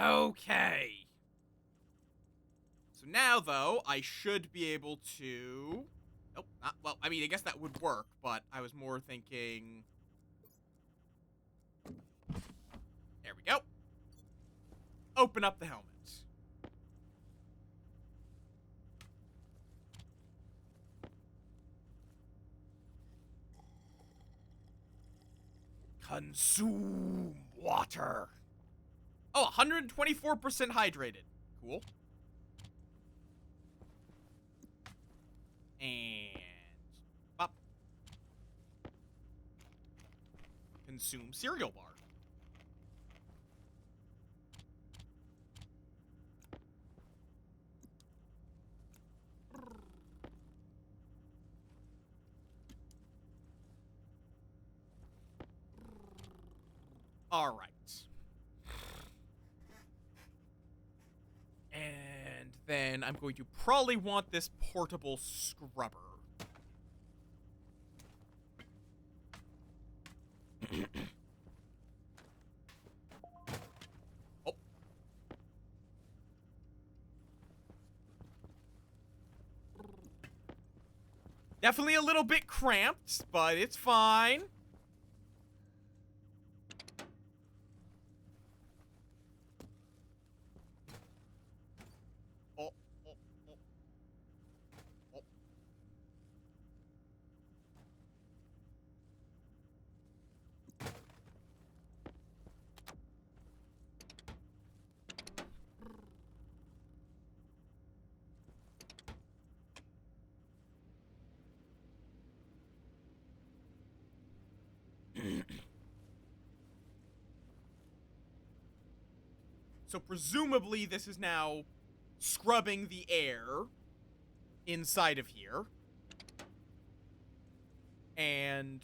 Okay. So now, though, I should be able to... Nope, not... Well, I mean, I guess that would work, but I was more thinking... There we go. Open up the helmet. Consume water. Oh, 124% hydrated. Cool. And... Up. Consume cereal bar. All right. And then I'm going to probably want this portable scrubber. Oh. Definitely a little bit cramped, but it's fine. Oh, oh, oh. Oh. So presumably this is now scrubbing the air inside of here. And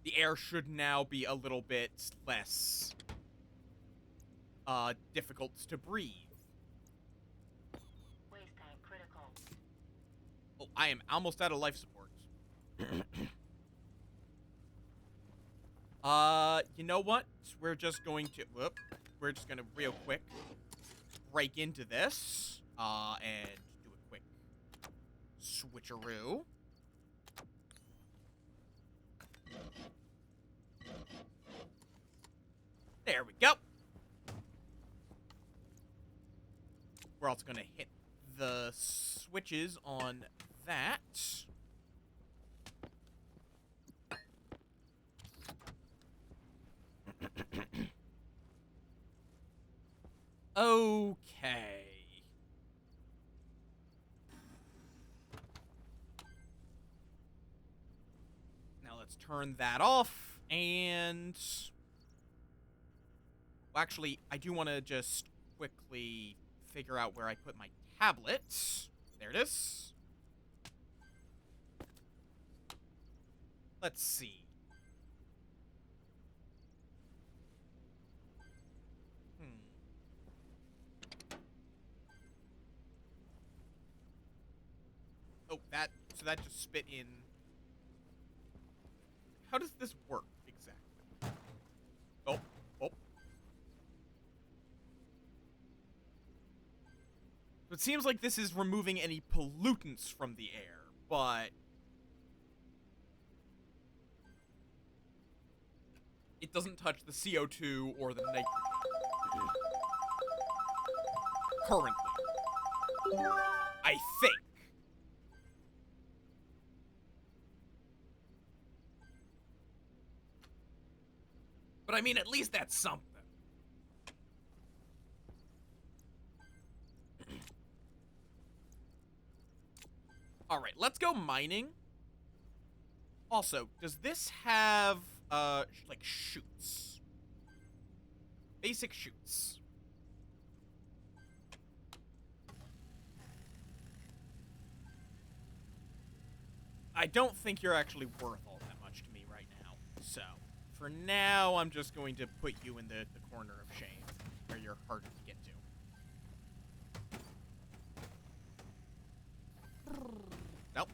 the air should now be a little bit less difficult to breathe. Waste tank critical. Oh, I am almost out of life support. You know what? We're just going to, we're just gonna real quick break into this, and do a quick switcheroo. also going to hit the switches on that. Okay. Now let's turn that off, and... Well, actually, I do want to just quickly figure out where I put my tablet. There it is. Let's see. Oh, so that just spit in. How does this work exactly? Oh. So it seems like this is removing any pollutants from the air, but it doesn't touch the CO2 or the nitrogen. Currently. I think. But I mean, at least that's something. Alright, let's go mining. Also, does this have, like, chutes? Basic chutes. I don't think you're actually worth all that much to me right now. So, for now, I'm just going to put you in the corner of shame, where you're harder to get to. Nope.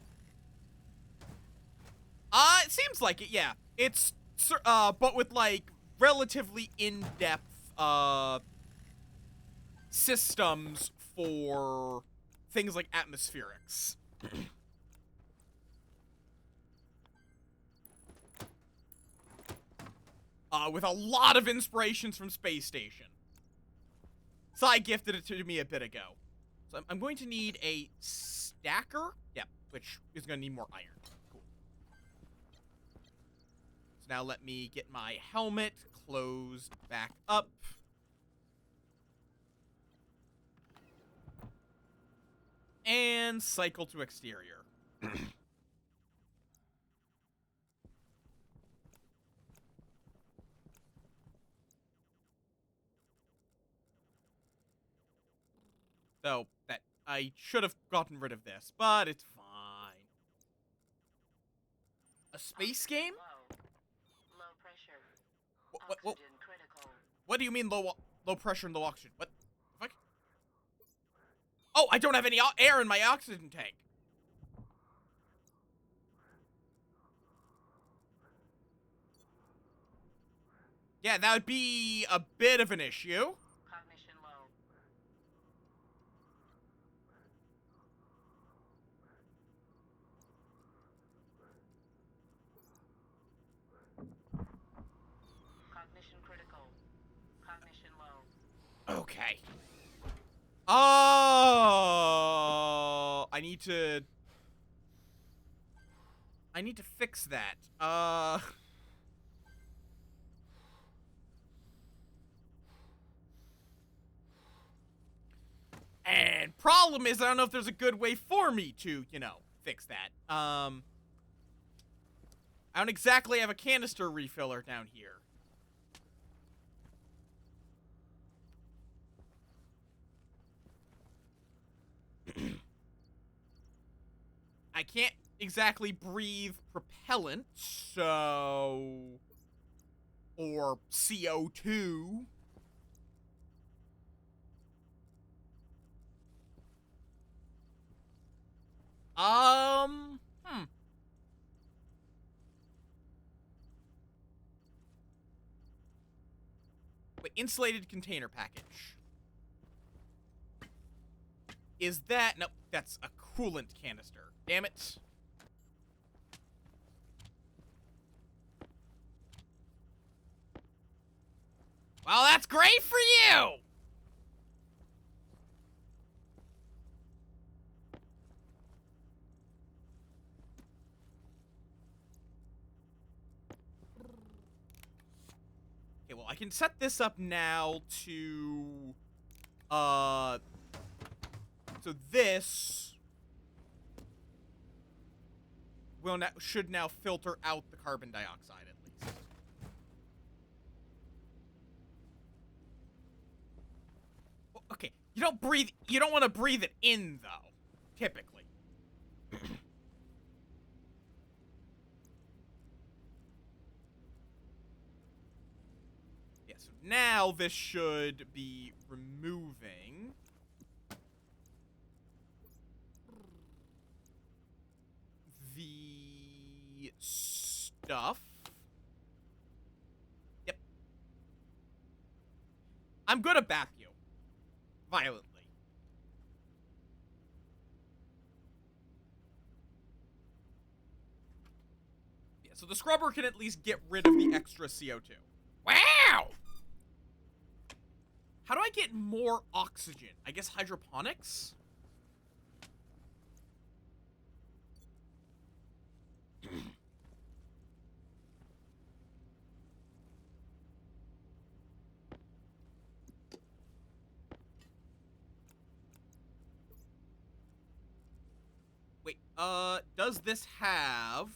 It seems like it, yeah. It's, but with, like, relatively in-depth, systems for things like atmospherics. With a lot of inspirations from Space Station. Sai gifted it to me a bit ago. So I'm going to need a stacker. Yeah, which is going to need more iron. Cool. So now let me get my helmet closed back up. And cycle to exterior. So, that I should have gotten rid of this, but it's fine. A space game? Low pressure. What, Oxygen critical. what do you mean low pressure and low oxygen? What? Fuck? Oh, I don't have any air in my oxygen tank. Yeah, that would be a bit of an issue. Cognition low. Cognition critical. Cognition low. Okay. Oh, I need to fix that. And problem is, I don't know if there's a good way for me to, fix that. I don't exactly have a canister refiller down here. I can't exactly breathe propellant, so... Or CO2. Wait, insulated container package. Is that... Nope, that's a coolant canister. Damn it. Well, that's great for you! can set this up now to, so this should now filter out the carbon dioxide at least. Okay, you don't want to breathe it in, though, typically. Yeah, so now this should be removing the stuff. Yep. I'm gonna bap you. Violently. Yeah, so the scrubber can at least get rid of the extra CO2. Wow! How do I get more oxygen? I guess hydroponics? Wait, does this have...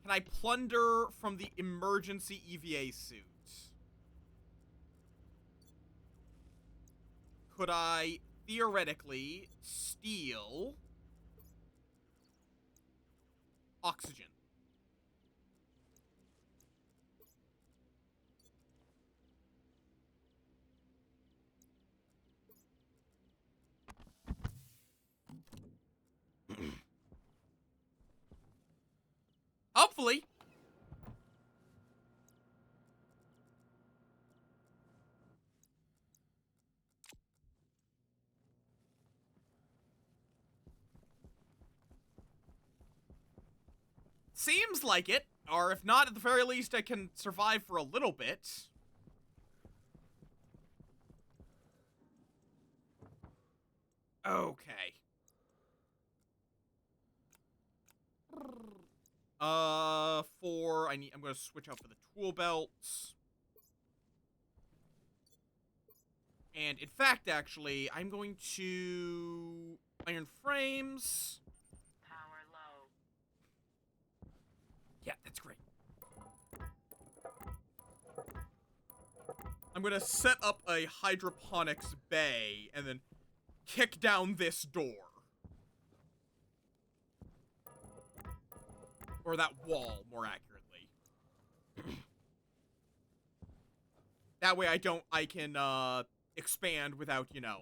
Can I plunder from the emergency EVA suit? Could I theoretically steal oxygen? Hopefully. Seems like it. Or if not, at the very least, I can survive for a little bit. Okay. I'm gonna switch out for the tool belts. And in fact, actually, I'm going to iron frames. Power low. Yeah, that's great. I'm gonna set up a hydroponics bay and then kick down this door. Or that wall, more accurately. That way I can, expand without, you know,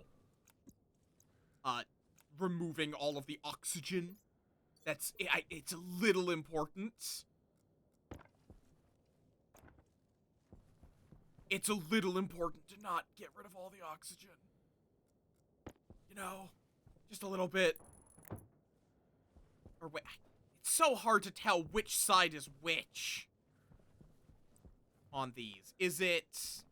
removing all of the oxygen. It's a little important. It's a little important to not get rid of all the oxygen. You know, just a little bit. Or wait, it's so hard to tell which side is which on these. Is it...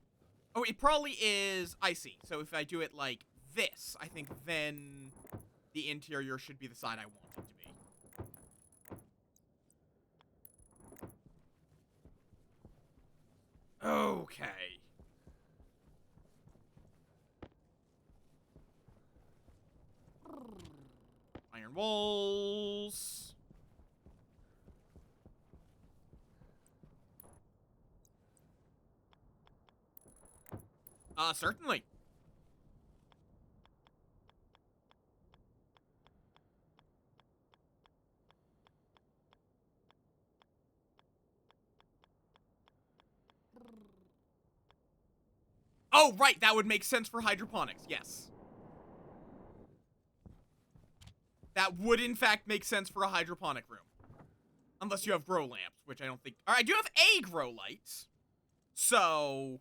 Oh, it probably is... I see. So if I do it like this, I think then the interior should be the side I want it to be. Okay. Iron walls. Certainly. Oh, right, that would make sense for hydroponics, yes. That would, in fact, make sense for a hydroponic room. Unless you have grow lamps, which I don't think... Or I do have a grow light. So,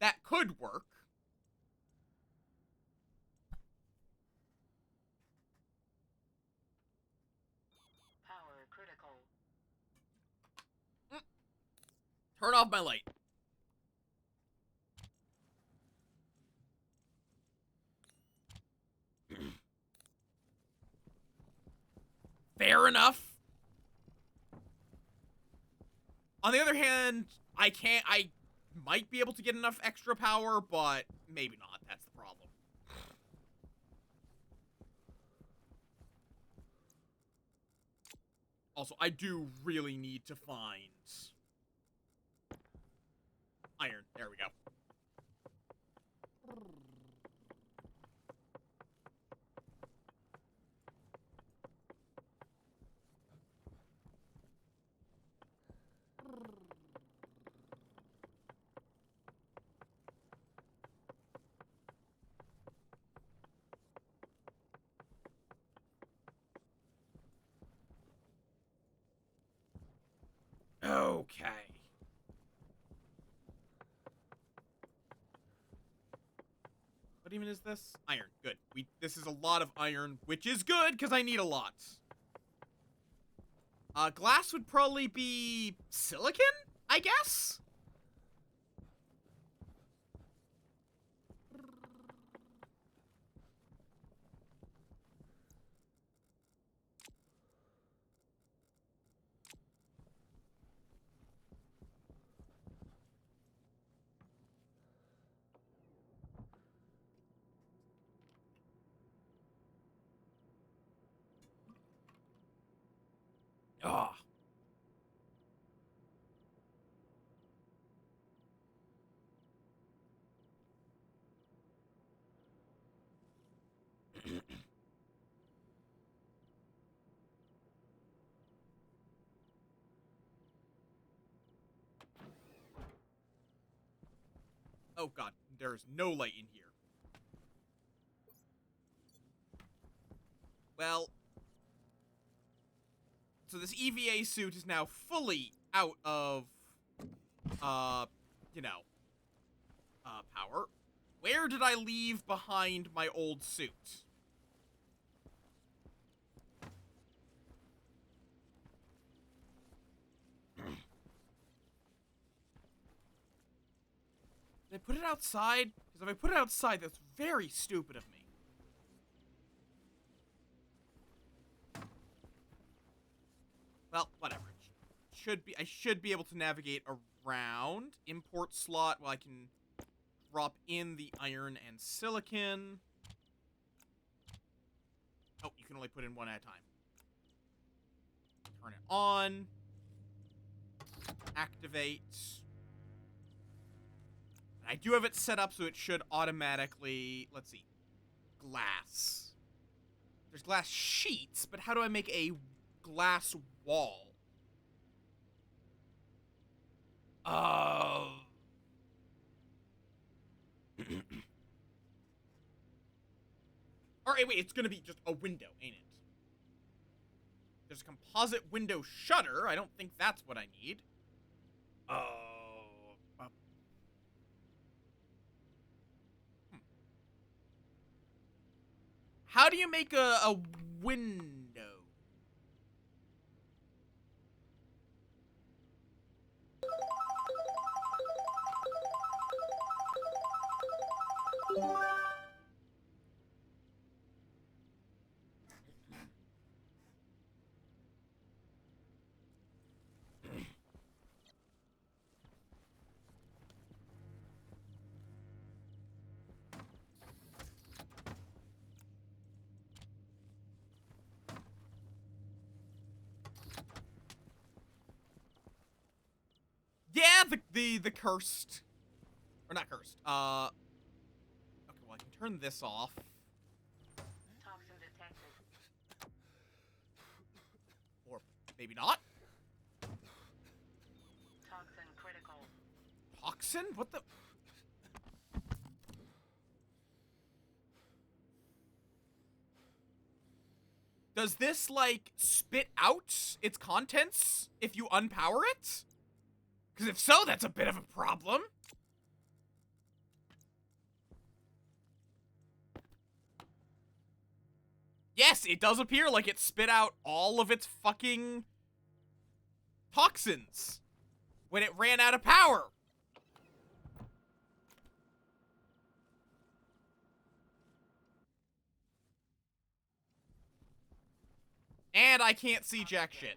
that could work. Power critical. Turn off my light. Fair enough. On the other hand, I might be able to get enough extra power, but maybe not. That's the problem. Also, I do really need to find iron. There we go. Okay. What even is this? Iron. Good. This is a lot of iron, which is good because I need a lot. Glass would probably be silicon, I guess? Ah. Oh god, there's no light in here. Well, so this EVA suit is now fully out of, you know, power. Where did I leave behind my old suit? Did I put it outside? Because if I put it outside, that's very stupid of me. Well, whatever. I should be able to navigate around. Import slot, well, I can drop in the iron and silicon. Oh, you can only put in one at a time. Turn it on. Activate. I do have it set up so it should automatically, let's see, glass. There's glass sheets, but how do I make a glass wall? Alright, wait, it's gonna be just a window, ain't it? There's a composite window shutter. I don't think that's what I need. How do you make a window? Yeah, the cursed. Or not cursed. Okay, well, I can turn this off. Toxin detected. Or maybe not. Toxin critical. Toxin? What the? Does this, like, spit out its contents if you unpower it? Because if so, that's a bit of a problem. Yes, it does appear like it spit out all of its fucking toxins when it ran out of power. And I can't see jack shit.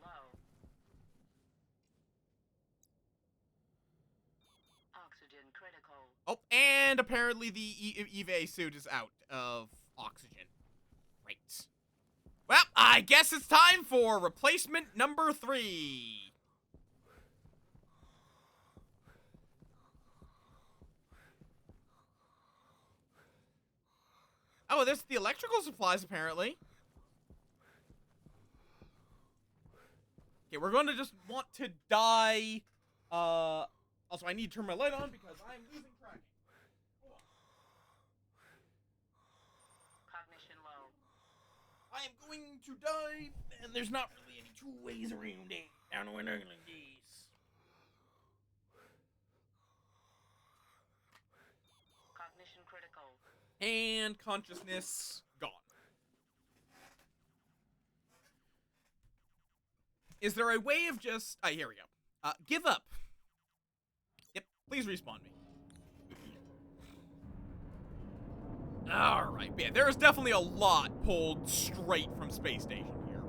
Oxygen Oh, and apparently the EVA suit is out of oxygen. Right. Well, I guess it's time for replacement number 3. Oh, there's the electrical supplies, apparently. Okay, we're going to just want to die. Also, I need to turn my light on because I'm losing track. Cognition low. I am going to die, and there's not really any 2 ways around it. Down the window like this. Cognition critical. And consciousness gone. Is there a way of just... here we go. Give up. Yep, please respawn me. Alright, yeah, there is definitely a lot pulled straight from Space Station here.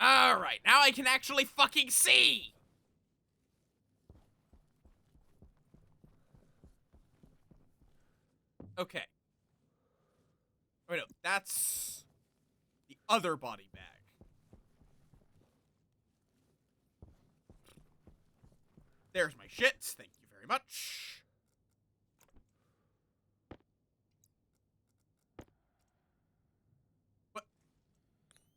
Alright, now I can actually fucking see! Okay. Wait, no, that's the other body bag. There's my shits. Thank you very much. What?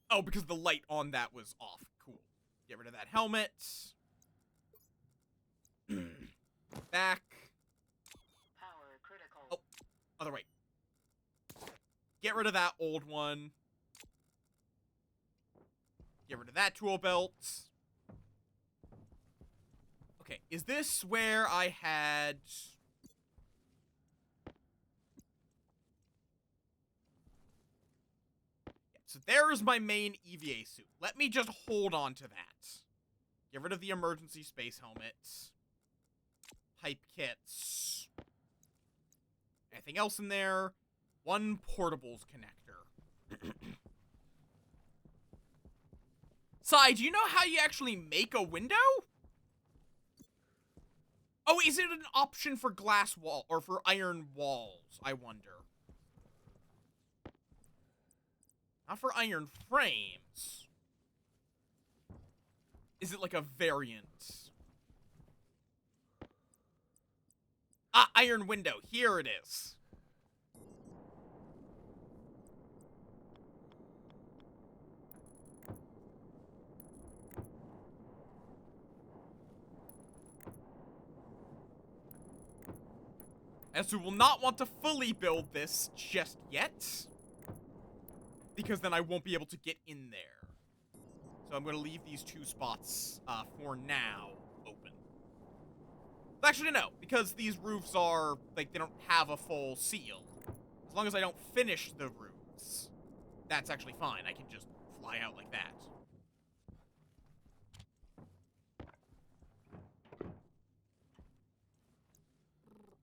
Oh, because the light on that was off. Cool. Get rid of that helmet. Back. Power critical. Oh, other way. Get rid of that old one. Get rid of that tool belt. Okay, is this where I had... Yeah, so there's my main EVA suit. Let me just hold on to that. Get rid of the emergency space helmet. Pipe kits. Anything else in there? One portables connector. Sai, do you know how you actually make a window? Oh, is it an option for glass wall or for iron walls? I wonder. Not for iron frames. Is it like a variant? Ah, iron window. Here it is. As we will not want to fully build this just yet, because then I won't be able to get in there. So I'm going to leave these 2 spots, for now, open. Actually, no, because these roofs are, like, they don't have a full seal. As long as I don't finish the roofs, that's actually fine. I can just fly out like that.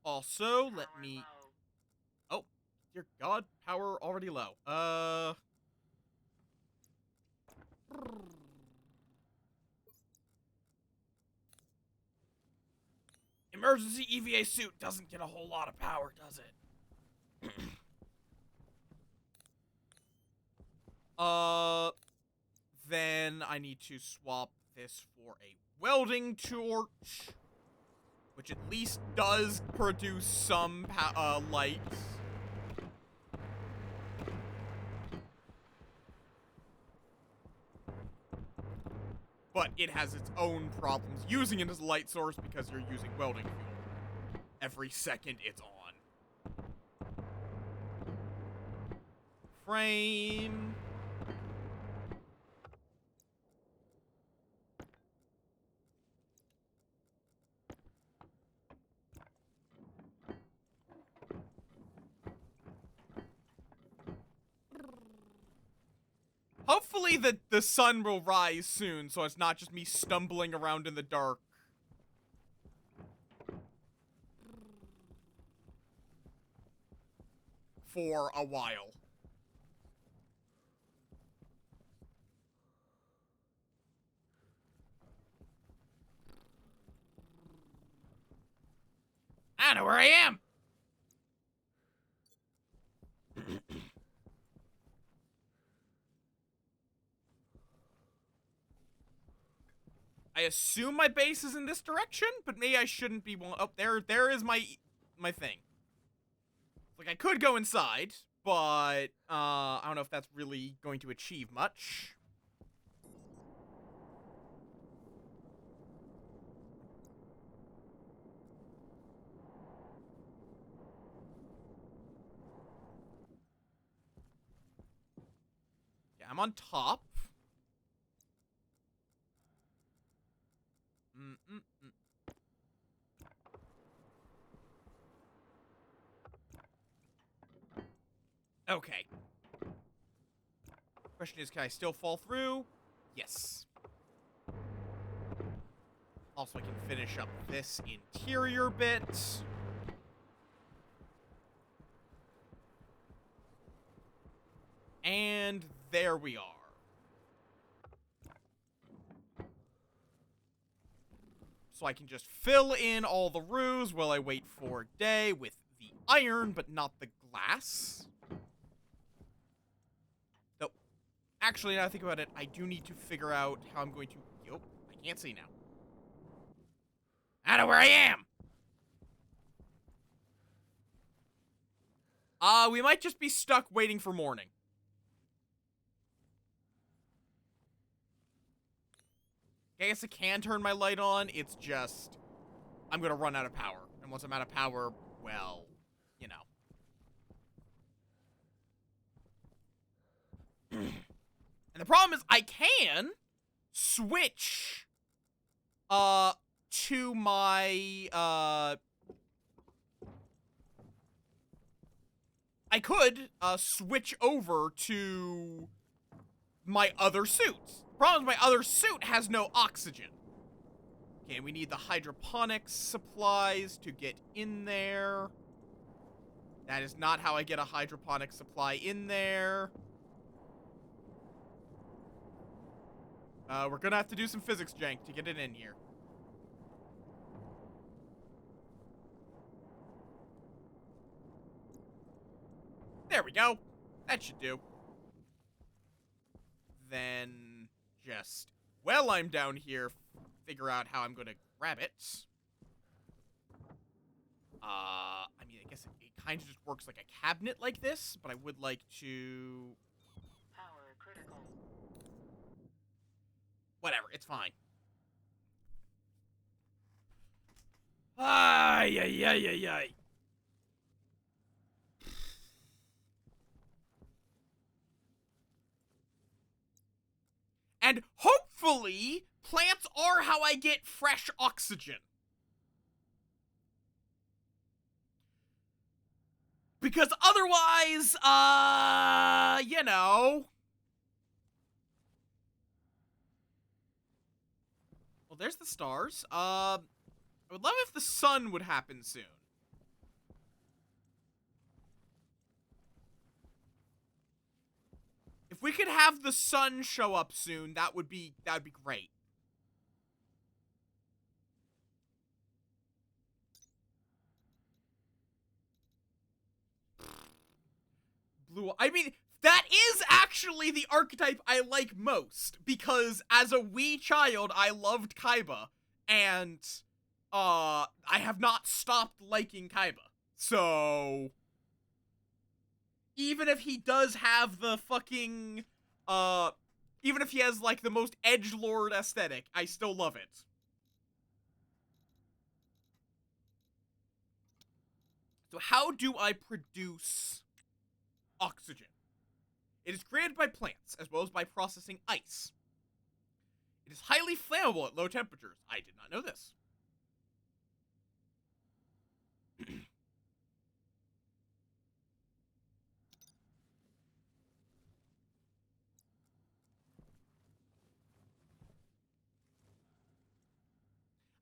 Also, let Power me... low. Oh, dear God, power already low. Emergency EVA suit doesn't get a whole lot of power, does it? Then I need to swap this for a welding torch, which at least does produce some light. But it has its own problems using it as a light source because you're using welding fuel. Every second it's on. Frame. Hopefully the sun will rise soon, so it's not just me stumbling around in the dark. For a while. I know where I am! I assume my base is in this direction, but maybe I shouldn't be. Oh, there is my thing. Like, I could go inside, but I don't know if that's really going to achieve much. Yeah, I'm on top. Okay. Question is, can I still fall through? Yes. Also, I can finish up this interior bit. And there we are. So I can just fill in all the roofs while I wait for day with the iron, but not the glass. Though, actually, now I think about it, I do need to figure out how I'm going to... Yup, I can't see now. I know where I am! We might just be stuck waiting for morning. I guess I can turn my light on, it's just... I'm gonna run out of power. And once I'm out of power, well, you know. And the problem is, I can switch, to my, I could, switch over to my other suit. Problem is, my other suit has no oxygen. Okay, we need the hydroponics supplies to get in there. That is not how I get a hydroponic supply in there. We're gonna have to do some physics jank to get it in here. There we go. That should do. Then just, while I'm down here, figure out how I'm gonna grab it. I mean, I guess it kind of just works like a cabinet like this, but I would like to... Power critical. Whatever, it's fine. Ay, ay, ay, ay, ay. And hopefully, plants are how I get fresh oxygen. Because otherwise, you know. Well, there's the stars. I would love if the sun would happen soon. If we could have the sun show up soon, that would be great. Blue, I mean, that is actually the archetype I like most, because as a wee child, I loved Kaiba, and, I have not stopped liking Kaiba. So, even if he does have the fucking, even if he has, like, the most edgelord aesthetic, I still love it. So how do I produce oxygen? It is created by plants, as well as by processing ice. It is highly flammable at low temperatures. I did not know this.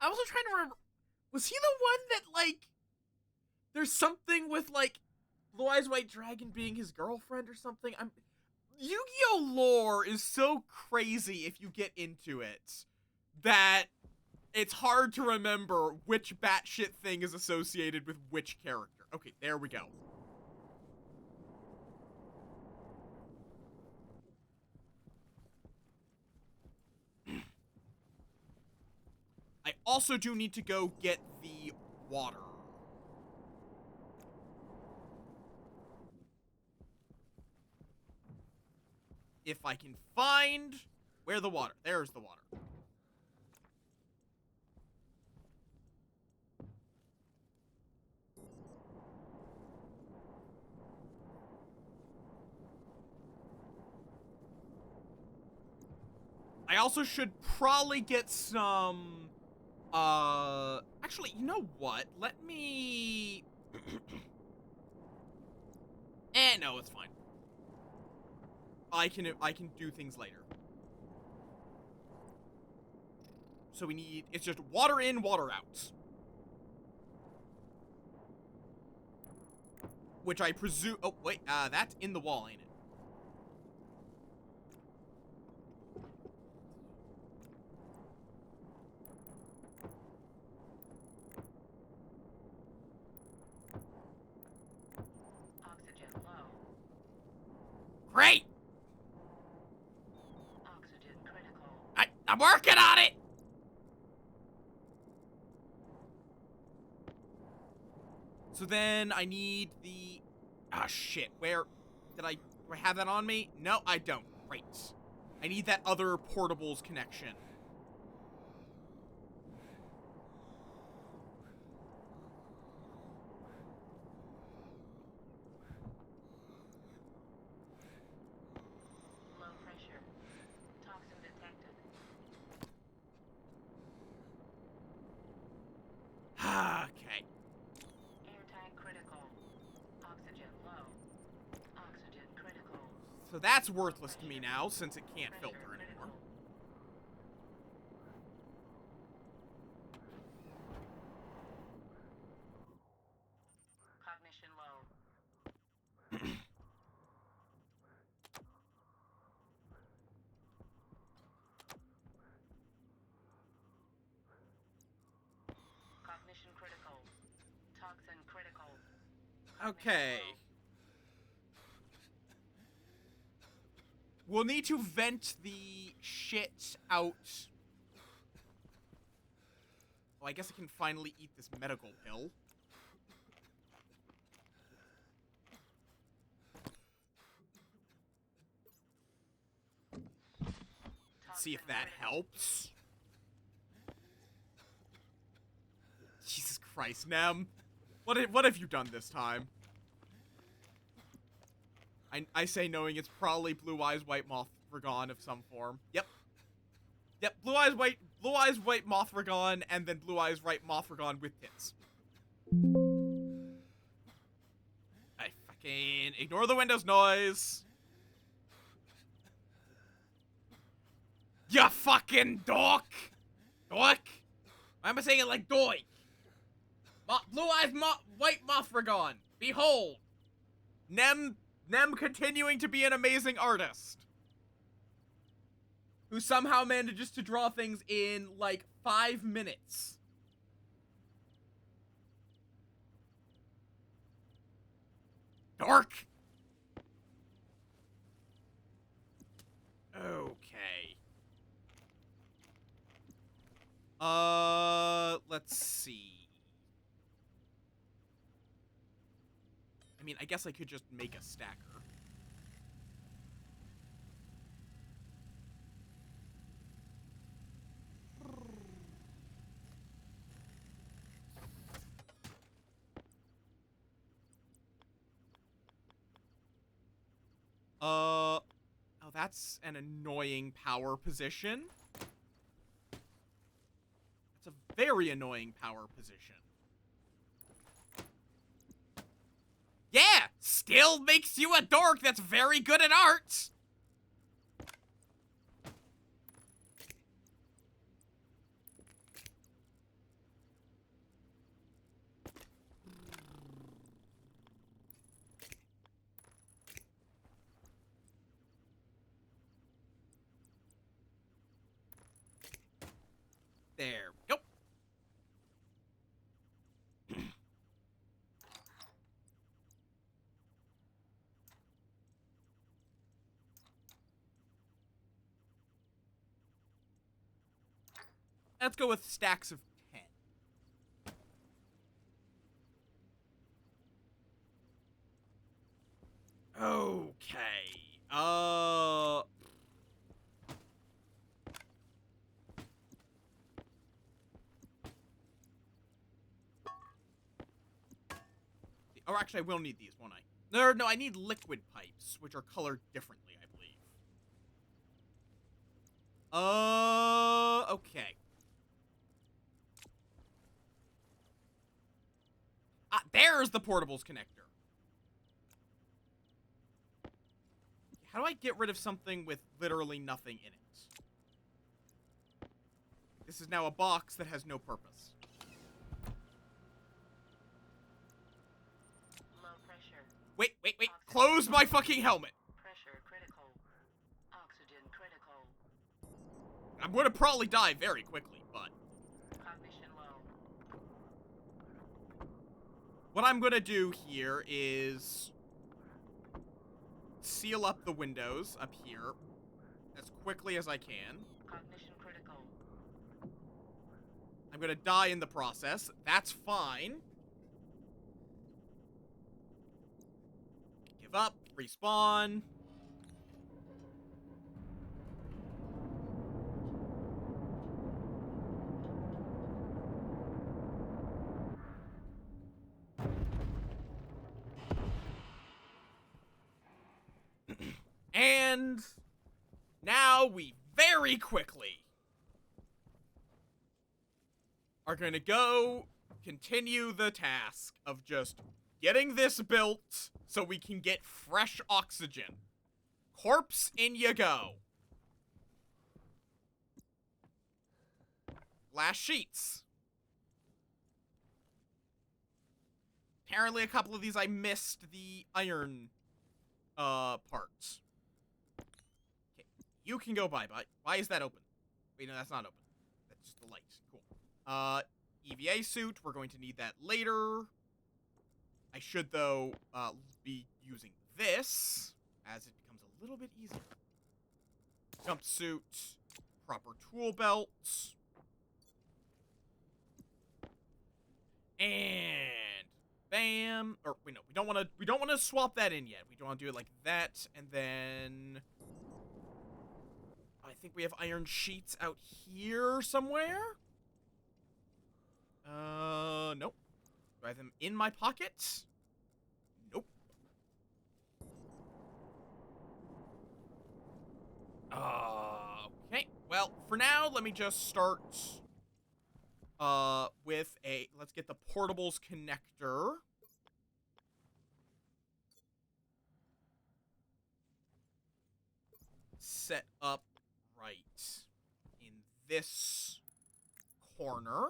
I'm also trying to remember, was he the one that, like, there's something with, like, Blue Eyes White Dragon being his girlfriend or something? Yu-Gi-Oh lore is so crazy if you get into it that It's hard to remember which batshit thing is associated with which character. Okay, there we go. I also do need to go get the water. If I can find where the water. There's the water. I also should probably get some, actually, you know what? Let me, no, it's fine. I can do things later. So we need, it's just water in, water out. Which I presume, oh, wait, that's in the wall, ain't it? Great! Oxygen critical. I'm working on it! So then I need the... Ah, shit. Where... Do I have that on me? No, I don't. Great. I need that other portables connection. Low pressure. Toxin detected. Okay. Air tank critical. Oxygen low. Oxygen critical. So that's worthless to me now, since it can't filter Pressure anymore. critical. Cognition low. Cognition critical. Toxin critical. Okay. We'll need to vent the shit out. Oh, I guess I can finally eat this medical pill. See if that helps. Jesus Christ, Nem. What have you done this time? I say knowing it's probably Blue Eyes White Moth Ragon of some form. Yep. Yep, Blue Eyes White Moth Ragon, and then Blue Eyes White Moth Ragon with tits. I fucking ignore the Windows noise. Ya fucking dork! Dork? Why am I saying it like doik? Blue Eyes White Mothragon. Behold! Nem continuing to be an amazing artist. Who somehow manages to draw things in, like, 5 minutes. Dork! Okay. Let's see. I mean, I guess I could just make a stacker. Oh, that's an annoying power position. That's a very annoying power position. Yeah, still makes you a dork that's very good at art. There we go. Let's go with stacks of 10. Okay. Or actually, I will need these, won't I? No, I need liquid pipes, which are colored differently, I believe. Okay. Ah, there's the portables connector. How do I get rid of something with literally nothing in it? This is now a box that has no purpose. Low pressure. Wait. Close my fucking helmet. Pressure critical. Oxygen critical. I'm gonna probably die very quickly, but Cognition low. what I'm gonna do here is seal up the windows up here as quickly as I can. Cognition critical. I'm gonna die in the process. That's fine. Give up. Respawn. And now we very quickly are going to go continue the task of just getting this built so we can get fresh oxygen. Corpse, in you go. Glass sheets. Apparently a couple of these I missed the iron parts. Okay, you can go bye-bye. Why is that open? Wait, no, that's not open. That's just the light. Cool. EVA suit. We're going to need that later. I should, though, be using this as it becomes a little bit easier. Jumpsuit. Proper tool belt. And bam. Or wait, no, we don't want to swap that in yet. We don't want to do it like that, and then I think we have iron sheets out here somewhere. Nope. Do I have them in my pocket? Nope. Okay. Well, for now, let me just start with let's get the portables connector. Set up right in this corner.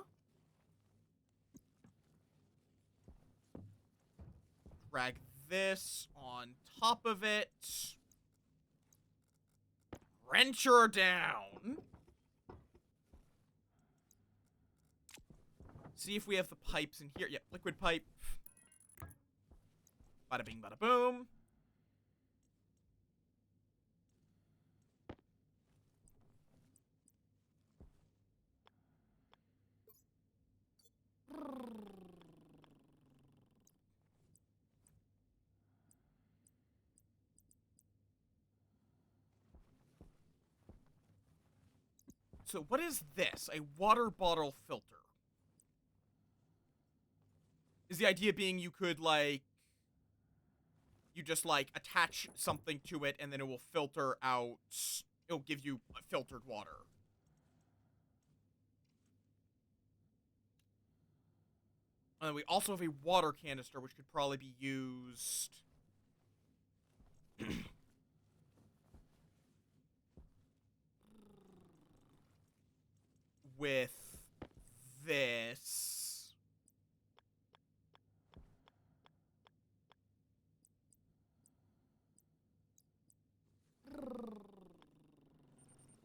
Drag this on top of it. Wrench her down. See if we have the pipes in here. Yep, liquid pipe. Bada bing, bada boom. So what is this? A water bottle filter. Is the idea being you could, like, you just, like, attach something to it and then it will filter out, it'll give you filtered water. And then we also have a water canister, which could probably be used with this.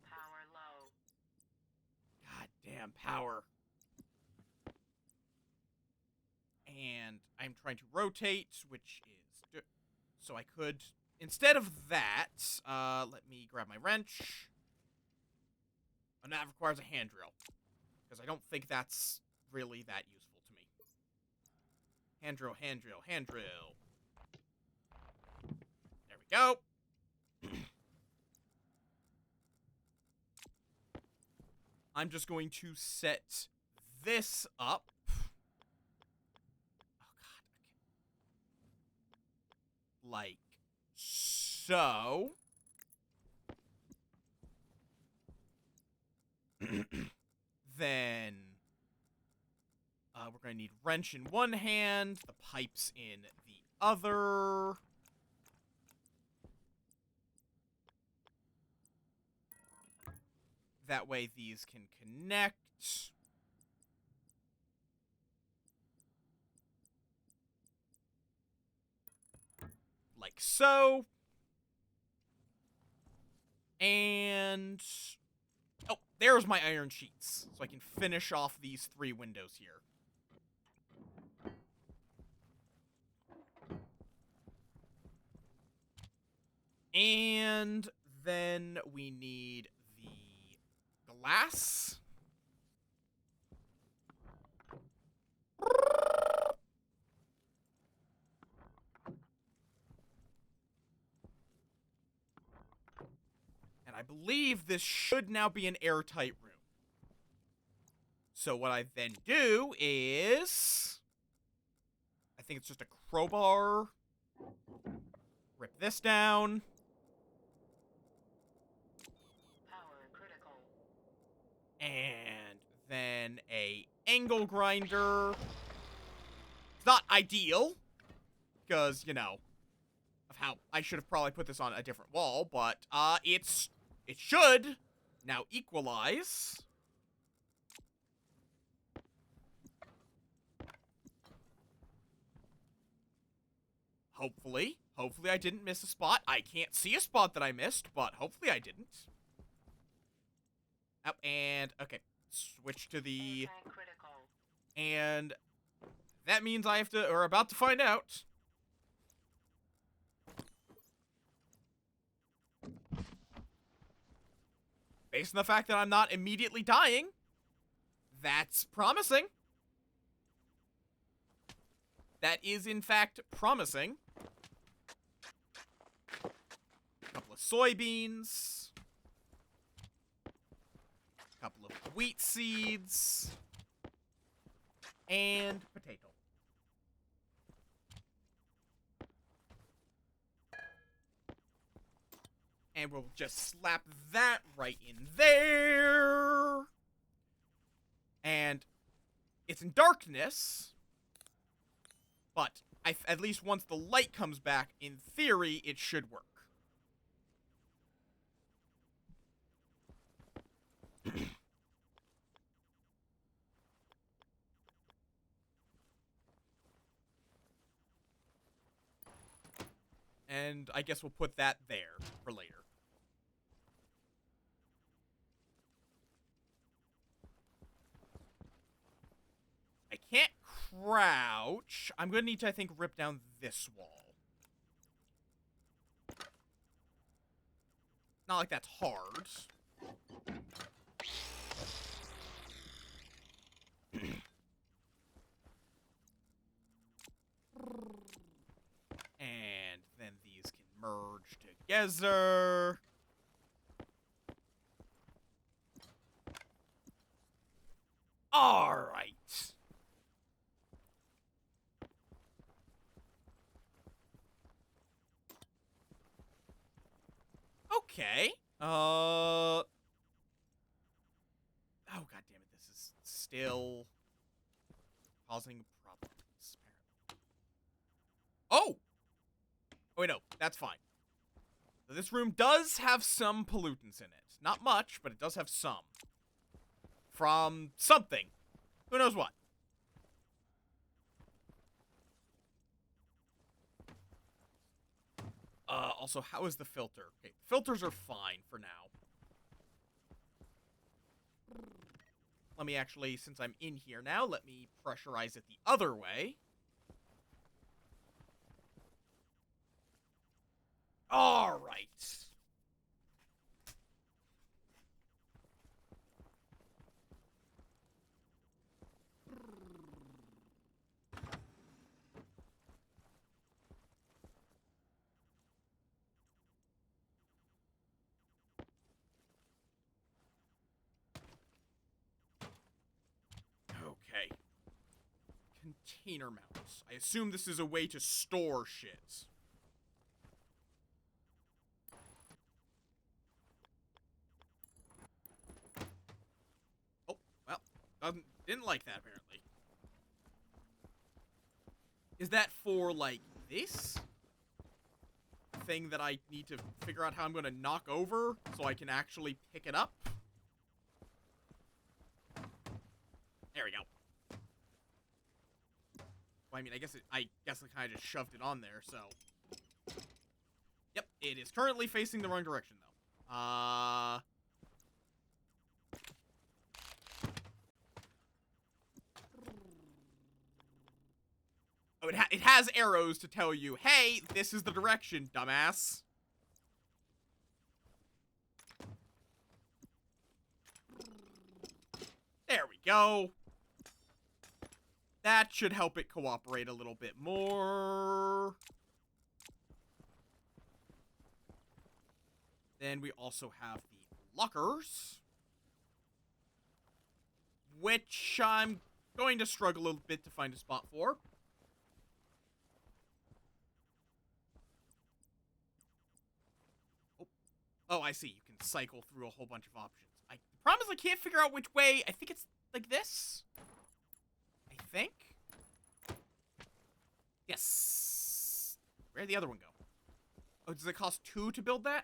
Power low. God damn power. And I'm trying to rotate, which is... So I could... Instead of that, let me grab my wrench. And that requires a hand drill. Because I don't think that's really that useful to me. Hand drill, hand drill, hand drill. There we go. I'm just going to set this up. Oh, God. Like so. Then we're going to need wrench in one hand, the pipes in the other. That way these can connect. Like so. And... oh, there's my iron sheets. So I can finish off these 3 windows here. And then we need the glass. And I believe this should now be an airtight room. So what I then do is... I think it's just a crowbar. Rip this down. Power critical. And then a angle grinder. It's not ideal, because, you know, of how I should have probably put this on a different wall, but it should now equalize. Hopefully I didn't miss a spot. I can't see a spot that I missed, but hopefully I didn't. Oh, and okay, switch to the Critical. and that means I have to, or about to find out. Based on the fact that I'm not immediately dying, that's promising. That is, in fact, promising. A couple of soybeans. A couple of wheat seeds. And potato. And we'll just slap that right in there. And it's in darkness. But at least once the light comes back, in theory, it should work. And I guess we'll put that there for later. I can't crouch. I'm going to need to, I think, rip down this wall. Not like that's hard. And then these can merge together. All right. Okay. Oh, god damn it. This is still causing problems. Oh! Oh, wait, no. That's fine. So this room does have some pollutants in it. Not much, but it does have some. From something. Who knows what? Also, how is the filter? Okay, filters are fine for now. Let me actually, since I'm in here now, let me pressurize it the other way. All right. container mounts. I assume this is a way to store shit. Oh, well, didn't like that, apparently. Is that for, like, this thing that I need to figure out how I'm going to knock over so I can actually pick it up? There we go. Well, I mean, I guess I kind of just shoved it on there, so. Yep, it is currently facing the wrong direction, though. Oh, it has arrows to tell you, hey, this is the direction, dumbass. There we go. That should help it cooperate a little bit more. Then we also have the lockers, which I'm going to struggle a little bit to find a spot for. Oh, I see. You can cycle through a whole bunch of options. The problem is I can't figure out which way. I think it's like this. I think. Yes. Where'd the other one go? Oh, does it cost 2 to build that?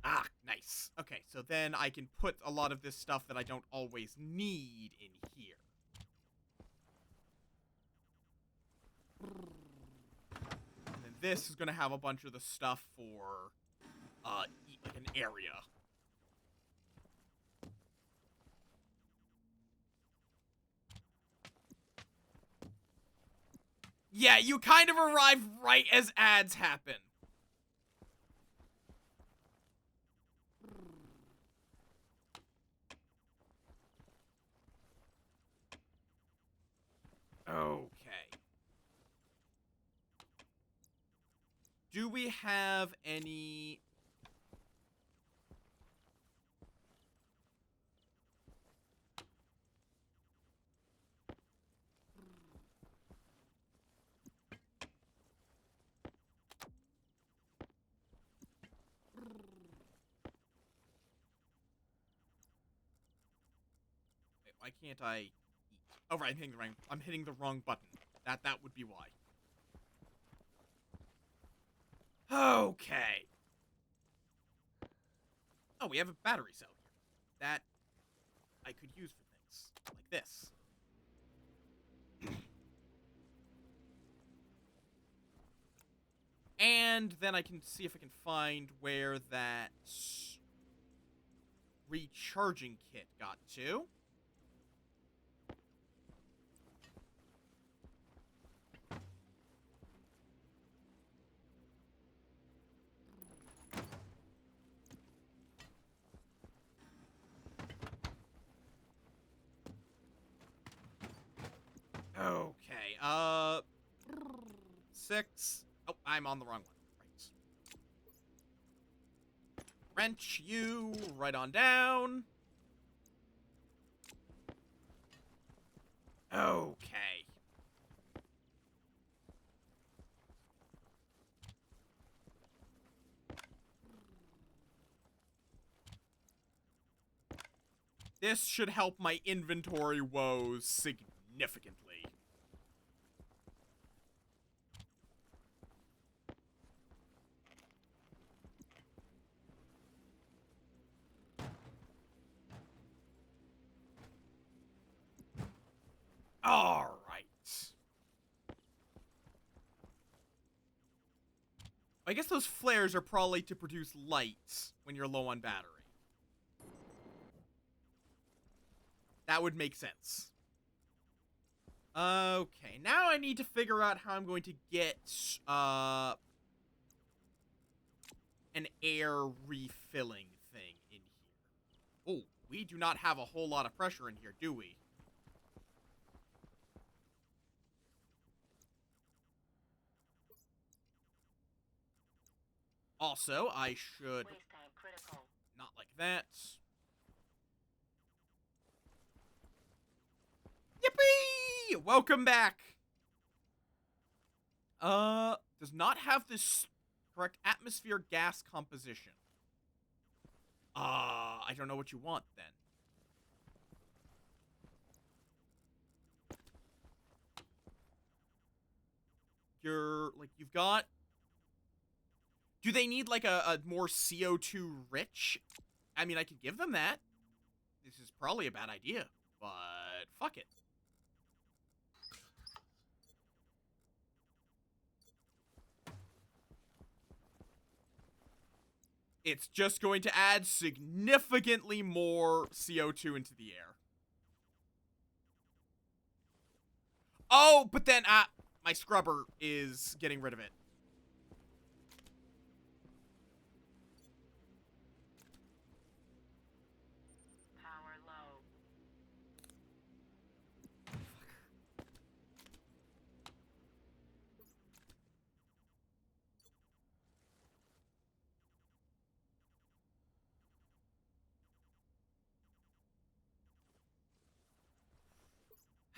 Ah, nice. Okay, so then I can put a lot of this stuff that I don't always need in here. And then this is going to have a bunch of the stuff for, like an area. Yeah, you kind of arrive right as ads happen. Okay. Do we have any... Wait, why can't I eat? Oh, right, I'm hitting the wrong button. That would be why. Okay. Oh, we have a battery cell here. That I could use for things. Like this. And then I can see if I can find where that recharging kit got to. Okay, 6. Oh, I'm on the wrong one. Right. Wrench you right on down. Okay. This should help my inventory woes significantly. All right. I guess those flares are probably to produce lights when you're low on battery. That would make sense. Okay, now I need to figure out how I'm going to get, an air refilling thing in here. Oh, we do not have a whole lot of pressure in here, do we? Also, I should... Waste tank critical. Not like that. Yippee! Welcome back. Does not have this correct atmosphere gas composition. I don't know what you want then. You've got... Do they need, like, a more CO2 rich? I mean, I could give them that. This is probably a bad idea, but fuck it. It's just going to add significantly more CO2 into the air. Oh, but then, my scrubber is getting rid of it. Power low.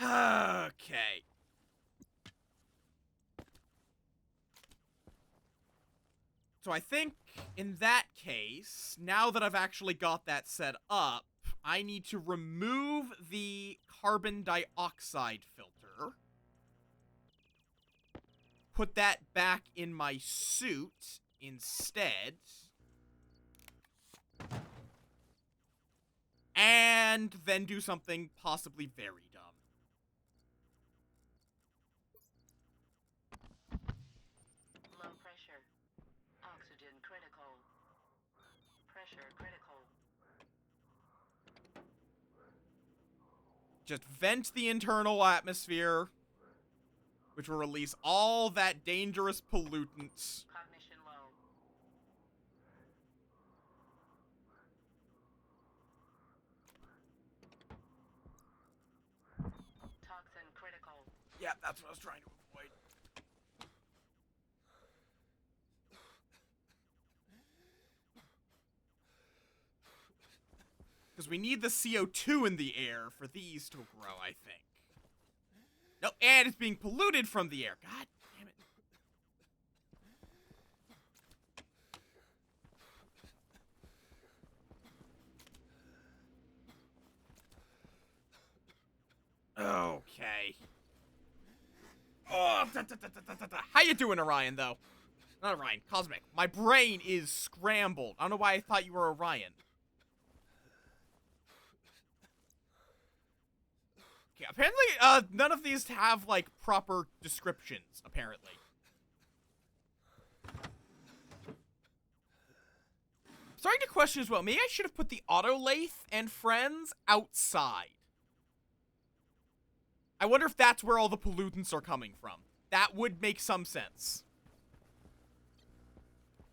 Okay. So I think, in that case, now that I've actually got that set up, I need to remove the carbon dioxide filter. Put that back in my suit instead. And then do something possibly very dumb. Low pressure. Oxygen critical. Pressure critical. Just vent the internal atmosphere, which will release all that dangerous pollutant. Cognition low. Toxin critical. Yeah, that's what I was trying to avoid. Because we need the CO2 in the air for these to grow, I think. No, and it's being polluted from the air. God damn it. Okay. Oh, How you doing, Orion, though? Not Orion, Cosmic. My brain is scrambled. I don't know why I thought you were Orion. Okay, apparently, none of these have, like, proper descriptions, apparently. Starting to question as well. Maybe I should have put the autolathe and friends outside. I wonder if that's where all the pollutants are coming from. That would make some sense.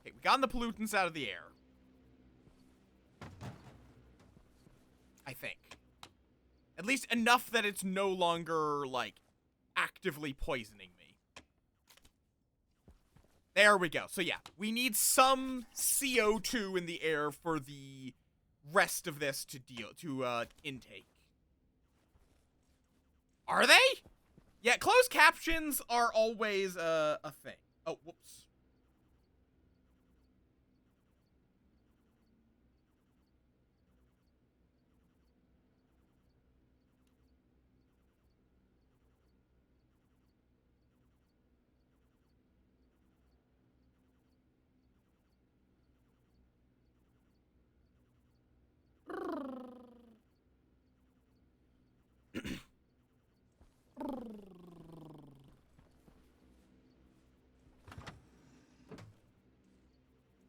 Okay, we got the pollutants out of the air. I think. At least enough that it's no longer, like, actively poisoning me. There we go. So yeah, we need some CO2 in the air for the rest of this to intake. Are they? Yeah, closed captions are always a thing. Oh, whoops.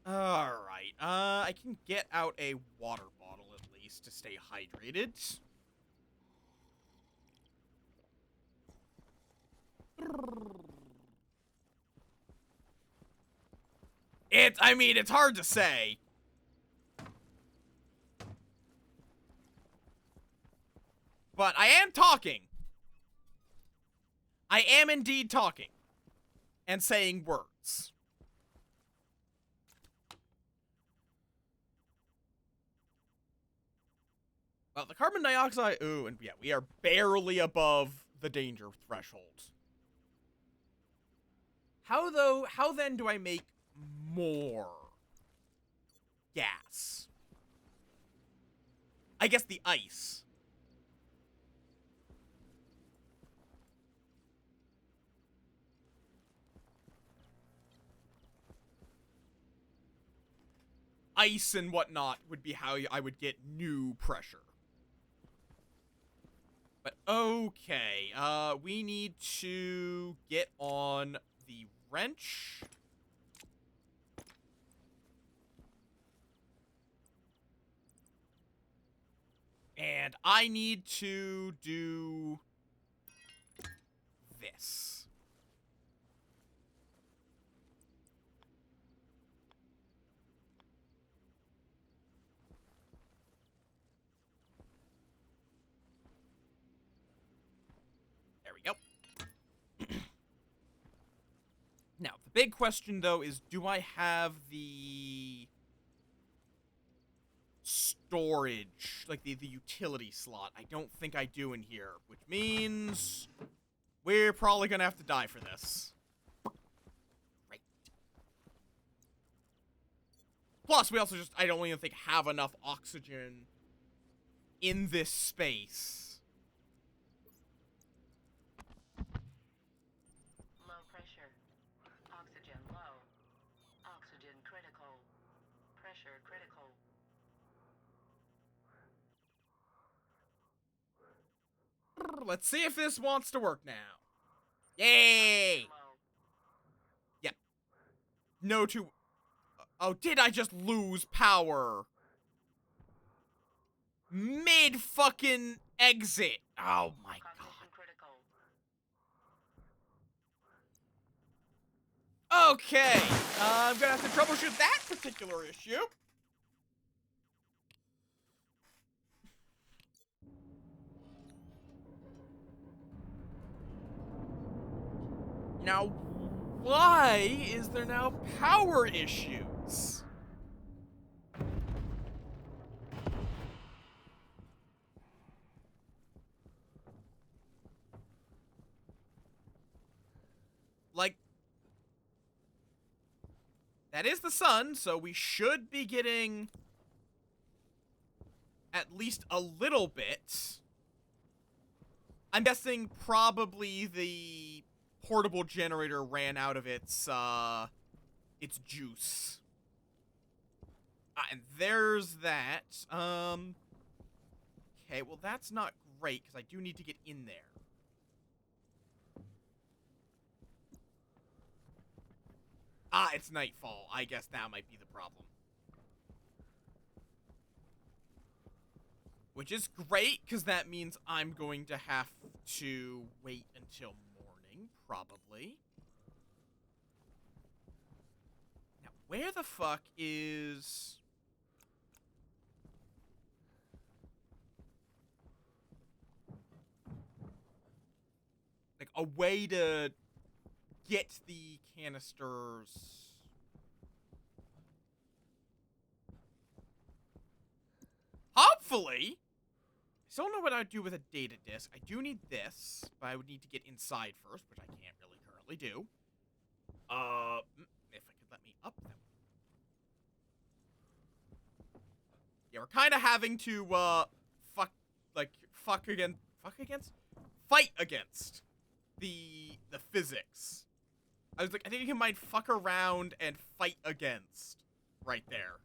Alright, I can get out a water bottle at least to stay hydrated. I mean, it's hard to say. But I am talking. I am indeed talking. And saying words. Well, the carbon dioxide... Ooh, and yeah, we are barely above the danger threshold. How then do I make more gas? I guess the ice. Ice and whatnot would be how I would get new pressure. But okay, we need to get on the wrench. And I need to do this. There we go. Now, the big question, though, is do I have the storage, like the utility slot? I don't think I do in here, which means we're probably gonna have to die for this. Right. Plus, we also just, I don't even think, have enough oxygen in this space. Low pressure. Oxygen low. Oxygen critical. Pressure critical. Let's see if this wants to work now. Yay! Low. Yep. No to... Oh, did I just lose power? Mid-fucking exit. Oh my god. Cognition critical. Okay. I'm gonna have to troubleshoot that particular issue. Now, why is there now power issues? Like, that is the sun, so we should be getting at least a little bit. I'm guessing probably the portable generator ran out of its juice. And there's that. Okay, well that's not great, because I do need to get in there. Ah, it's nightfall. I guess that might be the problem. Which is great, because that means I'm going to have to wait until morning, probably. Now, where the fuck is... like, a way to get the canisters... Hopefully! I still don't know what I'd do with a data disk. I do need this, but I would need to get inside first, which I can't really currently do. If I could let me up, that would... Yeah, we're kind of having to, fight against the physics. I was like, I think you might fuck around and fight against right there.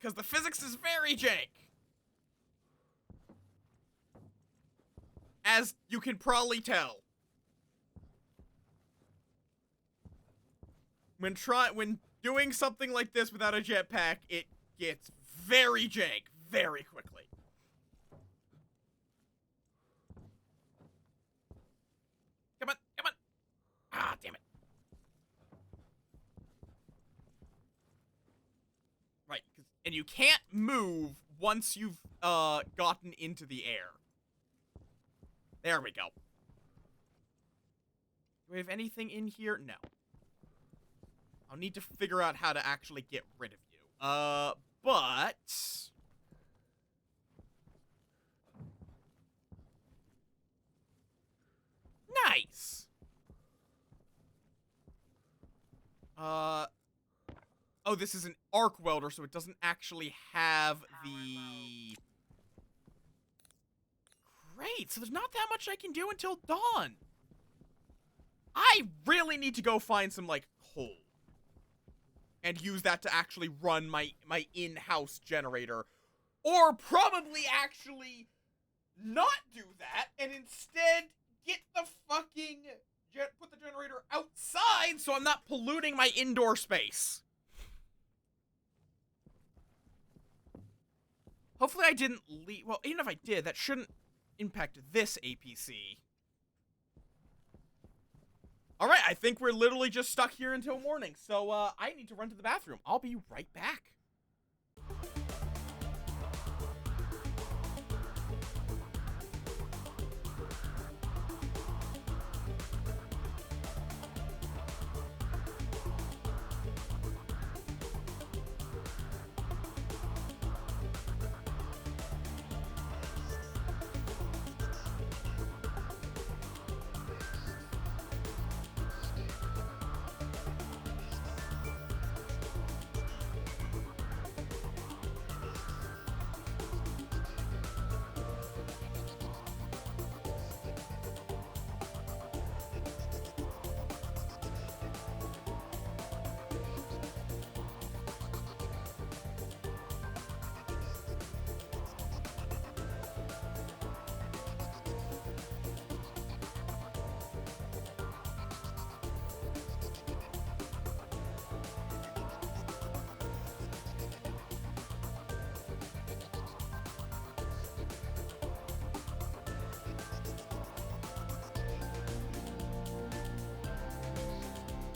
Because the physics is very jank. As you can probably tell. When doing something like this without a jetpack, it gets very jank very quickly. Come on, come on. Ah, damn it. Right, and you can't move once you've gotten into the air. There we go. Do we have anything in here? No. I'll need to figure out how to actually get rid of you. But... Nice! Oh, this is an arc welder, so it doesn't actually have the... Great, so there's not that much I can do until dawn. I really need to go find some, like, coal. And use that to actually run my in-house generator. Or probably actually not do that, and instead get the fucking... put the generator outside so I'm not polluting my indoor space. Hopefully I didn't leave... Well, even if I did, that shouldn't impact this APC. Alright, I think we're literally just stuck here until morning, so I need to run to the bathroom. I'll be right back.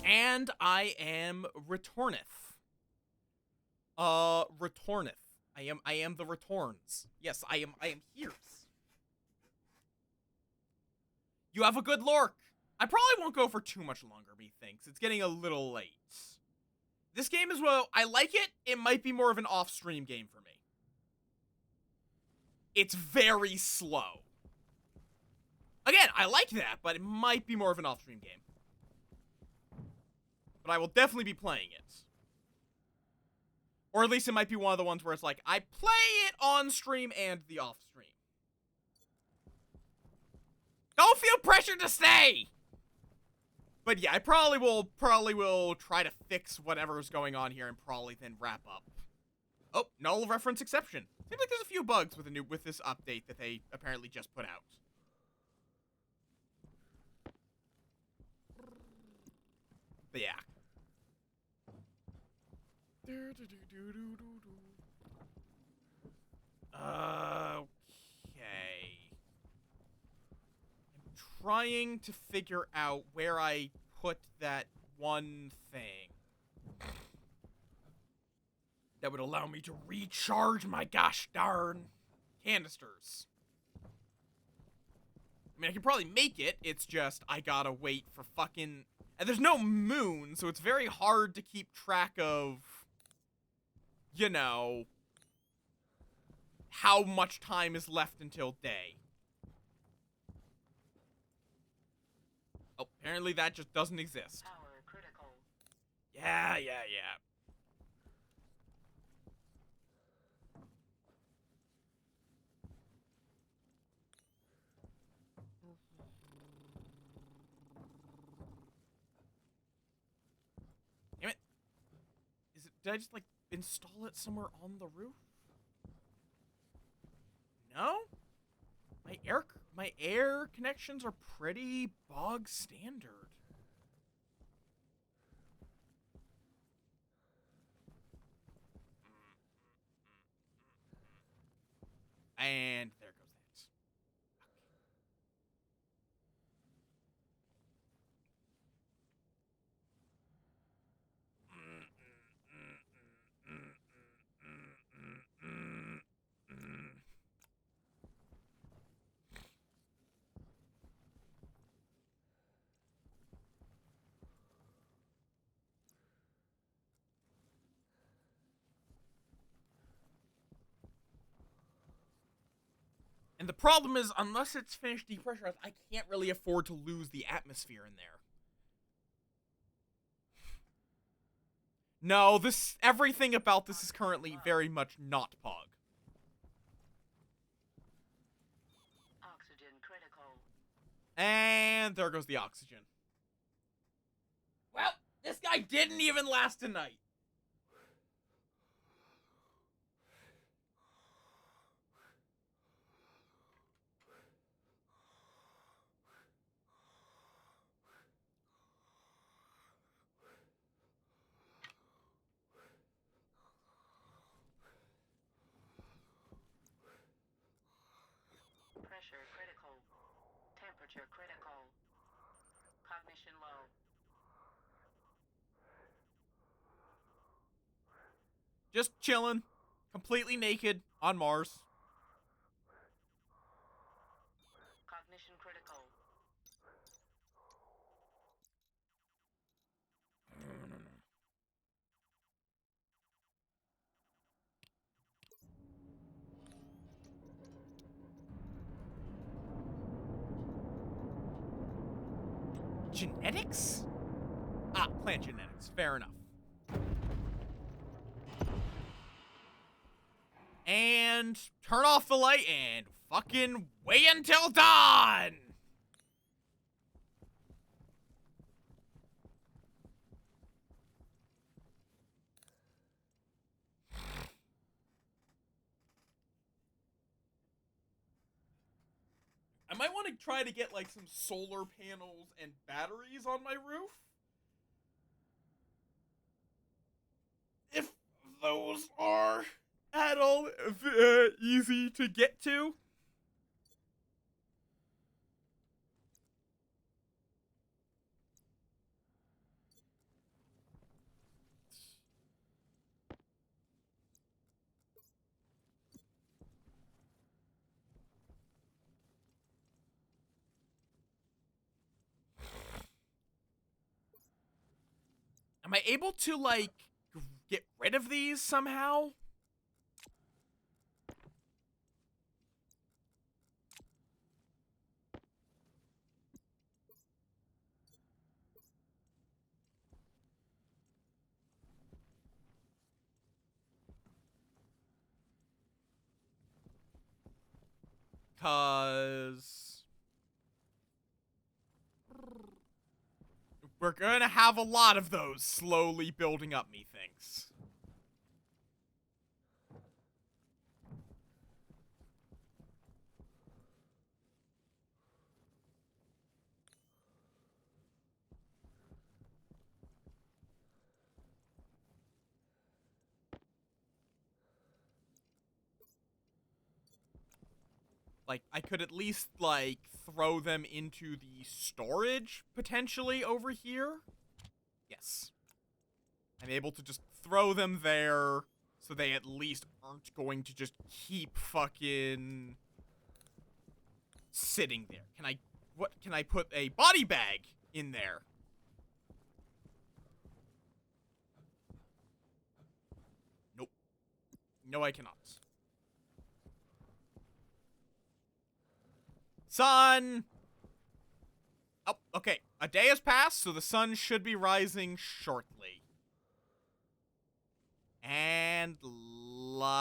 And I am retorneth. Retorneth. I am the returns. Yes, I am here. You have a good lurk. I probably won't go for too much longer, methinks. It's getting a little late. This game is, well, I like it. It might be more of an off-stream game for me. It's very slow. Again, I like that, but it might be more of an off-stream game. But I will definitely be playing it. Or at least it might be one of the ones where it's like, I play it on stream and the off stream. Don't feel pressured to stay! But yeah, I probably will try to fix whatever's going on here and probably then wrap up. Oh, null reference exception. Seems like there's a few bugs with this update that they apparently just put out. But yeah. Okay. I'm trying to figure out where I put that one thing that would allow me to recharge my gosh darn canisters. I mean, I can probably make it, it's just I gotta wait for fucking... And there's no moon, so it's very hard to keep track of, you know, how much time is left until day. Oh, apparently that just doesn't exist. Power critical. Yeah. Damn it. Did I just, like, install it somewhere on the roof? No? My air connections are pretty bog standard. And there goes that. And the problem is, unless it's finished depressurized, I can't really afford to lose the atmosphere in there. No, everything about this is currently very much not Pog. Oxygen critical. And there goes the oxygen. Well, this guy didn't even last a night. Pressure critical. Temperature critical. Cognition low. Just chilling, completely naked on Mars. Cognition critical. Genetics? Ah, plant genetics. Fair enough. And turn off the light and fucking wait until dawn! I might want to try to get, like, some solar panels and batteries on my roof. If those are at all easy to get to. Am I able to, like, get rid of these somehow? Cause we're gonna have a lot of those slowly building up, methinks. Like, I could at least, like, throw them into the storage, potentially, over here. Yes. I'm able to just throw them there, so they at least aren't going to just keep fucking sitting there. Can I put a body bag in there? Nope. No, I cannot. Sun! Oh, okay. A day has passed, so the sun should be rising shortly. And light?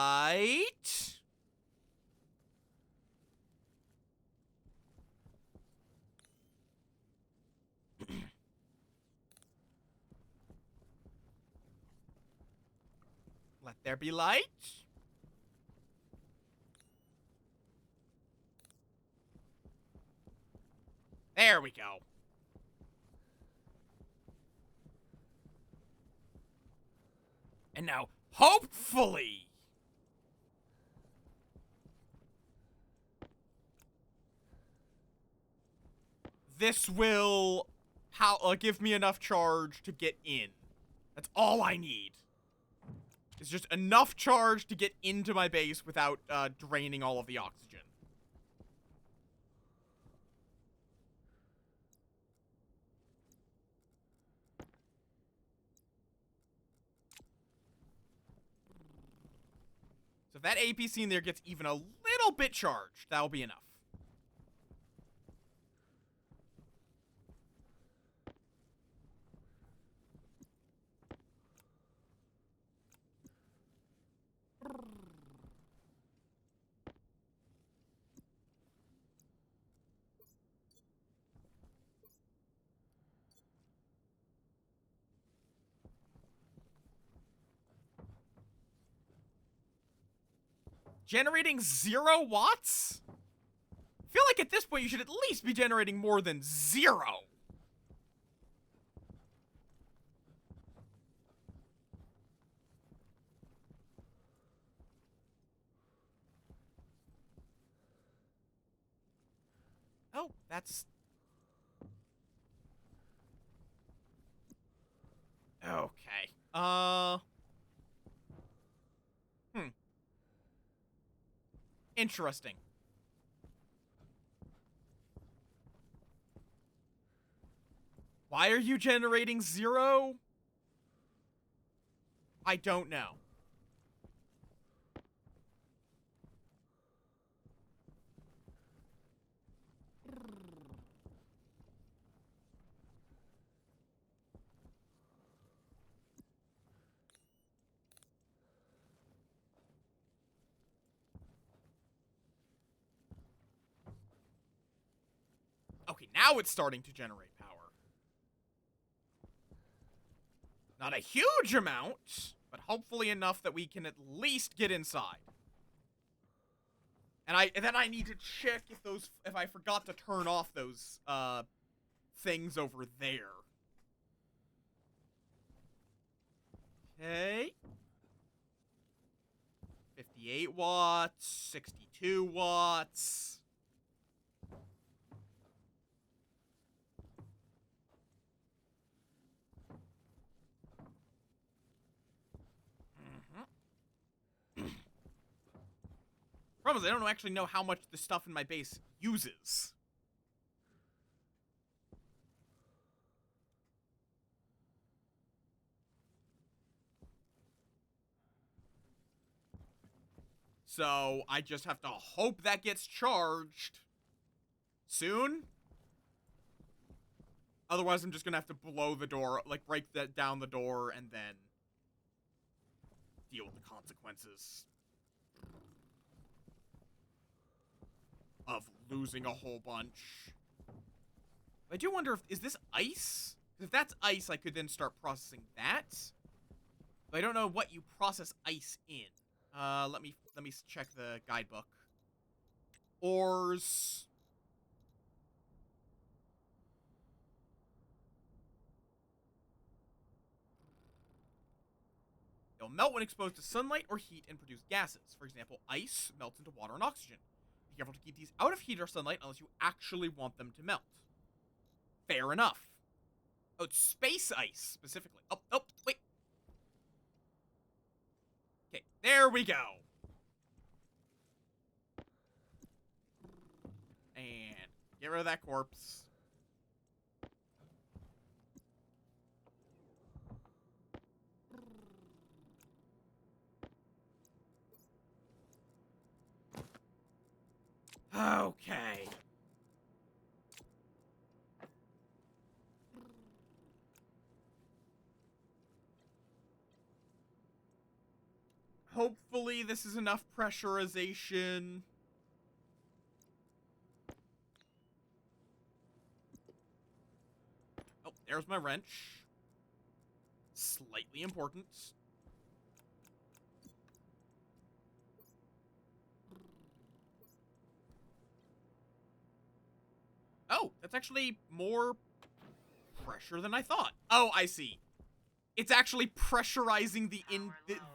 Let there be light. There we go. And now, hopefully, this will give me enough charge to get in. That's all I need. It's just enough charge to get into my base without draining all of the oxygen. So if that APC in there gets even a little little bit charged. That'll be enough. Generating 0 watts? I feel like at this point you should at least be generating more than 0. Oh, that's... Okay. Interesting. Why are you generating 0? I don't know. Okay, now it's starting to generate power. Not a huge amount, but hopefully enough that we can at least get inside. And then I need to check if I forgot to turn off those things over there. Okay. 58 watts, 62 watts. Problem is, I don't actually know how much the stuff in my base uses. So, I just have to hope that gets charged soon. Otherwise, I'm just gonna have to blow the door, like, break down the door, and then deal with the consequences of losing a whole bunch. I do wonder is this ice? If that's ice, I could then start processing that. But I don't know what you process ice in. Let me check the guidebook. Ores. They'll melt when exposed to sunlight or heat and produce gases. For example, ice melts into water and oxygen. Be careful to keep these out of heat or sunlight unless you actually want them to melt. Fair enough. Oh, it's space ice, specifically. Oh, wait. Okay, there we go. And get rid of that corpse. Okay. Hopefully this is enough pressurization. Oh, there's my wrench. Slightly important. Oh, that's actually more pressure than I thought. Oh, I see. It's actually pressurizing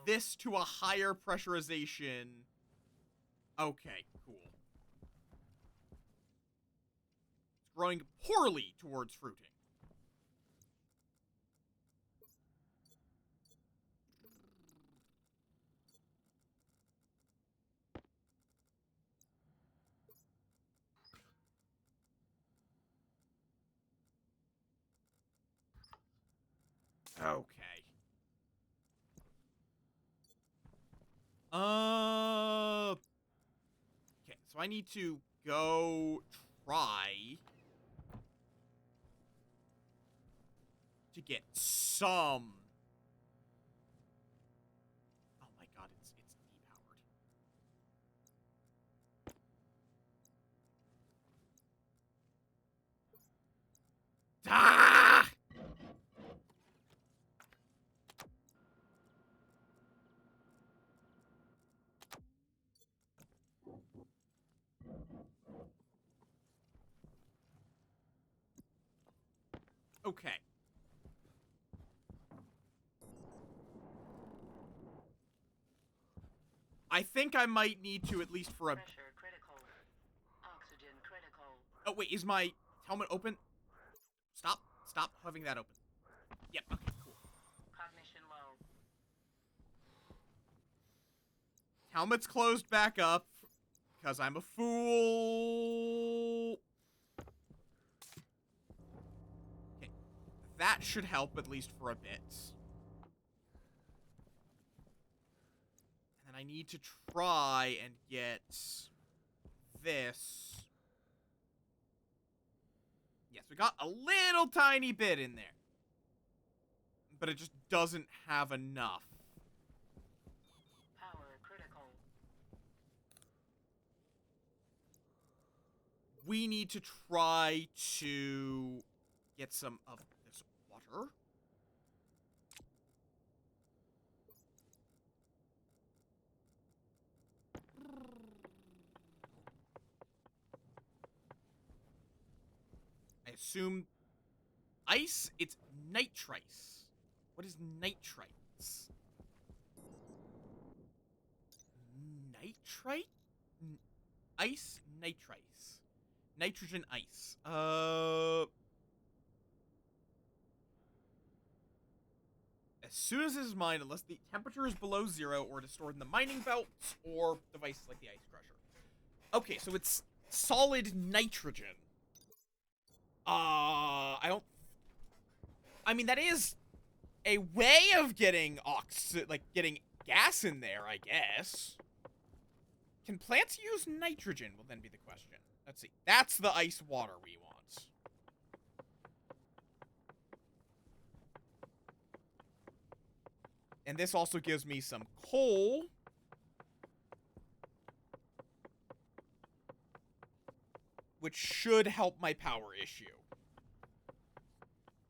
this to a higher pressurization. Okay, cool. It's growing poorly towards fruiting. Okay. so I need to go try to get some. Oh my god, it's depowered. Ah! Okay. I think I might need to, at least for a... Pressure critical. Oxygen critical. Oh, wait, is my helmet open? Stop having that open. Yep, okay, cool. Cognition low. Helmet's closed back up, because I'm a fool. Okay, that should help, at least for a bit. And then I need to try and get this. Yes, we got a little tiny bit in there. But it just doesn't have enough. Power critical. We need to try to get some of this water. I assume ice, it's nitrice. What is nitrites? Nitrite? Ice nitrice. Nitrogen ice. As soon as it is mined, unless the temperature is below 0, or it is stored in the mining belts, or devices like the ice crusher. Okay, so it's solid nitrogen. I mean, that is a way of getting getting gas in there, I guess. Can plants use nitrogen, will then be the question. Let's see. That's the ice water we want. And this also gives me some coal. Which should help my power issue.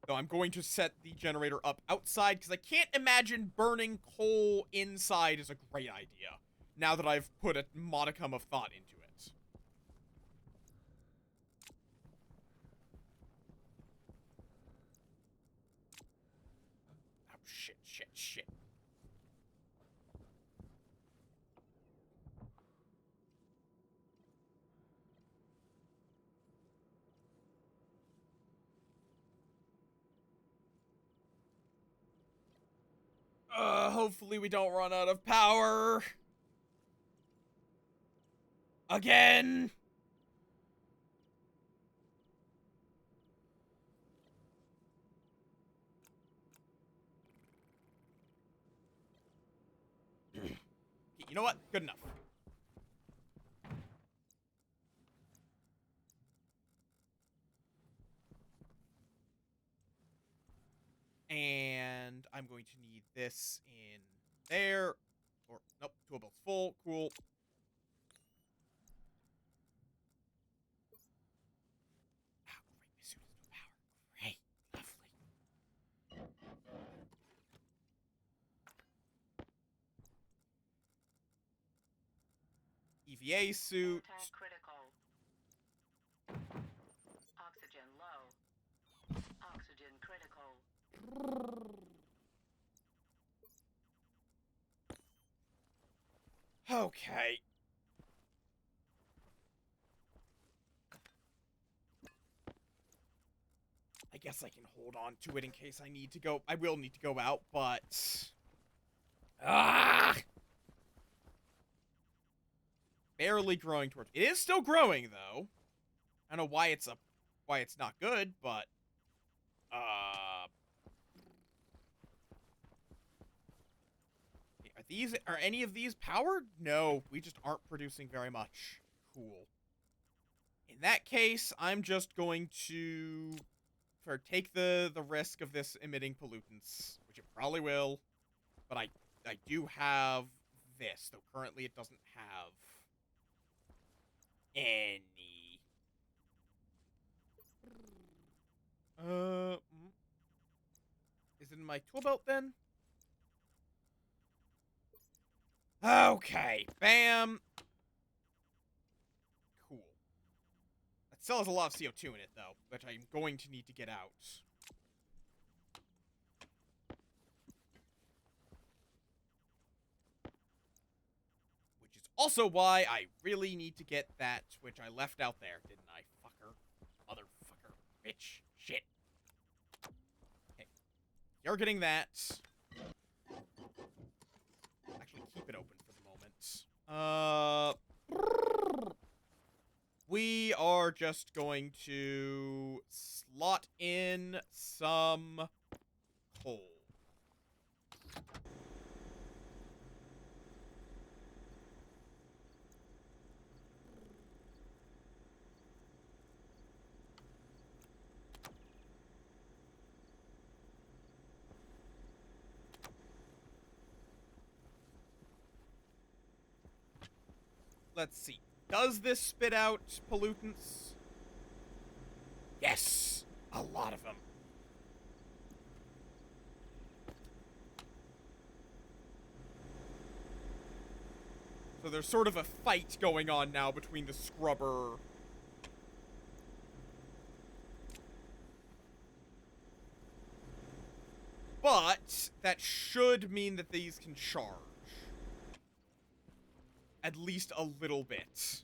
Though I'm going to set the generator up outside, because I can't imagine burning coal inside is a great idea. Now that I've put a modicum of thought into it. Oh, shit. Hopefully we don't run out of power. Again. You know what? Good enough. And I'm going to need this in there. Or, nope, tool belt's full. Cool. Ah, great, my suit has no power. Great, lovely. EVA suit. Tank critical. Oxygen low. Oxygen critical. Okay. I guess I can hold on to it in case I need to go. I will need to go out, but... Ah! Barely growing towards... It is still growing, though. I don't know why it's not good, but... Are any of these powered? No, we just aren't producing very much. Cool. In that case, I'm just going to take the risk of this emitting pollutants, which it probably will. But I do have this, though currently it doesn't have any. Is it in my tool belt then? Okay, bam. Cool. That still has a lot of CO2 in it, though, which I'm going to need to get out. Which is also why I really need to get that, which I left out there, didn't I? Fucker. Motherfucker. Bitch. Shit. Okay. You're getting that. Actually, keep it open for the moment. We are just going to slot in some coal. Let's see. Does this spit out pollutants? Yes! A lot of them. So there's sort of a fight going on now between the scrubber. But that should mean that these can charge. At least a little bit.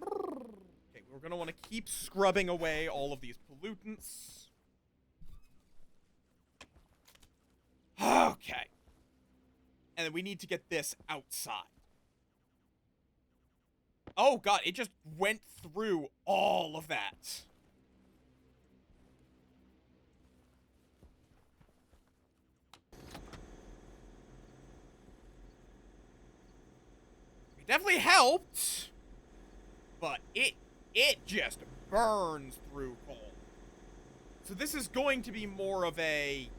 Okay, we're gonna want to keep scrubbing away all of these pollutants. Okay. And then we need to get this outside. Oh god, it just went through all of that. It definitely helped, but it just burns through coal. So this is going to be more of a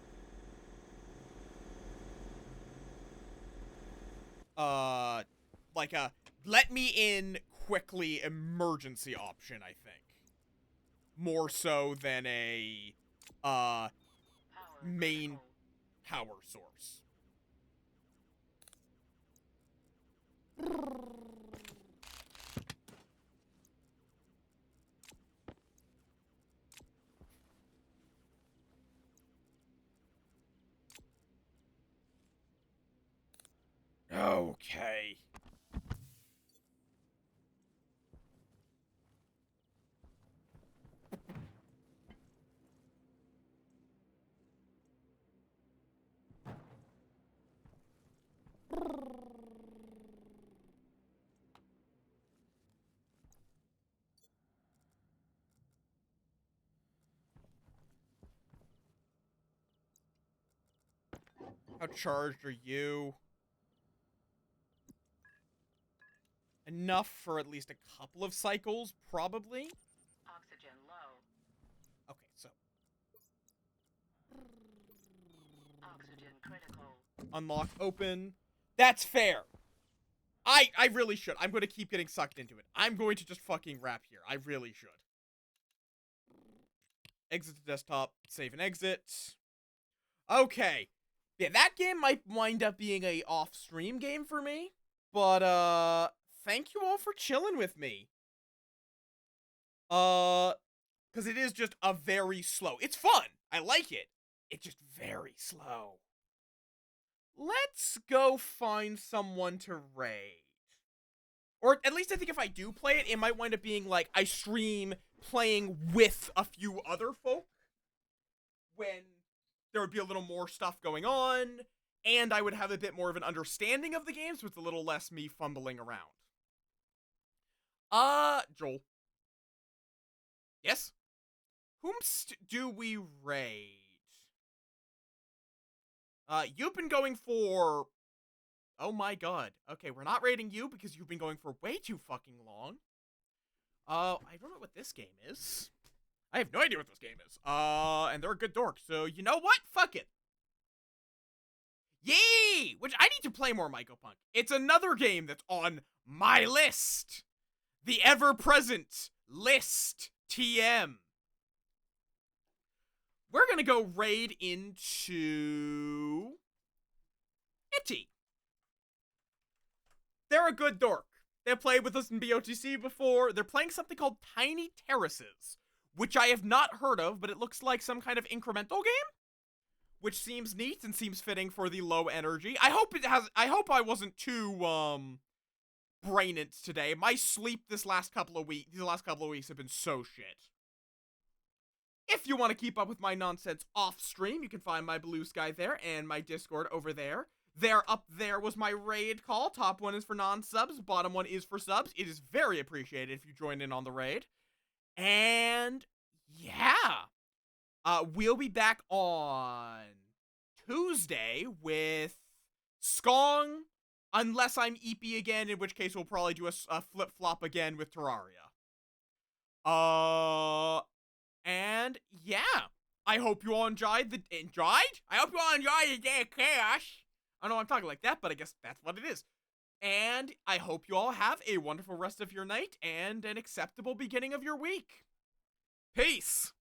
like a let me in quickly emergency option, I think. More so than a main power source. Okay. How charged are you? Enough for at least a couple of cycles, probably. Oxygen low. Okay, so Oxygen critical. unlock open. That's fair. I really should. I'm going to keep getting sucked into it. I'm going to just fucking wrap here. I really should. Exit to desktop. Save and exit. Okay. Yeah, that game might wind up being a off-stream game for me. But, thank you all for chilling with me. Because it is just a very slow. It's fun. I like it. It's just very slow. Let's go find someone to raid. Or at least I think if I do play it, it might wind up being like I stream playing with a few other folk. When there would be a little more stuff going on. And I would have a bit more of an understanding of the games with a little less me fumbling around. Joel. Yes? Whomst do we raid? You've been going for... Oh my god. Okay, we're not raiding you because you've been going for way too fucking long. I don't know what this game is. I have no idea what this game is. And they're a good dork, so you know what? Fuck it. Yay! Which I need to play more Mycopunk. It's another game that's on my list. The ever-present list TM. We're gonna go raid into... Itty. They're a good dork. They've played with us in BOTC before. They're playing something called Tiny Terraces, which I have not heard of, but it looks like some kind of incremental game, which seems neat and seems fitting for the low energy. I hope I wasn't too brainant today. My sleep these last couple of weeks have been so shit. If you want to keep up with my nonsense off stream, you can find my Blue Sky there and my Discord over there. Up there was my raid call. Top one is for non-subs, bottom one is for subs. It is very appreciated if you join in on the raid. And yeah, we'll be back on Tuesday with Skong, unless I'm EP again, in which case we'll probably do a flip-flop again with Terraria. And yeah, I hope you all enjoyed? I hope you all enjoyed the day of chaos. I don't know why I'm talking like that, but I guess that's what it is. And I hope you all have a wonderful rest of your night and an acceptable beginning of your week. Peace!